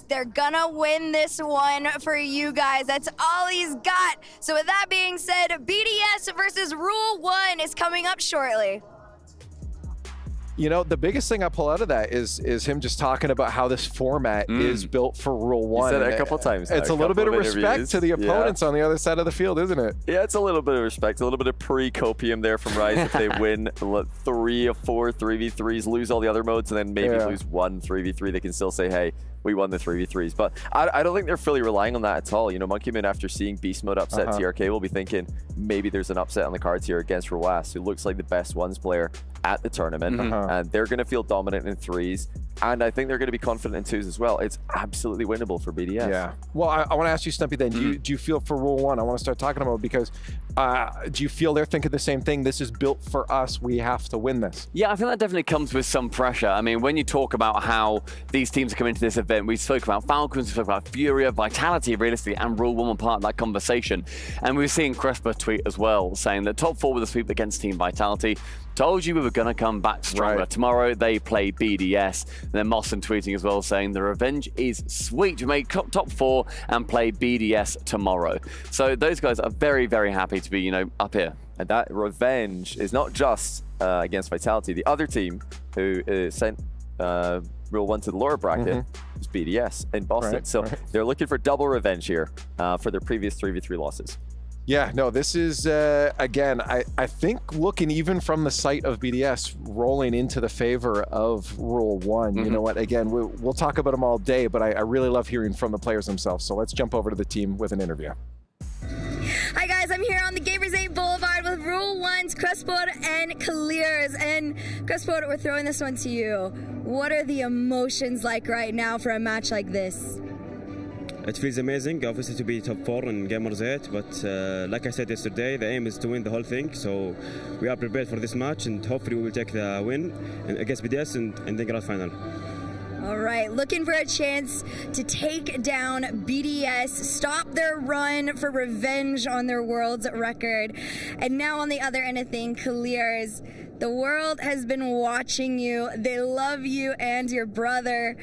They're gonna win this one for you guys. That's all he's got. So with that being said, BDS versus Rule 1 is coming up shortly. You know, the biggest thing I pull out of that is him just talking about how this format is built for Rule 1. He said it a couple times. It's a little bit of respect to the opponents on the other side of the field, isn't it? Yeah, it's a little bit of respect, a little bit of pre-copium there from Rise if they win 3 or 4 3v3s, lose all the other modes, and then maybe lose 1 3v3. They can still say, hey, we won the 3v3s. But I don't think they're fully relying on that at all. You know, Monkeyman, after seeing Beast Mode upset TRK, will be thinking maybe there's an upset on the cards here against Rawas, who looks like the best ones player at the tournament. And they're going to feel dominant in 3s. And I think they're going to be confident in twos as well. It's absolutely winnable for BDS. Yeah. Well, I want to ask you, Stumpy, then, do you feel for Rule 1? I want to start talking about it because do you feel they're thinking the same thing? This is built for us. We have to win this. Yeah, I think that definitely comes with some pressure. I mean, when you talk about how these teams are coming into this event, we spoke about Falcons, we spoke about Furia, Vitality, realistically, and Rule 1 were part of that conversation. And we were seeing Crespa tweet as well, saying that top 4 with a sweep against Team Vitality. Told you we were going to come back stronger. Right. Tomorrow they play BDS. And then Mossen tweeting as well saying the revenge is sweet. We made top 4 and play BDS tomorrow. So those guys are very, very happy to be, you know, up here. And that revenge is not just against Vitality. The other team who sent Rule 1 to the lower bracket is BDS in Boston. Right, so they're looking for double revenge here for their previous 3v3 losses. Yeah, no, this is, again, I think looking even from the site of BDS, rolling into the favor of Rule 1. You know what, again, we'll talk about them all day, but I really love hearing from the players themselves. So let's jump over to the team with an interview. Hi guys, I'm here on the Gamers8 Boulevard with Rule 1's Cresport and Clears. And Cresport, we're throwing this one to you. What are the emotions like right now for a match like this? It feels amazing, obviously, to be top 4 in Gamers8, but like I said yesterday, the aim is to win the whole thing, so we are prepared for this match, and hopefully we will take the win against BDS and the grand final. All right, looking for a chance to take down BDS, stop their run for revenge on their world's record. And now on the other end of things, Clears, the world has been watching you. They love you and your brother.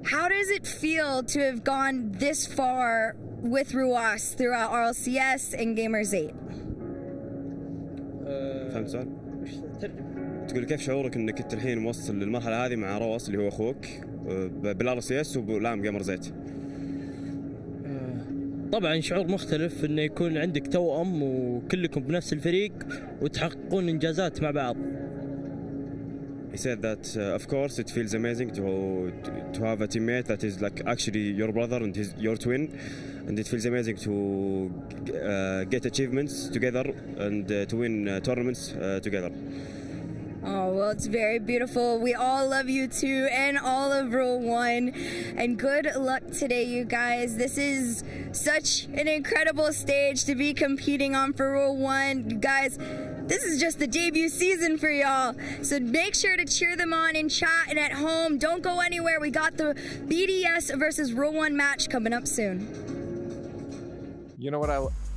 How does it feel to have gone this far with Ruas throughout RLCS and Gamers8? فهمت السؤال؟ تقول كيف شعورك انك انت الحين موصل للمرحله هذه مع رواس اللي هو اخوك بالار سي اس وبالعام جيمرز8؟ طبعا شعور مختلف انه يكون عندك توأم وكلكم بنفس الفريق وتحققون انجازات مع بعض. He said that, of course, it feels amazing to have a teammate that is like actually your brother and your twin, and it feels amazing to get achievements together and to win tournaments together. Oh, well, it's very beautiful. We all love you too, and all of Rule 1. And good luck today, you guys. This is such an incredible stage to be competing on for Rule 1. You guys, this is just the debut season for y'all. So make sure to cheer them on in chat and at home. Don't go anywhere. We got the BDS versus Rule 1 match coming up soon. You know what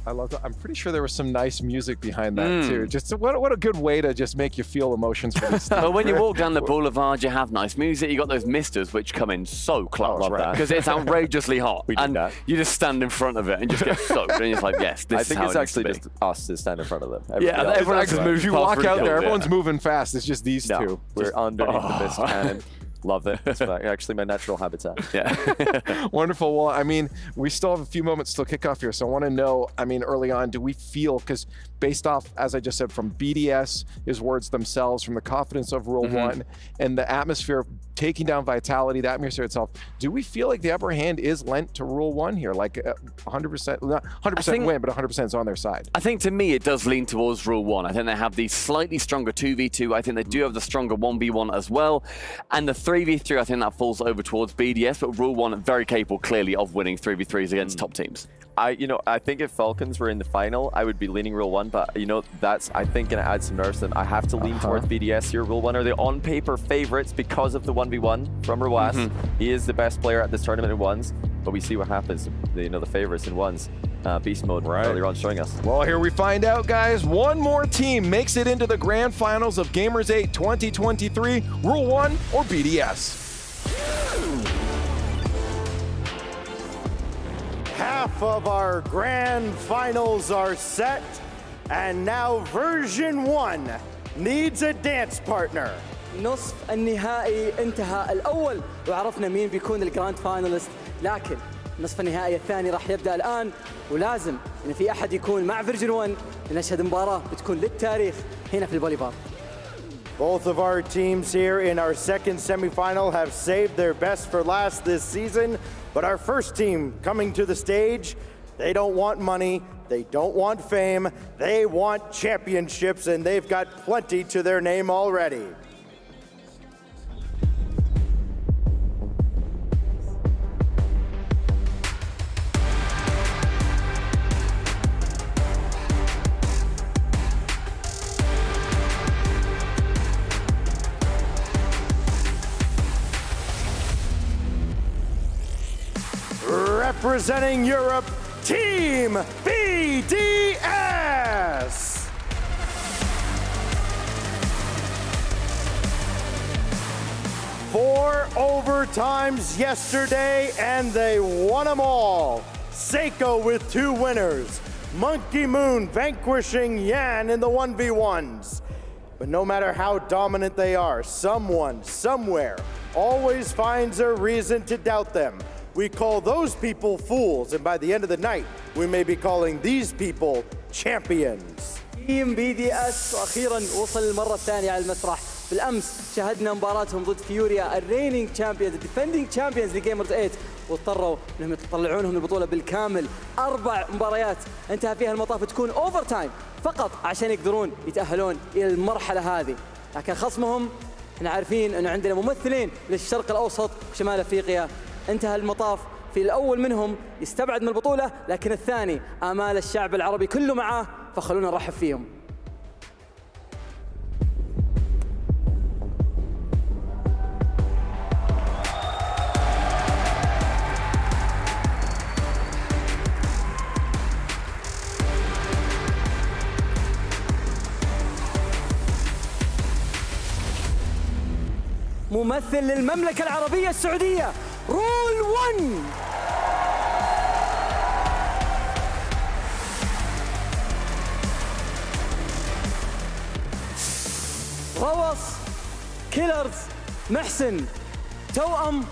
I love that. I'm pretty sure there was some nice music behind that too. Just what a good way to just make you feel emotions for this stuff. Well, when you walk down the boulevard, you have nice music. You got those misters which come in so close, right? Because it's outrageously hot, and you just stand in front of it and just get soaked, and you're just like, yes, this I is think how it's it actually needs just to be. us to stand in front of them. Everyone else is moving. You walk out there, everyone's moving fast. It's just these two. We're underneath the mist cannon. Love it. It's actually my natural habitat. Yeah. Wonderful. Well, I mean, we still have a few moments till kickoff here. So I want to know, I mean, early on, do we feel, because based off, as I just said, from BDS, his words themselves, from the confidence of Rule 1, and the atmosphere taking down Vitality, the atmosphere itself, do we feel like the upper hand is lent to Rule 1 here? Like 100%, not 100% win, but 100% is on their side. I think to me, it does lean towards Rule 1. I think they have the slightly stronger 2v2. I think they do have the stronger 1v1 as well. And the 3v3, I think that falls over towards BDS, but Rule 1 very capable, clearly, of winning 3v3s against top teams. I think if Falcons were in the final, I would be leaning Rule 1, but that's, I think, going to add some nerves. And I have to lean towards BDS here. Rule 1 are the on-paper favorites because of the 1v1 from Ruas. He is the best player at this tournament in ones, but we see what happens. The favorites in ones. Beast mode earlier on showing us. Well, here we find out, guys. One more team makes it into the grand finals of Gamers8 2023. Rule 1 or BDS. Half of our grand finals are set, and now version 1 needs a dance partner. نصف النهائي انتهى الأول وعرفنا مين بيكون الجراند فاينالست، لكن نصف النهائي الثاني راح يبدأ الآن، ولازم إن في أحد يكون مع فيرجن 1 لنشهد مباراة بتكون للتاريخ هنا في البوليفار. Both of our teams here in our second semifinal have saved their best for last this season, but our first team coming to the stage, they don't want money, they don't want fame, they want championships, and they've got plenty to their name already. representing Europe, Team BDS. 4 overtimes yesterday, and they won them all. Seiko with 2 winners. Monkey Moon vanquishing Yan in the 1v1s. But no matter how dominant they are, someone, somewhere, always finds a reason to doubt them. We call those people fools, and by the end of the night, we may be calling these people champions. تيم BDS واخيرا وصل المره الثانيه على المسرح. بالامس شاهدنا مباراتهم ضد فيوريا الرينينج تشامبيونز الديفندينج تشامبيونز لجيمرز 8 واضطروا انهم يطلعونهم البطوله بالكامل. 4 مباريات انتهى فيها المطاف تكون اوفر تايم فقط عشان يقدرون يتاهلون الى المرحله هذه. لكن خصمهم احنا عارفين انه عندنا ممثلين للشرق الاوسط وشمال افريقيا. انتهى المطاف في الاول منهم يستبعد من البطوله، لكن الثاني امال الشعب العربي كله معاه، فخلونا نرحب فيهم. ممثل للمملكة العربية السعودية رول 1. روص كيلرز محسن توأم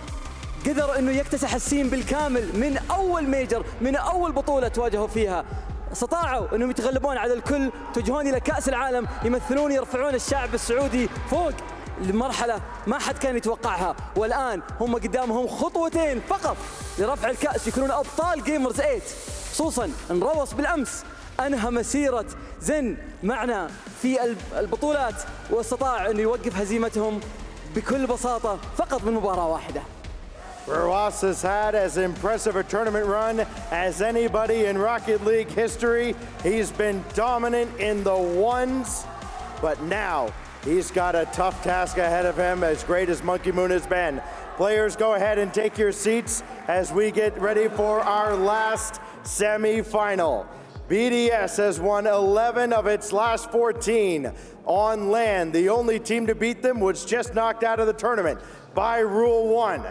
قدر انه يكتسح السين بالكامل من اول ميجر، من اول بطولة تواجهوا فيها. استطاعوا انهم يتغلبون على الكل، يتوجهون الى كأس العالم، يمثلون يرفعون الشعب السعودي فوق المرحلة ما حد كان يتوقعها. والآن هم قدامهم خطوتين فقط لرفع الكأس، يكونون أبطال جيمرز 8. خصوصا أن روص بالأمس أنهى مسيرة زن معنا في البطولات واستطاع أن يوقف هزيمتهم بكل بساطة فقط من مباراة واحدة. Roas has had as impressive a tournament run as anybody in Rocket League history. He's been dominant in the ones, but now he's got a tough task ahead of him, as great as Monkey Moon has been. Players, go ahead and take your seats as we get ready for our last semi-final. BDS has won 11 of its last 14 on land. The only team to beat them was just knocked out of the tournament by Rule 1.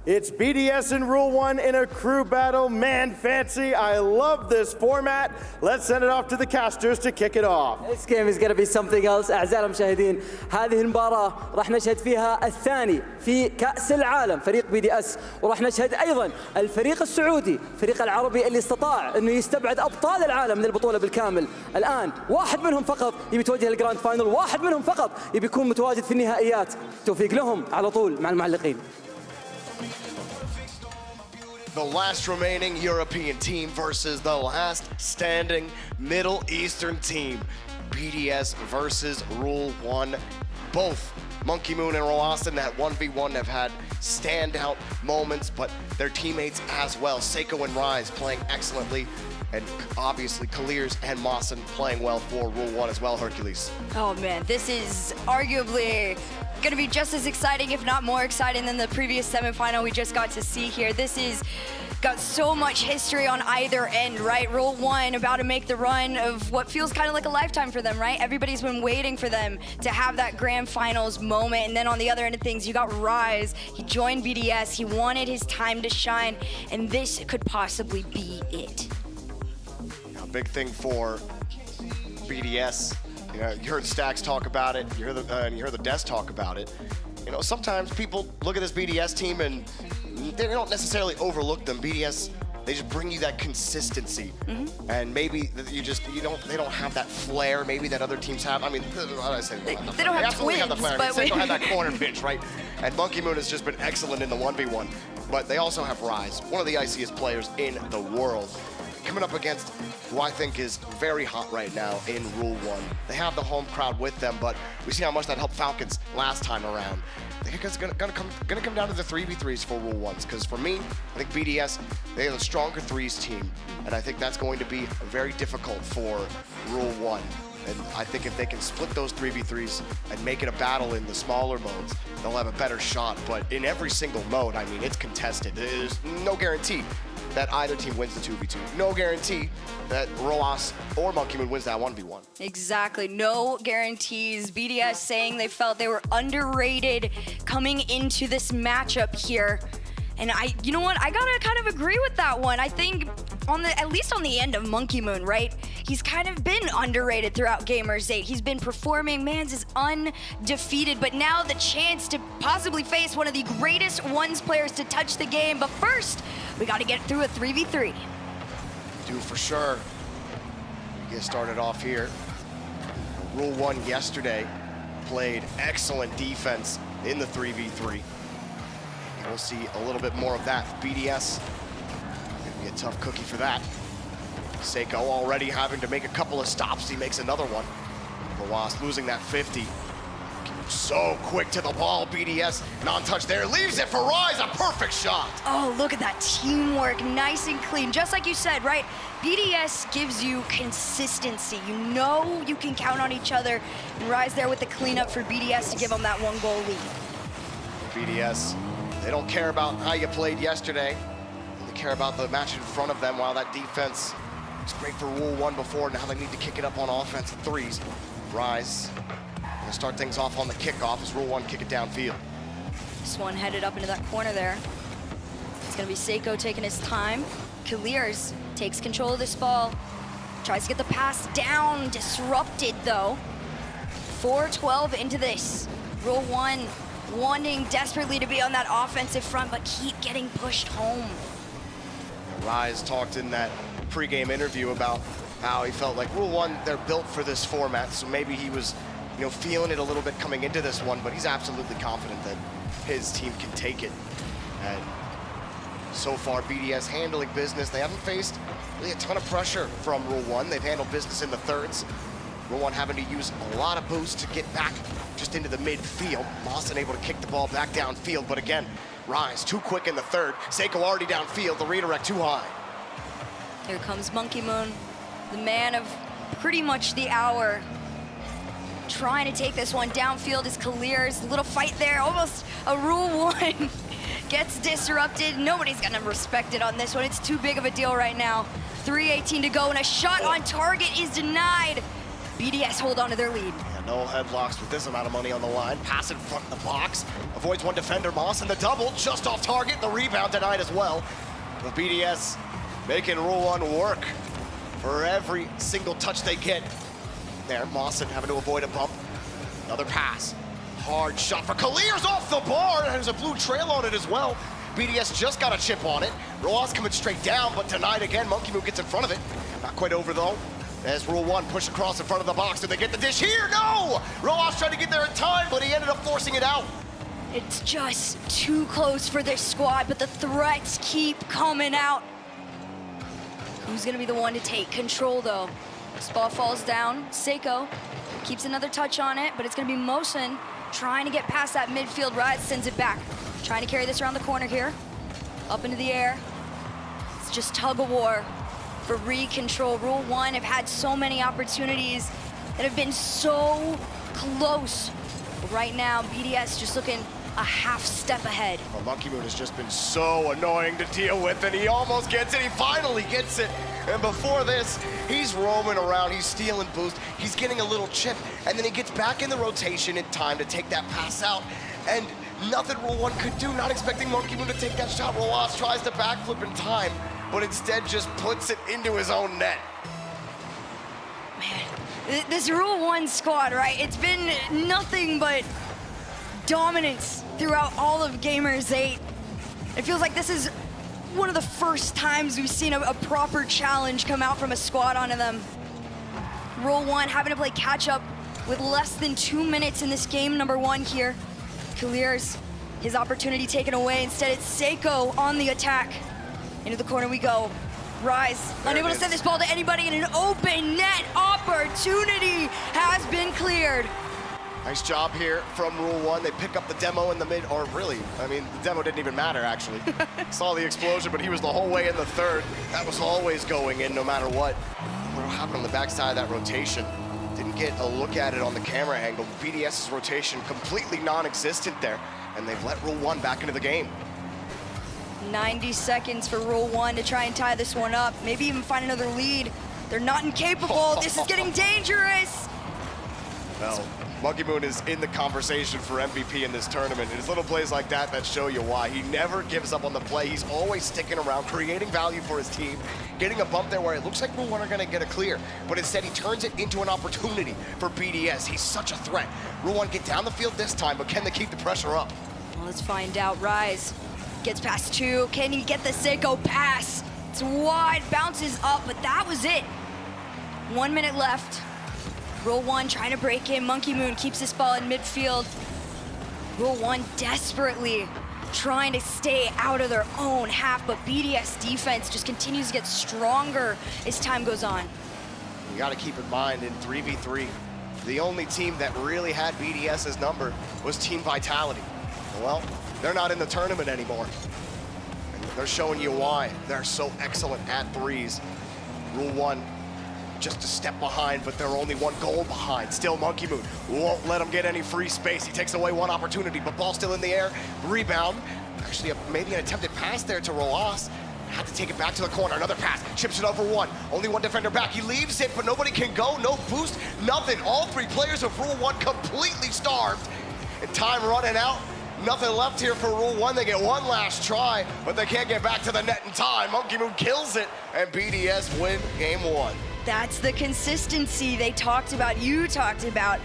It's BDS and Rule 1 in a crew battle. Man, fancy. I love this format. Let's send it off to the casters to kick it off. This game is going to be something else. أعزائي المشاهدين، هذه المباراة راح نشهد فيها الثاني في كأس العالم فريق BDS، وراح نشهد أيضا الفريق السعودي الفريق العربي اللي استطاع أنه يستبعد أبطال العالم من البطولة بالكامل. الآن واحد منهم فقط يبي يتوجه للجراند فاينل، واحد منهم فقط يبي يكون متواجد في النهائيات. توفيق لهم على طول مع المعلقين. The last remaining European team versus the last standing Middle Eastern team. BDS versus Rule 1. Both Monkey Moon and Roas in that 1v1 have had standout moments, but their teammates as well. Seiko and Rise playing excellently, and obviously Kalirs and Mawson playing well for Rule 1 as well, Hercules. Oh man, this is arguably going to be just as exciting, if not more exciting, than the previous semifinal we just got to see here. This is got so much history on either end, right? Rule 1 about to make the run of what feels kind of like a lifetime for them, right? Everybody's been waiting for them to have that grand finals moment. And then on the other end of things, you got Rise. He joined BDS. He wanted his time to shine, and this could possibly be it. A big thing for BDS. You know, you heard Stacks talk about it. You heard the Des talk about it. You know, sometimes people look at this BDS team and they don't necessarily overlook them. BDS, they just bring you that consistency, and maybe they don't have that flair maybe that other teams have. I mean, they don't have twins, have the flair. But they don't have that corner pitch, right? And Monkey Moon has just been excellent in the 1v1, but they also have Rise, one of the iciest players in the world, coming up against who I think is very hot right now in Rule 1. They have the home crowd with them, but we see how much that helped Falcons last time around. I think it's gonna come down to the 3v3s for Rule 1s, because for me, I think BDS, they have a stronger threes team, and I think that's going to be very difficult for Rule 1. And I think if they can split those 3v3s and make it a battle in the smaller modes, they'll have a better shot. But in every single mode, I mean, it's contested. There's no guarantee that either team wins the 2v2. No guarantee that Roas or Monkey Moon wins that 1v1. Exactly, no guarantees. BDS saying they felt they were underrated coming into this matchup here. And you know what, I gotta kind of agree with that one. I think at least on the end of Monkey Moon, right? He's kind of been underrated throughout Gamers8. He's been performing, Mans is undefeated, but now the chance to possibly face one of the greatest ones players to touch the game. But first, we gotta get through a 3v3. Do for sure. We get started off here. Rule 1 yesterday played excellent defense in the 3v3. We'll see a little bit more of that. BDS, gonna be a tough cookie for that. Seiko already having to make a couple of stops. He makes another one. Roas losing that 50. So quick to the ball. BDS non-touch there. Leaves it for Rise. A perfect shot. Oh, look at that teamwork. Nice and clean. Just like you said, right? BDS gives you consistency. You know you can count on each other. And Rise there with the cleanup for BDS to give them that 1-goal lead. BDS, they don't care about how you played yesterday. They care about the match in front of them, while that defense was great for Rule 1 before. Now they need to kick it up on offense at 3s. Rise gonna start things off on the kickoff as Rule 1 kick it downfield. This one headed up into that corner there. It's gonna be Seiko taking his time. Kaliers takes control of this ball. Tries to get the pass down, disrupted though. 4-12 into this. Rule 1 wanting desperately to be on that offensive front, but keep getting pushed home. Rise talked in that pregame interview about how he felt like Rule 1, they're built for this format, so maybe he was, feeling it a little bit coming into this one, but he's absolutely confident that his team can take it. And so far, BDS handling business. They haven't faced really a ton of pressure from Rule 1. They've handled business in the thirds. Rule 1 having to use a lot of boost to get back just into the midfield. Lawson able to kick the ball back downfield, but again, Rise too quick in the third. Seiko already downfield, the redirect too high. Here comes Monkey Moon, the man of pretty much the hour. Trying to take this one downfield is Kaliers. Little fight there, almost a Rule 1. Gets disrupted. Nobody's gonna respect it on this one. It's too big of a deal right now. 3:18 to go, and a shot on target is denied. BDS hold on to their lead. Yeah, no headlocks with this amount of money on the line. Pass in front of the box. Avoids one defender, Moss, and the double just off target. The rebound denied as well. The BDS making Rule 1 work for every single touch they get. There, Mawson having to avoid a bump. Another pass. Hard shot for Kaliers off the bar. There's a blue trail on it as well. BDS just got a chip on it. Roas coming straight down, but denied again. Monkey Moon gets in front of it. Not quite over though. As Rule 1 push across in front of the box. Do they get the dish here? No! Roas tried to get there in time, but he ended up forcing it out. It's just too close for this squad, but the threats keep coming out. Who's gonna be the one to take control though? This ball falls down. Seiko keeps another touch on it, but it's gonna be Mosen trying to get past that midfield. Rise sends it back. Trying to carry this around the corner here. Up into the air. It's just tug of war for re-control. Rule 1 have had so many opportunities that have been so close. But right now, BDS just looking a half step ahead. Well, Monkey Moon has just been so annoying to deal with, and he almost gets it. He finally gets it. And before this, he's roaming around, he's stealing boost, he's getting a little chip, and then he gets back in the rotation in time to take that pass out. And nothing Rule 1 could do, not expecting Monkey Moon to take that shot. Roas tries to backflip in time, but instead just puts it into his own net. Man, this Rule 1 squad, right? It's been nothing but dominance throughout all of Gamers8. It feels like this is one of the first times we've seen a proper challenge come out from a squad onto them. Rule 1 having to play catch up with less than 2 minutes in this game number 1 here. Kaliers, his opportunity taken away. Instead, it's Seiko on the attack. Into the corner we go. Rise, unable to send this ball to anybody, and an open net opportunity has been cleared. Nice job here from Rule 1. They pick up the demo in the mid, or really, I mean, the demo didn't even matter, actually. Saw the explosion, but he was the whole way in the third. That was always going in no matter what. What happened on the backside of that rotation? Didn't get a look at it on the camera angle. BDS's rotation completely non-existent there, and they've let Rule 1 back into the game. 90 seconds for Rule 1 to try and tie this one up, maybe even find another lead. They're not incapable. This is getting dangerous. Well, Monkey Moon is in the conversation for MVP in this tournament, and it's little plays like that that show you why. He never gives up on the play. He's always sticking around, creating value for his team, getting a bump there where it looks like Rule 1 are gonna get a clear, but instead he turns it into an opportunity for BDS. He's such a threat. Rule 1 get down the field this time, but can they keep the pressure up? Well, let's find out. Rise gets past 2. Can he get the Seiko pass? It's wide, bounces up, but that was it. 1 minute left. Rule 1 trying to break in. Monkey Moon keeps this ball in midfield. Rule 1 desperately trying to stay out of their own half, but BDS defense just continues to get stronger as time goes on. You gotta keep in mind, in 3v3, the only team that really had BDS's number was Team Vitality. Well, they're not in the tournament anymore. And they're showing you why. They're so excellent at threes. Rule 1, just a step behind, but they're only 1 goal behind. Still, Monkey Moon won't let him get any free space. He takes away 1 opportunity, but ball still in the air. Rebound. Actually, maybe an attempted pass there to Roas. Had to take it back to the corner. Another pass. Chips it over 1. Only 1 defender back. He leaves it, but nobody can go. No boost. Nothing. All 3 players of Rule 1 completely starved. And time running out. Nothing left here for Rule 1. They get 1 last try, but they can't get back to the net in time. Monkey Moon kills it, and BDS win game 1. That's the consistency they talked about, you talked about.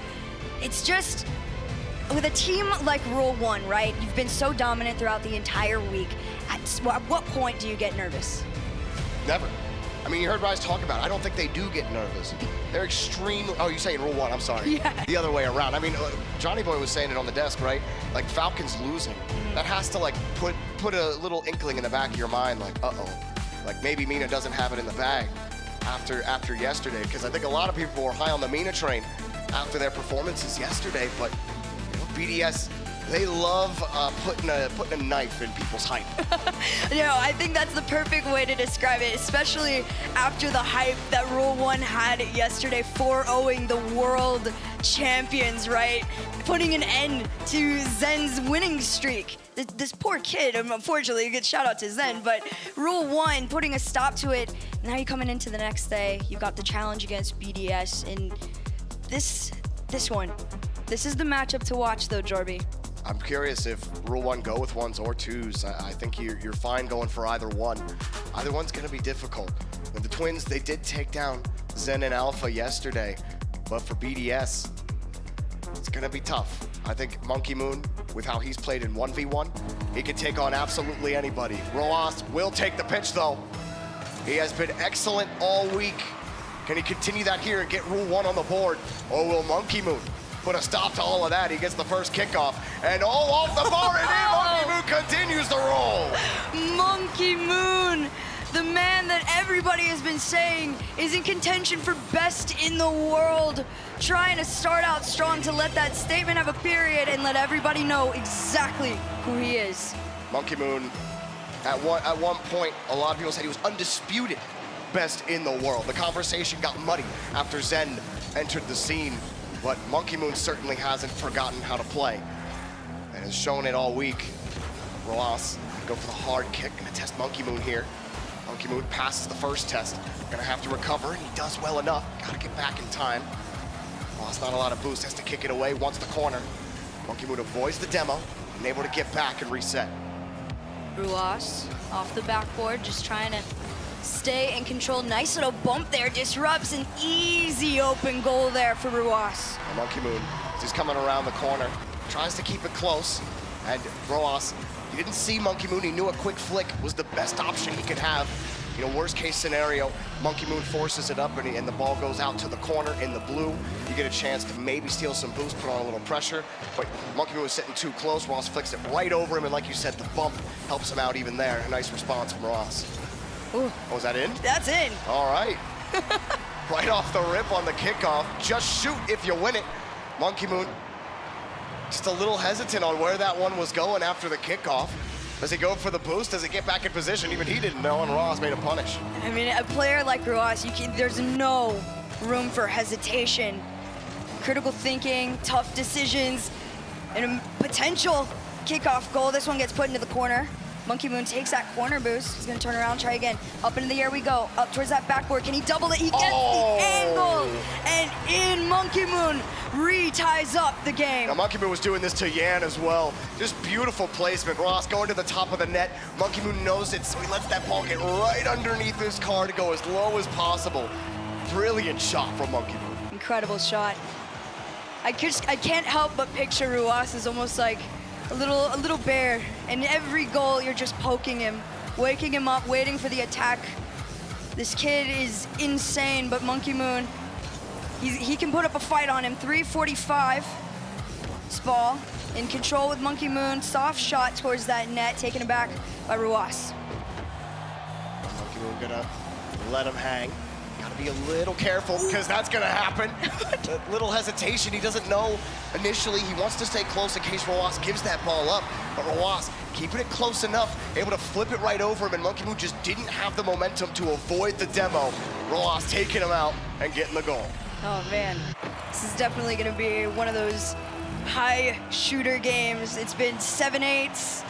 It's just, with a team like Rule 1, right? You've been so dominant throughout the entire week. At what point do you get nervous? Never. I mean, you heard Rise talk about it. I don't think they do get nervous. They're extremely, oh, you're saying Rule 1, I'm sorry. Yeah. The other way around. I mean, Johnny Boy was saying it on the desk, right? Like, Falcons losing. That has to, like, put a little inkling in the back of your mind, like, uh-oh. Like, maybe Mina doesn't have it in the bag after yesterday, because I think a lot of people were high on the Mina train after their performances yesterday, but BDS, they love putting a knife in people's hype. No, I think that's the perfect way to describe it, especially after the hype that Rule 1 had yesterday, 4-0ing the world champions, right? Putting an end to Zen's winning streak. This poor kid, unfortunately, a good shout out to Zen, but Rule 1 putting a stop to it. Now you're coming into the next day, you've got the challenge against BDS, and this one, this is the matchup to watch though, Jorby. I'm curious if Rule 1 go with 1s or 2s. I think you're fine going for either one. Either one's gonna be difficult. And the Twins, they did take down Zen and Alpha yesterday, but for BDS, it's gonna be tough. I think Monkey Moon, with how he's played in 1v1, he can take on absolutely anybody. Roas will take the pitch though. He has been excellent all week. Can he continue that here and get Rule 1 on the board? Or will Monkey Moon put a stop to all of that? He gets the first kickoff, and all off the bar and in. Monkey Moon continues to roll. Monkey Moon, the man that everybody has been saying is in contention for best in the world, trying to start out strong to let that statement have a period and let everybody know exactly who he is. Monkey Moon, at one point, a lot of people said he was undisputed best in the world. The conversation got muddy after Zen entered the scene, but Monkey Moon certainly hasn't forgotten how to play and has shown it all week. Roas go for the hard kick, gonna test Monkey Moon here. Monkey Moon passes the first test, gonna have to recover, and he does well enough. Gotta get back in time. Roas not a lot of boost, has to kick it away, wants the corner. Monkey Moon avoids the demo and able to get back and reset. Ruas off the backboard, just trying to stay in control. Nice little bump there, disrupts an easy open goal there for Ruas. Monkey Moon, he's coming around the corner, tries to keep it close, and Roas, he didn't see Monkey Moon, he knew a quick flick was the best option he could have. You know, worst case scenario, Monkey Moon forces it up and the ball goes out to the corner in the blue. You get a chance to maybe steal some boost, put on a little pressure, but Monkey Moon was sitting too close. Ross flicks it right over him, and like you said, the bump helps him out even there. A nice response from Ross. Ooh. Oh, was that in? That's in. All right. Right off the rip on the kickoff. Just shoot if you win it. Monkey Moon, just a little hesitant on where that one was going after the kickoff. Does he go for the boost? Does he get back in position? Even he didn't know, and Ross made a punish. I mean, a player like Ruas, there's no room for hesitation. critical thinking, tough decisions, and a potential kickoff goal. This one gets put into the corner. Monkey Moon takes that corner boost. He's gonna turn around, try again. Up into the air we go, up towards that backboard. Can he double it? He gets the angle, and in Monkey Moon re-ties up the game. Now, Monkey Moon was doing this to Yan as well. Just beautiful placement. Ross going to the top of the net. Monkey Moon knows it, so he lets that ball get right underneath his car to go as low as possible. Brilliant shot from Monkey Moon. Incredible shot. I can't help but picture Ruas as almost like a little bear, and every goal you're just poking him, waking him up, waiting for the attack. This kid is insane, but Monkey Moon, he can put up a fight on him. 345. Spall in control with Monkey Moon. Soft shot towards that net, taken aback by Ruas. Monkey Moon gonna let him hang. Gotta be a little careful because that's gonna happen. A little hesitation, he doesn't know initially. He wants to stay close in case Roas gives that ball up. But Roas keeping it close enough, able to flip it right over him, and Monkey Moon just didn't have the momentum to avoid the demo. Roas taking him out and getting the goal. Oh man, this is definitely gonna be one of those high shooter games. It's been 7-8s,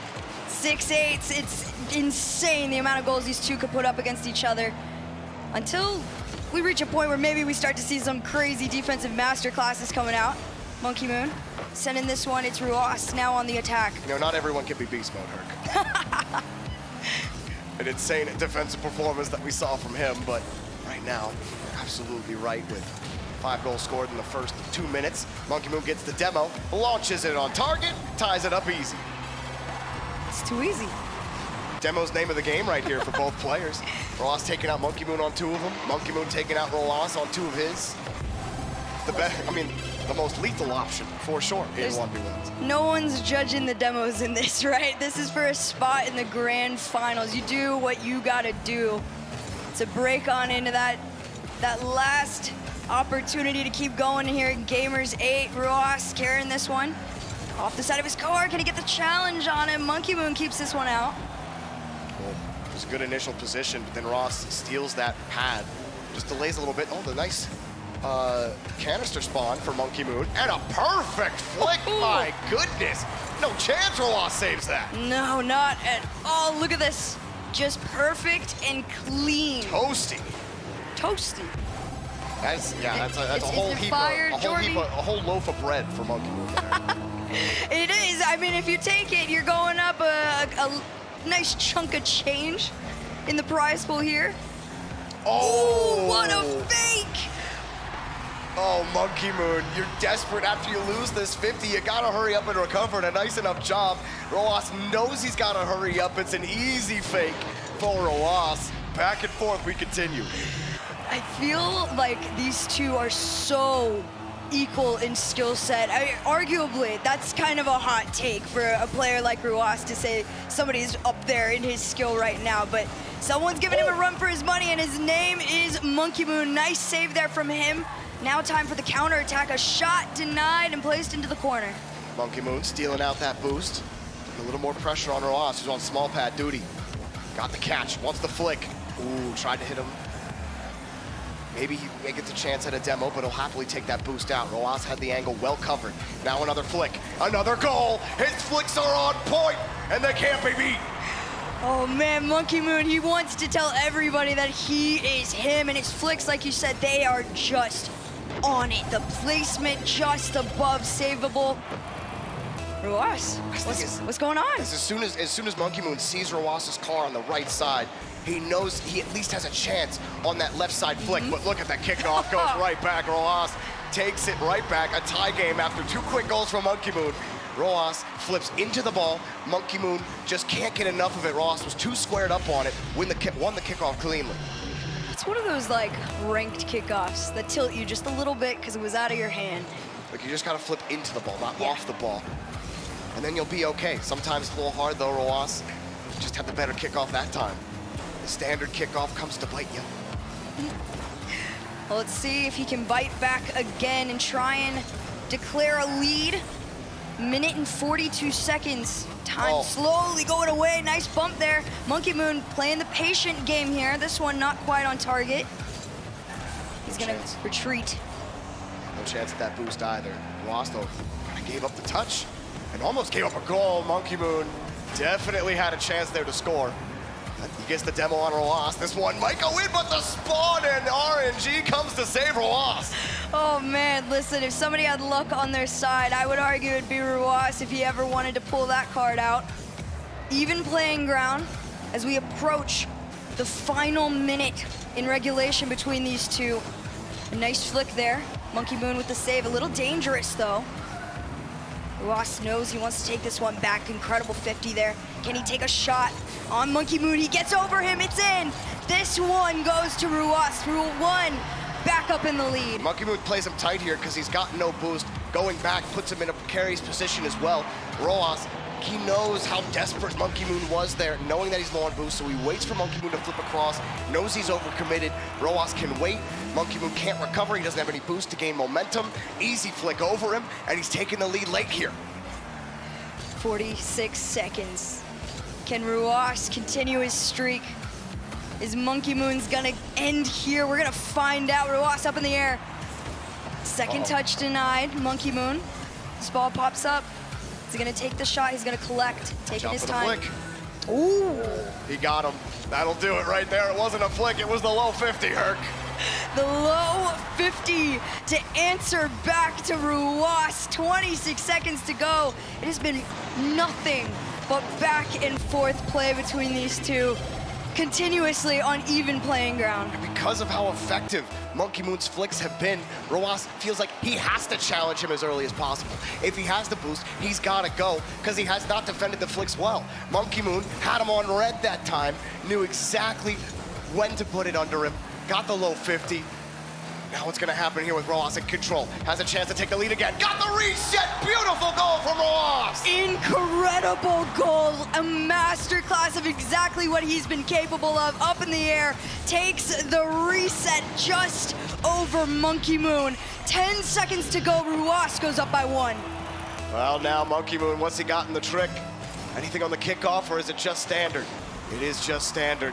6-8s. It's insane the amount of goals these two could put up against each other until we reach a point where maybe we start to see some crazy defensive master classes coming out. Monkey Moon sending this one. It's Ruas now on the attack. You know, not everyone can be beast mode, Herc. An insane defensive performance that we saw from him, but right now, you're absolutely right with 5 goals scored in the first 2 minutes. Monkey Moon gets the demo, launches it on target, ties it up easy. It's too easy. Demo's name of the game right here for both players. Roas taking out Monkey Moon on 2 of them. Monkey Moon taking out Roas on 2 of his. The most lethal option for sure in 1v1s. No one's judging the demos in this, right? This is for a spot in the grand finals. You do what you gotta do to break on into that last opportunity to keep going here in Gamers8. Roas carrying this one off the side of his car. Can he get the challenge on him? Monkey Moon keeps this one out. It was a good initial position, but then Ross steals that pad. Just delays a little bit. Oh, the nice canister spawn for Monkey Moon. And a perfect flick, my goodness. No chance Ross saves that. No, not at all. Look at this. Just perfect and clean. Toasty. Toasty. That's a whole heap a whole loaf of bread for Monkey Moon there. It is. I mean, if you take it, you're going up a nice chunk of change in the prize pool here. Oh, what a fake! Oh, Monkey Moon, you're desperate after you lose this 50. You gotta hurry up and recover, and a nice enough job. Roas knows he's gotta hurry up. It's an easy fake for Roas. Back and forth, we continue. I feel like these two are so equal in skill set. Arguably, that's kind of a hot take for a player like Ruas to say somebody's up there in his skill right now, but someone's giving him a run for his money, and his name is Monkey Moon. Nice save there from him. Now time for the counterattack. A shot denied and placed into the corner. Monkey Moon stealing out that boost. A little more pressure on Ruas, who's on small pad duty. Got the catch, wants the flick. Ooh, tried to hit him. Maybe he may get the chance at a demo, but he'll happily take that boost out. Roas had the angle well covered. Now another flick, another goal. His flicks are on point, and they can't be beat. Oh man, Monkey Moon, he wants to tell everybody that he is him, and his flicks, like you said, they are just on it. The placement just above savable. Ruas, what's going on? As soon as Monkey Moon sees Roas's car on the right side, he knows he at least has a chance on that left side flick. But look at that kickoff, goes right back. Roas takes it right back. A tie game after 2 quick goals from Monkey Moon. Roas flips into the ball. Monkey Moon just can't get enough of it. Roas was too squared up on it, won the kickoff cleanly. It's one of those like ranked kickoffs that tilt you just a little bit because it was out of your hand. Like you just gotta flip into the ball, not off the ball. And then you'll be okay. Sometimes a little hard though, Roas. Just had the better kickoff that time. The standard kickoff comes to bite you. Well, let's see if he can bite back again and try and declare a lead. Minute and 42 seconds. Time slowly going away. Nice bump there. Monkey Moon playing the patient game here. This one not quite on target. He's gonna retreat. No chance at that boost either. Rosto gave up the touch and almost gave up a goal. Monkey Moon definitely had a chance there to score. He gets the demo on Roas. This one might go in, but the spawn and RNG comes to save Roas. Oh man, listen, if somebody had luck on their side, I would argue it'd be Ruas if he ever wanted to pull that card out. Even playing ground as we approach the final minute in regulation between these two. A nice flick there. Monkey Moon with the save, a little dangerous though. Ruas knows he wants to take this one back. Incredible 50 there. Can he take a shot on Monkey Moon? He gets over him, it's in. This one goes to Ruas. Rule 1 back up in the lead. Monkey Moon plays him tight here because he's got no boost. Going back puts him in a precarious position as well. Roas, he knows how desperate Monkey Moon was there, knowing that he's low on boost, so he waits for Monkey Moon to flip across, knows he's overcommitted. Roas can wait. Monkey Moon can't recover. He doesn't have any boost to gain momentum. Easy flick over him, and he's taking the lead late here. 46 seconds. Can Ruas continue his streak? Is Monkey Moon's gonna end here? We're gonna find out. Ruas up in the air. Second touch denied, Monkey Moon. This ball pops up. He's gonna take the shot, he's gonna collect, taking his time. Ooh. He got him. That'll do it right there. It wasn't a flick, it was the low 50, Herc. The low 50 to answer back to Ruas. 26 seconds to go. It has been nothing but back and forth play between these two, continuously on even playing ground. Because of how effective Monkey Moon's flicks have been, Roas feels like he has to challenge him as early as possible. If he has the boost, he's gotta go, because he has not defended the flicks well. Monkey Moon had him on red that time, knew exactly when to put it under him, got the low 50. Now what's gonna happen here with Roas in control? Has a chance to take the lead again. Got the reset! Beautiful goal from Roas! Incredible goal! A masterclass of exactly what he's been capable of. Up in the air, takes the reset just over Monkey Moon. 10 seconds to go, Ruas goes up by 1. Well, now Monkey Moon, what's he got in the trick? Anything on the kickoff, or is it just standard? It is just standard.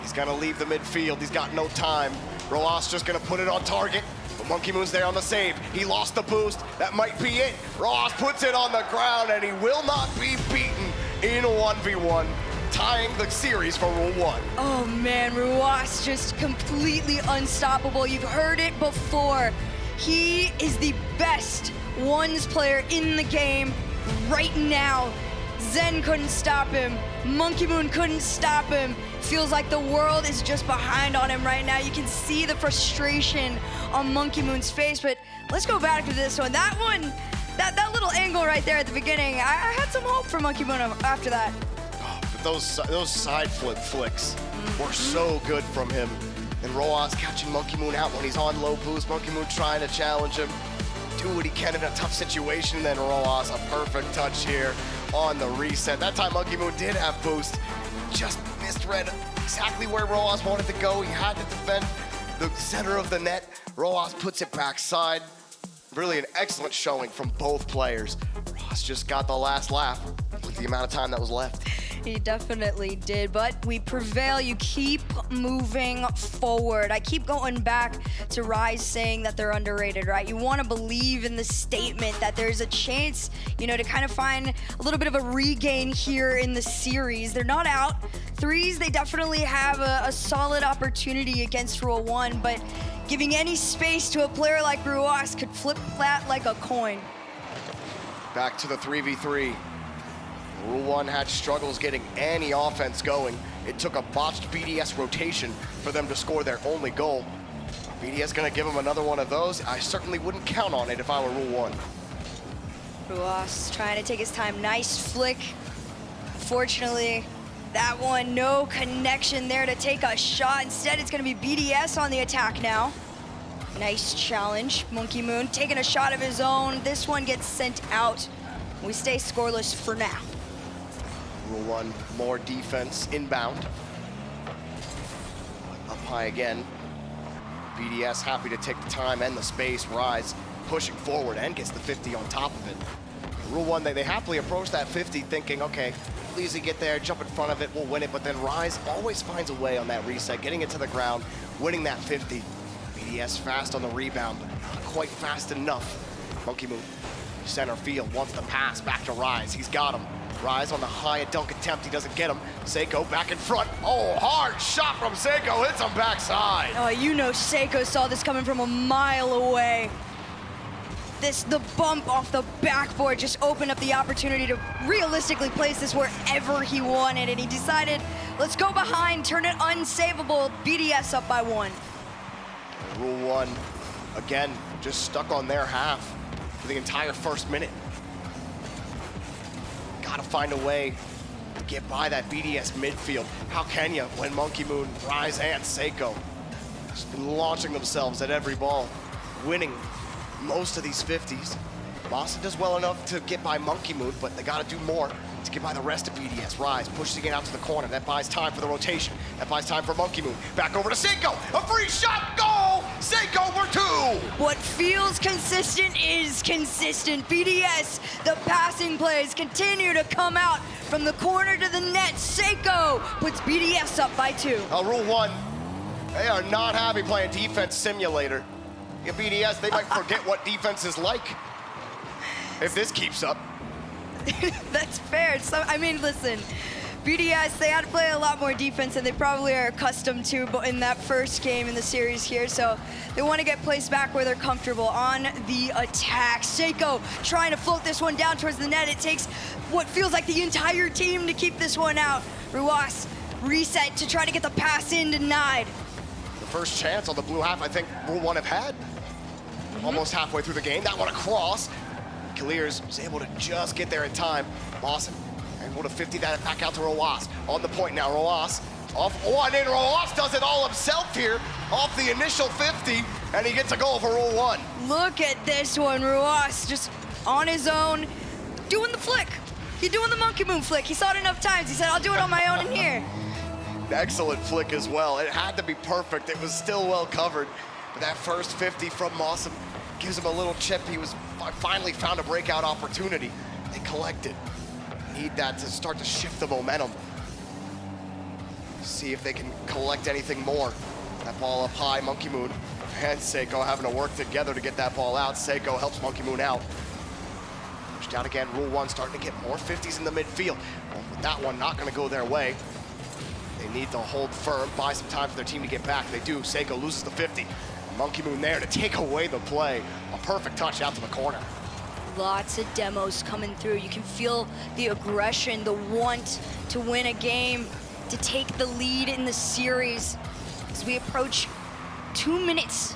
He's gonna leave the midfield, he's got no time. Roas just gonna put it on target, but Monkey Moon's there on the save. He lost the boost, that might be it. Roas puts it on the ground, and he will not be beaten in 1v1, tying the series for Rule 1. Oh man, Ruas just completely unstoppable. You've heard it before. He is the best ones player in the game right now. Zen couldn't stop him. Monkey Moon couldn't stop him. Feels like the world is just behind on him right now. You can see the frustration on Monkey Moon's face, but let's go back to this one. That one, that little angle right there at the beginning, I had some hope for Monkey Moon after that. Oh, but those side flicks were so good from him. And Roas catching Monkey Moon out when he's on low boost. Monkey Moon trying to challenge him. Do what he can in a tough situation. And then Roas, a perfect touch here on the reset. That time Monkey Moon did have boost. Just misread exactly where Roas wanted to go. He had to defend the center of the net. Roas puts it backside. Really an excellent showing from both players. Roas just got the last laugh with the amount of time that was left. He definitely did, but we prevail. You keep moving forward. I keep going back to Rise saying that they're underrated, right? You want to believe in the statement that there's a chance, you know, to kind of find a little bit of a regain here in the series. They're not out. Threes, they definitely have a solid opportunity against Rule 1, but giving any space to a player like Ruas could flip that like a coin. Back to the 3v3. Rule 1 had struggles getting any offense going. It took a botched BDS rotation for them to score their only goal. BDS gonna give them another one of those. I certainly wouldn't count on it if I were Rule 1. Ruas trying to take his time. Nice flick. Unfortunately, that one, no connection there to take a shot. Instead, it's gonna be BDS on the attack now. Nice challenge. Monkey Moon taking a shot of his own. This one gets sent out. We stay scoreless for now. Rule 1, more defense inbound. Up high again. BDS happy to take the time and the space. Rise pushing forward and gets the 50 on top of it. Rule 1, they happily approach that 50 thinking, okay, we'll easily get there, jump in front of it, we'll win it. But then Rise always finds a way on that reset, getting it to the ground, winning that 50. BDS fast on the rebound, but not quite fast enough. Monkey Moon, center field, wants the pass, back to Rise. He's got him. Rise on the high dunk attempt, he doesn't get him. Seiko back in front. Oh, hard shot from Seiko, hits him backside. Oh, you know Seiko saw this coming from a mile away. The bump off the backboard just opened up the opportunity to realistically place this wherever he wanted, and he decided, let's go behind, turn it unsavable. BDS up by 1. Rule 1, again, just stuck on their half for the entire first minute. Gotta find a way to get by that BDS midfield. How can you when Monkey Moon, Rise, and Seiko just been launching themselves at every ball, winning most of these 50s. Boston does well enough to get by Monkey Moon, but they gotta do more to get by the rest of BDS. Rise pushes it out to the corner. That buys time for the rotation. That buys time for Monkey Moon. Back over to Seiko. A free shot, goal! Seiko for 2! What feels consistent is consistent. BDS, the passing plays continue to come out from the corner to the net. Seiko puts BDS up by 2. Rule 1, they are not happy playing defense simulator. In BDS, they might forget what defense is like if this keeps up. That's fair. So, I mean, listen, BDS, they had to play a lot more defense than they probably are accustomed to in that first game in the series here, so they want to get placed back where they're comfortable on the attack. Seiko trying to float this one down towards the net. It takes what feels like the entire team to keep this one out. Ruas reset to try to get the pass in, denied. The first chance on the blue half, I think Rule 1 have had. Almost halfway through the game. That one across. Clears was able to just get there in time. Lawson able to 50 that back out to Roas. On the point now, Roas off one in. Roas does it all himself here off the initial 50, and he gets a goal for Rule 1. Look at this one, Ruas just on his own, doing the flick. He's doing the Monkey Moon flick. He saw it enough times. He said, I'll do it on my own in here. Excellent flick as well. It had to be perfect. It was still well covered. But that first 50 from Mossam gives him a little chip. He was finally found a breakout opportunity. They collected. Need that to start to shift the momentum. See if they can collect anything more. That ball up high, Monkey Moon and Seiko having to work together to get that ball out. Seiko helps Monkey Moon out. Pushed out again, Rule 1 starting to get more 50s in the midfield. Well, with that one not gonna go their way. They need to hold firm, buy some time for their team to get back. They do, Seiko loses the 50. Monkey Moon there to take away the play. A perfect touch out to the corner. Lots of demos coming through. You can feel the aggression, the want to win a game, to take the lead in the series. As we approach 2 minutes,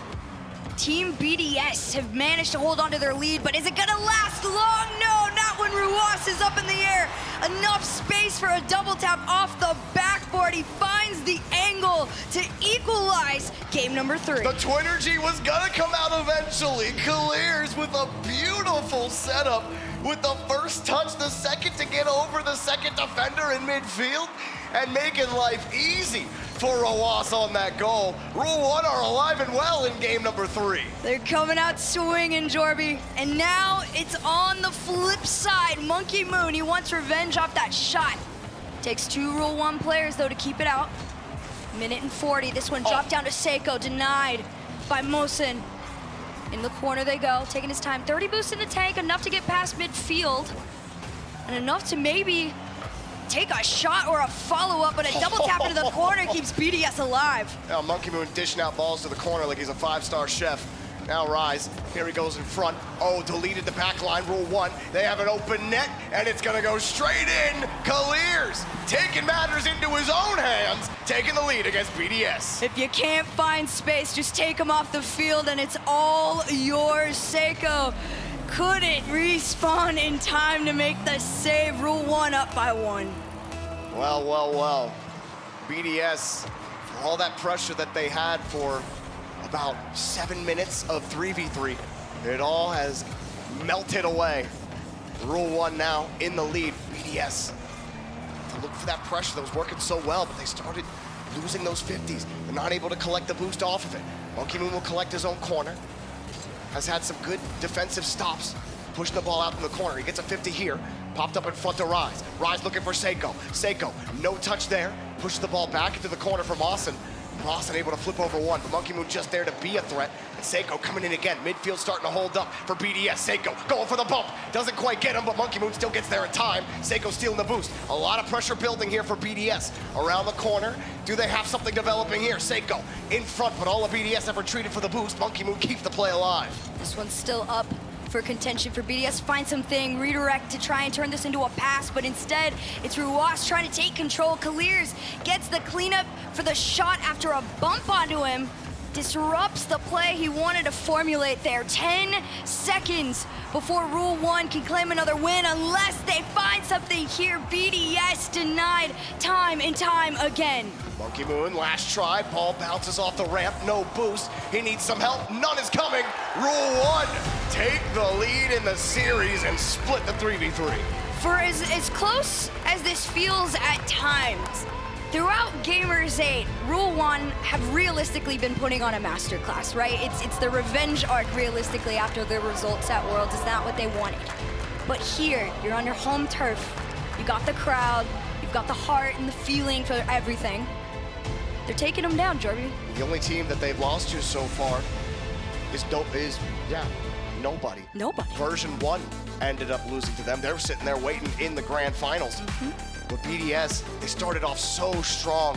Team BDS have managed to hold on to their lead, but is it gonna last long? No, not when Ruas is up in the air. Enough space for a double tap off the backboard. He finds the angle to equalize game number 3. The Twinergy was gonna come out eventually. Clears with a beautiful setup with the first touch, the second to get over the second defender in midfield, and making life easy for Ruas on that goal. Rule 1 are alive and well in game number 3. They're coming out swinging, Jorby. And now it's on the flip side. Monkey Moon, he wants revenge off that shot. Takes 2 Rule 1 players, though, to keep it out. Minute and 40. This one dropped down to Seiko, denied by Mosin. In the corner they go, taking his time. 30 boosts in the tank, enough to get past midfield. And enough to maybe take a shot or a follow-up, but a double tap into the corner keeps BDS alive. Now Monkey Moon dishing out balls to the corner like he's a 5-star chef. Now Rise, here he goes in front. Oh, deleted the back line, Rule 1. They have an open net, and it's gonna go straight in. Clears, taking matters into his own hands, taking the lead against BDS. If you can't find space, just take him off the field, and it's all yours. Seiko couldn't respawn in time to make the save. Rule 1 up by 1. Well, well, well. BDS, for all that pressure that they had for about 7 minutes of 3v3, it all has melted away. Rule 1 now in the lead. BDS to look for that pressure that was working so well, but they started losing those 50s. They're not able to collect the boost off of it. Monkey Moon will collect his own corner. Has had some good defensive stops, pushing the ball out in the corner. He gets a 50 here, popped up in front to Rise. Rise looking for Seiko. Seiko, no touch there, pushes the ball back into the corner for Mawson. Ross unable to flip over one, but Monkey Moon just there to be a threat. And Seiko coming in again. Midfield starting to hold up for BDS. Seiko going for the bump. Doesn't quite get him, but Monkey Moon still gets there in time. Seiko stealing the boost. A lot of pressure building here for BDS. Around the corner, do they have something developing here? Seiko in front, but all of BDS have retreated for the boost. Monkey Moon keeps the play alive. This one's still up for contention for BDS. Find something, redirect to try and turn this into a pass, but instead it's Ruas trying to take control. Kalirs gets the cleanup for the shot after a bump onto him. Disrupts the play he wanted to formulate there. 10 seconds before Rule 1 can claim another win unless they find something here. BDS denied time and time again. Monkey Moon, last try, ball bounces off the ramp, no boost. He needs some help, none is coming. Rule 1, take the lead in the series and split the 3v3. For as close as this feels at times, throughout Gamers8, Rule 1 have realistically been putting on a masterclass, right? It's the revenge arc realistically after their results at Worlds. It's not what they wanted. But here, you're on your home turf. You got the crowd, you've got the heart and the feeling for everything. They're taking them down, Jorby. The only team that they've lost to so far is nobody. Nobody. Version 1 ended up losing to them. They were sitting there waiting in the grand finals. But BDS, they started off so strong.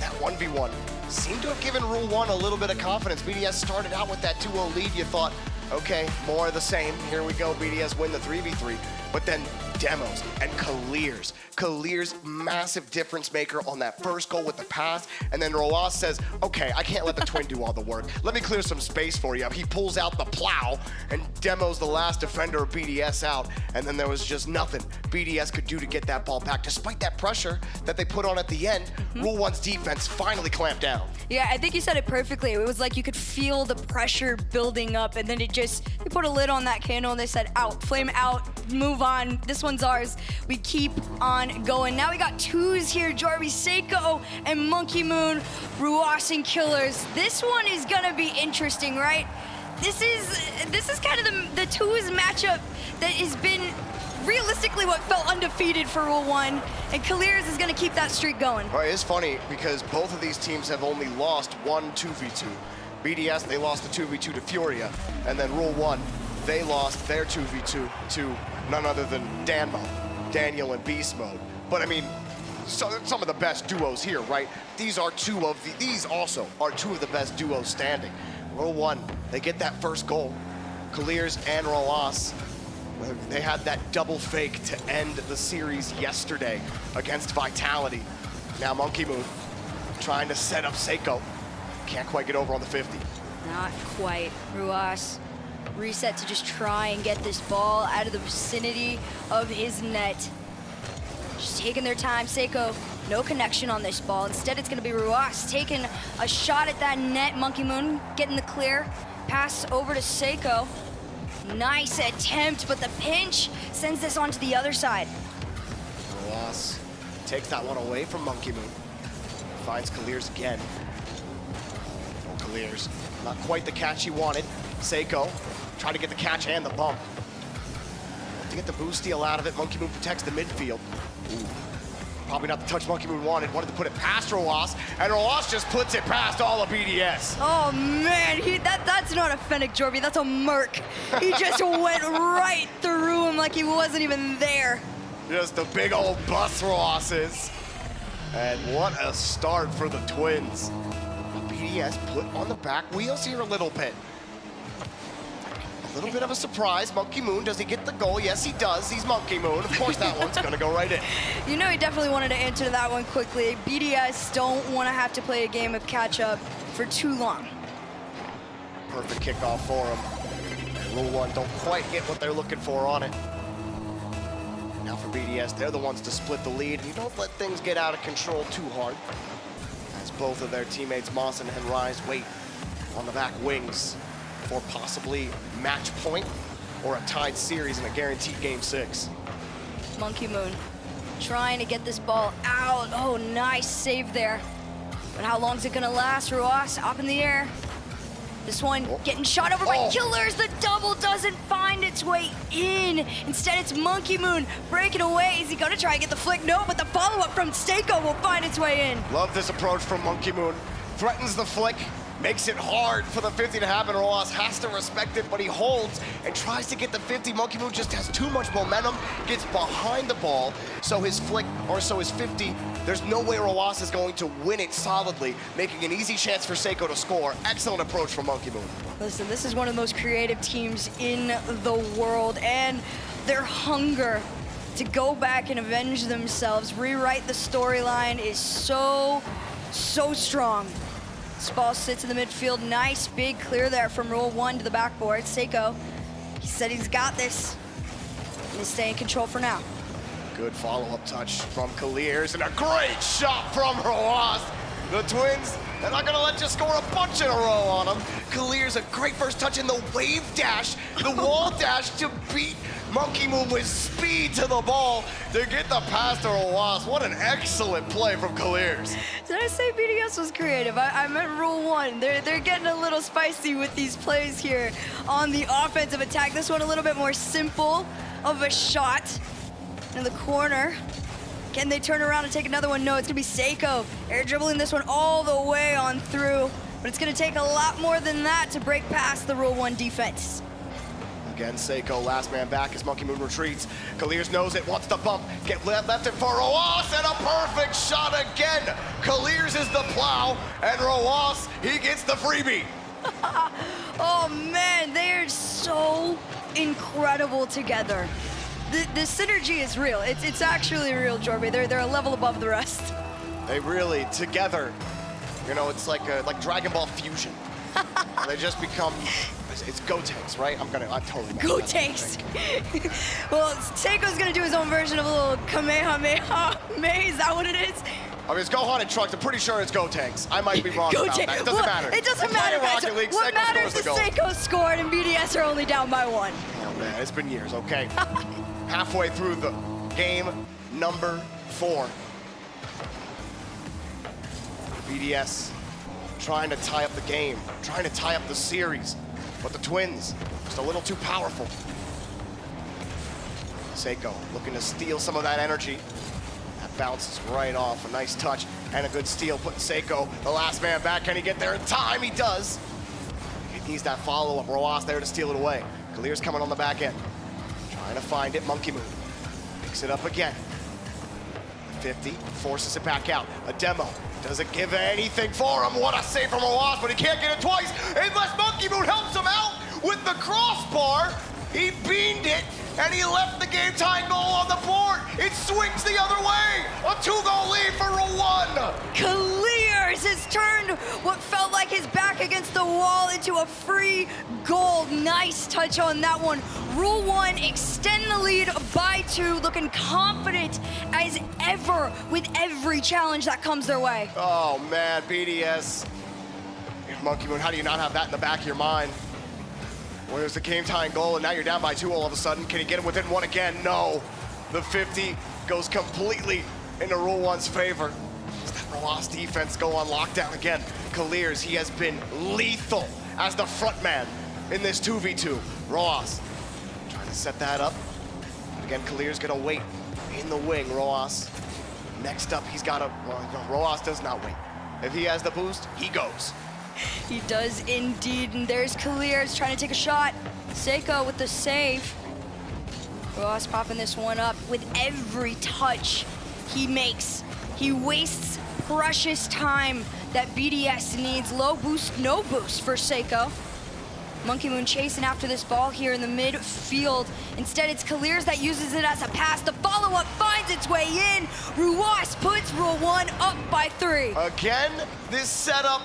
That 1v1 seemed to have given Rule 1 a little bit of confidence. BDS started out with that 2-0 lead. You thought, okay, more of the same. Here we go, BDS win the 3v3. But then Demos and Kalirs. Kalirs, massive difference maker on that first goal with the pass. And then Roas says, okay, I can't let the twin do all the work. Let me clear some space for you. He pulls out the plow and Demos the last defender of BDS out. And then there was just nothing BDS could do to get that ball back. Despite that pressure that they put on at the end, Rule 1's defense finally clamped down. Yeah, I think you said it perfectly. It was like you could feel the pressure building up and then they put a lid on that candle and they said, out, flame out, move on. This one's ours. We keep on going. Now we got twos here, Jorby, Seiko and Monkey Moon, Ruas and Killers. This one is gonna be interesting, right? This is kind of the twos matchup that has been realistically what felt undefeated for Rule 1, and Kalirs is gonna keep that streak going. Well, it's funny because both of these teams have only lost one 2v2. BDS, they lost the 2v2 to Furia, and then Rule 1, they lost their 2v2 to none other than Daniel and Beast Mode. But I mean, some of the best duos here, right? These also are two of the best duos standing. Rule 1, they get that first goal. Kalirs and Roas, they had that double fake to end the series yesterday against Vitality. Now Monkey Moon trying to set up Seiko. Can't quite get over on the 50. Not quite. Ruas reset to just try and get this ball out of the vicinity of his net. Just taking their time. Seiko, no connection on this ball. Instead, it's going to be Ruas taking a shot at that net. Monkey Moon getting the clear. Pass over to Seiko. Nice attempt, but the pinch sends this onto the other side. Ruas takes that one away from Monkey Moon. Finds Kalirs again. Oh, Kalirs, not quite the catch he wanted. Seiko trying to get the catch and the bump. To get the boost steal out of it, Monkey Moon protects the midfield. Ooh. Probably not the touch Monkey Moon wanted to put it past Roas, and Roas just puts it past all of BDS. Oh man, that's not a Fennec, Jorby, that's a Merc. He just went right through him like he wasn't even there. Just a big old bus Roas's. And what a start for the Twins. BDS put on the back wheels here a little bit. A little bit of a surprise. Monkey Moon, does he get the goal? Yes, he does. He's Monkey Moon. Of course, that one's going to go right in. You know he definitely wanted to answer that one quickly. BDS don't want to have to play a game of catch-up for too long. Perfect kickoff for him. And Rule 1 don't quite get what they're looking for on it. Now for BDS, they're the ones to split the lead. You don't let things get out of control too hard, as both of their teammates, Mawson and Rise, wait on the back wings for possibly match point or a tied series in a guaranteed Game 6. Monkey Moon trying to get this ball out. Oh, nice save there. But how long is it gonna last? Ruas up in the air. This one getting shot over by Killers. The double doesn't find its way in. Instead, it's Monkey Moon breaking away. Is he gonna try and get the flick? No, but the follow-up from Seiko will find its way in. Love this approach from Monkey Moon. threatens the flick, makes it hard for the 50 to happen. Roas has to respect it, but he holds and tries to get the 50. Monkey Moon just has too much momentum, gets behind the ball, so his flick, or so his 50, there's no way Roas is going to win it solidly, making an easy chance for Seiko to score. Excellent approach from Monkey Moon. Listen, this is one of the most creative teams in the world, and their hunger to go back and avenge themselves, rewrite the storyline is so strong. This ball sits in the midfield. Nice big clear there from Rule 1 to the backboard. Seiko, he said he's got this. And he's staying in control for now. Good follow-up touch from Kaliers and a great shot from Roas. The Twins, they're not gonna let you score a bunch in a row on them. Kaliers, a great first touch in the wave dash, the wall dash to beat Monkey Moon with speed to the ball to get the pass to Roas. What an excellent play from Kaliers. Did I say BDS was creative? I meant Rule 1. They're getting a little spicy with these plays here on the offensive attack. This one a little bit more simple of a shot in the corner. Can they turn around and take another one? No, it's gonna be Seiko air dribbling this one all the way on through, but it's gonna take a lot more than that to break past the Rule 1 defense. Again, Seiko, last man back as Monkey Moon retreats. Kaliers knows it, wants to bump, get left it for Roas, and a perfect shot again. Kaliers is the plow, and Roas, he gets the freebie. Oh man, they are so incredible together. The synergy is real. It's actually real, Jorby. They're a level above the rest. They really, together, you know, it's like Dragon Ball Fusion. They just become, it's Gotenks, right? I'm totally Gotenks. Well, Seiko's gonna do his own version of a little Kamehameha. Is that what it is? I mean, it's Gohan and Trunks. I'm pretty sure it's Gotenks. I might be wrong about that. It doesn't matter. It doesn't matter, guys. What matters is Seiko scored and BDS are only down by 1. Oh man, it's been years, okay? Halfway through the game number 4. BDS trying to tie up the game, trying to tie up the series, but the Twins just a little too powerful. Seiko looking to steal some of that energy. That bounces right off. A nice touch and a good steal, putting Seiko, the last man back. Can he get there in time? He does. He needs that follow-up. Roas there to steal it away. Kaliers coming on the back end. Trying to find it, Monkey Moon. Picks it up again. 50, forces it back out. A demo, doesn't give anything for him. What a save from Roas, but he can't get it twice unless Monkey Moon helps him out with the crossbar. He beamed it, and he left the game-tying goal on the board. It swings the other way. A 2-goal lead for Rule 1. Kaliers has turned what felt like his back against the wall into a free goal. Nice touch on that one. Rule 1 extend the lead by 2, looking confident as ever with every challenge that comes their way. Oh man, BDS. Monkey Moon, how do you not have that in the back of your mind? Where's the game-tying goal, and now you're down by 2 all of a sudden. Can he get him within 1 again? No. The 50 goes completely into Rule 1's favor. Does that Roas defense go on lockdown again? Kaliers, he has been lethal as the front man in this 2v2. Roas trying to set that up. Again, Kaliers gonna wait in the wing. Roas next up, he's got a, Roas does not wait. If he has the boost, he goes. He does indeed, and there's Kaliers trying to take a shot. Seiko with the save. Roas popping this one up with every touch he makes. He wastes precious time that BDS needs. Low boost, no boost for Seiko. Monkey Moon chasing after this ball here in the midfield. Instead, it's Kaliers that uses it as a pass. The follow-up finds its way in. Roas puts Rule 1 up by 3. Again, this setup,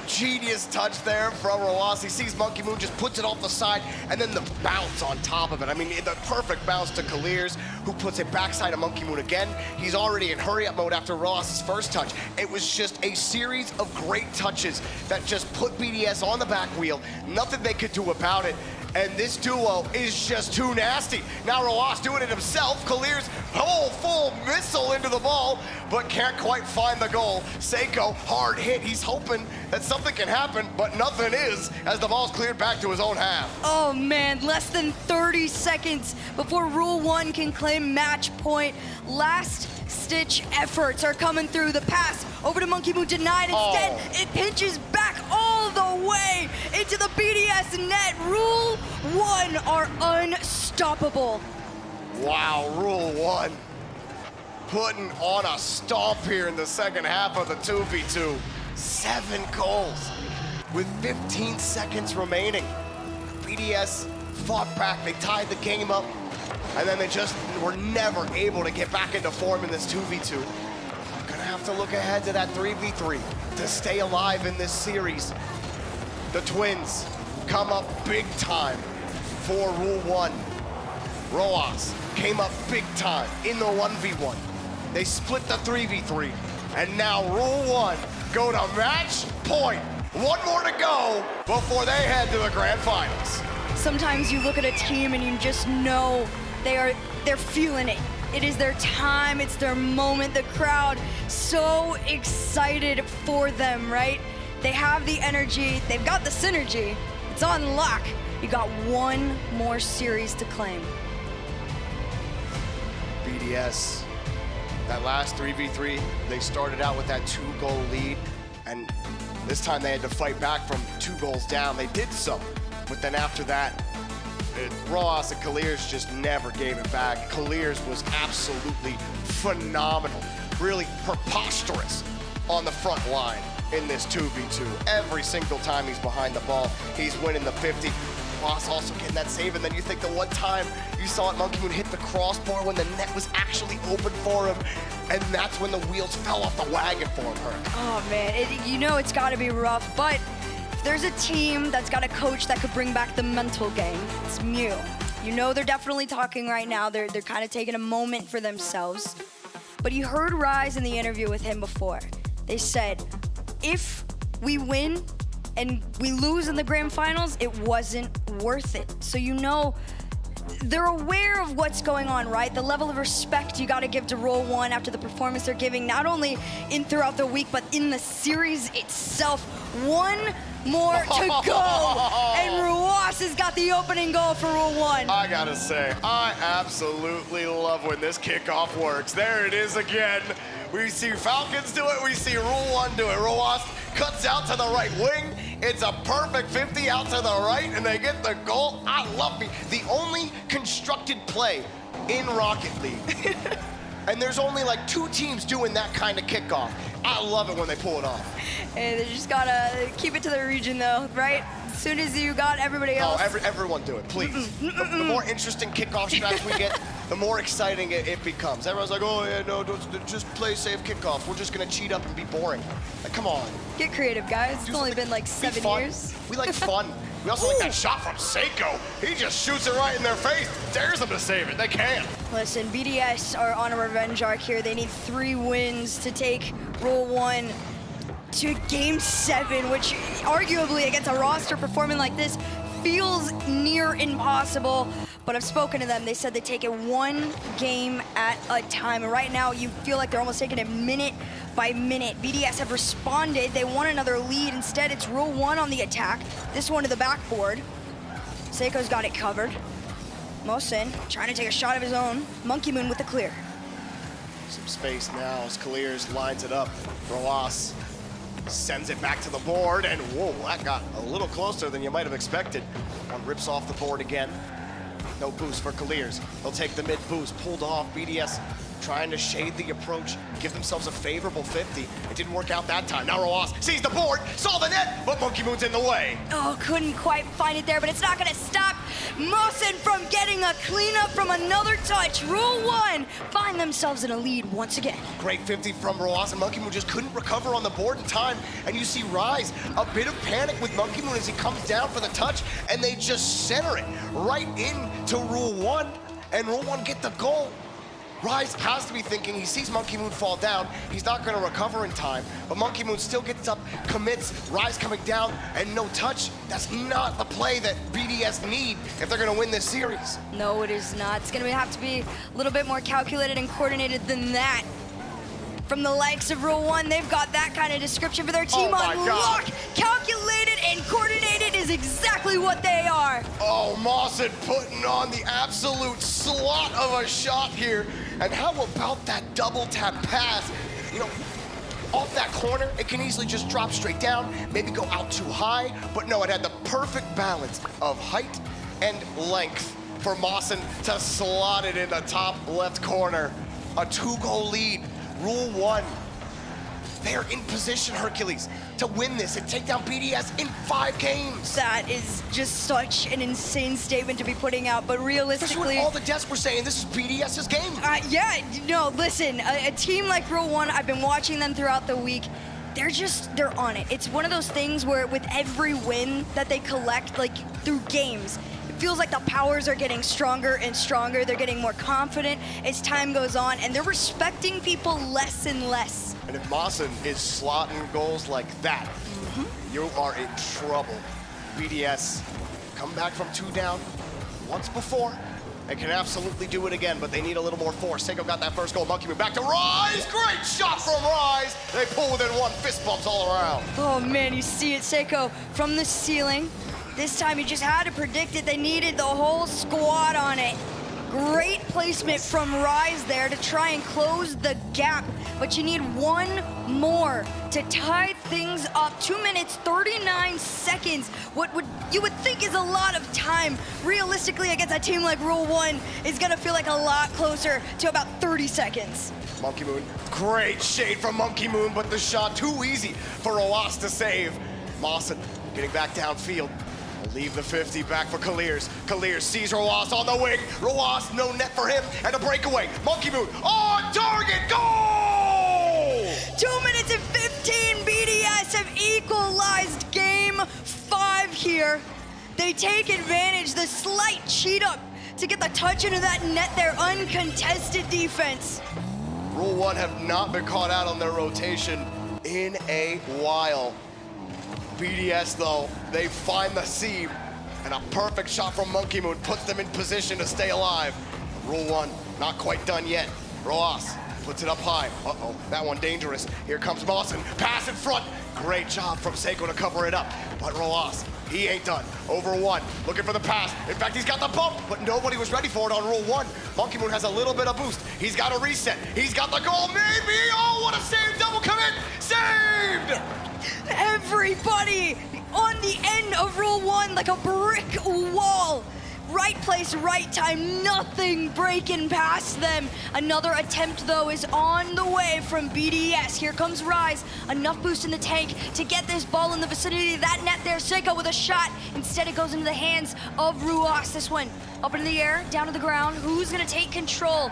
genius touch there from Roas. He sees Monkey Moon, just puts it off the side, and then the bounce on top of it. I mean, the perfect bounce to Kaliers, who puts it backside of Monkey Moon again. He's already in hurry-up mode after Roas' first touch. It was just a series of great touches that just put BDS on the back wheel. Nothing they could do about it. And this duo is just too nasty. Now Roas doing it himself. Kaliers, whole full missile into the ball, but can't quite find the goal. Seiko, hard hit. He's hoping that something can happen, but nothing is, as the ball's cleared back to his own half. Oh man, less than 30 seconds before Rule 1 can claim match point. Last last-ditch efforts are coming through. The pass over to Monkey Moon denied. Instead, it pinches back all the way into the BDS net. Rule 1 are unstoppable. Wow, Rule 1 putting on a stomp here in the second half of the 2v2. 7 goals with 15 seconds remaining. BDS fought back, they tied the game up, and then they just were never able to get back into form in this 2v2. Gonna have to look ahead to that 3v3 to stay alive in this series. The Twins come up big time for Rule 1. Roas came up big time in the 1v1. They split the 3v3, and now Rule 1 go to match point. One more to go before they head to the grand finals. Sometimes you look at a team and you just know they're feeling it. It is their time, it's their moment. The crowd so excited for them, right? They have the energy, they've got the synergy. It's on lock. You got one more series to claim. BDS, that last 3v3, they started out with that 2-goal lead, and this time they had to fight back from 2 goals down. They did so, but then after that, Roas and Kaliers just never gave it back. Kaliers was absolutely phenomenal, really preposterous on the front line in this 2v2. Every single time he's behind the ball, he's winning the 50. Ross also getting that save, and then you think the one time you saw it, Monkey Moon hit the crossbar when the net was actually open for him, and that's when the wheels fell off the wagon for him. Oh man, you know it's gotta be rough, but if there's a team that's got a coach that could bring back the mental game, it's Mew. You know they're definitely talking right now, they're kind of taking a moment for themselves. But you heard Rise in the interview with him before. They said, if we win and we lose in the grand finals, it wasn't worth it. So you know, they're aware of what's going on, right? The level of respect you gotta give to Rule 1 after the performance they're giving, not only throughout the week, but in the series itself. One more to go, and Ruas has got the opening goal for Rule 1. I gotta say, I absolutely love when this kickoff works. There it is again. We see Falcons do it, we see Rule 1 do it. Ruas cuts out to the right wing. It's a perfect 50 out to the right, and they get the goal. I love me. The only constructed play in Rocket League. And there's only like 2 teams doing that kind of kickoff. I love it when they pull it off. Hey, they just gotta keep it to their region though, right? As soon as you got everybody else. Oh, everyone do it, please. The more interesting kickoff strats we get, the more exciting it becomes. Everyone's like, oh yeah, no, just play safe kickoffs. We're just gonna cheat up and be boring. Like, come on. Get creative, guys. It's only been like 7 years. We like fun. We also like that shot from Seiko. He just shoots it right in their face, dares them to save it. They can't. Listen, BDS are on a revenge arc here. They need 3 wins to take Rule 1 to Game 7, which arguably against a roster performing like this feels near impossible. But I've spoken to them. They said they take it 1 game at a time. And right now, you feel like they're almost taking it minute by minute. BDS have responded. They want another lead. Instead, it's Rule 1 on the attack. This one to the backboard. Seiko's got it covered. Mohsen trying to take a shot of his own. Monkey Moon with the clear. Some space now as Kaliers lines it up. Roas sends it back to the board, and whoa, that got a little closer than you might have expected. One rips off the board again. No boost for Kaliers. They'll take the mid boost, pulled off. BDS trying to shade the approach, give themselves a favorable 50. It didn't work out that time. Now Roas sees the board, saw the net, but Monkey Moon's in the way. Oh, couldn't quite find it there, but it's not gonna stop Mohsen from getting a cleanup from another touch. Rule 1 find themselves in a lead once again. Great 50 from Roas, and Monkey Moon just couldn't recover on the board in time. And you see Rise, a bit of panic with Monkey Moon as he comes down for the touch, and they just center it right into Rule 1, and Rule 1 get the goal. Rise has to be thinking, he sees Monkey Moon fall down, he's not gonna recover in time, but Monkey Moon still gets up, commits, Rise coming down, and no touch. That's not the play that BDS need if they're gonna win this series. No, it is not. It's gonna have to be a little bit more calculated and coordinated than that. From the likes of Rule 1, they've got that kind of description for their team on lock. Calculated and coordinated is exactly what they are. Oh, Mohsen putting on the absolute slot of a shot here. And how about that double tap pass? You know, off that corner, it can easily just drop straight down, maybe go out too high, but no, it had the perfect balance of height and length for Mawson to slot it in the top left corner. A 2-goal lead, Rule 1. They're in position, Hercules, to win this and take down BDS in 5 games. That is just such an insane statement to be putting out, but realistically... all the devs were saying this is BDS's game. Yeah, no, listen, a team like Rule 1, I've been watching them throughout the week. They're on it. It's one of those things where with every win that they collect, like through games, it feels like the powers are getting stronger and stronger. They're getting more confident as time goes on, and they're respecting people less and less. And if Mawson is slotting goals like that, you are in trouble. BDS come back from 2 down once before. They can absolutely do it again, but they need a little more force. Seiko got that first goal. Monkey move back to Rise. Great shot from Rise. They pull within 1, fist bumps all around. Oh man, you see it, Seiko, from the ceiling. This time you just had to predict it. They needed the whole squad on it. Great placement from Rise there to try and close the gap, but you need 1 more to tie things up. 2 minutes, 39 seconds. What you would think is a lot of time. Realistically, against a team like Rule 1, is gonna feel like a lot closer to about 30 seconds. Monkey Moon, great shade from Monkey Moon, but the shot too easy for Roas to save. Mawson getting back downfield. Leave the 50 back for Kaliers. Kaliers sees Roas on the wing. Roas, no net for him, and a breakaway. Monkey Moon on target, goal! 2 minutes and 15, BDS have equalized game 5 here. They take advantage, the slight cheat up to get the touch into that net there, uncontested defense. Rule 1 have not been caught out on their rotation in a while. BDS, though, they find the seam, and a perfect shot from Monkey Moon puts them in position to stay alive. Rule 1, not quite done yet. Roas puts it up high. Uh-oh, that one dangerous. Here comes Mawson, pass in front. Great job from Seiko to cover it up, but Roas, he ain't done. Over 1, looking for the pass. In fact, he's got the bump, but nobody was ready for it on Rule 1. Monkey Moon has a little bit of boost. He's got a reset. He's got the goal, maybe. Oh, what a save, double commit, saved! Everybody on the end of Rule 1 like a brick wall. Right place, right time, nothing breaking past them. Another attempt, though, is on the way from BDS. Here comes Rise. Enough boost in the tank to get this ball in the vicinity of that net there. Seiko with a shot. Instead, it goes into the hands of Ruas. This one up in the air, down to the ground. Who's going to take control?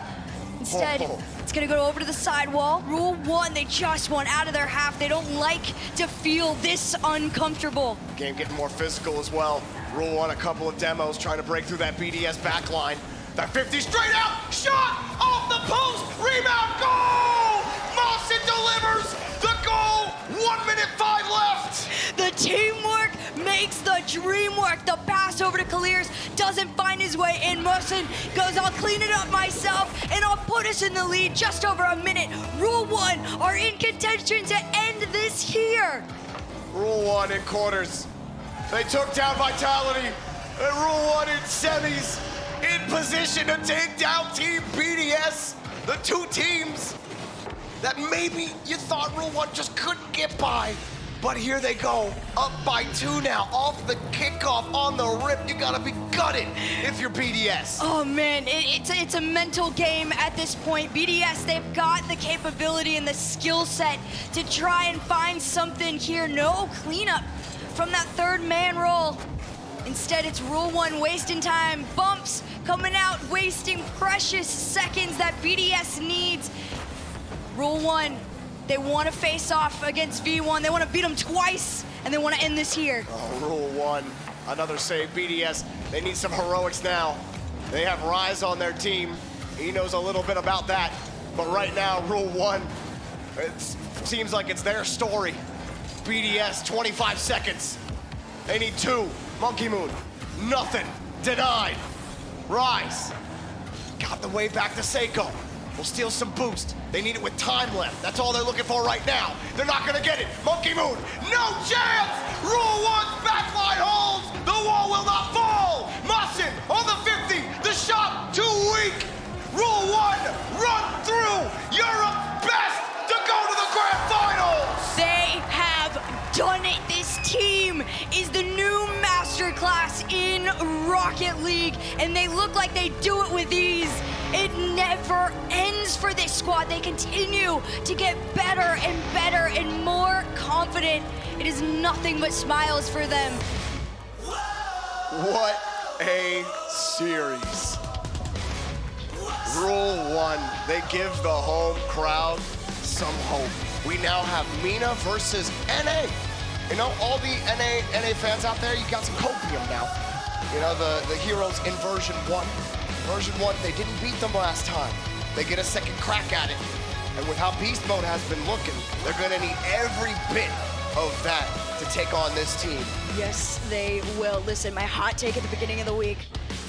Instead, it's gonna go over to the sidewall. Rule 1, they just want out of their half. They don't like to feel this uncomfortable. Game getting more physical as well. Rule 1, a couple of demos trying to break through that BDS backline. That 50 straight out, shot off the post, rebound, goal! Mawson delivers the goal, 1 minute 5 left. The teamwork makes the dream work. The pass over to Kaliers doesn't find his way in. Mawson goes, I'll clean it up myself, and I'll put us in the lead just over a minute. Rule 1 are in contention to end this here. Rule 1 in quarters. They took down Vitality, and Rule 1 in semis, in position to take down Team BDS, the 2 teams that maybe you thought Rule 1 just couldn't get by. But here they go, up by 2 now, off the kickoff on the rip. You gotta be gutted if you're BDS. Oh man, it's a mental game at this point. BDS, they've got the capability and the skill set to try and find something here. No cleanup from that 3rd man roll. Instead, it's Rule 1 wasting time. Bumps coming out, wasting precious seconds that BDS needs. Rule 1. They want to face off against V1. They want to beat them twice, and they want to end this here. Oh, Rule 1, another save. BDS, they need some heroics now. They have Rise on their team. He knows a little bit about that. But right now, Rule 1, it seems like it's their story. BDS, 25 seconds. They need 2. Monkey Moon, nothing. Denied. Rise, got the way back to Seiko. Will steal some boost. They need it with time left. That's all they're looking for right now. They're not gonna get it. Monkey Moon, no chance! Rule 1's backline holds. The wall will not fall. Mawson on the 50. The shot too weak. Rule 1 run team is the new masterclass in Rocket League, and they look like they do it with ease. It never ends for this squad. They continue to get better and more confident. It is nothing but smiles for them. What a series. Rule 1, they give the home crowd some hope. We now have Mina versus NA. You know, all the NA fans out there, you got some copium now. You know, the heroes in version 1. Version 1, they didn't beat them last time. They get a second crack at it. And with how Beast Mode has been looking, they're gonna need every bit of that to take on this team. Yes, they will. Listen, my hot take at the beginning of the week,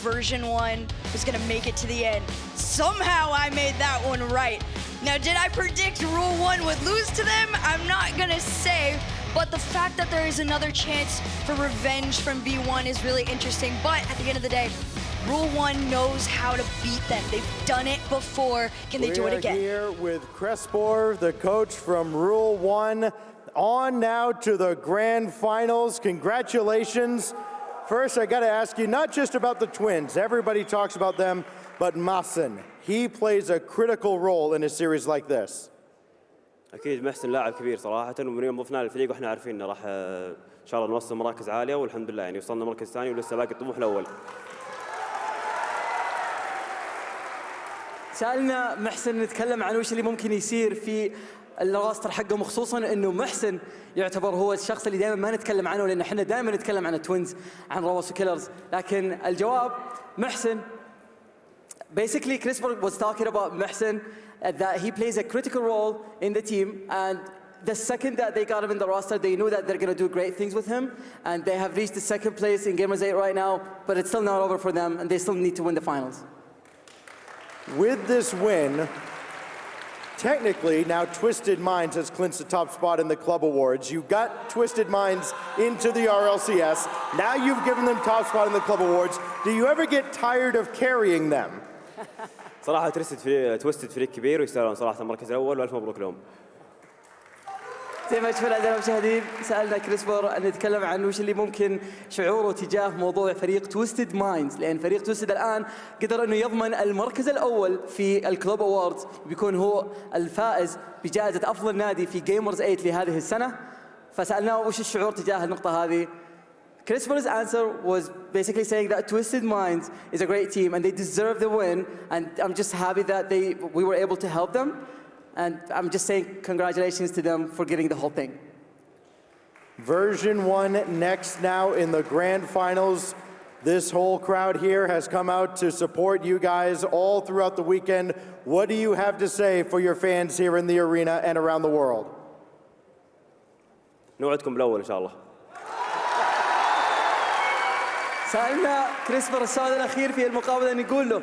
version 1 was gonna make it to the end. Somehow I made that one right. Now, did I predict Rule 1 would lose to them? I'm not gonna say, but the fact that there is another chance for revenge from V1 is really interesting. But at the end of the day, Rule 1 knows how to beat them. They've done it before. Can they do it again? We are here with Crespor, the coach from Rule 1. On now to the grand finals. Congratulations. First, I got to ask you not just about the twins. Everybody talks about them, but Masen. He plays a critical role in a series like this. أكيد محسن لاعب كبير صراحة، ومن يوم ضفناه للفريق وإحنا عارفين إنه راح إن شاء الله نوصل مراكز عالية، والحمد لله يعني وصلنا مركز ثاني ولسه باقي الطموح الأول. سألنا محسن نتكلم عن وش اللي ممكن يصير في الراستر حقهم، خصوصا انه محسن يعتبر هو الشخص اللي دائما ما نتكلم عنه، لان احنا دائما نتكلم عن التوينز، عن روس وكيلرز، لكن الجواب محسن. Basically, Crespor was talking about محسن that he plays a critical role in the team, and the second that they got him in the roster, they knew that they're going to do great things with him, and they have reached the second place in Gamers8 right now, but it's still not over for them, and they still need to win the finals. With this win, technically, now Twisted Minds has clinched the top spot in the club awards. You got Twisted Minds into the RLCS. Now you've given them top spot in the club awards. Do you ever get tired of carrying them? صراحة تويستد فريق كبير ويستاهلون صراحة المركز الأول، وألف مبروك لهم. زي ما شفنا أعزائنا المشاهدين، سألنا كريسبر أن نتكلم عن وش اللي ممكن شعوره تجاه موضوع فريق تويستد مايندز، لأن فريق تويستد الآن قدر أنه يضمن المركز الأول في الكلوب أواردز، بيكون هو الفائز بجائزة أفضل نادي في جيمرز 8 لهذه السنة. فسألناه وش الشعور تجاه النقطة هذه. Crisper's answer was basically saying that Twisted Minds is a great team and they deserve the win, and I'm just happy that we were able to help them. And I'm just saying congratulations to them for getting the whole thing. Version 1 next now in the grand finals. This whole crowd here has come out to support you guys all throughout the weekend. What do you have to say for your fans here in the arena and around the world? نوعدكم بالأول إن شاء الله. سألنا كريسبر السؤال الأخير في المقابلة أن يقول له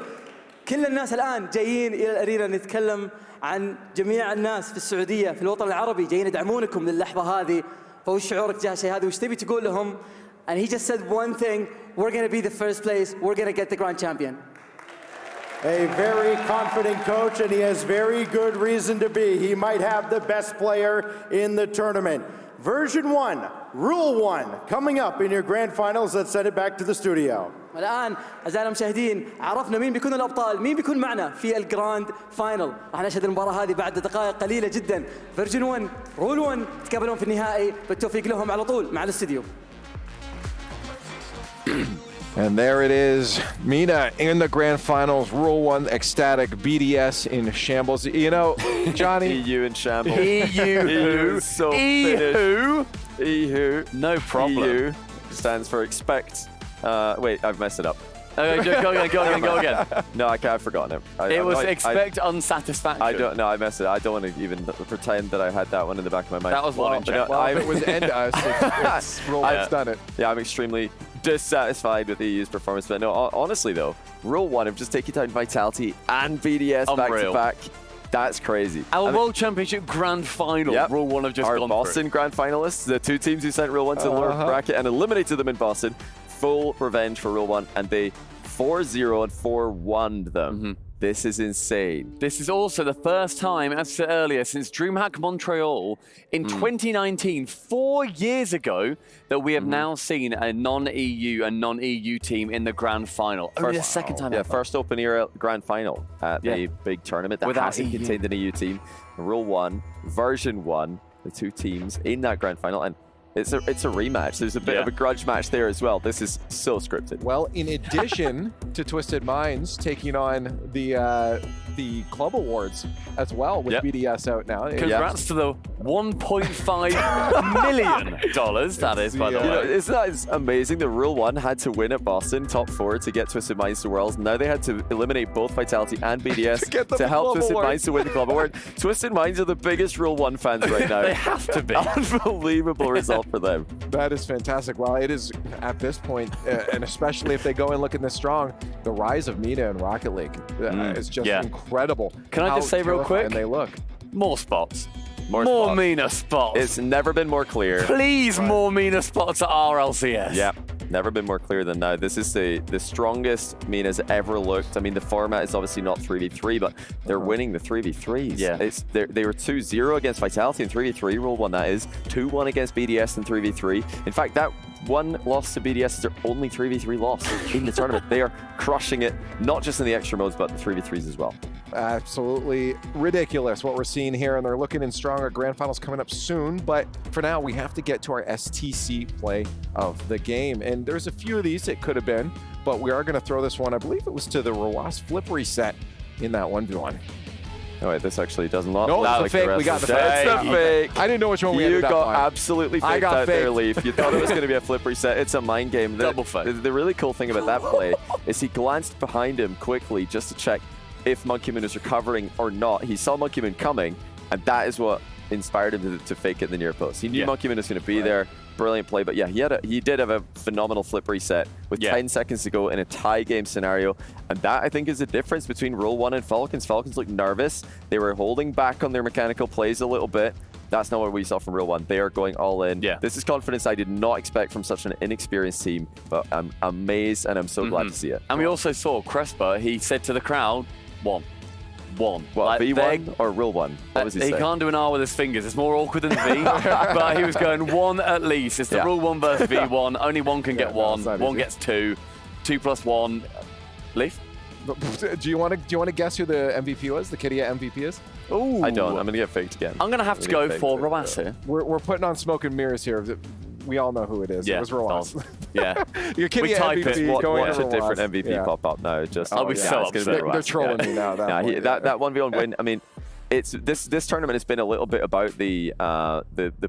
كل الناس الآن جايين إلى الأرينا، نتكلم عن جميع الناس في السعودية في الوطن العربي جايين يدعمونكم للحظة هذه، فوش شعورك تجاه الشيء هذا وش تبي تقول لهم؟ And he just said one thing: we're going to be the first place, we're going to get the grand champion. A very confident coach, and he has very good reason to be. He might have the best player in the tournament. Version 1, Rule 1, coming up in your grand finals. Let's send it back to the studio. الآن أعزائنا المشاهدين عرفنا مين بيكون الأبطال، مين بيكون معنا في الجراند فاينل. راح نشهد المباراة هذه بعد دقائق قليلة جدا. فيرجن 1 رول 1 تقابلون في النهائي، بالتوفيق لهم على طول مع الاستديو. And there it is, Mina in the grand finals, Rule 1, ecstatic, BDS in shambles. You know, Johnny. EU in shambles. EU. So EU. EU. No problem. EU stands for expect. Wait, I've messed it up. Okay, go again. No, I've forgotten it. It was expect unsatisfaction. I don't know. I messed it. I don't want to even pretend that I had that one in the back of my mind. That was one in check. Well, if it was end us, it's Rule 1's done it. Yeah, I'm extremely dissatisfied with the EU's performance. But no, honestly though, Rule 1 have just taken down Vitality and BDS back to back. That's crazy. Our World Championship Grand Final, yep. Rule 1 have just Our gone Boston through. Grand Finalists, the two teams who sent Rule 1 to the lower bracket and eliminated them in Boston. Full revenge for Rule 1, and they 4-0 and 4-1'd them. This is insane. This is also the first time, as I said earlier, since DreamHack Montreal in 2019, 4 years ago, that we have now seen a non-EU and non-EU team in the grand final. Only the second time ever. First open era grand final at a big tournament that hasn't contained an EU team. Rule 1, version 1, the 2 teams in that grand final. And it's a rematch. There's a bit of a grudge match there as well. This is so scripted. Well, in addition to Twisted Minds taking on the club awards as well with BDS out now. Congrats to the $1.5 million that is, by the way. Isn't that amazing? The Rule 1 had to win at Boston, top 4, to get Twisted Minds to Worlds. Now they had to eliminate both Vitality and BDS to help Twisted Minds to win the club award. Twisted Minds are the biggest Rule 1 fans right now. They have to be. Unbelievable result for them. That is fantastic. Well, it is at this point, and especially if they go and look at this strong, the rise of Mina and Rocket League is just incredible. Can I just say real quick? And they look. More spots. More Mina spots. It's never been more clear. Please, more Mina spots at RLCS. Yeah, never been more clear than now. This is the strongest Mina's ever looked. I mean, the format is obviously not 3v3, but they're winning the 3v3s. Yeah. They were 2-0 against Vitality in 3v3, Rule 1 that is. 2-1 against BDS in 3v3. In fact, that one loss to BDS is their only 3v3 loss in the tournament. They are crushing it, not just in the extra modes, but the 3v3s as well. Absolutely ridiculous what we're seeing here, and they're looking in stronger. Grand finals coming up soon, but for now we have to get to our STC play of the game, and there's a few of these it could have been, but we are going to throw this one. I believe it was to the Rawas flip reset in that 1v1. Oh wait, this actually doesn't look no, like fake. We got the fake. It's the fake. I didn't know which one we ended up on. You got absolutely faked out there, Leaf. You thought it was going to be a flip reset. It's a mind game. Double fake. The really cool thing about that play is he glanced behind him quickly just to check if Monkey Moon is recovering or not. He saw Monkey Moon coming, and that is what inspired him to fake it in the near post. He knew Monkey Moon was going to be there. Brilliant play, but yeah, he did have a phenomenal flip reset with 10 seconds to go in a tie game scenario, and that I think is the difference between Rule 1 and Falcons. Falcons looked nervous. They were holding back on their mechanical plays a little bit. That's not what we saw from Rule 1. They are going all in. Yeah. This is confidence I did not expect from such an inexperienced team, but I'm amazed and I'm so glad to see it. And we also saw Crespa, he said to the crowd, one. What, like V1 or Rule 1? What was he saying? He can't do an R with his fingers. It's more awkward than V. But he was going 1 at least. It's the Rule 1 versus V1. Only one can get 1. One gets 2. 2 plus 1. Leaf? Do you want to guess who the MVP was? The Kidia MVP is? Ooh. I don't. I'm going to get faked again. I'm going to have to go for Rawas here. We're putting on smoke and mirrors here. We all know who it is. Yeah, it was Rawas. Yeah. Your Kidia MVP Watch a different MVP pop up now. I'll be so upset. They're trolling me now. That 1v1 win, I mean, it's this tournament has been a little bit about the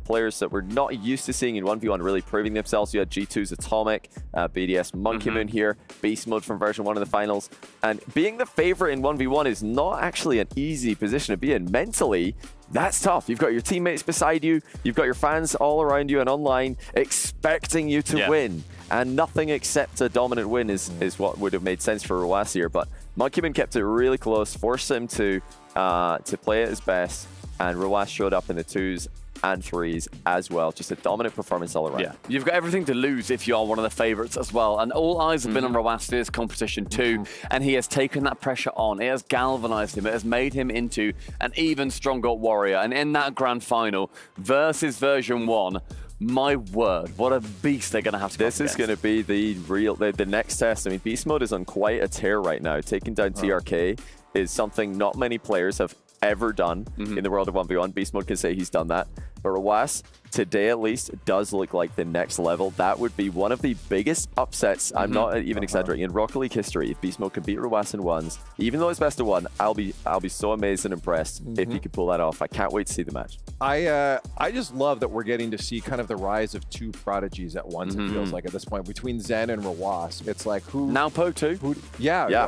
players that we're not used to seeing in 1v1 really proving themselves. You had G2's Atomic, BDS Monkey Moon here, Beast Mode from version 1 of the finals, and being the favorite in 1v1 is not actually an easy position to be in. Mentally, that's tough. You've got your teammates beside you, you've got your fans all around you and online expecting you to win, and nothing except a dominant win is what would have made sense for Rawas here. But Monkey Moon kept it really close, forced him to play at his best, and Rawas showed up in the 2s and 3s as well. Just a dominant performance all around. Yeah, you've got everything to lose if you are one of the favorites as well. And all eyes have been on Rawas this competition too, and he has taken that pressure on. It has galvanized him. It has made him into an even stronger warrior. And in that grand final versus version 1, my word, what a beast they're going to have to This is going to be the next test. I mean, Beast Mode is on quite a tear right now. Taking down TRK is something not many players have ever done in the world of 1v1. Beast Mode can say he's done that. But Rawas, today at least, does look like the next level. That would be one of the biggest upsets, I'm not even exaggerating, in Rocket League history. If Beast Mode can beat Rawas in 1s, even though it's best of 1, I'll be so amazed and impressed if he could pull that off. I can't wait to see the match. I just love that we're getting to see kind of the rise of 2 prodigies at once, it feels like at this point. Between Zen and Rawas, it's like who... Now Po too. Yeah.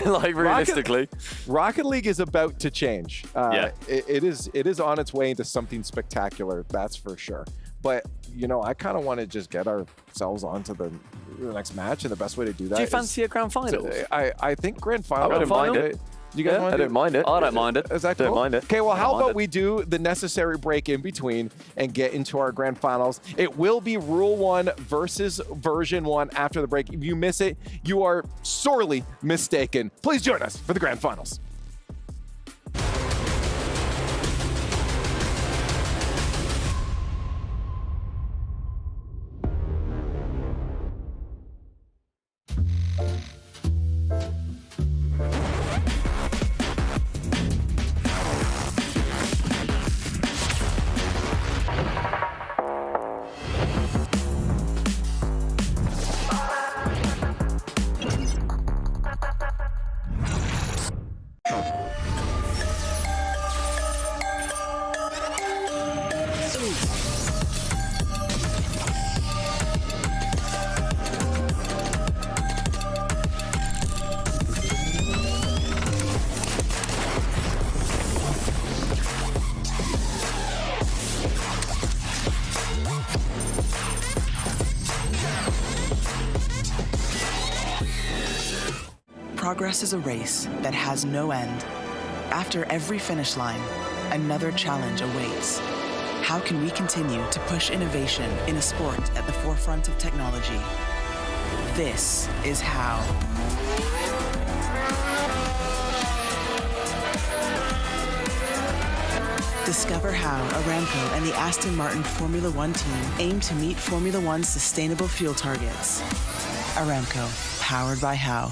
Like realistically. Rocket League is about to change. It is on its way into something spectacular, that's for sure. But, you know, I kind of want to just get ourselves onto the next match, and the best way to do that Do you fancy a grand final? I think grand final. I wouldn't mind it. You guys want I to don't mind it. I don't mind it. Is that cool? Don't mind it. Okay, well, how Don't mind about it. we do the necessary break in between and get into our grand finals? It will be Rule 1 versus Version 1 after the break. If you miss it, you are sorely mistaken. Please join us for the grand finals. Progress is a race that has no end. After every finish line, another challenge awaits. How can we continue to push innovation in a sport at the forefront of technology? This is how. Discover how Aramco and the Aston Martin Formula One team aim to meet Formula One's sustainable fuel targets. Aramco, powered by How.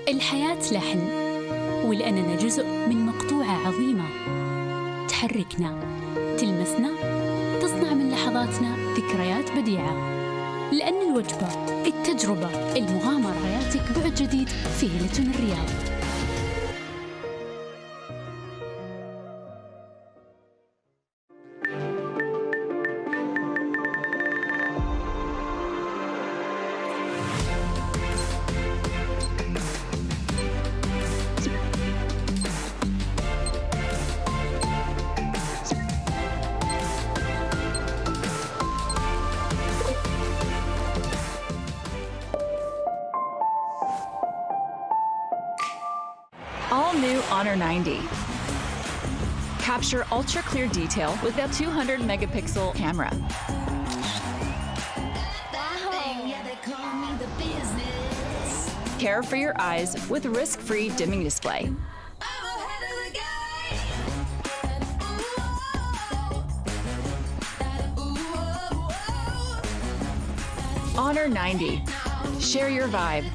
الحياة لحن، ولأننا جزء من مقطوعة عظيمة تحركنا، تلمسنا، تصنع من لحظاتنا ذكريات بديعة. لأن الوجبة، التجربة، المغامرة حياتك بعد جديد في هيلتون الرياض. All new Honor 90. Capture ultra clear detail with a 200 megapixel camera. Care for your eyes with risk-free dimming display. Honor 90. Share your vibe.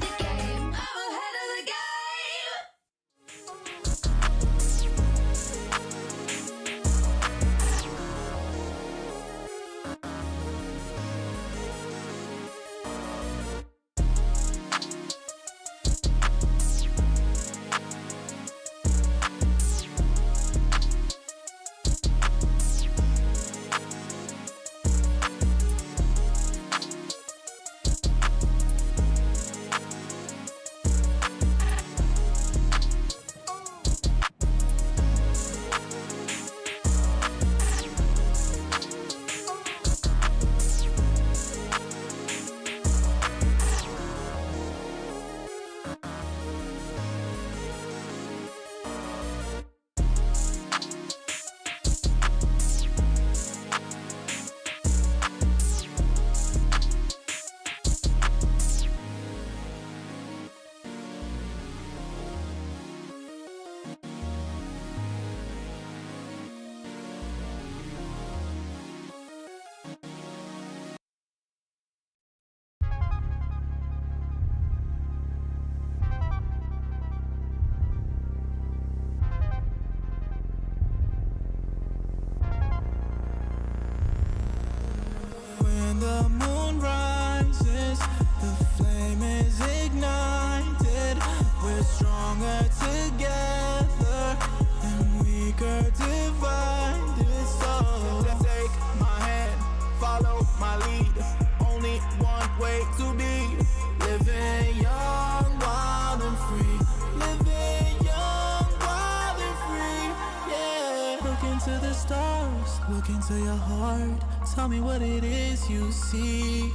peace you seek.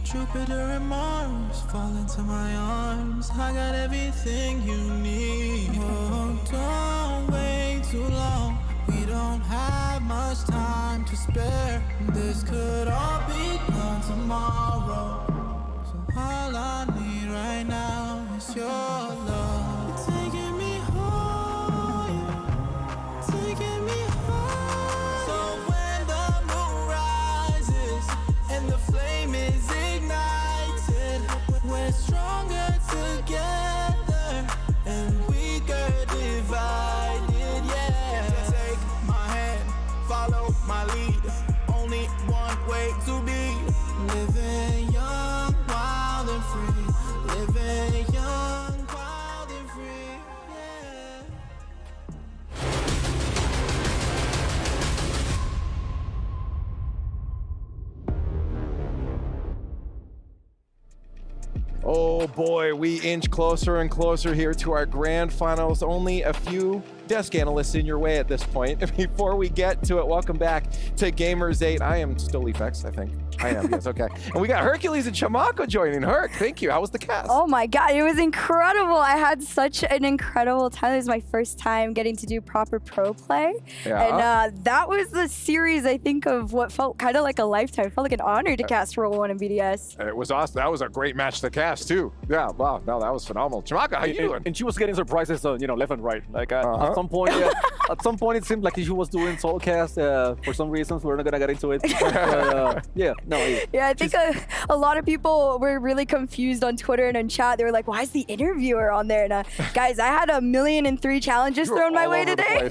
Jupiter and Mars fall into my arms. I got everything you need. Oh, don't wait too long. We don't have much time to spare. This could all be gone tomorrow. So all I need right now is your love. Taking me higher, taking me higher. So when the moon rises and the flame is ignited, we're stronger together and weaker divided, yeah. Take my hand, follow my lead. Only one way to be. Living young, wild and free. Living young, wild and free, yeah. Oh boy, we inch closer and closer here to our grand finals. Only a few desk analysts in your way at this point. Before we get to it, welcome back to Gamers8. I am still Efex, I think. I am, yes, okay. And we got Hercules and Chamako joining. Herc, thank you. How was the cast? Oh my God, it was incredible. I had such an incredible time. It was my first time getting to do proper pro play. Yeah. And that was the series, I think, of what felt kind of like a lifetime. It felt like an honor to cast Role 1 in BDS. It was awesome. That was a great match to cast, too. Yeah, wow, no, that was phenomenal. Chamako, how you doing? And she was getting surprises, left and right. Like at some point, at some point, it seemed like she was doing solo cast for some reasons. We're not gonna get into it. But, yeah, I think a lot of people were really confused on Twitter and in chat. They were like, why is the interviewer on there? And guys, I had 1,000,003 challenges thrown my way today,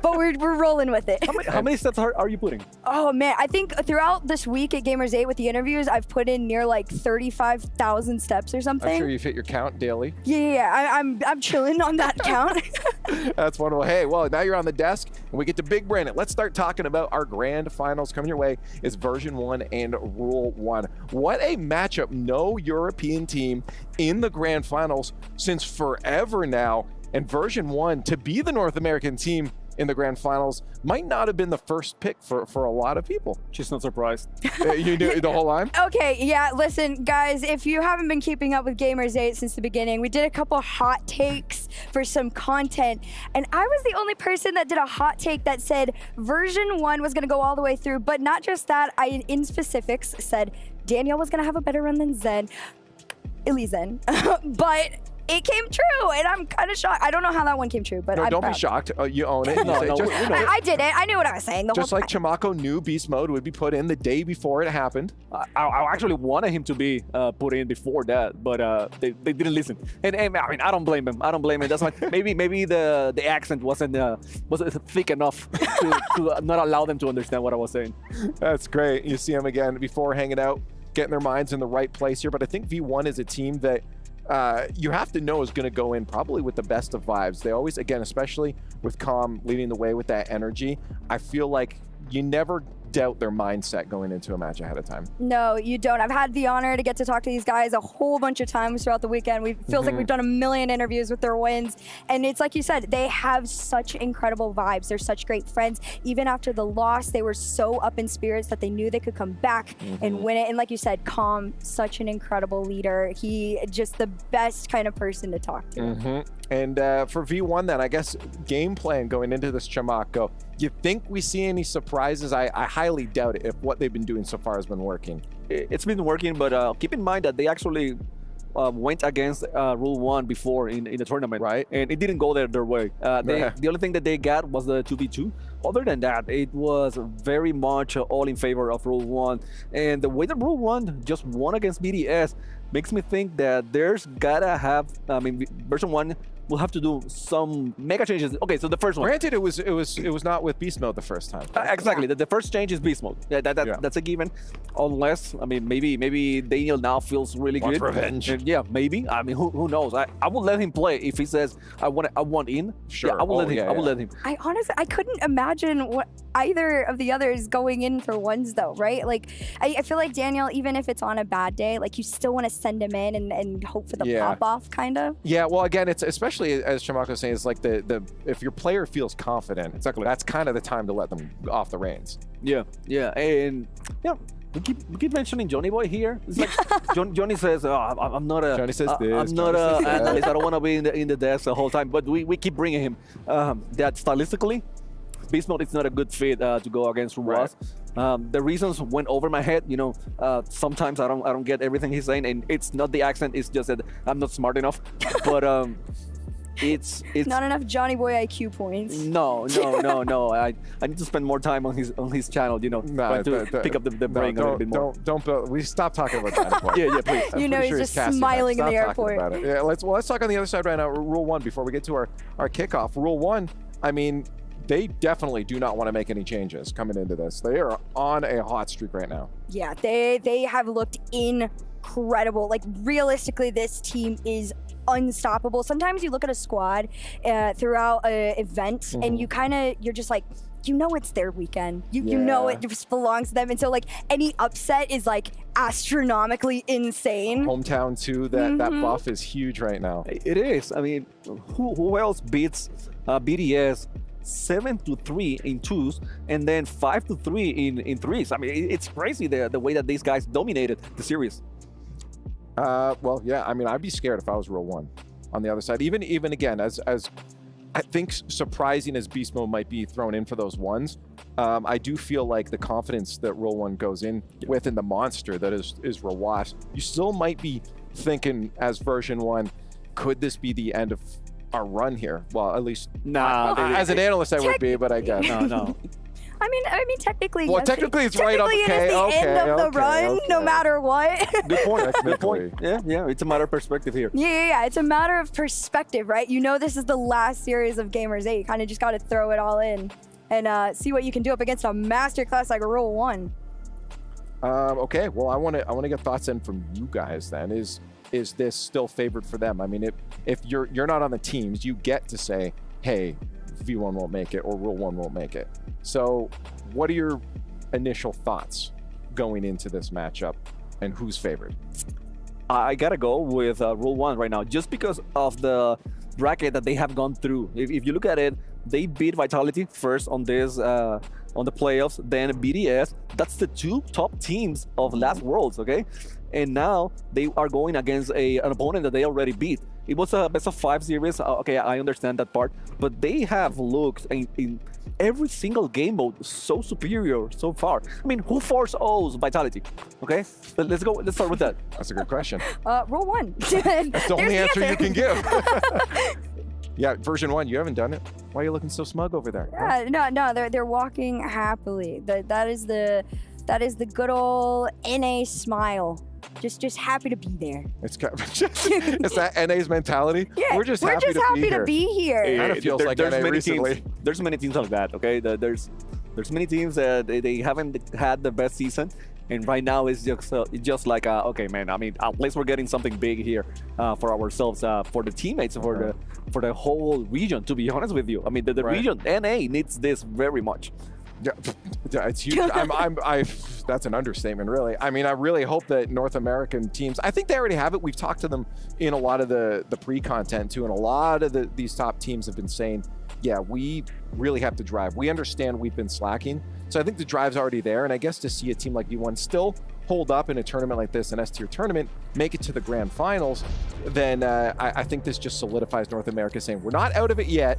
but we're rolling with it. How many steps are you putting? Oh man, I think throughout this week at Gamers8 with the interviews, I've put in near like 35,000 steps or something. I'm sure you've hit your count daily. Yeah, I'm chilling on that count. That's wonderful. Hey, well, now you're on the desk and we get to Big Brandon. Let's start talking about our grand finals. Coming your way is version 1 and Rule 1. What a matchup. No European team in the grand finals since forever now. And version 1 to be the North American team in the grand finals might not have been the first pick for a lot of people. She's not surprised. You knew it the whole time? Okay, yeah, listen, guys, if you haven't been keeping up with Gamers8 since the beginning, we did a couple hot takes for some content, and I was the only person that did a hot take that said version 1 was gonna go all the way through, but not just that, I, in specifics, said Danielle was gonna have a better run than Zen, Ellie Zen, but it came true, and I'm kind of shocked. I don't know how that one came true, but I'm don't proud. be shocked. You own it. I did it. I knew what I was saying the just whole like time. Chamako knew Beast Mode would be put in the day before it happened. I actually wanted him to be put in before that, but they didn't listen. And I mean, I don't blame him. I don't blame him. That's like maybe the accent wasn't thick enough to not allow them to understand what I was saying. That's great. You see him again before hanging out, getting their minds in the right place here. But I think V1 is a team that you have to know is going to go in probably with the best of vibes. They always, again, especially with Calm leading the way with that energy, I feel like you never doubt their mindset going into a match ahead of time. No, you don't. I've had the honor to get to talk to these guys a whole bunch of times throughout the weekend. It feels like we've done 1,000,000 interviews with their wins. And it's like you said, they have such incredible vibes. They're such great friends. Even after the loss, they were so up in spirits that they knew they could come back and win it. And like you said, Calm, such an incredible leader. He just the best kind of person to talk to. And for V1 then, I guess game plan going into this Chamako, you think we see any surprises? I highly doubt it if what they've been doing so far has been working. It's been working, but keep in mind that they actually went against Rule 1 before in the tournament, right? And it didn't go their way. The only thing that they got was the 2v2. Other than that, it was very much all in favor of Rule 1. And the way that Rule 1 just won against BDS makes me think that there's gotta have, I mean, version 1 will have to do some mega changes. Okay, so the first one. Granted, it was not with Beast Mode the first time. Exactly. The first change is Beast Mode. That's a given. Unless, I mean, maybe Daniel now feels really Wants good. revenge. And yeah, maybe. I mean, who knows? I would let him play if he says I want in. Sure. Yeah, I will let him. I will let him. I honestly, I couldn't imagine what either of the others going in for ones though, right? Like, I feel like Daniel, even if it's on a bad day, like you still want to send him in and hope for the pop off, kind of. Yeah, well, again, it's especially as Chamako was saying, it's like the if your player feels confident, exactly, that's kind of the time to let them off the reins. Yeah, and yeah, we keep mentioning Johnny Boy here. It's like Johnny says, oh, I'm not a. Johnny says this. I'm not an analyst. I don't want to be in the desk the whole time. But we keep bringing him. That stylistically, Beast Mode is not a good fit to go against Ruaz. Right. The reasons went over my head. You know, sometimes I don't get everything he's saying, and it's not the accent. It's just that I'm not smart enough. But it's not enough Johnny Boy IQ points. No. I need to spend more time on his channel. You know, to pick up the brain a little bit more. Don't. We stop talking about Johnny Boy. yeah, please. You know, he's just smiling in the airport. About it. Yeah, let's talk on the other side right now. Rule 1 before we get to our kickoff. Rule 1. I mean, they definitely do not want to make any changes coming into this. They are on a hot streak right now. Yeah, they have looked incredible. Like, realistically, this team is unstoppable. Sometimes you look at a squad throughout an event and you're just like, you know, it's their weekend. You know it just belongs to them. And so like any upset is like astronomically insane. Hometown too, that buff is huge right now. It is. I mean, who else beats BDS 7-3 in twos and then 5-3 in threes? I mean, it's crazy the way that these guys dominated the series. Well, yeah, I mean, I'd be scared if I was Rule 1 on the other side. Even again, as I think surprising as Beast Mode might be thrown in for those ones, I do feel like the confidence that Rule 1 goes in with in the monster that is Rawat, you still might be thinking as version 1, could this be the end of our run here? Well, at least as an analyst I would be, but I guess no. I mean, technically, well, yes. Technically, it's right up. It is the end of the run, no matter what. Good point. Good point. Yeah. It's a matter of perspective here. Yeah. It's a matter of perspective, right? You know, this is the last series of Gamers8. You kind of just got to throw it all in and see what you can do up against a masterclass like Rule 1. Okay. Well, I want to get thoughts in from you guys. Then is this still favored for them? I mean, if you're not on the teams, you get to say, hey, V1 won't make it or Rule 1 won't make it. So what are your initial thoughts going into this matchup and who's favored? I gotta go with Rule 1 right now, just because of the bracket that they have gone through. If you look at it, they beat Vitality first on this on the playoffs, then BDS. That's the two top teams of last Worlds, okay? And now they are going against an opponent that they already beat. It was a best of 5 series. Okay, I understand that part, but they have looked in every single game mode so superior so far. I mean, who force O's Vitality? Okay, let's go. Let's start with that. That's a good question. Rule 1. That's the only answer you can give. Yeah, version 1, you haven't done it. Why are you looking so smug over there? Yeah, no, they're walking happily. That is the good old NA smile. Just happy to be there. It's that NA's mentality. Yeah, we're just happy to be here. It kind of feels like NA recently. There's many teams like that. Okay, there's many teams that they haven't had the best season, and right now it's just like okay, man. I mean, at least we're getting something big here for ourselves, for the teammates, for the whole region. To be honest with you, I mean, the region NA needs this very much. Yeah, it's huge. That's an understatement, really. I mean, I really hope that North American teams, I think they already have it. We've talked to them in a lot of the pre-content too, and a lot of these top teams have been saying, yeah, we really have to drive. We understand we've been slacking. So I think the drive's already there, and I guess to see a team like V1 still hold up in a tournament like this, an S-tier tournament, make it to the grand finals, then I think this just solidifies North America saying, we're not out of it yet,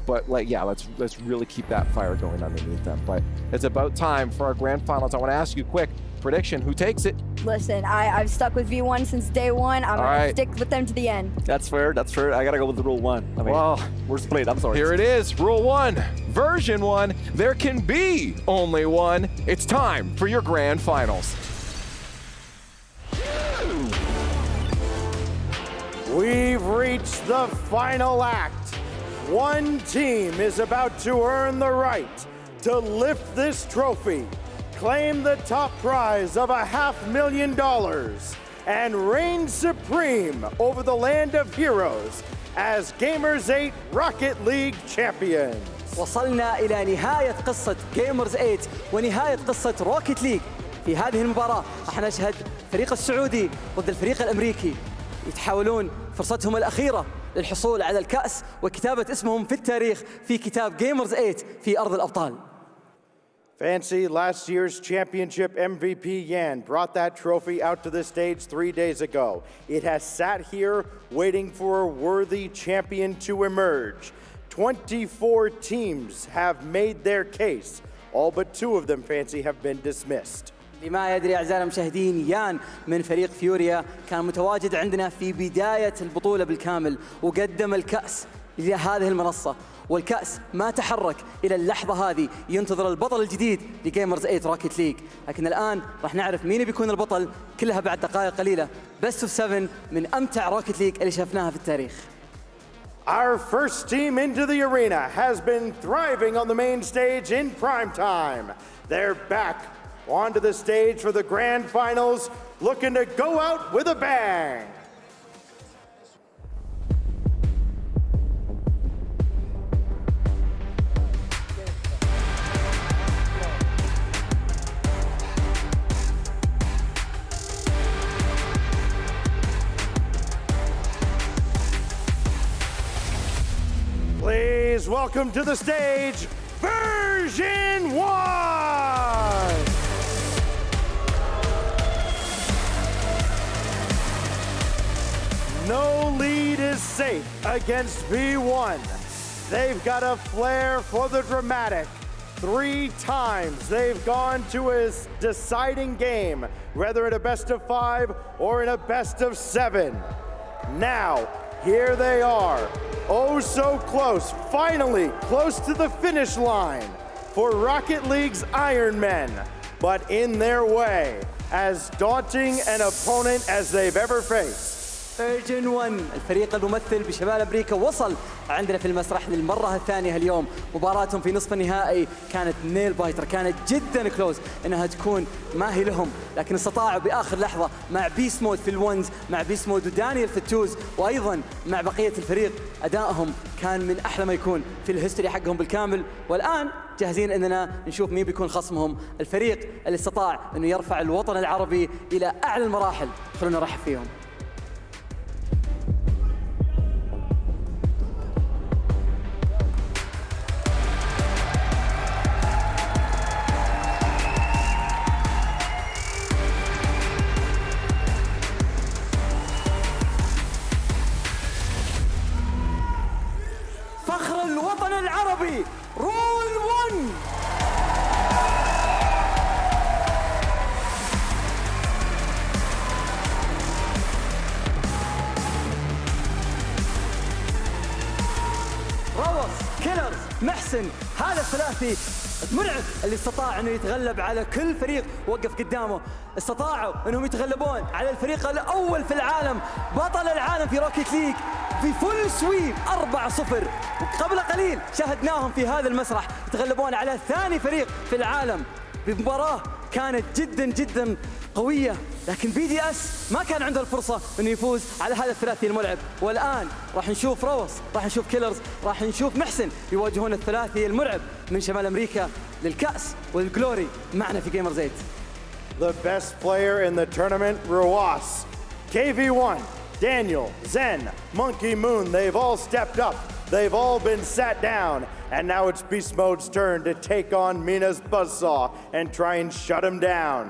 but like, yeah, let's really keep that fire going underneath them. But it's about time for our grand finals. I want to ask you quick prediction: who takes it? Listen, I've stuck with V1 since day one. I'm gonna stick with them to the end. That's fair. I gotta go with the Rule 1. I mean, well, we're split. I'm sorry. Here it is, Rule 1, version 1. There can be only one. It's time for your grand finals. We've reached the final act. One team is about to earn the right to lift this trophy, claim the top prize of $500,000, and reign supreme over the land of heroes as Gamers8 Rocket League champions. وصلنا إلى نهاية قصة Gamers8 ونهاية قصة روكيت ليج. في هذه المباراة راح نشهد الفريق السعودي ضد الفريق الأمريكي يتحاولون فرصتهم الأخيرة للحصول على الكأس وكتابة اسمهم في التاريخ في كتاب Gamers8 في أرض الأبطال. Fancy, last year's championship MVP Yan brought that trophy out to the stage 3 days ago. It has sat here waiting for a worthy champion to emerge. 24 teams have made their case. All but 2 of them, Fancy, have been dismissed. لما يدري أعزائنا المشاهدين، يان من فريق فيوريا كان متواجد عندنا في بداية البطولة بالكامل وقدم الكأس لهذه المنصة، والكأس ما تحرك إلى اللحظة هذه، ينتظر البطل الجديد لجيمرز 8 روكيت ليج. لكن الآن راح نعرف مين بيكون البطل كلها بعد دقائق قليلة. بيست اوف 7 من أمتع روكيت ليج اللي شفناها في التاريخ. Our first team into the arena has been thriving on the main stage in prime time. They're back onto the stage for the grand finals, looking to go out with a bang. Please welcome to the stage, Version 1! No lead is safe against V1. They've got a flair for the dramatic. 3 times they've gone to a deciding game, whether in a best of 5 or in a best of 7. Now, here they are, oh so close, finally close to the finish line for Rocket League's Iron Men, but in their way, as daunting an opponent as they've ever faced. فيرجن 1 الفريق الممثل بشمال امريكا وصل عندنا في المسرح للمره الثانيه اليوم. مباراتهم في نصف النهائي كانت نيل بايتر، كانت جدا كلوز انها تكون ما هي لهم، لكن استطاعوا باخر لحظه مع بيس مود في الونز، مع بيس مود ودانيال في التوز، وايضا مع بقيه الفريق. ادائهم كان من احلى ما يكون في الهيستوري حقهم بالكامل. والان جاهزين اننا نشوف مين بيكون خصمهم، الفريق اللي استطاع انه يرفع الوطن العربي الى اعلى المراحل. خلونا نرحب فيهم. فخر الوطن العربي رول 1. روس، كيلرز، محسن، هذا الثلاثي مرعب اللي استطاع انه يتغلب على كل فريق وقف قدامه. استطاعوا انهم يتغلبون على الفريق الاول في العالم، بطل العالم في روكيت ليج، في فول سويب 4-0. وقبل قليل شاهدناهم في هذا المسرح يتغلبون على ثاني فريق في العالم بمباراة كانت جدا جدا قوية، لكن بي دي اس ما كان عنده الفرصة انه يفوز على هذا الثلاثي المرعب. والان راح نشوف روس، راح نشوف كيلرز، راح نشوف محسن يواجهون الثلاثي المرعب من شمال امريكا للكأس والجلوري معنا في جيمرز 8. The best player in the tournament, Ruas, KV1, Daniel, Zen, Monkey Moon, they've all stepped up. They've all been sat down. And now it's Beast Mode's turn to take on Mina's Buzzsaw and try and shut him down.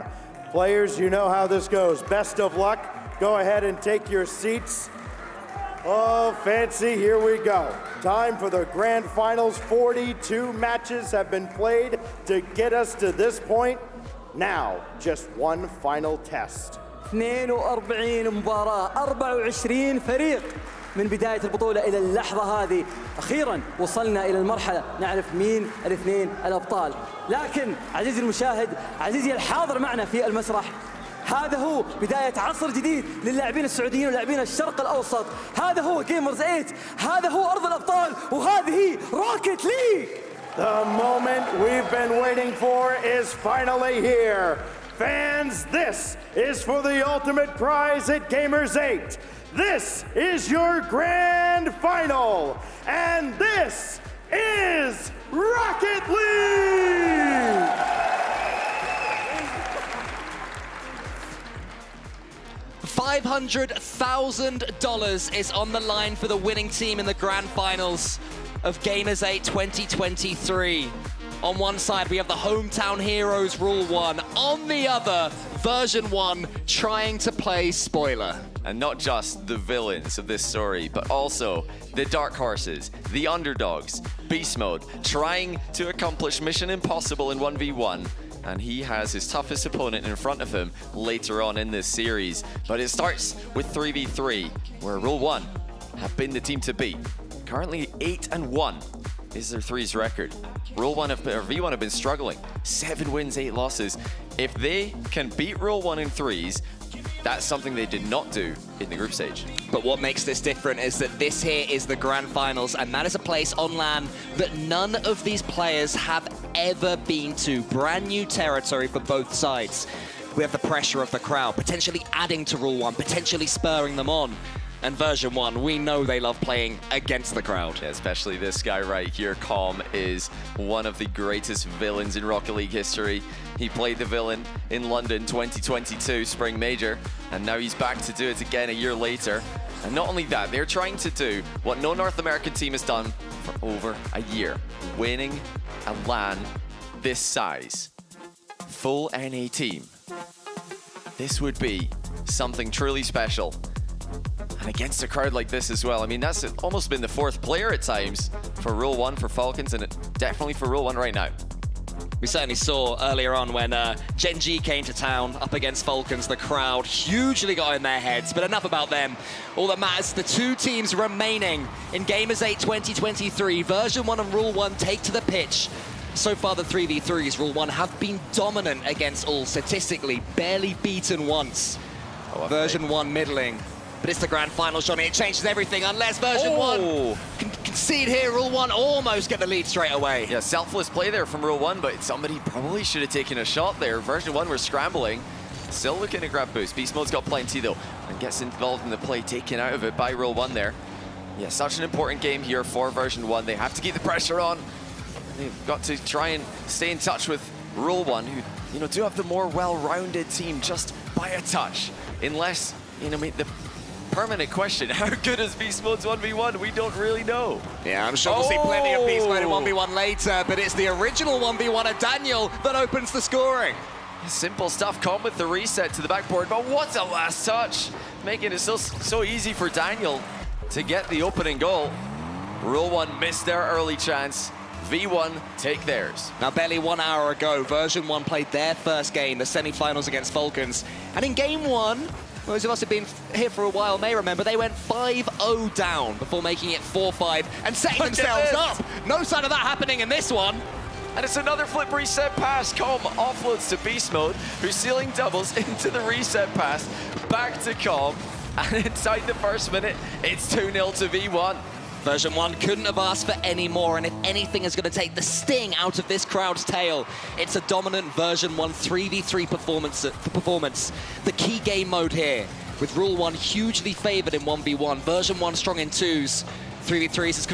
Players, you know how this goes. Best of luck. Go ahead and take your seats. Oh, fancy, here we go. Time for the grand finals. 42 matches have been played to get us to this point. Now, just one final test. 42 مباراة، 24 فريق من بداية البطولة إلى اللحظة هذه. أخيراً وصلنا إلى المرحلة نعرف مين الاثنين الأبطال. لكن عزيزي المشاهد، عزيزي الحاضر معنا في المسرح، هذا هو بداية عصر جديد للاعبين السعوديين ولاعبين الشرق الأوسط. هذا هو جيمرز 8، هذا هو أرض الأبطال، وهذه روكيت ليج. The moment we've been waiting for is finally here. Fans, this is for the ultimate prize at Gamers 8. This is your grand final. And this is Rocket League! $500,000 is on the line for the winning team in the grand finals of Gamers 8 2023. On one side, we have the hometown heroes, Rule 1. On the other, Version 1 trying to play spoiler. And not just the villains of this story, but also the dark horses, the underdogs, Beast Mode, trying to accomplish Mission Impossible in 1v1. And he has his toughest opponent in front of him later on in this series. But it starts with 3v3, where Rule 1 have been the team to beat. Currently 8-1 is their threes record. Rule 1 or V1 have been struggling. 7 wins, 8 losses. If they can beat Rule 1 in threes, that's something they did not do in the group stage. But what makes this different is that this here is the grand finals, and that is a place on LAN that none of these players have ever been to. Brand new territory for both sides. We have the pressure of the crowd, potentially adding to Rule 1, potentially spurring them on. And Version 1, we know they love playing against the crowd. Yeah, especially this guy right here, Calm, is one of the greatest villains in Rocket League history. He played the villain in London 2022 Spring Major, and now he's back to do it again a year later. And not only that, they're trying to do what no North American team has done for over a year, winning a LAN this size. Full NA team. This would be something truly special. And against a crowd like this as well. I mean, that's almost been the 4th player at times for Rule 1 for Falcons, and definitely for Rule 1 right now. We certainly saw earlier on when Gen G came to town up against Falcons, the crowd hugely got in their heads, but enough about them. All that matters, the 2 teams remaining in Gamers8 2023, Version 1 and Rule 1 take to the pitch. So far, the 3v3s, Rule 1 have been dominant against all, statistically, barely beaten once. Version 1 middling. But it's the grand final, Johnny. It changes everything unless Version 1 can concede here. Rule 1 almost get the lead straight away. Yeah, selfless play there from Rule 1, but somebody probably should have taken a shot there. Version 1 were scrambling. Still looking to grab boost. Beast Mode's got plenty though, and gets involved in the play, taken out of it by Rule 1 there. Yeah, such an important game here for Version 1. They have to keep the pressure on. They've got to try and stay in touch with Rule 1, who, do have the more well-rounded team just by a touch. Unless, the permanent question, how good is Beast Mode's 1v1? We don't really know. Yeah, I'm sure we'll see plenty of Beast Mode in 1v1 later, but it's the original 1v1 of Daniel that opens the scoring. Simple stuff, Calm with the reset to the backboard, but what a last touch! Making it so easy for Daniel to get the opening goal. Rule 1 missed their early chance. V1 take theirs. Now, barely 1 hour ago, Version 1 played their first game, the semi-finals against Falcons. And in game 1, those of us who've been here for a while may remember, they went 5-0 down before making it 4-5 and setting themselves up. No sign of that happening in this one. And it's another flip reset pass. Calm offloads to Beast Mode, who's sealing doubles into the reset pass. Back to Calm. And inside the first minute, it's 2-0 to V1. Version 1 couldn't have asked for any more, and if anything is going to take the sting out of this crowd's tail, it's a dominant Version 1 3v3 performance. The key game mode here, with Rule 1 hugely favored in 1v1, Version 1 strong in 2s, 3v3s is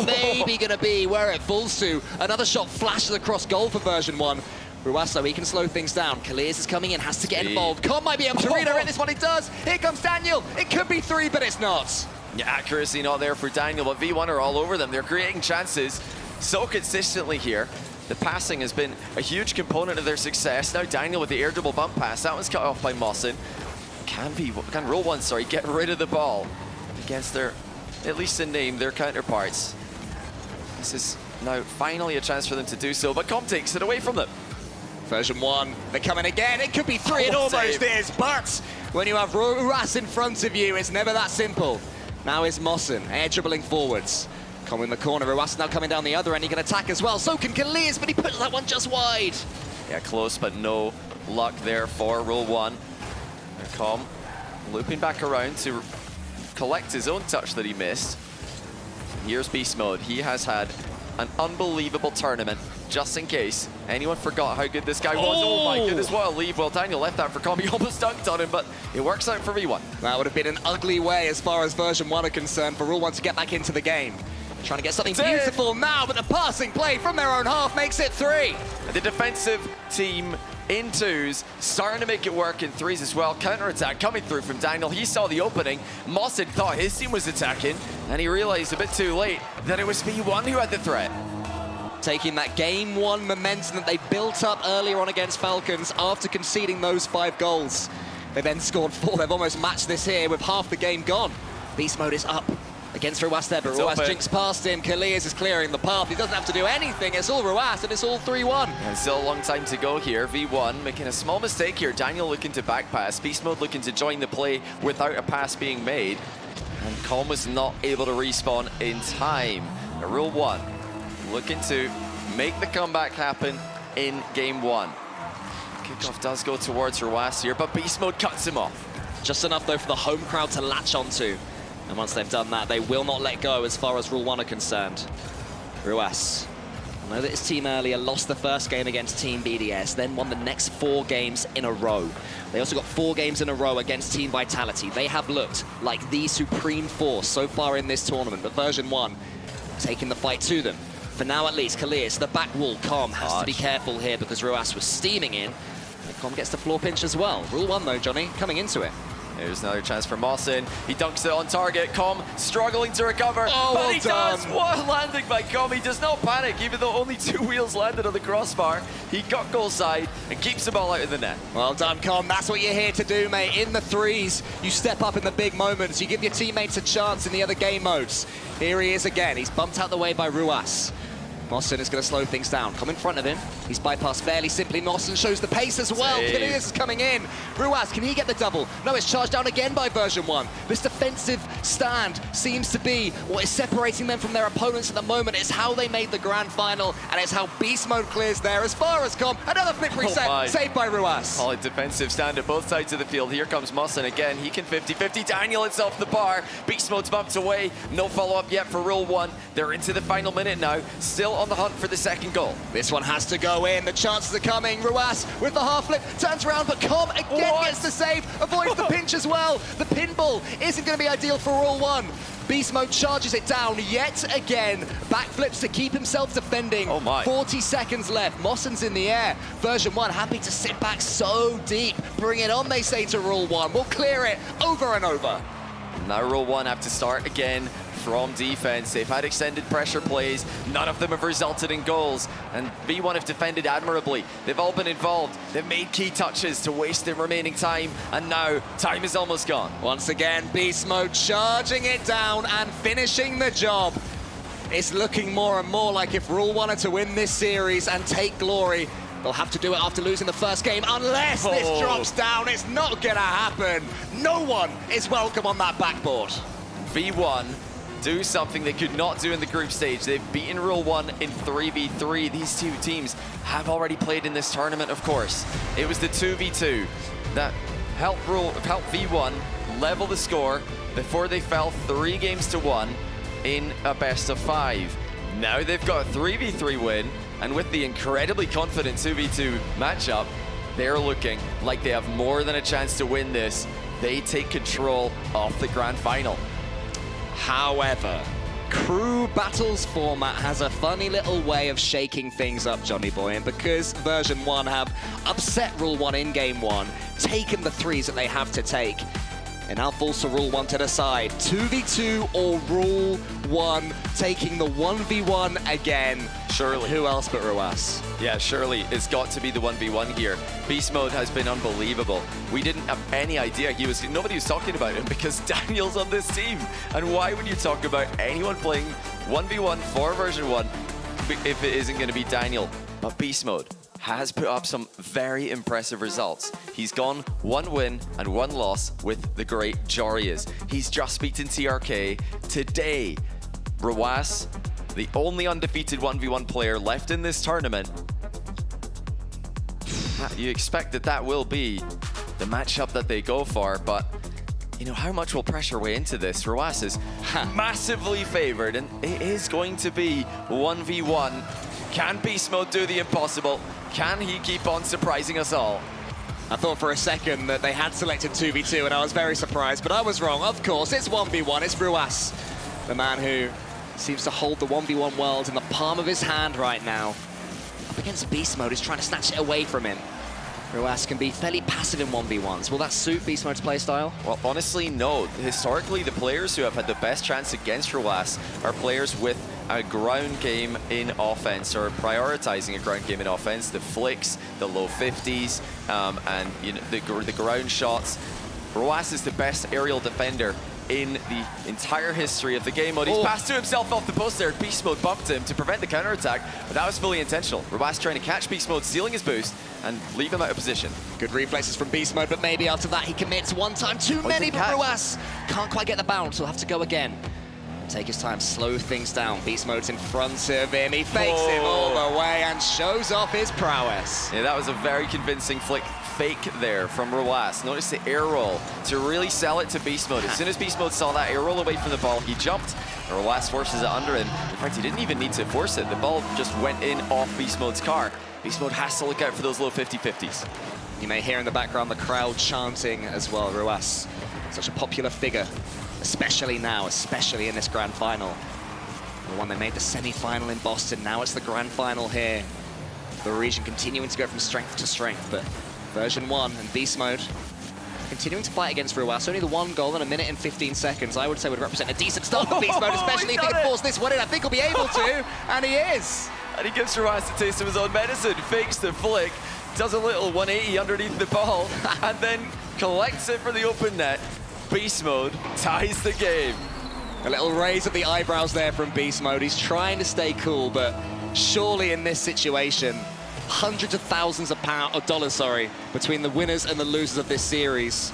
maybe going to be where it falls to. Another shot flashes across goal for Version 1. Ruasso, he can slow things down. Kaliers is coming in, has to get involved. Con might be able to redirect this one, he does. Here comes Daniel. It could be 3, but it's not. Yeah, accuracy not there for Daniel, but V1 are all over them. They're creating chances so consistently here. The passing has been a huge component of their success. Now Daniel with the air double bump pass. That one's cut off by Mawson. Can Rule 1, get rid of the ball against their, at least in name, their counterparts. This is now finally a chance for them to do so, but Com takes it away from them. Version 1, they're coming again. It could be 3, it almost is, but when you have Ruas in front of you, it's never that simple. Now is Mawson, air dribbling forwards. Com in the corner, Ruas now coming down the other end, he can attack as well. So can Kaliers, but he puts that one just wide. Yeah, close, but no luck there for Rule 1. And Com looping back around to collect his own touch that he missed. Here's Beast Mode. He has had an unbelievable tournament, just in case anyone forgot how good this guy was. Oh my goodness, what a leave. Well, Daniel left that for Com. He almost dunked on him, but it works out for V1. That would have been an ugly way as far as Version 1 are concerned for Rule 1 to get back into the game. Trying to get something beautiful now, but the passing play from their own half makes it 3. The defensive team in 2s, starting to make it work in 3s as well. Counter-attack coming through from Daniel. He saw the opening. Mawson thought his team was attacking, and he realized a bit too late that it was V1 who had the threat. taking that game 1 momentum that they built up earlier on against Falcons after conceding those 5 goals. They then scored 4. They've almost matched this here with half the game gone. Beast mode is up against Ruas there, but Ruas jinks past him. Kalias is clearing the path. He doesn't have to do anything. It's all Ruas, and it's all 3-1. And still a long time to go here. V1 making a small mistake here. Daniel looking to back pass. Beast mode looking to join the play without a pass being made. And Calm was not able to respawn in time. Rule 1 looking to make the comeback happen in game 1. Kickoff does go towards Ruas here, but Beast mode cuts him off. Just enough, though, for the home crowd to latch onto. And once they've done that, they will not let go as far as Rule 1 are concerned. Ruas. I know that his team earlier lost the first game against Team BDS, then won the next 4 games in a row. They also got 4 games in a row against Team Vitality. They have looked like the supreme force so far in this tournament, but version 1 taking the fight to them. For now, at least, Kalias, the back wall, Com has to be careful here because Ruas was steaming in. And Com gets the floor pinch as well. Rule 1, though, Johnny, coming into it. There's another chance for Mawson. He dunks it on target. Com struggling to recover. Oh, but well he done. does! What a landing by Com. He does not panic, even though only 2 wheels landed on the crossbar. He got goal side and keeps the ball out of the net. Well done, Com. That's what you're here to do, mate. In the 3s, you step up in the big moments. You give your teammates a chance in the other game modes. Here he is again. He's bumped out the way by Ruas. Mawson is going to slow things down. Come in front of him. He's bypassed fairly simply. Mawson shows the pace as well. Kalias is coming in. Ruas, can he get the double? No, it's charged down again by version 1. This defensive stand seems to be what is separating them from their opponents at the moment. It's how they made the grand final, and it's how Beast Mode clears there. As far as Com, another flip reset, saved by Ruas. Solid defensive stand at both sides of the field. Here comes Mawson again. He can 50-50. Daniel, it's off the bar. Beast Mode's bumped away. No follow-up yet for Rule 1. They're into the final minute now. Still on the hunt for the second goal. This one has to go in. The chances are coming. Ruas with the half flip turns around, but Com again gets the save, avoids the pinch as well. The pinball isn't going to be ideal for Rule 1. Beast Mode charges it down yet again. Backflips to keep himself defending. Oh my. 40 seconds left. Mawson's in the air. Version 1 happy to sit back so deep. Bring it on, they say to Rule 1. We'll clear it over and over. Now Rule 1 have to start again from defense. They've had extended pressure plays. None of them have resulted in goals. And V1 have defended admirably. They've all been involved. They've made key touches to waste the remaining time. And now time is almost gone. Once again, Beast Mode charging it down and finishing the job. It's looking more and more like if Rule 1 are to win this series and take glory, they'll have to do it after losing the first game, unless this drops down. It's not gonna happen. No one is welcome on that backboard. V1 do something they could not do in the group stage. They've beaten Rule 1 in 3v3. These 2 teams have already played in this tournament, of course. It was the 2v2 that helped V1 level the score before they fell 3 games to 1 in a best of 5. Now they've got a 3v3 win, and with the incredibly confident 2v2 matchup, they're looking like they have more than a chance to win this. They take control of the grand final. However, Crew Battles format has a funny little way of shaking things up, Johnny Boy, and because version 1 have upset Rule 1 in game 1, taken the 3s that they have to take, and now falls to Rule 1 to decide. 2v2 or Rule 1, taking the 1v1 again. Surely. Who else but Ruas? Yeah, surely it's got to be the 1v1 here. Beast Mode has been unbelievable. We didn't have any idea nobody was talking about him because Daniel's on this team. And why would you talk about anyone playing 1v1 for version 1 if it isn't going to be Daniel? But Beast Mode has put up some very impressive results. He's gone 1 win and 1 loss with the great Jorias. He's just beaten TRK today. Ruas, the only undefeated 1v1 player left in this tournament. You expect that will be the matchup that they go for, but you know, how much will pressure weigh into this? Ruas is massively favored, and it is going to be 1v1. Can Beast Mode do the impossible? Can he keep on surprising us all? I thought for a second that they had selected 2v2, and I was very surprised, but I was wrong. Of course, it's 1v1. It's Ruas, the man who seems to hold the 1v1 world in the palm of his hand right now. Up against Beast Mode, he's trying to snatch it away from him. Ruas can be fairly passive in 1v1s. Will that suit Beast Mode's playstyle? Well, honestly, no. Historically, the players who have had the best chance against Ruas are players with a ground game in offense, or prioritizing a ground game in offense. The flicks, the low 50s, and you know, the ground shots. Ruas is the best aerial defender in the entire history of the game mode. He's passed to himself off the post there. Beast Mode bumped him to prevent the counterattack, but that was fully intentional. Ruas trying to catch Beast Mode, stealing his boost, and leave him out of position. Good reflexes from Beast Mode, but maybe after that he commits one time too many, but Ruas can't quite get the bounce. He'll have to go again. Take his time, slow things down. Beast Mode's in front of him. He fakes him all the way and shows off his prowess. Yeah, that was a very convincing fake there from Ruas. Notice the air roll to really sell it to Beast Mode. As soon as Beast Mode saw that air roll away from the ball, he jumped. Ruas forces it under him. In fact, he didn't even need to force it. The ball just went in off Beast Mode's car. Beast Mode has to look out for those low 50-50s. You may hear in the background the crowd chanting as well. Ruas, such a popular figure, especially now, especially in this grand final. The one they made the semi-final in Boston, now it's the grand final here. The region continuing to go from strength to strength, but version 1 and Beast Mode continuing to fight against Ruas. Only the one goal in 1 minute and 15 seconds, I would say, would represent a decent start for Beast Mode, especially if he can force this one in. I think he'll be able to, and he is. And he gives Ruas a taste of his own medicine, fakes the flick, does a little 180 underneath the ball, and then collects it for the open net. Beast Mode ties the game. A little raise of the eyebrows there from Beast Mode. He's trying to stay cool, but surely in this situation, hundreds of thousands of dollars, between the winners and the losers of this series.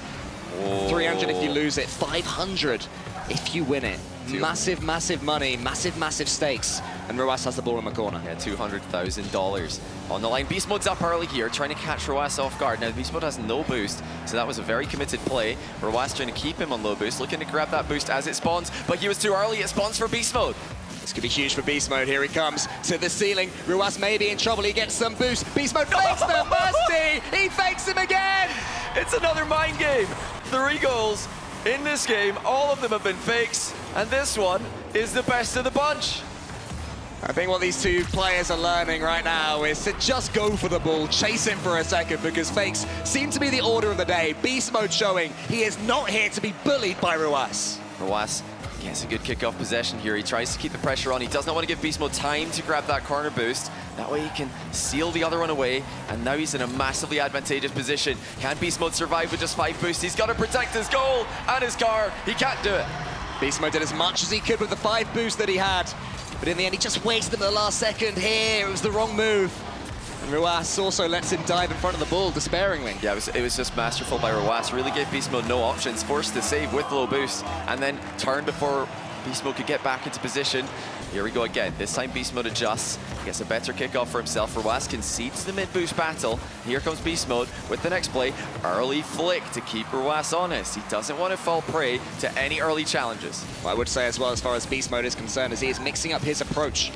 300 if you lose it, 500 if you win it. Massive, massive money, massive, massive stakes. And Ruas has the ball in the corner. Yeah, $200,000 on the line. Beast Mode's up early here, trying to catch Ruas off guard. Now, Beast Mode has no boost, so that was a very committed play. Ruas trying to keep him on low boost, looking to grab that boost as it spawns, but he was too early. It spawns for Beast Mode. This could be huge for Beast Mode. Here he comes to the ceiling. Ruas may be in trouble. He gets some boost. Beast Mode fakes the musty. He fakes him again. It's another mind game. 3 goals in this game. All of them have been fakes, and this one is the best of the bunch. I think what these two players are learning right now is to just go for the ball, chase it for a second, because fakes seem to be the order of the day. Beast Mode showing he is not here to be bullied by Ruas. Ruas gets a good kickoff possession here. He tries to keep the pressure on. He does not want to give Beast Mode time to grab that corner boost. That way he can seal the other one away, and now he's in a massively advantageous position. Can Beast Mode survive with just 5 boosts? He's got to protect his goal and his car. He can't do it. Beast Mode did as much as he could with the 5 boosts that he had, but in the end he just wasted them at the last second here. It was the wrong move. And Ruas also lets him dive in front of the ball despairingly. Yeah, it was just masterful by Ruas. Really gave Beast Mode no options. Forced to save with low boost, and then turned before Beast Mode could get back into position. Here we go again. This time Beast Mode adjusts, gets a better kickoff for himself. Ruas concedes the mid-boost battle. Here comes Beast Mode with the next play. Early flick to keep Ruas honest. He doesn't want to fall prey to any early challenges. Well, I would say as well, as far as Beast Mode is concerned, as he is mixing up his approach.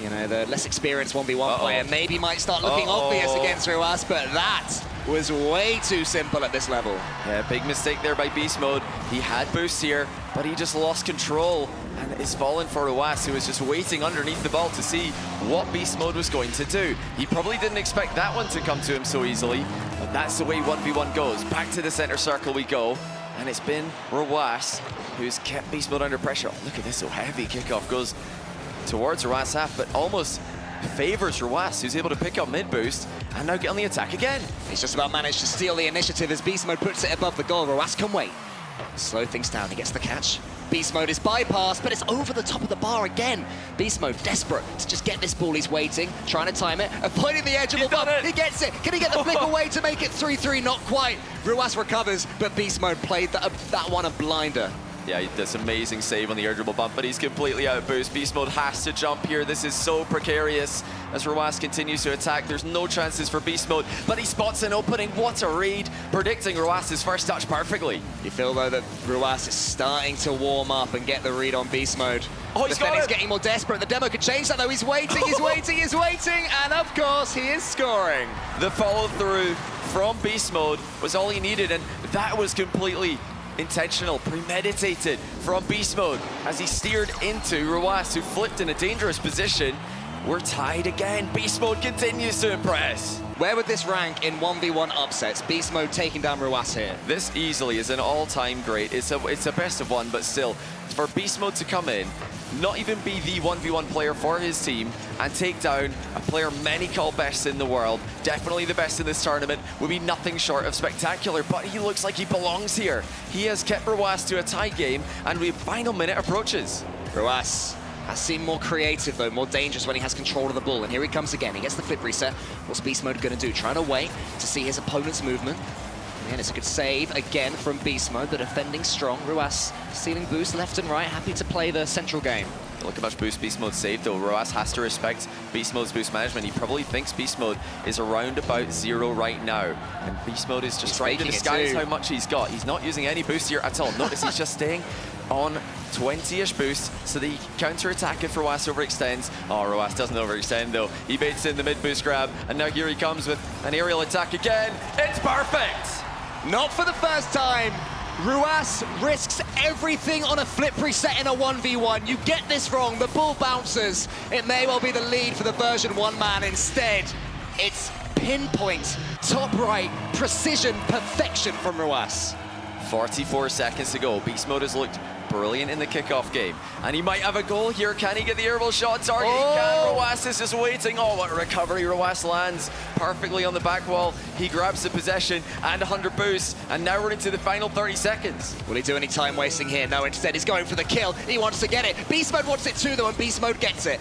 You know, the less experienced 1v1 player maybe might start looking obvious against Ruas, but that was way too simple at this level. Yeah, big mistake there by Beast Mode. He had boosts here, but he just lost control and is falling for Ruas, who was just waiting underneath the ball to see what Beast Mode was going to do. He probably didn't expect that one to come to him so easily, but that's the way 1v1 goes. Back to the center circle we go, and it's been Ruas who's kept Beast Mode under pressure. Oh, look at this, so heavy kickoff goes towards Ruas half, but almost favors Ruas, who's able to pick up mid-boost and now get on the attack again. He's just about managed to steal the initiative as Beast Mode puts it above the goal. Ruas can wait. Slow things down, he gets the catch. Beast Mode is bypassed, but it's over the top of the bar again. Beast Mode desperate to just get this ball. He's waiting, trying to time it, avoiding the edge of the ball. He gets it. Can he get the flick away to make it 3-3? Not quite. Ruas recovers, but Beast Mode played that one a blinder. Yeah, this amazing save on the air dribble bump, but he's completely out of boost. Beast Mode has to jump here. This is so precarious as Ruas continues to attack. There's no chances for Beast Mode, but he spots an opening. What a read, predicting Ruas's first touch perfectly. You feel, though, that Ruas is starting to warm up and get the read on Beast Mode. Oh, he's getting more desperate. The demo could change that, though. He's waiting, he's waiting, he's waiting, and of course, he is scoring. The follow-through from Beast Mode was all he needed, and that was completely intentional, premeditated from Beast Mode as he steered into Ruas, who flipped in a dangerous position. We're tied again. Beast Mode continues to impress. Where would this rank in 1v1 upsets? Beast Mode taking down Ruas here. This easily is an all-time great. It's a best of one, but still, for Beast Mode to come in, not even be the 1v1 player for his team and take down a player many call best in the world, definitely the best in this tournament, would be nothing short of spectacular, but he looks like he belongs here. He has kept Ruas to a tie game, and the final minute approaches. Ruas has seemed more creative though, more dangerous when he has control of the ball, and here he comes again. He gets the flip reset. What's Beast Mode going to do? Trying to wait to see his opponent's movement. And it's a good save again from Beast Mode, but defending strong. Ruas stealing boost left and right, happy to play the central game. Look how much boost Beast Mode saved though. Ruas has to respect Beast Mode's boost management. He probably thinks Beast Mode is around about 0 right now. And Beast Mode is just trying to disguise how much he's got. He's not using any boost here at all. Notice he's just staying on 20-ish boost so that he can counter-attack if Ruas overextends. Oh, Ruas doesn't overextend though. He baits in the mid-boost grab, and now here he comes with an aerial attack again. It's perfect! Not for the first time. Ruas risks everything on a flip reset in a 1v1. You get this wrong, the ball bounces. It may well be the lead for the version 1 man. Instead, it's pinpoint, top right, precision, perfection from Ruas. 44 seconds to go. Beast Mode has looked brilliant in the kickoff game. And he might have a goal here. Can he get the airball shot target? He can. Ruas is just waiting. Oh, what a recovery. Ruas lands perfectly on the back wall. He grabs the possession and 100 boosts. And now we're into the final 30 seconds. Will he do any time wasting here? No, instead he's going for the kill. He wants to get it. Beast Mode wants it too, though, and Beast Mode gets it.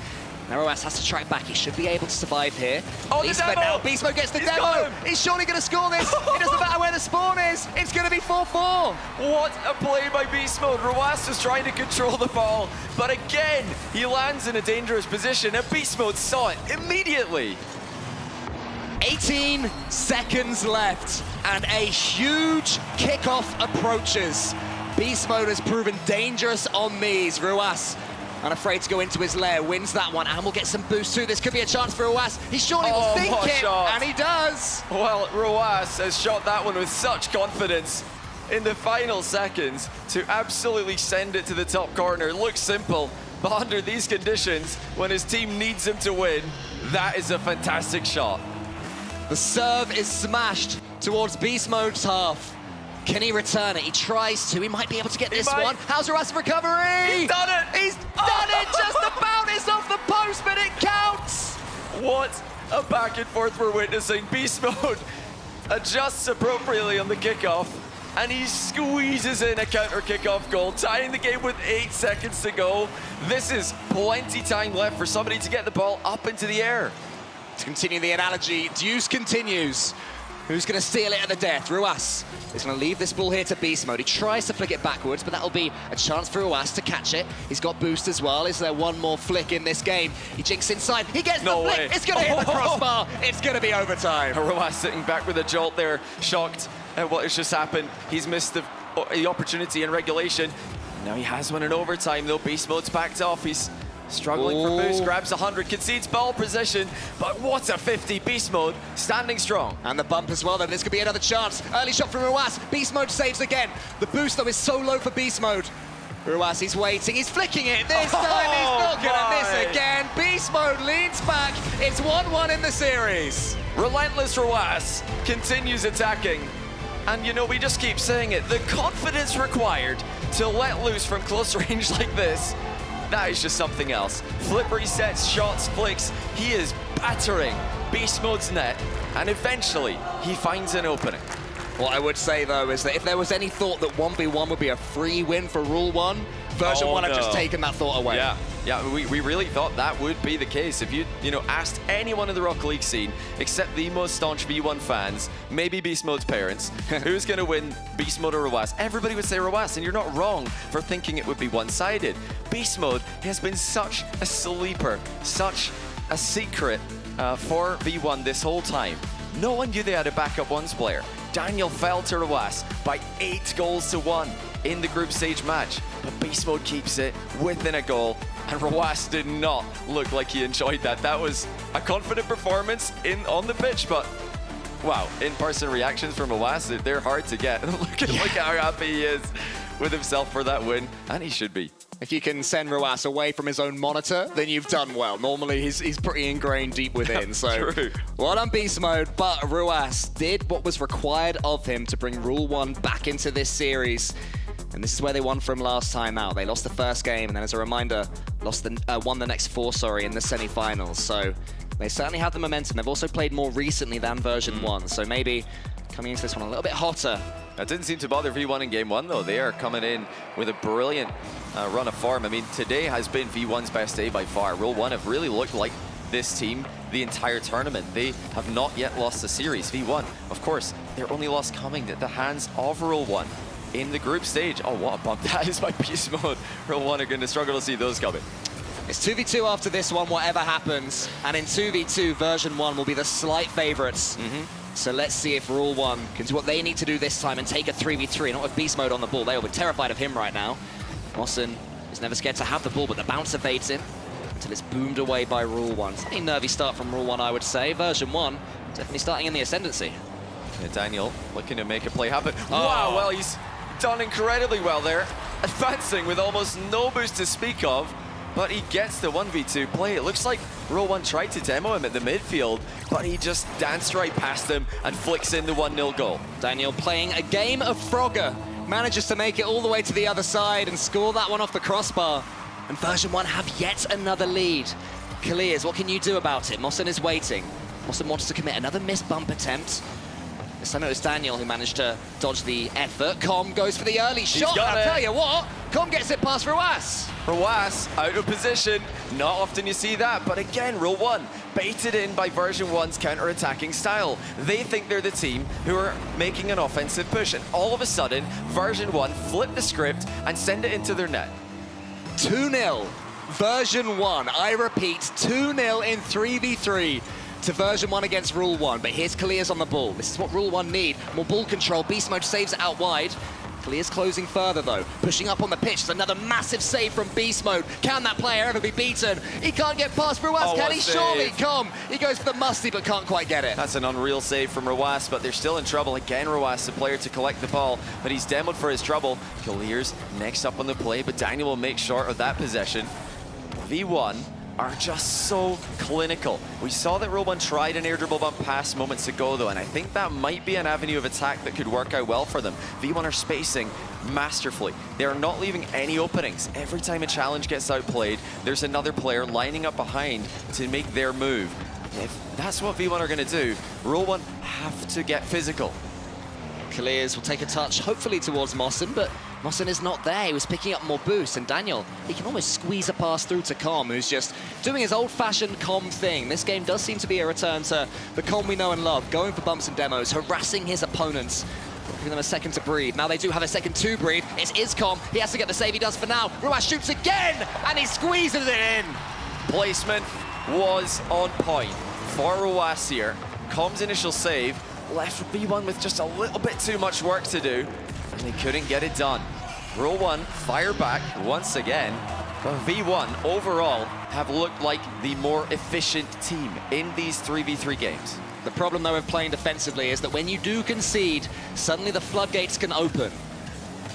Now Ruas has to track back. He should be able to survive here. Oh, the demo! Now Beast Mode gets the demo. He's surely going to score this. It doesn't matter where the spawn is. It's going to be 4-4. What a play by Beast Mode. Ruas is trying to control the ball, but again, he lands in a dangerous position, and Beast Mode saw it immediately. 18 seconds left, and a huge kickoff approaches. Beast Mode has proven dangerous on these. Ruas, unafraid to go into his lair, wins that one, and will get some boost too. This could be a chance for Ruas. He surely will think it, and he does. Well, Ruas has shot that one with such confidence in the final seconds to absolutely send it to the top corner. It looks simple, but under these conditions, when his team needs him to win, that is a fantastic shot. The serve is smashed towards Beast Mode's half. Can he return it? He tries to. He might be able to get this one. How's Ruas' recovery? He's done it! He's done it! Just about. It's off the post, but it counts! What a back and forth we're witnessing. Beast Mode adjusts appropriately on the kickoff, and he squeezes in a counter kickoff goal, tying the game with 8 seconds to go. This is plenty time left for somebody to get the ball up into the air. To continue the analogy, Deuce continues. Who's going to steal it at the death? Ruas is going to leave this ball here to Beast Mode. He tries to flick it backwards, but that'll be a chance for Ruas to catch it. He's got boost as well. Is there one more flick in this game? He jinks inside. He gets the flick. It's going to hit the crossbar. It's going to be overtime. Ruas sitting back with a jolt there, shocked at what has just happened. He's missed the opportunity in regulation. Now he has one in overtime, though. Beast Mode's backed off. He's struggling for boost, grabs 100, concedes ball position, but what a 50. Beast Mode standing strong. And the bump as well, though. This could be another chance. Early shot from Ruas. Beast Mode saves again. The boost, though, is so low for Beast Mode. Ruas, he's waiting. He's flicking it. This time he's not going to miss again. Beast Mode leans back. It's 1-1 in the series. Relentless Ruas continues attacking. And, you know, we just keep saying it. The confidence required to let loose from close range like this, that is just something else. Flip resets, shots, flicks. He is battering Beast Mode's net, and eventually he finds an opening. What I would say, though, is that if there was any thought that 1v1 would be a free win for Rule 1, version 1 have just taken that thought away. Yeah, we really thought that would be the case. If you asked anyone in the Rocket League scene, except the most staunch V1 fans, maybe Beast Mode's parents, who's going to win, Beast Mode or Ruas, everybody would say Ruas, and you're not wrong for thinking it would be one-sided. Beast Mode has been such a sleeper, such a secret for V1 this whole time. No one knew they had a backup ones player. Daniel fell to Ruas by 8 goals to 1 in the group stage match, but Beast Mode keeps it within a goal, and Ruas did not look like he enjoyed that. That was a confident performance on the pitch, but wow, in-person reactions from Ruas, they're hard to get. Look at how happy he is. with himself for that win, and he should be. If you can send Ruas away from his own monitor, then you've done well. Normally, he's pretty ingrained deep within. So, True. well done, Beast Mode. But Ruas did what was required of him to bring Rule 1 back into this series. And this is where they won from last time out. They lost the first game, and then as a reminder, won the next 4, in the semi-finals. So they certainly have the momentum. They've also played more recently than version 1. So maybe coming into this one a little bit hotter. That didn't seem to bother V1 in game 1, though. They are coming in with a brilliant run of form. I mean, today has been V1's best day by far. Rule 1 have really looked like this team the entire tournament. They have not yet lost the series. V1, of course, their only loss coming at the hands of Rule 1 in the group stage. Oh, what a bump that is by Beast Mode. Rule 1 are going to struggle to see those coming. It's 2v2 after this one, whatever happens. And in 2v2, version 1 will be the slight favorites. So let's see if Rule 1 can do what they need to do this time and take a 3v3, not with Beast Mode on the ball. They will be terrified of him right now. Mossen is never scared to have the ball, but the bounce evades him until it's boomed away by Rule 1. It's a nervy start from Rule 1, I would say. Version 1 definitely starting in the ascendancy. Yeah, Daniel looking to make a play happen. Wow, well, he's done incredibly well there. Advancing with almost no boost to speak of. But he gets the 1v2 play. It looks like Rule 1 tried to demo him at the midfield, but he just danced right past him and flicks in the 1-0 goal. Daniel playing a game of Frogger, manages to make it all the way to the other side and score that one off the crossbar. And version 1 have yet another lead. Kaliers, what can you do about it? Mossen is waiting. Mossen wants to commit another missed bump attempt. This time it was Daniel who managed to dodge the effort. Com goes for the early shot. I'll tell you what, Com gets it past Ruas. Ruas out of position. Not often you see that, but again, Rule 1 baited in by version 1's counter-attacking style. They think they're the team who are making an offensive push, and all of a sudden, version 1 flip the script and send it into their net. 2-0, version 1. I repeat, 2-0 in 3v3. To version 1 against Rule 1, but here's Kaliers on the ball. This is what Rule 1 need. More ball control. Beast Mode saves it out wide. Kaliers closing further, though. Pushing up on the pitch. It's another massive save from Beast Mode. Can that player ever be beaten? He can't get past Ruas, can he? Surely, come. He goes for the musty, but can't quite get it. That's an unreal save from Ruas, but they're still in trouble. Again, Ruas, the player to collect the ball, but he's demoed for his trouble. Kaliers next up on the play, but Daniel will make short of that possession. V1 are just so clinical. We saw that Rule 1 tried an air dribble bump pass moments ago, though, and I think that might be an avenue of attack that could work out well for them. V1 are spacing masterfully. They are not leaving any openings. Every time a challenge gets outplayed, there's another player lining up behind to make their move. If that's what V1 are going to do, Rule 1 have to get physical. Kaliers will take a touch, hopefully towards Mossen, but Mossen is not there. He was picking up more boost, and Daniel, he can almost squeeze a pass through to Com, who's just doing his old-fashioned Com thing. This game does seem to be a return to the Com we know and love, going for bumps and demos, harassing his opponents, giving them a second to breathe. Now they do have a second to breathe. It's Iscom. He has to get the save he does for now. Ruas shoots again, and he squeezes it in. Placement was on point for Ruas here. Com's initial save left V1 with just a little bit too much work to do, and they couldn't get it done. Rule 1 fire back once again, but V1 overall have looked like the more efficient team in these 3v3 games. The problem, though, with playing defensively is that when you do concede, suddenly the floodgates can open.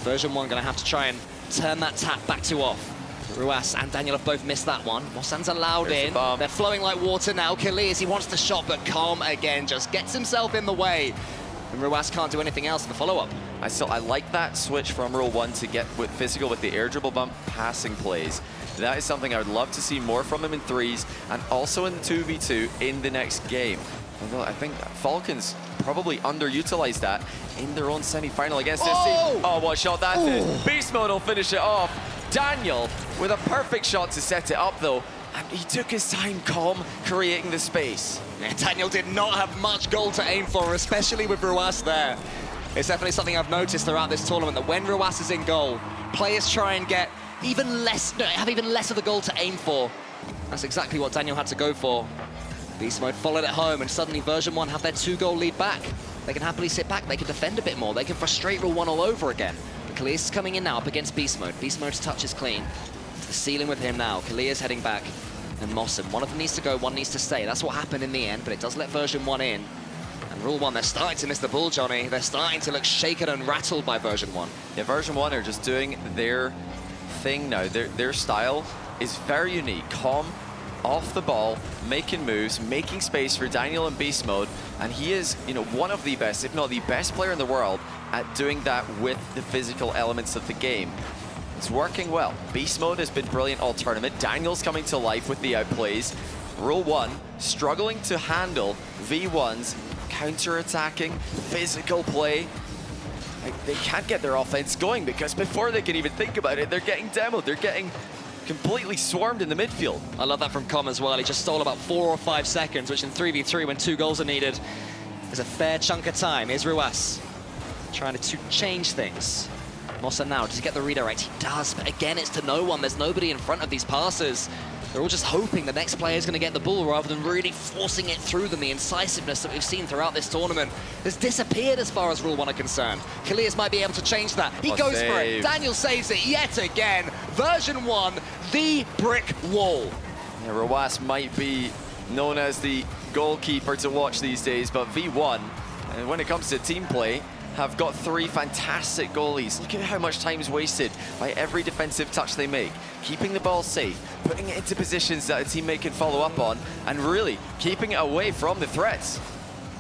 Version 1 going to have to try and turn that tap back to off. Ruas and Daniel have both missed that one. Mossan's allowed in. They're flowing like water now. Kaliers, he wants the shot, but Com again just gets himself in the way. And Ruas can't do anything else in the follow-up. I like that switch from Rule 1 to get with physical with the air dribble bump passing plays. That is something I would love to see more from him in 3s and also in 2v2 in the next game. Although I think Falcons probably underutilized that in their own semi-final against this team. Oh, what shot that is. Beast Mode will finish it off. Daniel with a perfect shot to set it up, though. And he took his time, Com, creating the space. Yeah, Daniel did not have much goal to aim for, especially with Ruas there. It's definitely something I've noticed throughout this tournament, that when Ruas is in goal, players try and get have even less of the goal to aim for. That's exactly what Daniel had to go for. Beast Mode followed it home, and suddenly version 1 have their 2-goal lead back. They can happily sit back, they can defend a bit more, they can frustrate Rule 1 all over again. But Kaliers is coming in now up against Beast Mode. Beast Mode's touch is clean. To the ceiling with him now. Kaliers heading back, and Mossen. One of them needs to go, one needs to stay. That's what happened in the end, but it does let version 1 in. And Rule 1, they're starting to miss the ball, Johnny. They're starting to look shaken and rattled by version 1. Yeah, version 1 are just doing their thing now. Their style is very unique. Calm, off the ball, making moves, making space for Daniel in beast mode, and he is, you know, one of the best, if not the best player in the world at doing that with the physical elements of the game. It's working well. Beast mode has been brilliant all tournament. Daniel's coming to life with the outplays. Rule 1 struggling to handle V1's counter-attacking, physical play. Like, they can't get their offense going because before they can even think about it, they're getting demoed. They're getting completely swarmed in the midfield. I love that from Com as well. He just stole about 4 or 5 seconds, which in 3v3, when 2 goals are needed, is a fair chunk of time. Here's Ruas trying to change things. Mossa now, does he get the redirect? He does, but again, it's to no one. There's nobody in front of these passers. They're all just hoping the next player is going to get the ball rather than really forcing it through them. The incisiveness that we've seen throughout this tournament has disappeared as far as Rule 1 are concerned. Kalias might be able to change that. He goes for it. Daniel saves it yet again. Version 1, the brick wall. Yeah, Ruas might be known as the goalkeeper to watch these days, but V1, and when it comes to team play, have got 3 fantastic goalies. Look at how much time is wasted by every defensive touch they make. Keeping the ball safe, putting it into positions that a teammate can follow up on, and really keeping it away from the threats.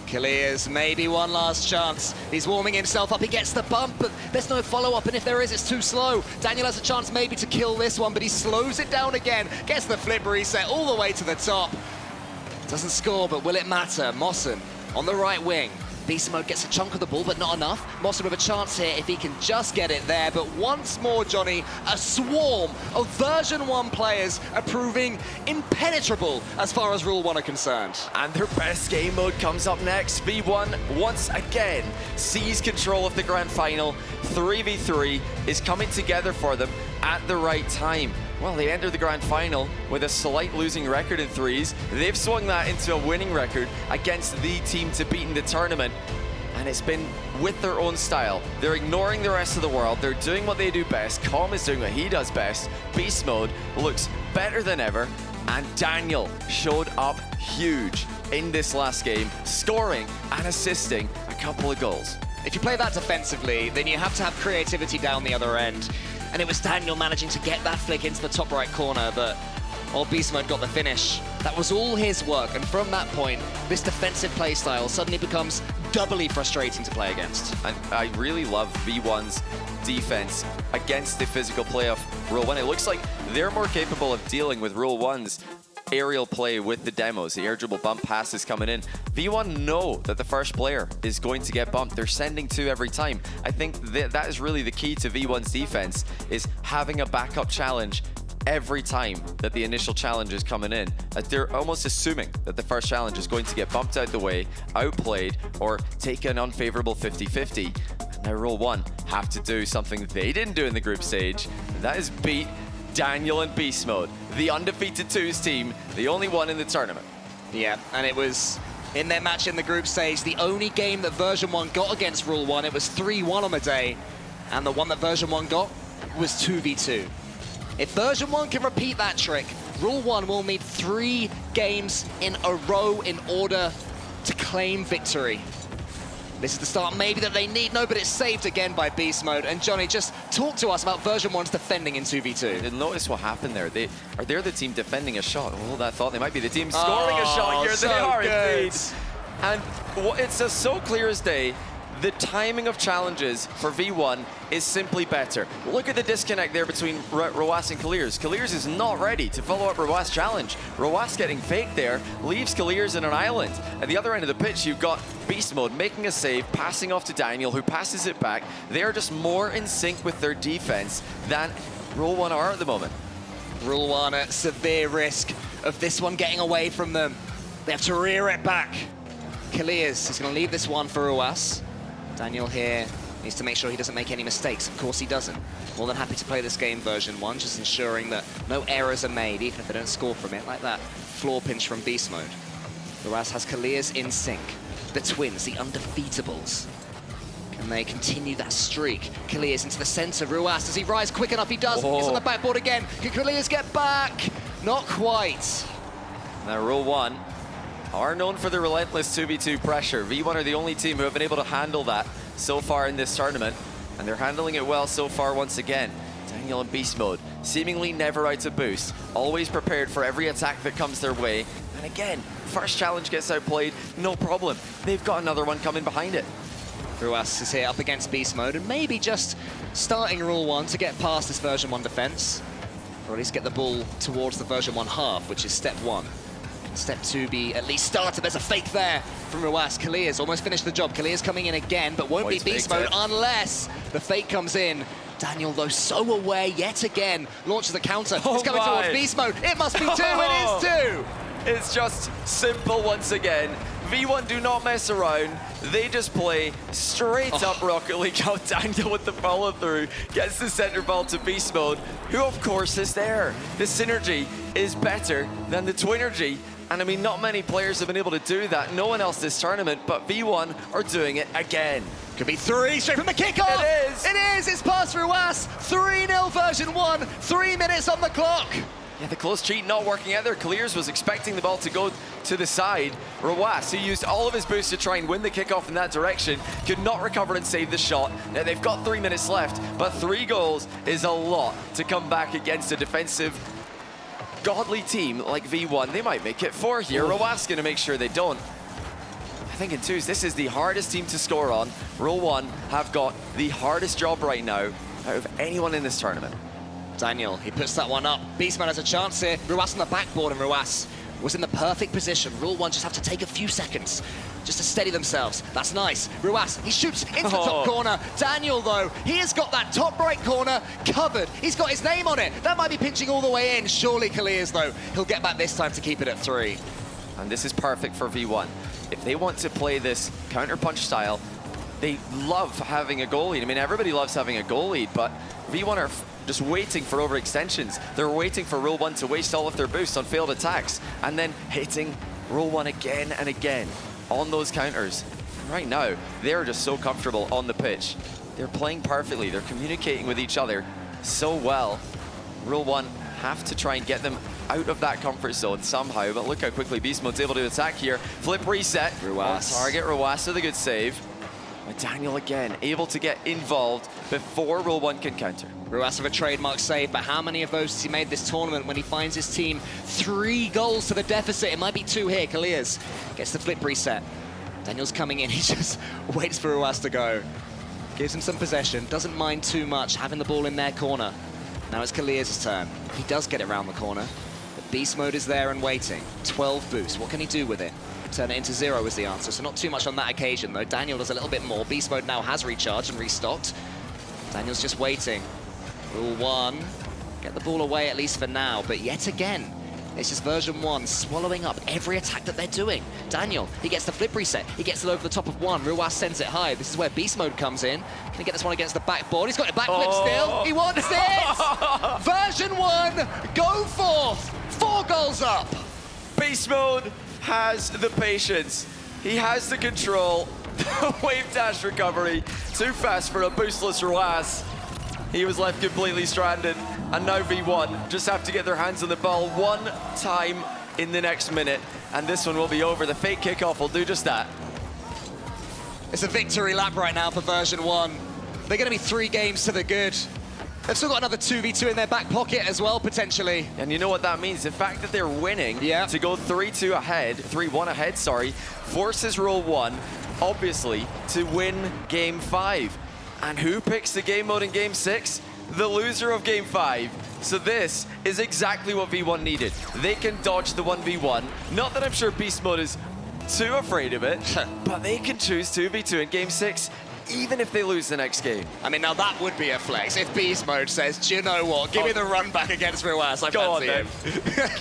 Kalias, maybe one last chance. He's warming himself up, he gets the bump, but there's no follow-up, and if there is, it's too slow. Daniel has a chance maybe to kill this one, but he slows it down again, gets the flip reset all the way to the top. Doesn't score, but will it matter? Mossen on the right wing. Beast mode gets a chunk of the ball, but not enough. Mossen with a chance here if he can just get it there. But once more, Johnny, a swarm of version 1 players are proving impenetrable as far as Rule 1 are concerned. And their best game mode comes up next. V1 once again sees control of the grand final. 3v3 is coming together for them at the right time. Well, they entered the grand final with a slight losing record in 3s. They've swung that into a winning record against the team to beat in the tournament. And it's been with their own style. They're ignoring the rest of the world. They're doing what they do best. Com is doing what he does best. Beast mode looks better than ever. And Daniel showed up huge in this last game, scoring and assisting a couple of goals. If you play that defensively, then you have to have creativity down the other end. And it was Daniel managing to get that flick into the top right corner, but Beast Mode got the finish. That was all his work, and from that point, this defensive playstyle suddenly becomes doubly frustrating to play against. And I really love V1's defense against the physical play of Rule 1. It looks like they're more capable of dealing with Rule 1's aerial play with the demos, the air dribble bump passes coming in. V1 know that the first player is going to get bumped. They're sending 2 every time. I think that is really the key to V1's defense, is having a backup challenge every time that the initial challenge is coming in. They're almost assuming that the first challenge is going to get bumped out the way, outplayed, or take an unfavorable 50-50. Now Rule 1 have to do something they didn't do in the group stage, and that is beat Daniel in Beast Mode, the undefeated 2s team, the only one in the tournament. Yeah, and it was in their match in the group stage, the only game that version 1 got against Rule 1, it was 3-1 on the day, and the one that version 1 got was 2v2. If version 1 can repeat that trick, Rule 1 will need 3 games in a row in order to claim victory. This is the start maybe that they need. No, but it's saved again by Beast Mode. And Johnny, just talk to us about version 1's defending in 2v2. And notice what happened there. They're the team defending a shot. Hold that thought. They might be the team scoring a shot here. So they are good. indeed. And it's just so clear as day. The timing of challenges for V1 is simply better. Look at the disconnect there between Ruas and Kaliers. Kaliers is not ready to follow up Ruas' challenge. Ruas getting faked there, leaves Kaliers in an island. At the other end of the pitch, you've got Beast Mode making a save, passing off to Daniel, who passes it back. They are just more in sync with their defense than Rule 1 are at the moment. Rule 1 at severe risk of this one getting away from them. They have to rear it back. Kaliers is going to leave this one for Ruas. Daniel here needs to make sure he doesn't make any mistakes. Of course he doesn't. More than happy to play this game version 1, just ensuring that no errors are made, even if they don't score from it, like that floor pinch from Beast Mode. Ruas has Kaliers in sync. The twins, the undefeatables. Can they continue that streak? Kaliers into the center. Ruas, does he rise quick enough? He does. He's on the backboard again. Can Kaliers get back? Not quite. Now Rule 1 are known for the relentless 2v2 pressure. V1 are the only team who have been able to handle that so far in this tournament, and they're handling it well so far once again. Daniel in beast mode, seemingly never out of boost, always prepared for every attack that comes their way. And again, first challenge gets outplayed, no problem. They've got another one coming behind it. Ruas is here up against beast mode and maybe just starting rule 1 to get past this version 1 defense, or at least get the ball towards the version 1 half, which is step 1. Step 2 be at least started. There's a fake there from Ruas. Kalia's almost finished the job. Kalia's coming in again, but won't be beast mode unless the fake comes in. Daniel, though, so aware yet again. Launches the counter. It's coming towards beast mode. It must be 2. It is 2. It's just simple once again. V1 do not mess around. They just play straight up Rocket League. How Daniel with the follow through gets the center ball to beast mode, who of course is there. The synergy is better than the twinergy. And I mean, not many players have been able to do that. No one else this tournament, but V1 are doing it again. Could be 3 straight from the kickoff. It is. It is. It's past Ruas. 3-0 version 1. 3 minutes on the clock. Yeah, the close cheat not working either. Clears was expecting the ball to go to the side. Ruas, who used all of his boost to try and win the kickoff in that direction, could not recover and save the shot. Now they've got 3 minutes left, but 3 goals is a lot to come back against a defensive godly team like V1. They might make it 4 here. Ruas gonna make sure they don't. I think in 2s, this is the hardest team to score on. Rule 1 have got the hardest job right now out of anyone in this tournament. Daniel, he puts that one up. Beastman has a chance here. Ruas on the backboard, and Ruas was in the perfect position. Rule 1 just have to take a few seconds just to steady themselves. That's nice. Ruas, he shoots into the top corner. Daniel, though, he has got that top right corner covered. He's got his name on it. That might be pinching all the way in. Surely Kalias, though, he'll get back this time to keep it at 3. And this is perfect for V1. If they want to play this counter-punch style, they love having a goal lead. I mean, everybody loves having a goal lead, but V1 are just waiting for overextensions. They're waiting for Rule 1 to waste all of their boosts on failed attacks, and then hitting Rule 1 again and again on those counters. And right now, they're just so comfortable on the pitch. They're playing perfectly. They're communicating with each other so well. Rule 1 have to try and get them out of that comfort zone somehow, but look how quickly Beast Mode's able to attack here. Flip reset. Ruas. On target, Ruas with a good save. But Daniel again, able to get involved before Rule 1 can counter. Ruas with a trademark save, but how many of those has he made this tournament when he finds his team 3 goals to the deficit? It might be 2 here. Kalias gets the flip reset. Daniel's coming in, he just waits for Ruas to go. Gives him some possession, doesn't mind too much having the ball in their corner. Now it's Kalias' turn. He does get it around the corner, but Beast Mode is there and waiting. 12 boost, what can he do with it? Turn it into 0 is the answer, so not too much on that occasion though. Daniel does a little bit more. Beast Mode now has recharged and restocked. Daniel's just waiting. Rule 1, get the ball away at least for now, but yet again, it's just version 1 swallowing up every attack that they're doing. Daniel, he gets the flip reset, he gets it over the top of 1, Ruas sends it high. This is where Beast Mode comes in. Can he get this one against the backboard? He's got it backflip still, he wants it! Version 1, go forth, 4 goals up! Beast Mode has the patience, he has the control. Wave dash recovery, too fast for a boostless Ruas. He was left completely stranded, and now V1 just have to get their hands on the ball 1 time in the next minute, and this one will be over. The fake kickoff will do just that. It's a victory lap right now for version 1. They're going to be 3 games to the good. They've still got another 2v2 in their back pocket as well, potentially. And you know what that means? The fact that they're winning to go 3-2 ahead, 3-1 ahead, sorry, forces Rule 1, obviously, to win Game 5. And who picks the game mode in Game 6? The loser of Game 5. So this is exactly what V1 needed. They can dodge the 1v1. Not that I'm sure Beast Mode is too afraid of it, but they can choose 2v2 in Game 6, even if they lose the next game. I mean, now that would be a flex. If Beast Mode says, do you know what? Give me the run back against Ruas. I fancy him.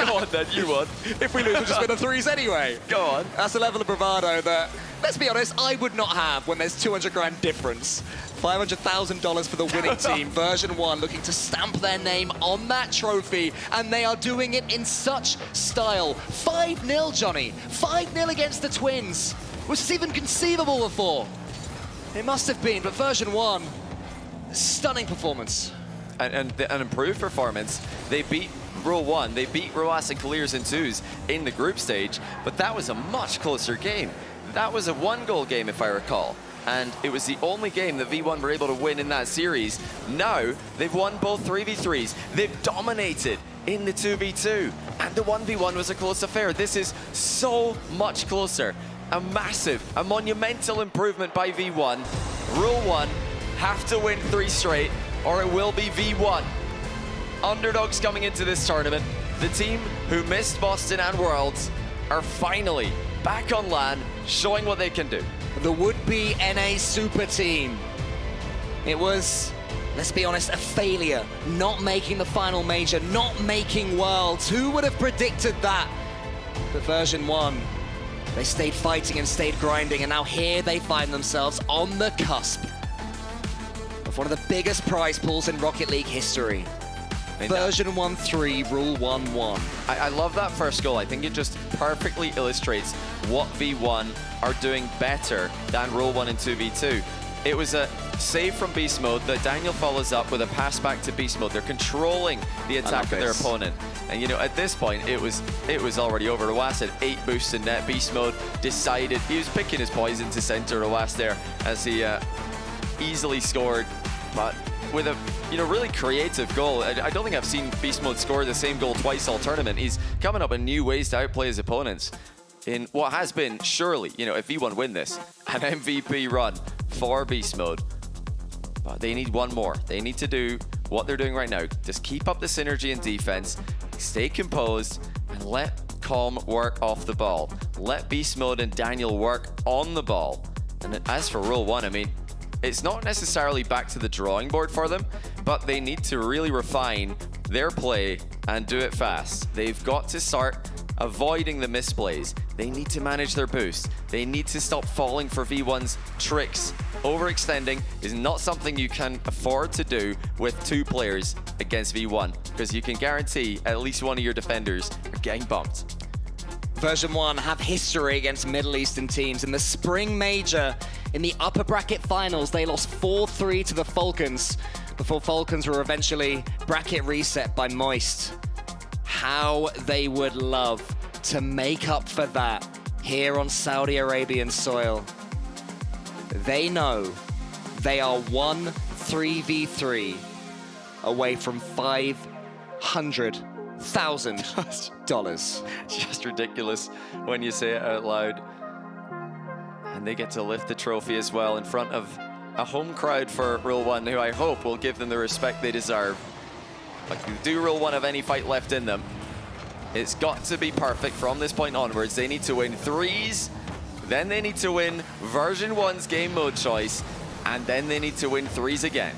Go on then, you won. If we lose, we'll just win the 3s anyway. Go on. That's a level of bravado that, let's be honest, I would not have when there's 200 grand difference. $500,000 for the winning team. Version 1 looking to stamp their name on that trophy, and they are doing it in such style. 5-0, Johnny. 5-0 against the Twins. Was this even conceivable before? It must have been, but version 1, stunning performance. And an improved performance. They beat Rule 1. They beat Roas and Clears in 2s in the group stage, but that was a much closer game. That was a 1-goal game, if I recall. And it was the only game that V1 were able to win in that series. Now, they've won both 3v3s. They've dominated in the 2v2. And the 1v1 was a close affair. This is so much closer. A massive, a monumental improvement by V1. Rule 1, have to win 3 straight, or it will be V1. Underdogs coming into this tournament. The team who missed Boston and Worlds are finally back on LAN, showing what they can do. The would-be NA super team. It was, let's be honest, a failure. Not making the final major, not making Worlds. Who would have predicted that? But version 1, they stayed fighting and stayed grinding, and now here they find themselves on the cusp of one of the biggest prize pools in Rocket League history. Version 1-3, Rule 1-1. I love that first goal. I think it just perfectly illustrates what V1 are doing better than Rule 1 and 2v2. It was a save from Beast Mode that Daniel follows up with a pass back to Beast Mode. They're controlling the attack of their opponent. And you know, at this point, it was already over. Roas had 8 boosts in net. Beast Mode decided, he was picking his poison to center Roas there as he easily scored. But with a really creative goal. I don't think I've seen Beast Mode score the same goal twice all tournament. He's coming up with new ways to outplay his opponents in what has been surely, if V1 win this, an MVP run for Beast Mode. But they need one more. They need to do what they're doing right now. Just keep up the synergy in defense, stay composed, and let Calm work off the ball. Let Beast Mode and Daniel work on the ball. And as for Rule 1, I mean, it's not necessarily back to the drawing board for them, but they need to really refine their play and do it fast. They've got to start avoiding the misplays. They need to manage their boost. They need to stop falling for V1's tricks. Overextending is not something you can afford to do with 2 players against V1, because you can guarantee at least one of your defenders are getting bumped. Version 1 have history against Middle Eastern teams. In the Spring Major, in the upper bracket finals, they lost 4-3 to the Falcons before Falcons were eventually bracket reset by Moist. How they would love to make up for that here on Saudi Arabian soil. They know they are 1 3v3 away from $500,000. Just ridiculous when you say it out loud. And they get to lift the trophy as well in front of a home crowd for Rule 1, who I hope will give them the respect they deserve. Like, do Rule 1 have any fight left in them? It's got to be perfect from this point onwards. They need to win 3s, then they need to win version 1's game mode choice, and then they need to win 3s again.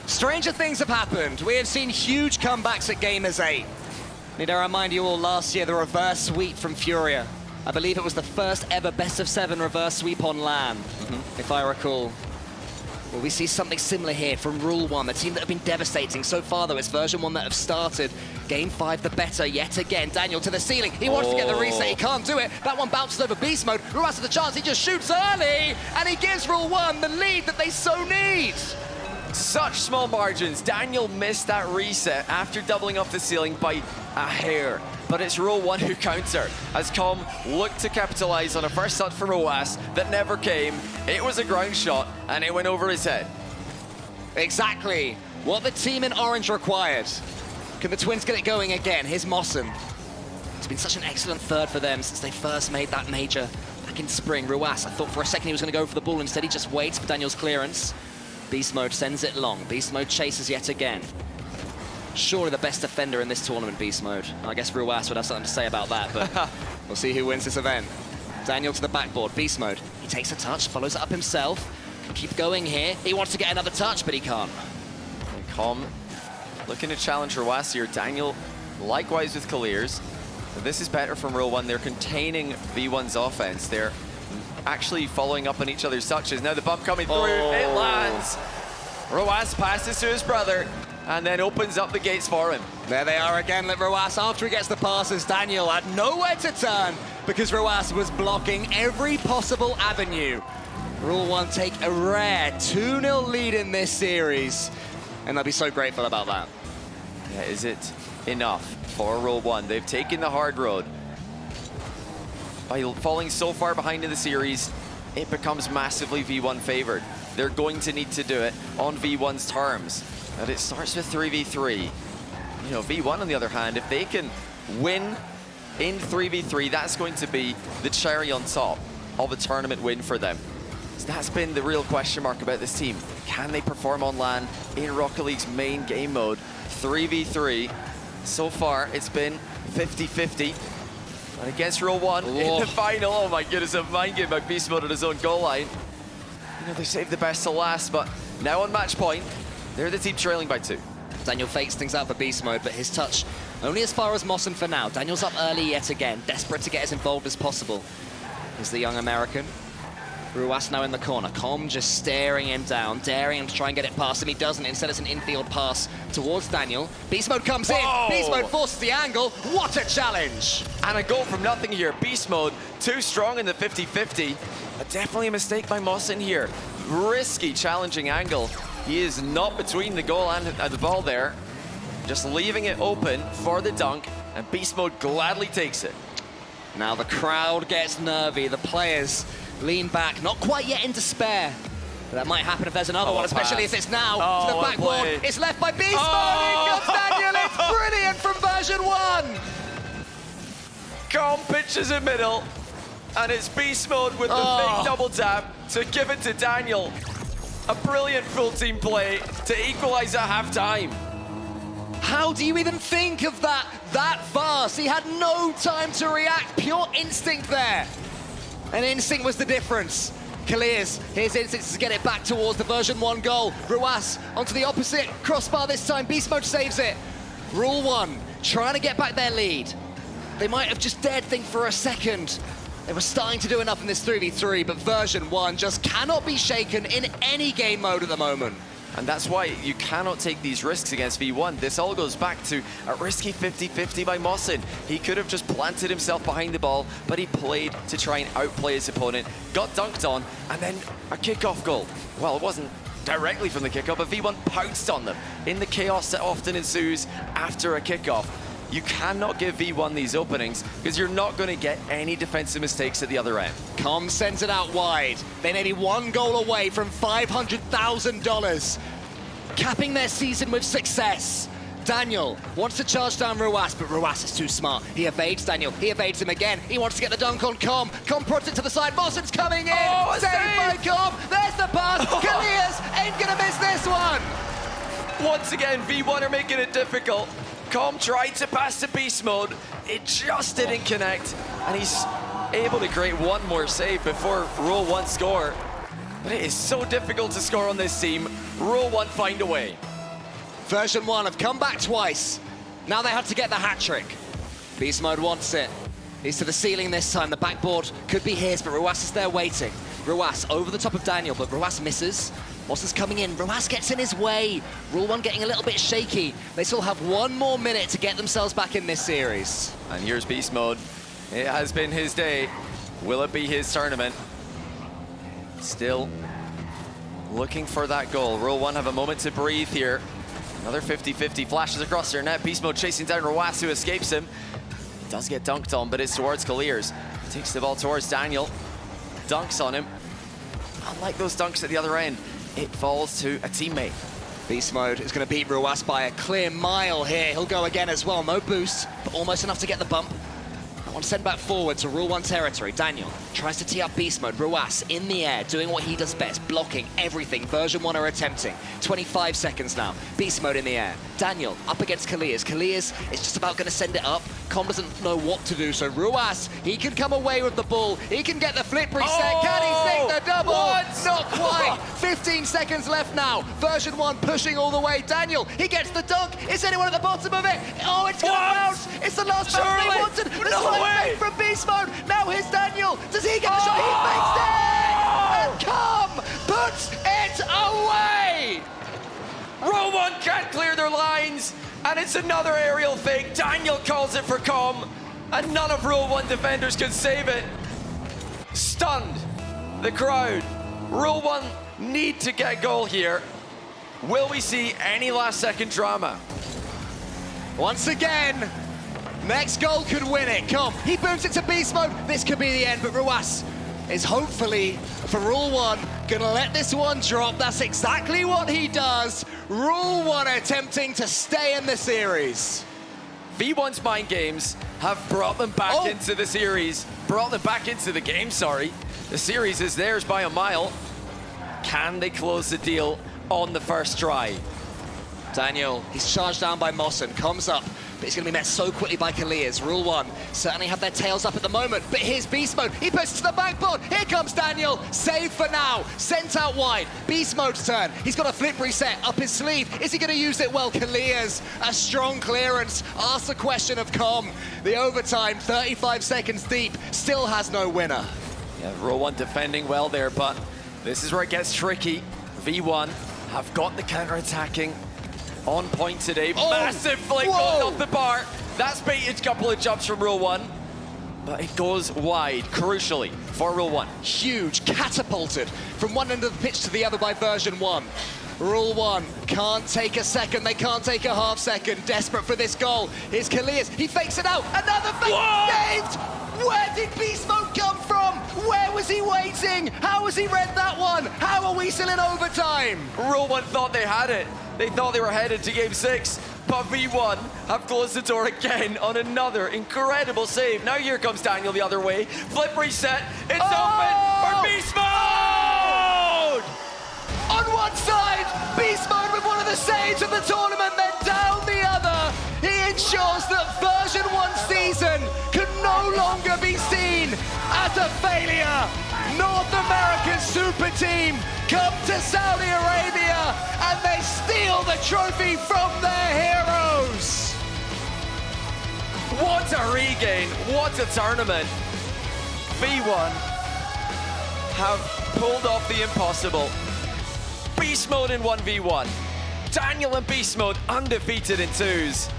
Stranger things have happened. We have seen huge comebacks at Gamers8. Need to remind you all, last year, the reverse sweep from Furia. I believe it was the first ever best of 7 reverse sweep on LAN, if I recall. Well, we see something similar here from Rule 1, the team that have been devastating. So far, though, it's version 1 that have started. Game 5, the better yet again. Daniel to the ceiling. He wants to get the reset. He can't do it. That one bounces over Beast Mode. Ruas has the chance. He just shoots early, and he gives Rule 1 the lead that they so need. Such small margins. Daniel missed that reset after doubling off the ceiling by a hair. But it's Rule 1 who counter, as Com looked to capitalize on a first shot from Roas that never came. It was a ground shot, and it went over his head. Exactly what the team in orange required. Can the Twins get it going again? Here's Mossen. It's been such an excellent third for them since they first made that major back in spring. Roas, I thought for a second he was going to go for the ball. Instead, he just waits for Daniel's clearance. Beast Mode sends it long. Beast Mode chases yet again. Surely the best defender in this tournament, Beast Mode. I guess Roas would have something to say about that, but we'll see who wins this event. Daniel to the backboard, Beast Mode. He takes a touch, follows it up himself. Can keep going here. He wants to get another touch, but he can't. And Com looking to challenge Roas here. Daniel, likewise with Clears. So this is better from Rule 1. They're containing V1's offense. They're actually following up on each other's touches. Now the bump coming through, it lands. Roas passes to his brother and then opens up the gates for him. There they are again, Roas, after he gets the passes. Daniel had nowhere to turn because Roas was blocking every possible avenue. Rule 1 take a rare 2-0 lead in this series, and they'll be so grateful about that. Yeah, is it enough for Rule 1. They've taken the hard road. By falling so far behind in the series, it becomes massively V1 favored. They're going to need to do it on V1's terms. But it starts with 3v3. You know, V1 on the other hand, if they can win in 3v3, that's going to be the cherry on top of a tournament win for them. So that's been the real question mark about this team. Can they perform on LAN in Rocket League's main game mode? 3v3. So far, it's been 50-50. And against Rule 1 in the final, oh my goodness, a mind game by Beast Mode at his own goal line. You know, they saved the best to last, but now on match point, they're the team trailing by 2. Daniel fakes things out for Beast Mode, but his touch only as far as Mossen for now. Daniel's up early yet again, desperate to get as involved as possible. Here's the young American. Ruas now in the corner. Com just staring him down, daring him to try and get it past him. He doesn't. Instead, it's an infield pass towards Daniel. Beast Mode comes in. Beast Mode forces the angle. What a challenge! And a goal from nothing here. Beast Mode, too strong in the 50-50. But definitely a mistake by Mossen here. Risky challenging angle. He is not between the goal and the ball there. Just leaving it open for the dunk. And Beast Mode gladly takes it. Now the crowd gets nervy. The players lean back, not quite yet in despair. But that might happen if there's another one, especially if it's now to the backboard. It's left by Beast Mode. In comes Daniel. It's brilliant from version 1. Com pitches in middle, and it's Beast Mode with the big double tap to give it to Daniel. A brilliant full team play to equalize at halftime. How do you even think of that fast? He had no time to react. Pure instinct there. And instinct was the difference. Clears his instincts to get it back towards the version 1 goal. Ruas onto the opposite crossbar this time. Beast Mode saves it. Rule 1 trying to get back their lead. They might have just dared think for a second. They were starting to do enough in this 3v3, but version 1 just cannot be shaken in any game mode at the moment. And that's why you cannot take these risks against V1. This all goes back to a risky 50-50 by Mossen. He could have just planted himself behind the ball, but he played to try and outplay his opponent, got dunked on, and then a kickoff goal. Well, it wasn't directly from the kickoff, but V1 pounced on them in the chaos that often ensues after a kickoff. You cannot give V1 these openings because you're not going to get any defensive mistakes at the other end. Com sends it out wide. They're nearly 1 goal away from $500,000. Capping their season with success. Daniel wants to charge down Ruas, but Ruas is too smart. He evades Daniel. He evades him again. He wants to get the dunk on Com. Com prods it to the side. Mossen's coming in. Saved by Com. There's the pass. Kalias ain't going to miss this one. Once again, V1 are making it difficult. Com tried to pass to Beast Mode. It just didn't connect. And he's able to create one more save before Rule 1 score. But it is so difficult to score on this team. Rule 1 find a way. Version 1 have come back twice. Now they have to get the hat trick. Beast Mode wants it. He's to the ceiling this time. The backboard could be his, but Ruas is there waiting. Ruas over the top of Daniel, but Ruas misses. Mossen's coming in. Ruas gets in his way. Rule 1 getting a little bit shaky. They still have 1 more minute to get themselves back in this series. And here's Beast Mode. It has been his day. Will it be his tournament? Still looking for that goal. Rule 1 have a moment to breathe here. Another 50-50 flashes across their net. Beast Mode chasing down Ruas, who escapes him. He does get dunked on, but it's towards Kaliers. Takes the ball towards Daniel. Dunks on him. Unlike those dunks at the other end, it falls to a teammate. Beast Mode is going to beat Ruas by a clear mile here. He'll go again as well. No boost, but almost enough to get the bump. I want to send back forward to Rule 1 territory. Daniel tries to tee up Beast Mode. Ruas in the air, doing what he does best, blocking everything version 1 are attempting. 25 seconds now. Beast Mode in the air. Daniel up against Kaliers. Kaliers is just about going to send it up. Com doesn't know what to do, so Ruas, he can come away with the ball. He can get the flip reset. Can he sink the double? What? Not quite. 15 seconds left now. Version 1 pushing all the way. Daniel, he gets the dunk. Is anyone at the bottom of it? Oh, it's going to bounce. It's the last bounce they wanted. The way from Beast Mode. Now here's Daniel. Does he get the shot? He makes it! And Com puts it away! Rule 1 can't clear their lines, and it's another aerial fake. Daniel calls it for Com, and none of Rule 1 defenders can save it. Stunned, the crowd. Rule 1 need to get a goal here. Will we see any last-second drama? Once again, next goal could win it. Come, he booms it to beast mode. This could be the end, but Ruas is hopefully, for Rule 1, gonna let this one drop. That's exactly what he does. Rule 1 attempting to stay in the series. V1's mind games have brought them back into the series, brought them back into the game, sorry. The series is theirs by a mile. Can they close the deal on the first try? Daniel, he's charged down by Mossen, comes up, but he's going to be met so quickly by Kalias. Rule 1 certainly have their tails up at the moment, but here's Beast Mode. He puts it to the backboard. Here comes Daniel. Save for now. Sent out wide. Beast Mode's turn. He's got a flip reset up his sleeve. Is he going to use it well? Kalias, a strong clearance. Asks the question of Com. The overtime, 35 seconds deep, still has no winner. Yeah, Rule 1 defending well there, but this is where it gets tricky. V1 have got the counter-attacking on point today. Massive flick going off the bar. That's baited a couple of jumps from Rule 1, but it goes wide, crucially, for Rule 1. Huge, catapulted from one end of the pitch to the other by version 1. Rule 1 can't take a second, they can't take a half second. Desperate for this goal. Here's Kalias, he fakes it out. Another fake, saved! Where did Beast Mode come from? Where was he waiting? How has he read that one? How are we still in overtime? Rule 1 thought they had it. They thought they were headed to Game 6, but V1 have closed the door again on another incredible save. Now here comes Daniel the other way. Flip reset, it's open for Beast Mode! On one side, Beast Mode with one of the saves of the tournament, then down the other. He ensures that version 1 season can no longer be seen as a failure. North American super team come to Saudi Arabia and they steal the trophy from their heroes. What a regain, what a tournament. V1 have pulled off the impossible. Beast Mode in 1v1. Daniel and Beast Mode undefeated in 2s.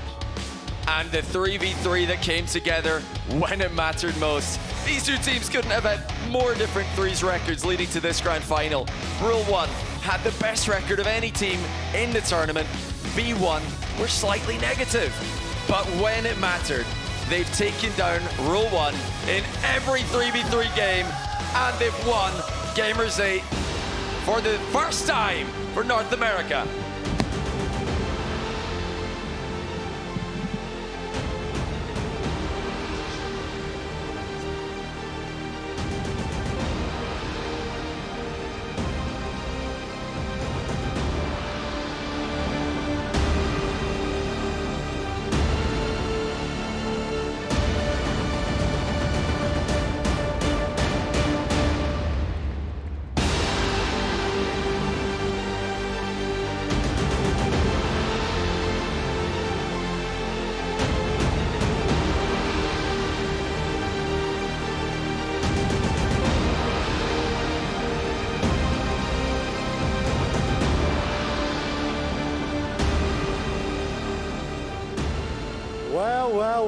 And the 3v3 that came together when it mattered most. These two teams couldn't have had more different 3s records leading to this grand final. Rule 1 had the best record of any team in the tournament. V1 were slightly negative. But when it mattered, they've taken down Rule 1 in every 3v3 game, and they've won Gamers8 for the first time for North America.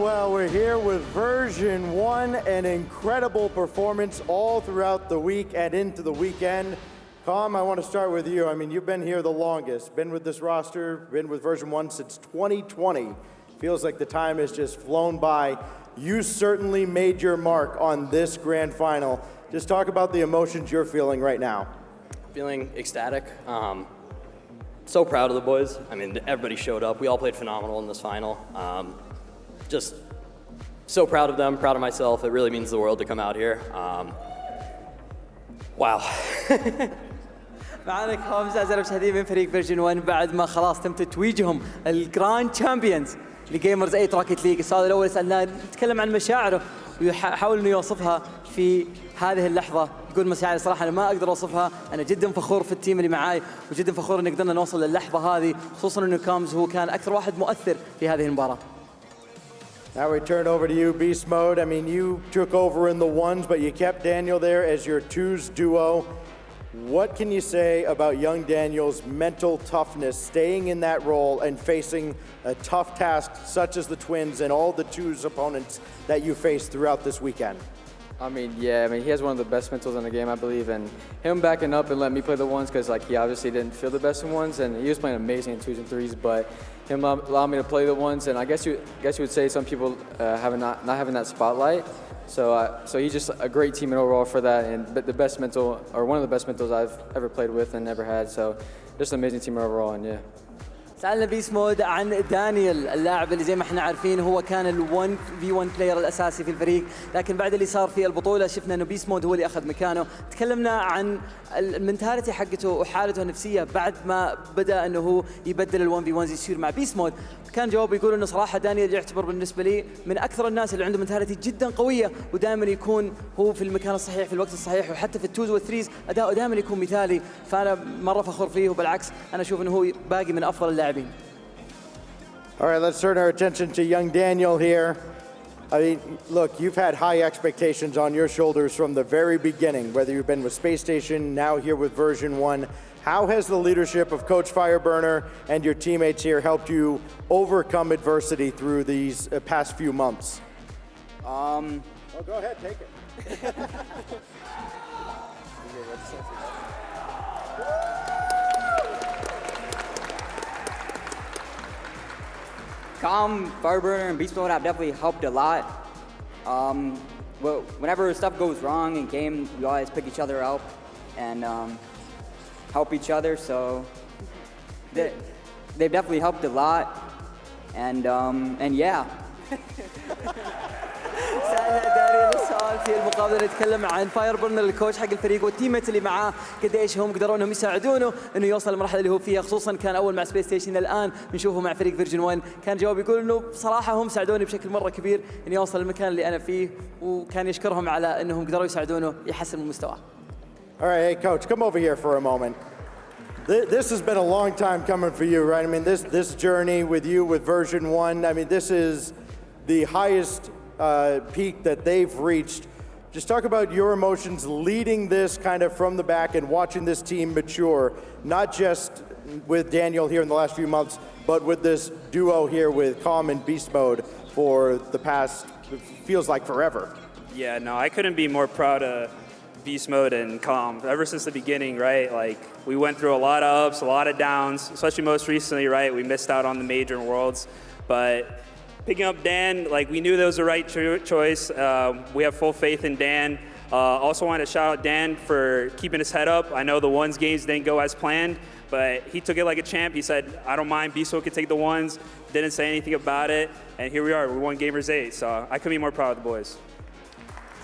Well, we're here with version 1, an incredible performance all throughout the week and into the weekend. Com, I want to start with you. I mean, you've been here the longest, been with this roster, been with version 1 since 2020. Feels like the time has just flown by. You certainly made your mark on this grand final. Just talk about the emotions you're feeling right now. Feeling ecstatic. So proud of the boys. I mean, everybody showed up. We all played phenomenal in this final. Just so proud of them, proud of myself. It really means the world to come out here. Wow. معنا كومز أعزائي المشاهدين من فريق فيرجن 1 بعد ما خلاص تم تتويجهم الجراند تشامبيونز لجيمرز 8 روكيت ليج. السؤال الأول سألناه نتكلم عن مشاعره ويحاول إنه يوصفها في هذه اللحظة. يقول مشاعري صراحة أنا ما أقدر أوصفها. أنا جدا فخور في التيم اللي معاي وجدا فخور إن قدرنا نوصل للحظة هذه، خصوصا إنه كومز هو كان أكثر واحد مؤثر في هذه المباراة. Now we turn over to you, Beast Mode. I mean, you took over in the 1s, but you kept Daniel there as your 2s duo. What can you say about young Daniel's mental toughness, staying in that role and facing a tough task such as the Twins and all the 2s opponents that you faced throughout this weekend? I mean, yeah, he has one of the best mentals in the game, I believe, and him backing up and letting me play the 1s because, like, he obviously didn't feel the best in 1s, and he was playing amazing in 2s and 3s, but him allowed me to play the ones, and I guess you would say some people not having that spotlight. So he's just a great teammate overall for that, and the best mentor, or one of the best mentors I've ever played with and ever had. So just an amazing teammate overall, and yeah. سألنا بيس مود عن دانيال اللاعب اللي زي ما احنا عارفين هو كان ال1 v1 بلاير الأساسي في الفريق، لكن بعد اللي صار في البطولة شفنا انه بيس مود هو اللي أخذ مكانه. تكلمنا عن المنتاليتي حقته وحالته النفسية بعد ما بدأ انه هو يبدل ال1 v1 يصير مع بيس مود. كان جواب يقول انه صراحة دانيال يعتبر بالنسبة لي من أكثر الناس اللي عنده منتاليتي جدا قوية، ودائما يكون هو في المكان الصحيح في الوقت الصحيح، وحتى في التوز والثريز أداؤه دائما يكون مثالي، فأنا مرة فخور فيه، وبالعكس أنا أشوف انه هو باقي من أفضل اللاعبين. All right, let's turn our attention to young Daniel here. I mean, look, you've had high expectations on your shoulders from the very beginning, whether you've been with Space Station, now here with version 1. How has the leadership of Coach Fireburner and your teammates here helped you overcome adversity through these past few months? Oh, go ahead, take it. Calm, Fireburner, and Beast Mode have definitely helped a lot. Well, whenever stuff goes wrong in game, we always pick each other up and help each other. So they've definitely helped a lot. And yeah. سألنا دانيال السؤال في المقابلة، نتكلم عن فايربرنر الكوتش حق الفريق والتيمات اللي معاه، قديش هم قدروا انهم يساعدونه انه يوصل للمرحلة اللي هو فيها، خصوصا كان اول مع سبيس ستيشن، الان بنشوفه مع فريق فيرجن 1. كان جواب يقول انه بصراحة هم ساعدوني بشكل مرة كبير اني اوصل للمكان اللي انا فيه، وكان يشكرهم على انهم قدروا يساعدونه يحسن من مستواه. All right, hey coach, come over here for a moment. This has been a long time coming for you, right? I mean, this journey with you with version 1, I mean, this is the highest peak that they've reached. Just talk about your emotions leading this kind of from the back and watching this team mature, not just with Daniel here in the last few months, but with this duo here with Calm and Beast Mode for the past, feels like forever. Yeah, no, I couldn't be more proud of Beast Mode and Calm. Ever since the beginning, right? Like, we went through a lot of ups, a lot of downs, especially most recently, right? We missed out on the major worlds, but picking up Dan, like, we knew that was the right choice. We have full faith in Dan. Also wanted to shout out Dan for keeping his head up. I know the ones games didn't go as planned, but he took it like a champ. He said, I don't mind, Beast Mode can take the ones. Didn't say anything about it. And here we are, we won Gamers8. So I couldn't be more proud of the boys.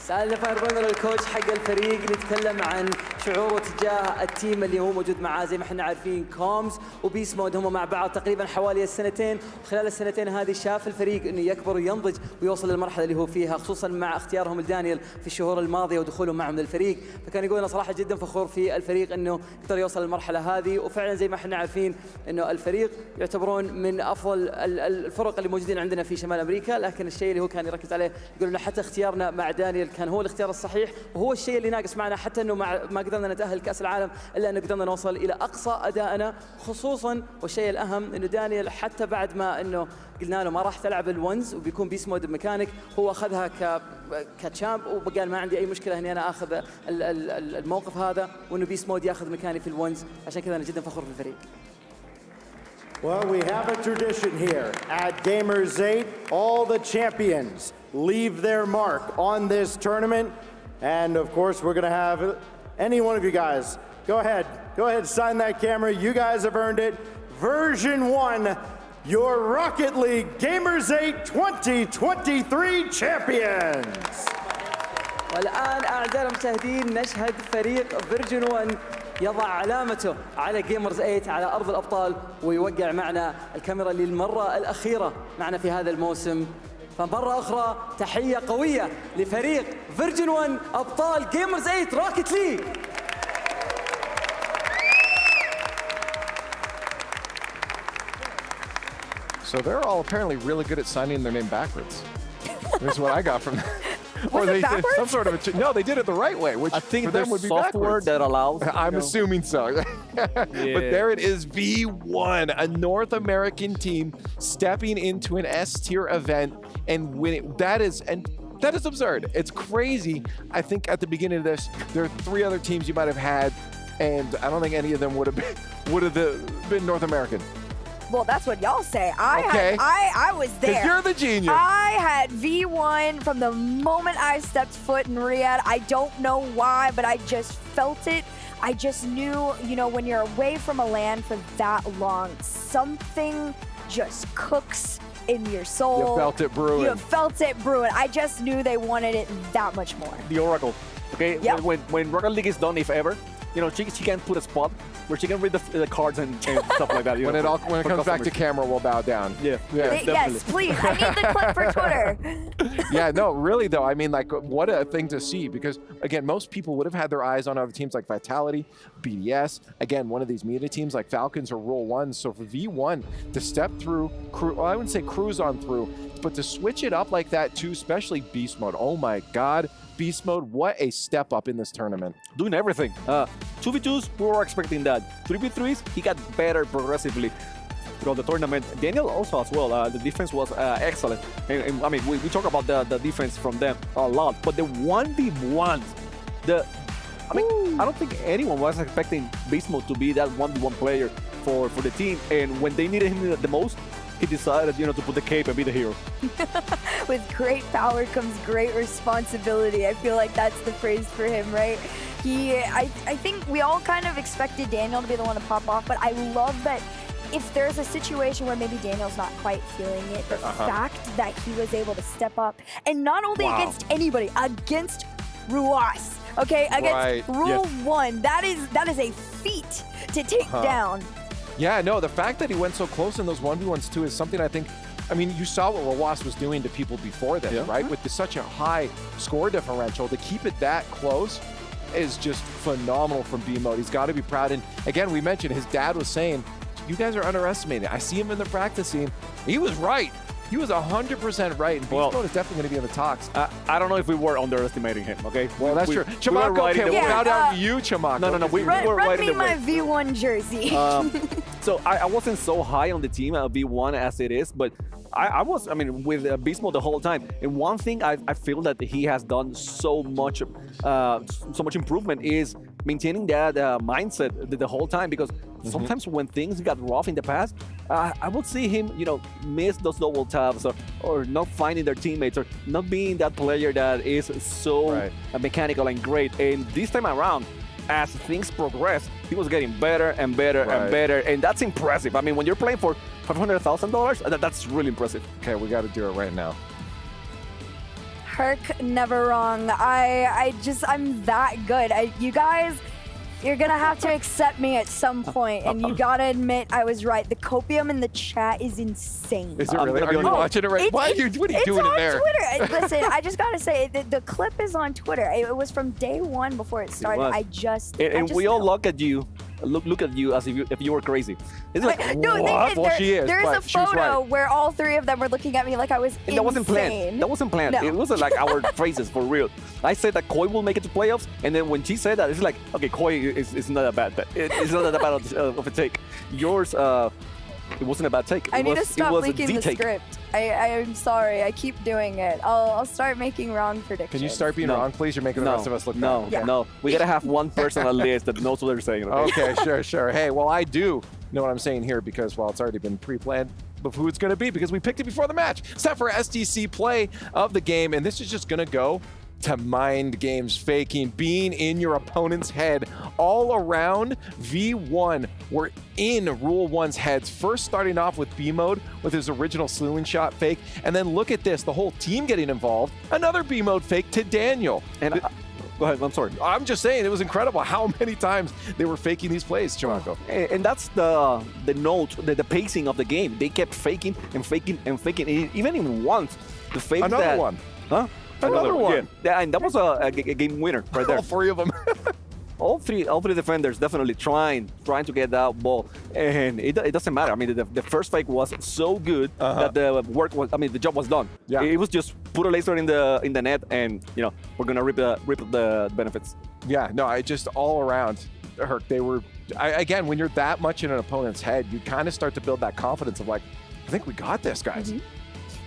سألنا فايربرنر الكوتش حق الفريق، نتكلم عن شعوره تجاه التيم اللي هو موجود معاه. زي ما احنا عارفين كومز وبيس مود هم مع بعض تقريبا حوالي السنتين، وخلال السنتين هذه شاف الفريق انه يكبر وينضج ويوصل للمرحله اللي هو فيها، خصوصا مع اختيارهم لدانيال في الشهور الماضيه ودخولهم معهم للفريق. فكان يقول انا صراحه جدا فخور في الفريق انه قدر يوصل للمرحله هذه، وفعلا زي ما احنا عارفين انه الفريق يعتبرون من افضل الفرق اللي موجودين عندنا في شمال امريكا، لكن الشيء اللي هو كان يركز عليه يقول انه حتى اختيارنا مع دانيال كان هو الاختيار الصحيح، وهو الشيء اللي ناقص معنا، حتى انه ما قدرنا نتاهل كاس العالم الا انه قدرنا نوصل الى اقصى ادائنا، خصوصا والشيء الاهم انه دانيال حتى بعد ما انه قلنا له ما راح تلعب الونز وبيكون بيس مود بمكانك، هو اخذها كتشامب وقال ما عندي اي مشكله اني انا اخذ الموقف هذا، وانه بيس مود ياخذ مكاني في الونز، عشان كذا انا جدا فخور بالفريق. Well, we have a tradition here at Gamers8. All the champions leave their mark on this tournament. And of course, we're going to have any one of you guys. Go ahead, sign that camera. You guys have earned it. Version 1, your Rocket League Gamers8 2023 champions. والآن أعزائي المشاهدين نشهد فريق فيرجن 1 يضع علامته على Gamers8 على أرض الأبطال، ويوقع معنا الكاميرا للمرة الأخيرة معنا في هذا الموسم. فمرة أخرى تحية قوية لفريق فيرجن 1 أبطال Gamers8 روكيت ليج. So they're all apparently really good at signing their name backwards. This is what I got from that. Or they did some sort of no, they did it the right way, which I think for them would be software that allows. I'm assuming so. But there it is, V1, a North American team stepping into an S-tier event and winning. That is absurd. It's crazy. I think at the beginning of this, there are 3 other teams you might have had, and I don't think any of them would have been North American. Well, that's what y'all say. Okay. I was there. 'Cause you're the genius. I had V1 from the moment I stepped foot in Riyadh. I don't know why, but I just felt it. I just knew, you know, when you're away from a LAN for that long, something just cooks in your soul. You felt it brewing. You felt it brewing. I just knew they wanted it that much more. The Oracle. Okay, Yep. when Rocket League is done, if ever, you know, she can put a spot where she can read the cards and stuff like that. You When know, it comes back to camera, we'll bow down. Yeah. Yes, please. I need the clip for Twitter. Yeah, no, really though. I mean, like, what a thing to see, because again, most people would have had their eyes on other teams like Vitality, BDS. Again, one of these meta teams like Falcons or Roll One. So for V1 to step through, well, I wouldn't say cruise on through, but to switch it up like that too, especially Beast Mode. Oh my God. Beast Mode, what a step up in this tournament. Doing everything. 2v2s, we were expecting that. 3v3s, he got better progressively throughout the tournament. Daniel also as well. The defense was excellent. And, I mean, we talk about the defense from them a lot, but the 1v1s, I don't think anyone was expecting Beast Mode to be that 1v1 player for the team. And when they needed him the most, he decided, you know, to put the cape and be the hero. With great power comes great responsibility. I feel like that's the phrase for him, right? I think we all kind of expected Daniel to be the one to pop off, but I love that if there's a situation where maybe Daniel's not quite feeling it, the fact that he was able to step up, and not only against anybody, against Ruas, okay? Against Rule 1. That is a feat to take down. Yeah, no, the fact that he went so close in those 1v1s too is something I think, I mean, you saw what Rawas was doing to people before this, right? With such a high score differential, to keep it that close is just phenomenal from B-Mode. He's got to be proud. And again, we mentioned his dad was saying, you guys are underestimating. I see him in the practice scene. He was right. He was 100% right, and Beast Mode is definitely going to be in the talks. I don't know if we were underestimating him, okay? Well, that's true. Chimako, okay, we'll bow down to you, Chimako. No, we were Run right me in the my way. V1 jersey. So I wasn't so high on the team V1 as it is, but I was, I mean, with Beast Mode the whole time. And one thing I feel that he has done so much improvement is maintaining that mindset the whole time, because sometimes when things got rough in the past, I would see him, you know, miss those double taps or not finding their teammates or not being that player that is so mechanical and great. And this time around, as things progress, he was getting better and better and better, and that's impressive. I mean, when you're playing for $500,000, that's really impressive. Okay, we got to do it right now. Herc, never wrong. I'm that good. You guys, you're gonna have to accept me at some point, and you gotta admit I was right. The copium in the chat is insane. Is it really? Are you watching it right? What are you doing in there? It's on Twitter. Listen, I just gotta say, the clip is on Twitter. It was from day one before it started. I just we all look at you. Look at you as if you were crazy. It's like, what? Well, she is. There's a photo where all three of them were looking at me like I was insane. That wasn't planned. That wasn't planned. No. It wasn't like our phrases for real. I said that Koi will make it to playoffs, and then when she said that, it's like, okay, Koi is not a bad bet. It's not that bad of a take. Yours, it wasn't a bad take. I need to stop leaking the script. I'm sorry. I keep doing it. I'll start making wrong predictions. Can you start being wrong, please? You're making the rest of us look bad. No. We gotta have one person at least that knows what they're saying. Okay, sure. Hey, well, I do know what I'm saying here because, well, it's already been pre-planned of who it's going to be because we picked it before the match. Set for STC play of the game, and this is just going to go to mind games, faking, being in your opponent's head all around. V1 were in Rule 1's heads, first starting off with B-Mode with his original Slewing Shot fake, and then look at this, the whole team getting involved, another B-Mode fake to Daniel. And go ahead, I'm sorry. I'm just saying, it was incredible how many times they were faking these plays, Chimako. And that's the note, the pacing of the game. They kept faking and faking and faking. Even in once, the fake Another one. Huh? Another one. Yeah, and that was a game winner right there. All three of them. all three defenders definitely trying to get that ball, and it doesn't matter. I mean, the first fake was so good that the job was done. Yeah. It was just put a laser in the net, and you know we're gonna reap the benefits. Yeah, no, I just all around, Herc, they were. Again, when you're that much in an opponent's head, you kind of start to build that confidence of like, I think we got this, guys.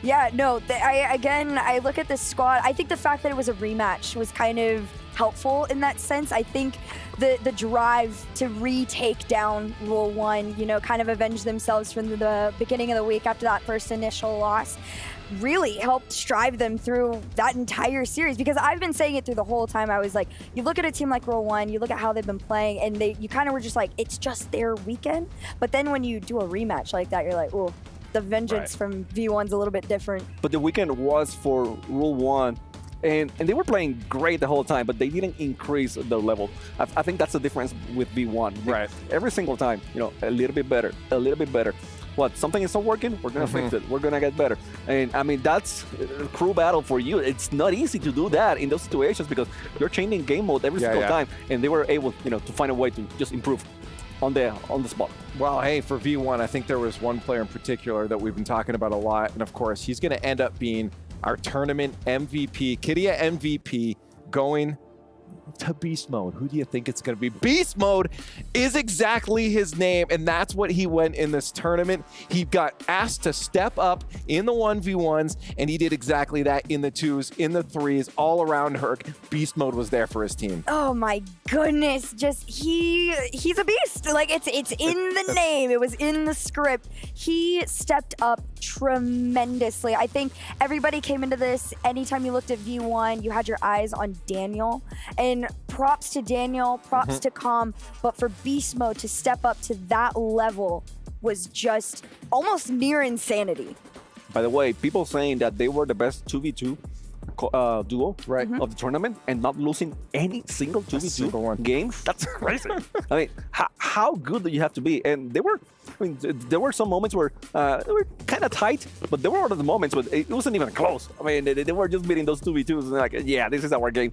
Yeah, no, I look at this squad. I think the fact that it was a rematch was kind of helpful in that sense. I think the drive to retake down Rule 1, you know, kind of avenge themselves from the beginning of the week after that first initial loss, really helped strive them through that entire series. Because I've been saying it through the whole time. I was like, you look at a team like Rule 1, you look at how they've been playing, and you kind of were just like, it's just their weekend. But then when you do a rematch like that, you're like, oh, the vengeance from V1's a little bit different. But the weekend was for Rule 1, and they were playing great the whole time, but they didn't increase their level. I think that's the difference with V1. Right. Every single time, you know, a little bit better, a little bit better. What, something is not working? We're going to fix it. We're going to get better. And I mean, that's a crew battle for you. It's not easy to do that in those situations because you're changing game mode every single time. And they were able, you know, to find a way to just improve on the spot. Well, hey, for V1, I think there was one player in particular that we've been talking about a lot. And of course, he's going to end up being our tournament MVP, Kidia MVP, going to Beast Mode. Who do you think it's going to be? Beast Mode is exactly his name, and that's what he went in this tournament. He got asked to step up in the 1v1s, and he did exactly that in the 2s, in the 3s, all around Herc. Beast Mode was there for his team. Oh my goodness, just he's a beast. Like it's in the name. It was in the script. He stepped up tremendously. I think everybody came into this, anytime you looked at V1, you had your eyes on Daniel. And props to Daniel, props to Calm, but for Beast Mode to step up to that level was just almost near insanity. By the way, people saying that they were the best 2v2 duo of the tournament and not losing any single 2v2 games. That's crazy. I mean, how good do you have to be? And they were, I mean, there were some moments where they were kind of tight, but there were other moments where it wasn't even close. I mean, they were just beating those 2v2s and like, yeah, this is our game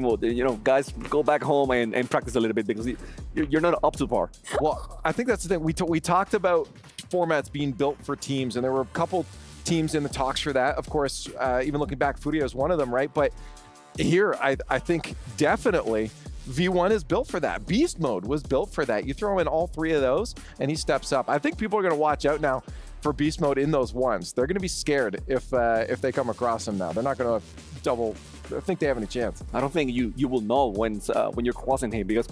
mode. You know, guys, go back home and practice a little bit because you're not up to par. Well, I think that's the thing. We talked about formats being built for teams, and there were a couple teams in the talks for that. Of course, even looking back, Fudio is one of them, right? But here, I think definitely V1 is built for that. Beast Mode was built for that. You throw in all three of those, and he steps up. I think people are going to watch out now for Beast Mode in those ones. They're going to be scared if they come across him now. They're not going to think they have any chance. I don't think you will know when you're crossing him because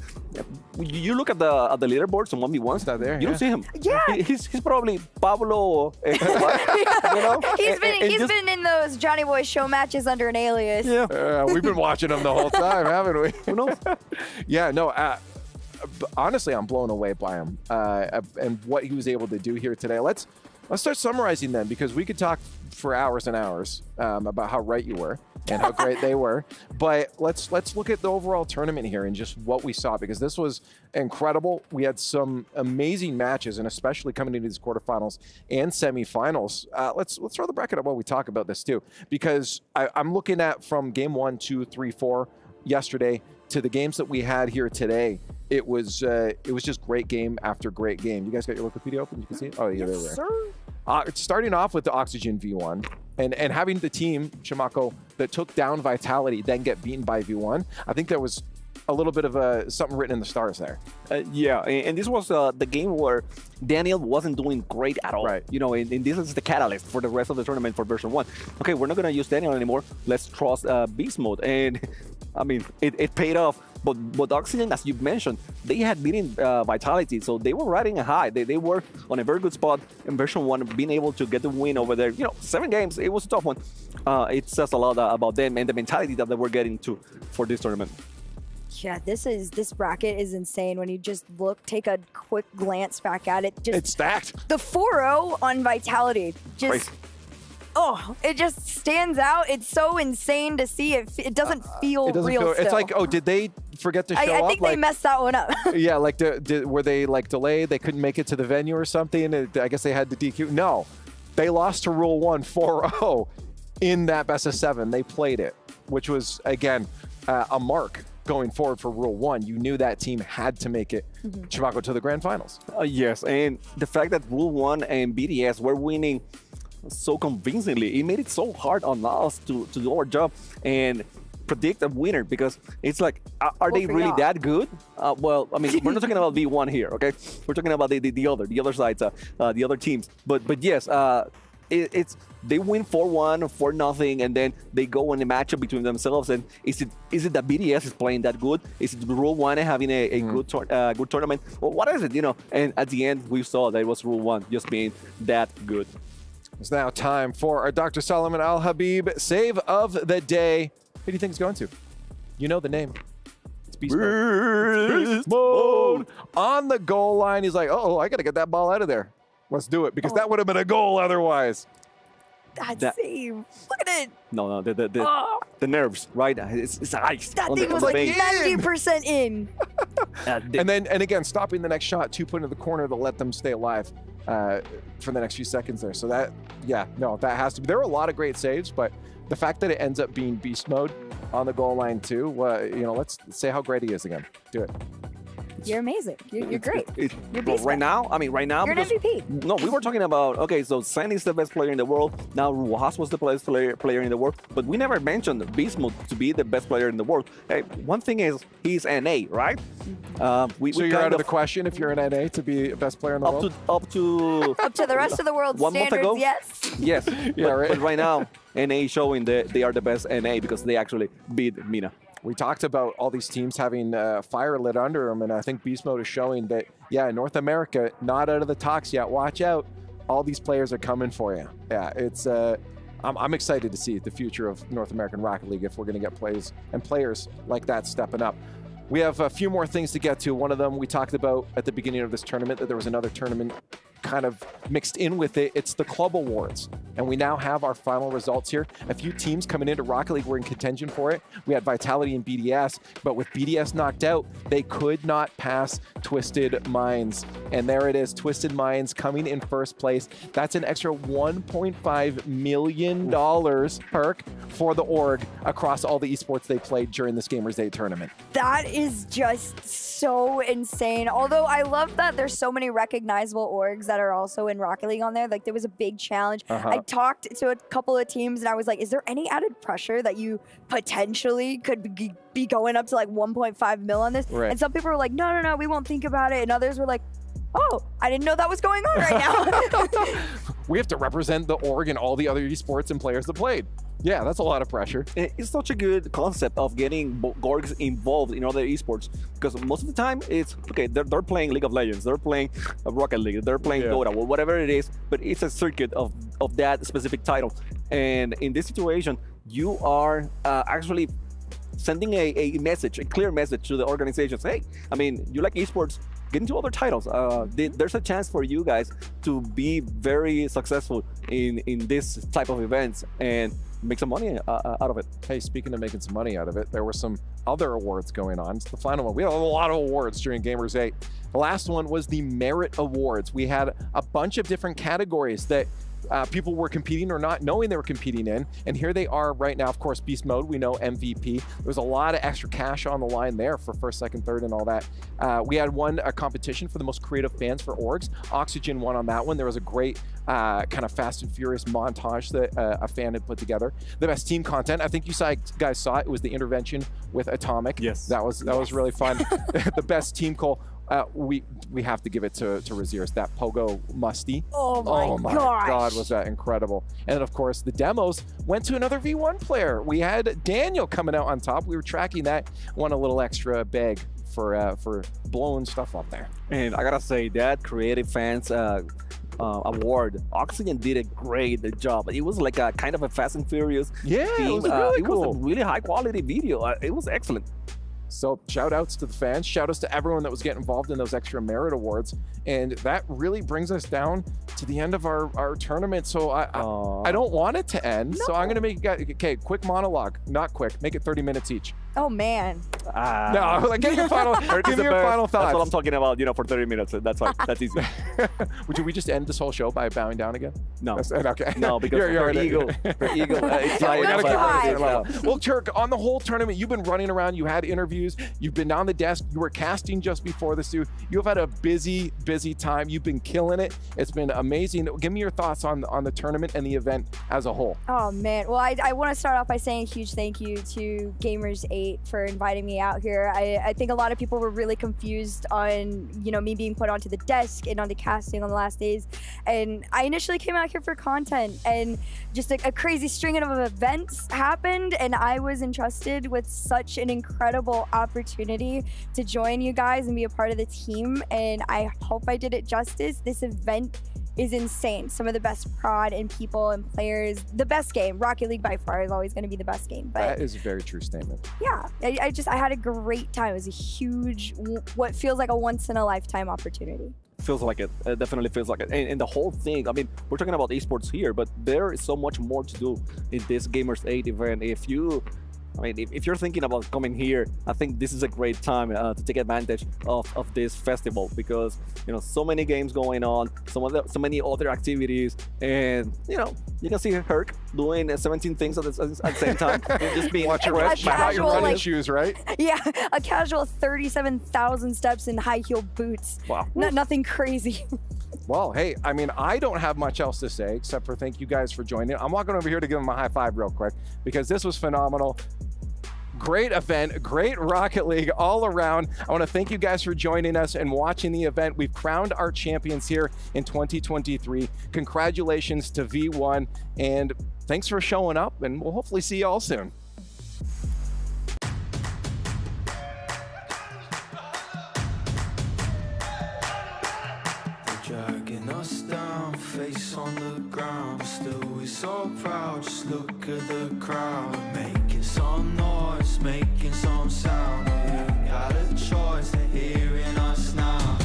you look at the leaderboards on 1v1s. Not there. You don't see him. Yeah. He's probably Pablo. You know? He's been in those Johnny Boy show matches under an alias. Yeah. We've been watching him the whole time, haven't we? Who knows? Yeah. No. Honestly, I'm blown away by him and what he was able to do here today. Let's start summarizing them because we could talk for hours and hours about how right you were and how great they were. But let's look at the overall tournament here and just what we saw because this was incredible. We had some amazing matches and especially coming into these quarterfinals and semifinals. Let's throw the bracket up while we talk about this too because I'm looking at from game 1, 2, 3, 4 yesterday to the games that we had here today. It was just great game after great game. You guys got your Wikipedia open? You can see it? Oh, yeah, yes, there. Starting off with the Oxygen V1 and having the team, Chimako, that took down Vitality, then get beaten by V1. I think there was a little bit of something written in the stars there. Yeah, and this was the game where Daniel wasn't doing great at all. Right. You know, and this is the catalyst for the rest of the tournament for version 1. Okay, we're not going to use Daniel anymore. Let's trust Beast Mode. And, I mean, it paid off. But Oxygen, as you mentioned, they had beaten Vitality, so they were riding a high. They were on a very good spot in version 1, being able to get the win over there. You know, 7 games, it was a tough one. It says a lot about them and the mentality that they were getting to for this tournament. Yeah, this bracket is insane. When you just take a quick glance back at it. It's stacked. The 4-0 on Vitality. Just. Crazy. Oh, it just stands out. It's so insane to see. It doesn't feel real. It's like, oh, did they forget to show up? I think they messed that one up. Yeah, like were they like delayed? They couldn't make it to the venue or something? I guess they had to DQ. No, they lost to Rule 1 4-0 in that best of 7. They played it, which was again a mark going forward for Rule 1. You knew that team had to make it, Chimako, to the grand finals. Yes, and the fact that Rule 1 and BDS were winning so convincingly, it made it so hard on us to do our job and predict a winner because it's like, are they really that good? Well, I mean, we're not talking about V1 here, okay? We're talking about the other sides, the other teams. But yes, they win 4-1 or 4-0, and then they go in a matchup between themselves. And is it that BDS is playing that good? Is it Rule 1 having a good tournament? Well, what is it? And at the end, we saw that it was Rule 1 just being that good. It's now time for our Dr. Solomon Al-Habib save of the day. Who do you think it's going to? You know the name. It's Beast Mode. Beast Mode. On the goal line, he's like, oh, I got to get that ball out of there. Let's do it, because that would have been a goal otherwise. That save. Look at it. No, the nerves, right? It's ice. That thing was like 90% in. And again, stopping the next shot, 2 put into the corner to let them stay alive for the next few seconds there. So that has to be. There were a lot of great saves, but the fact that it ends up being beast mode on the goal line too, let's say how great he is again. Do it. You're amazing. You're great. You're beast right now. You're an MVP. No, we were talking about, okay, so Sen is the best player in the world. Now Ruas was the best player in the world. But we never mentioned Beast Mode to be the best player in the world. Hey, one thing is, he's NA, right? So you're out of the question if you're an NA to be best player in the world? Up to the rest of the world 1 month standards, ago? yes. Yes. Yeah, right. But right now, NA is showing that they are the best NA because they actually beat Mina. We talked about all these teams having fire lit under them, and I think Beast Mode is showing that, North America, not out of the talks yet. Watch out. All these players are coming for you. Yeah, it's I'm excited to see the future of North American Rocket League if we're going to get players like that stepping up. We have a few more things to get to. One of them we talked about at the beginning of this tournament, that there was another tournament kind of mixed in with it. It's the Club Awards. And we now have our final results here. A few teams coming into Rocket League were in contention for it. We had Vitality and BDS, but with BDS knocked out, they could not pass Twisted Minds. And there it is, Twisted Minds coming in first place. That's an extra $1.5 million perk for the org across all the esports they played during this Gamers8 tournament. That is just so insane. Although I love that there's so many recognizable orgs that are also in Rocket League on there. Like, there was a big challenge. I talked to a couple of teams and I was like, is there any added pressure that you potentially could be going up to like 1.5 mil on this? Right. And some people were like, no, we won't think about it. And others were like, oh, I didn't know that was going on right now. We have to represent the org and all the other esports and players that played. Yeah, that's a lot of pressure. It's such a good concept of getting orgs involved in other esports, because most of the time it's, okay, they're playing League of Legends, they're playing Rocket League, they're playing Dota, or whatever it is, but it's a circuit of that specific title. And in this situation, you are actually sending a message, a clear message to the organizations. Hey, I mean, you like esports, get into other titles. There's a chance for you guys to be very successful in this type of events and make some money out of it. Hey, speaking of making some money out of it, there were some other awards going on. It's the final one. We had a lot of awards during Gamers8. The last one was the Merit Awards. We had a bunch of different categories that people were competing or not knowing they were competing in. And here they are right now. Of course, Beast Mode, we know MVP. There's a lot of extra cash on the line there for first, second, third, and all that. We had a competition for the most creative fans for orgs. Oxygen won on that one. There was a great kind of Fast and Furious montage that a fan had put together. The best team content, I think you guys saw it was the intervention with Atomic. Yes. That was really fun. The best team call. We have to give it to Raziers, that Pogo Musty. Oh my gosh. God, was that incredible. And of course, the demos went to another V1 player. We had Daniel coming out on top. We were tracking that, won a little extra bag for blowing stuff up there. And I gotta say, that Creative Fans award, Oxygen did a great job. It was like a kind of a Fast and Furious theme. It was really cool. It was a really high quality video. It was excellent. So shout outs to the fans, shout outs to everyone that was getting involved in those extra Merit Awards. And that really brings us down to the end of our tournament. So I don't want it to end. No. So I'm going to make quick monologue. Not quick, make it 30 minutes each. Oh, man. No, like, give me your final thoughts. That's what I'm talking about, for 30 minutes. That's fine. That's easy. Would we just end this whole show by bowing down again? No. Okay. No, because her ego. It's Well, Turk, on the whole tournament, you've been running around. You had interviews. You've been on the desk. You were casting just before this, too. You have had a busy time. You've been killing it. It's been amazing. Give me your thoughts on the tournament and the event as a whole. Oh, man. Well, I want to start off by saying a huge thank you to Gamers8 Gamers8 for inviting me out here. I think a lot of people were really confused on, you know, me being put onto the desk and on the casting on the last days. And I initially came out here for content, and just a crazy string of events happened, and I was entrusted with such an incredible opportunity to join you guys and be a part of the team, and I hope I did it justice. This event is insane. Some of the best prod and people and players. The best game. Rocket League by far is always going to be the best game. But That is a very true statement. yeah, I had a great time. It was a huge, what feels like a once in a lifetime opportunity. Feels like it. It definitely feels like it. And the whole thing, I mean, we're talking about esports here, but there is so much more to do in this Gamers8 event. If you're thinking about coming here, I think this is a great time to take advantage of this festival, because you know, so many games going on, so many other activities, and you know, you can see Herc doing 17 things at the same time. Just being Watch your running shoes, right? Yeah, a casual 37,000 steps in high heel boots. Wow. Nothing crazy. Well, hey, I mean, I don't have much else to say except for thank you guys for joining. I'm walking over here to give them a high five real quick because this was phenomenal. Great event, great Rocket League all around. I want to thank you guys for joining us and watching the event. We've crowned our champions here in 2023. Congratulations to V1, and thanks for showing up, and we'll hopefully see you all soon. Dragging us down, face on the ground, but still we so proud. Just look at the crowd, making some noise, making some sound. We got a choice, they're hearing us now.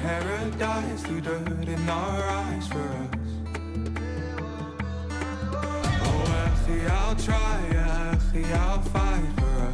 Paradise through dirt in our eyes for us. Oh, actually, I'll try, actually, I'll fight for us.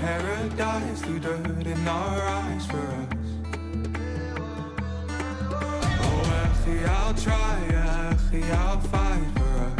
Paradise through dirt in our eyes for us. Oh, actually, I'll try, actually, I'll fight for us.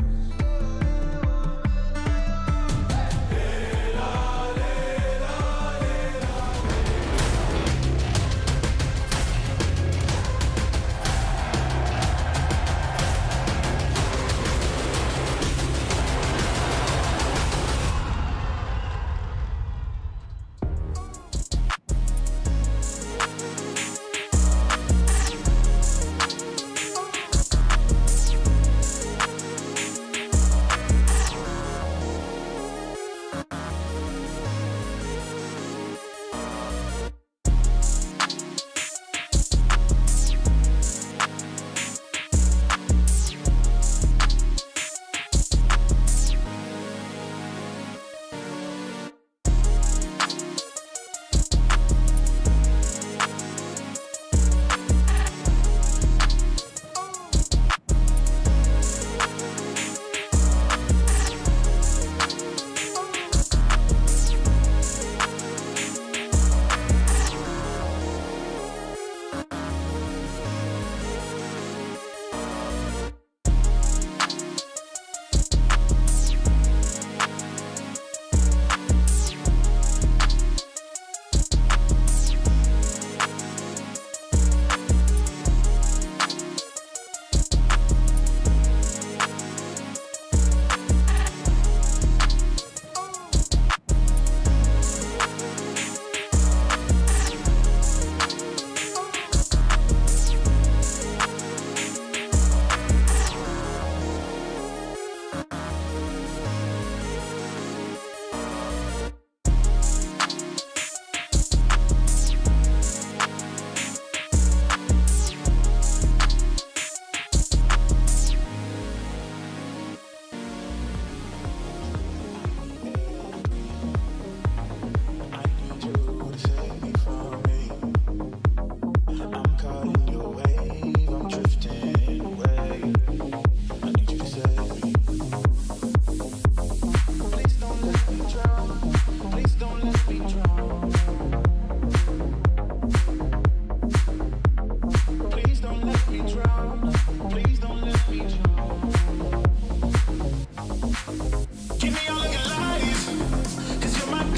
go.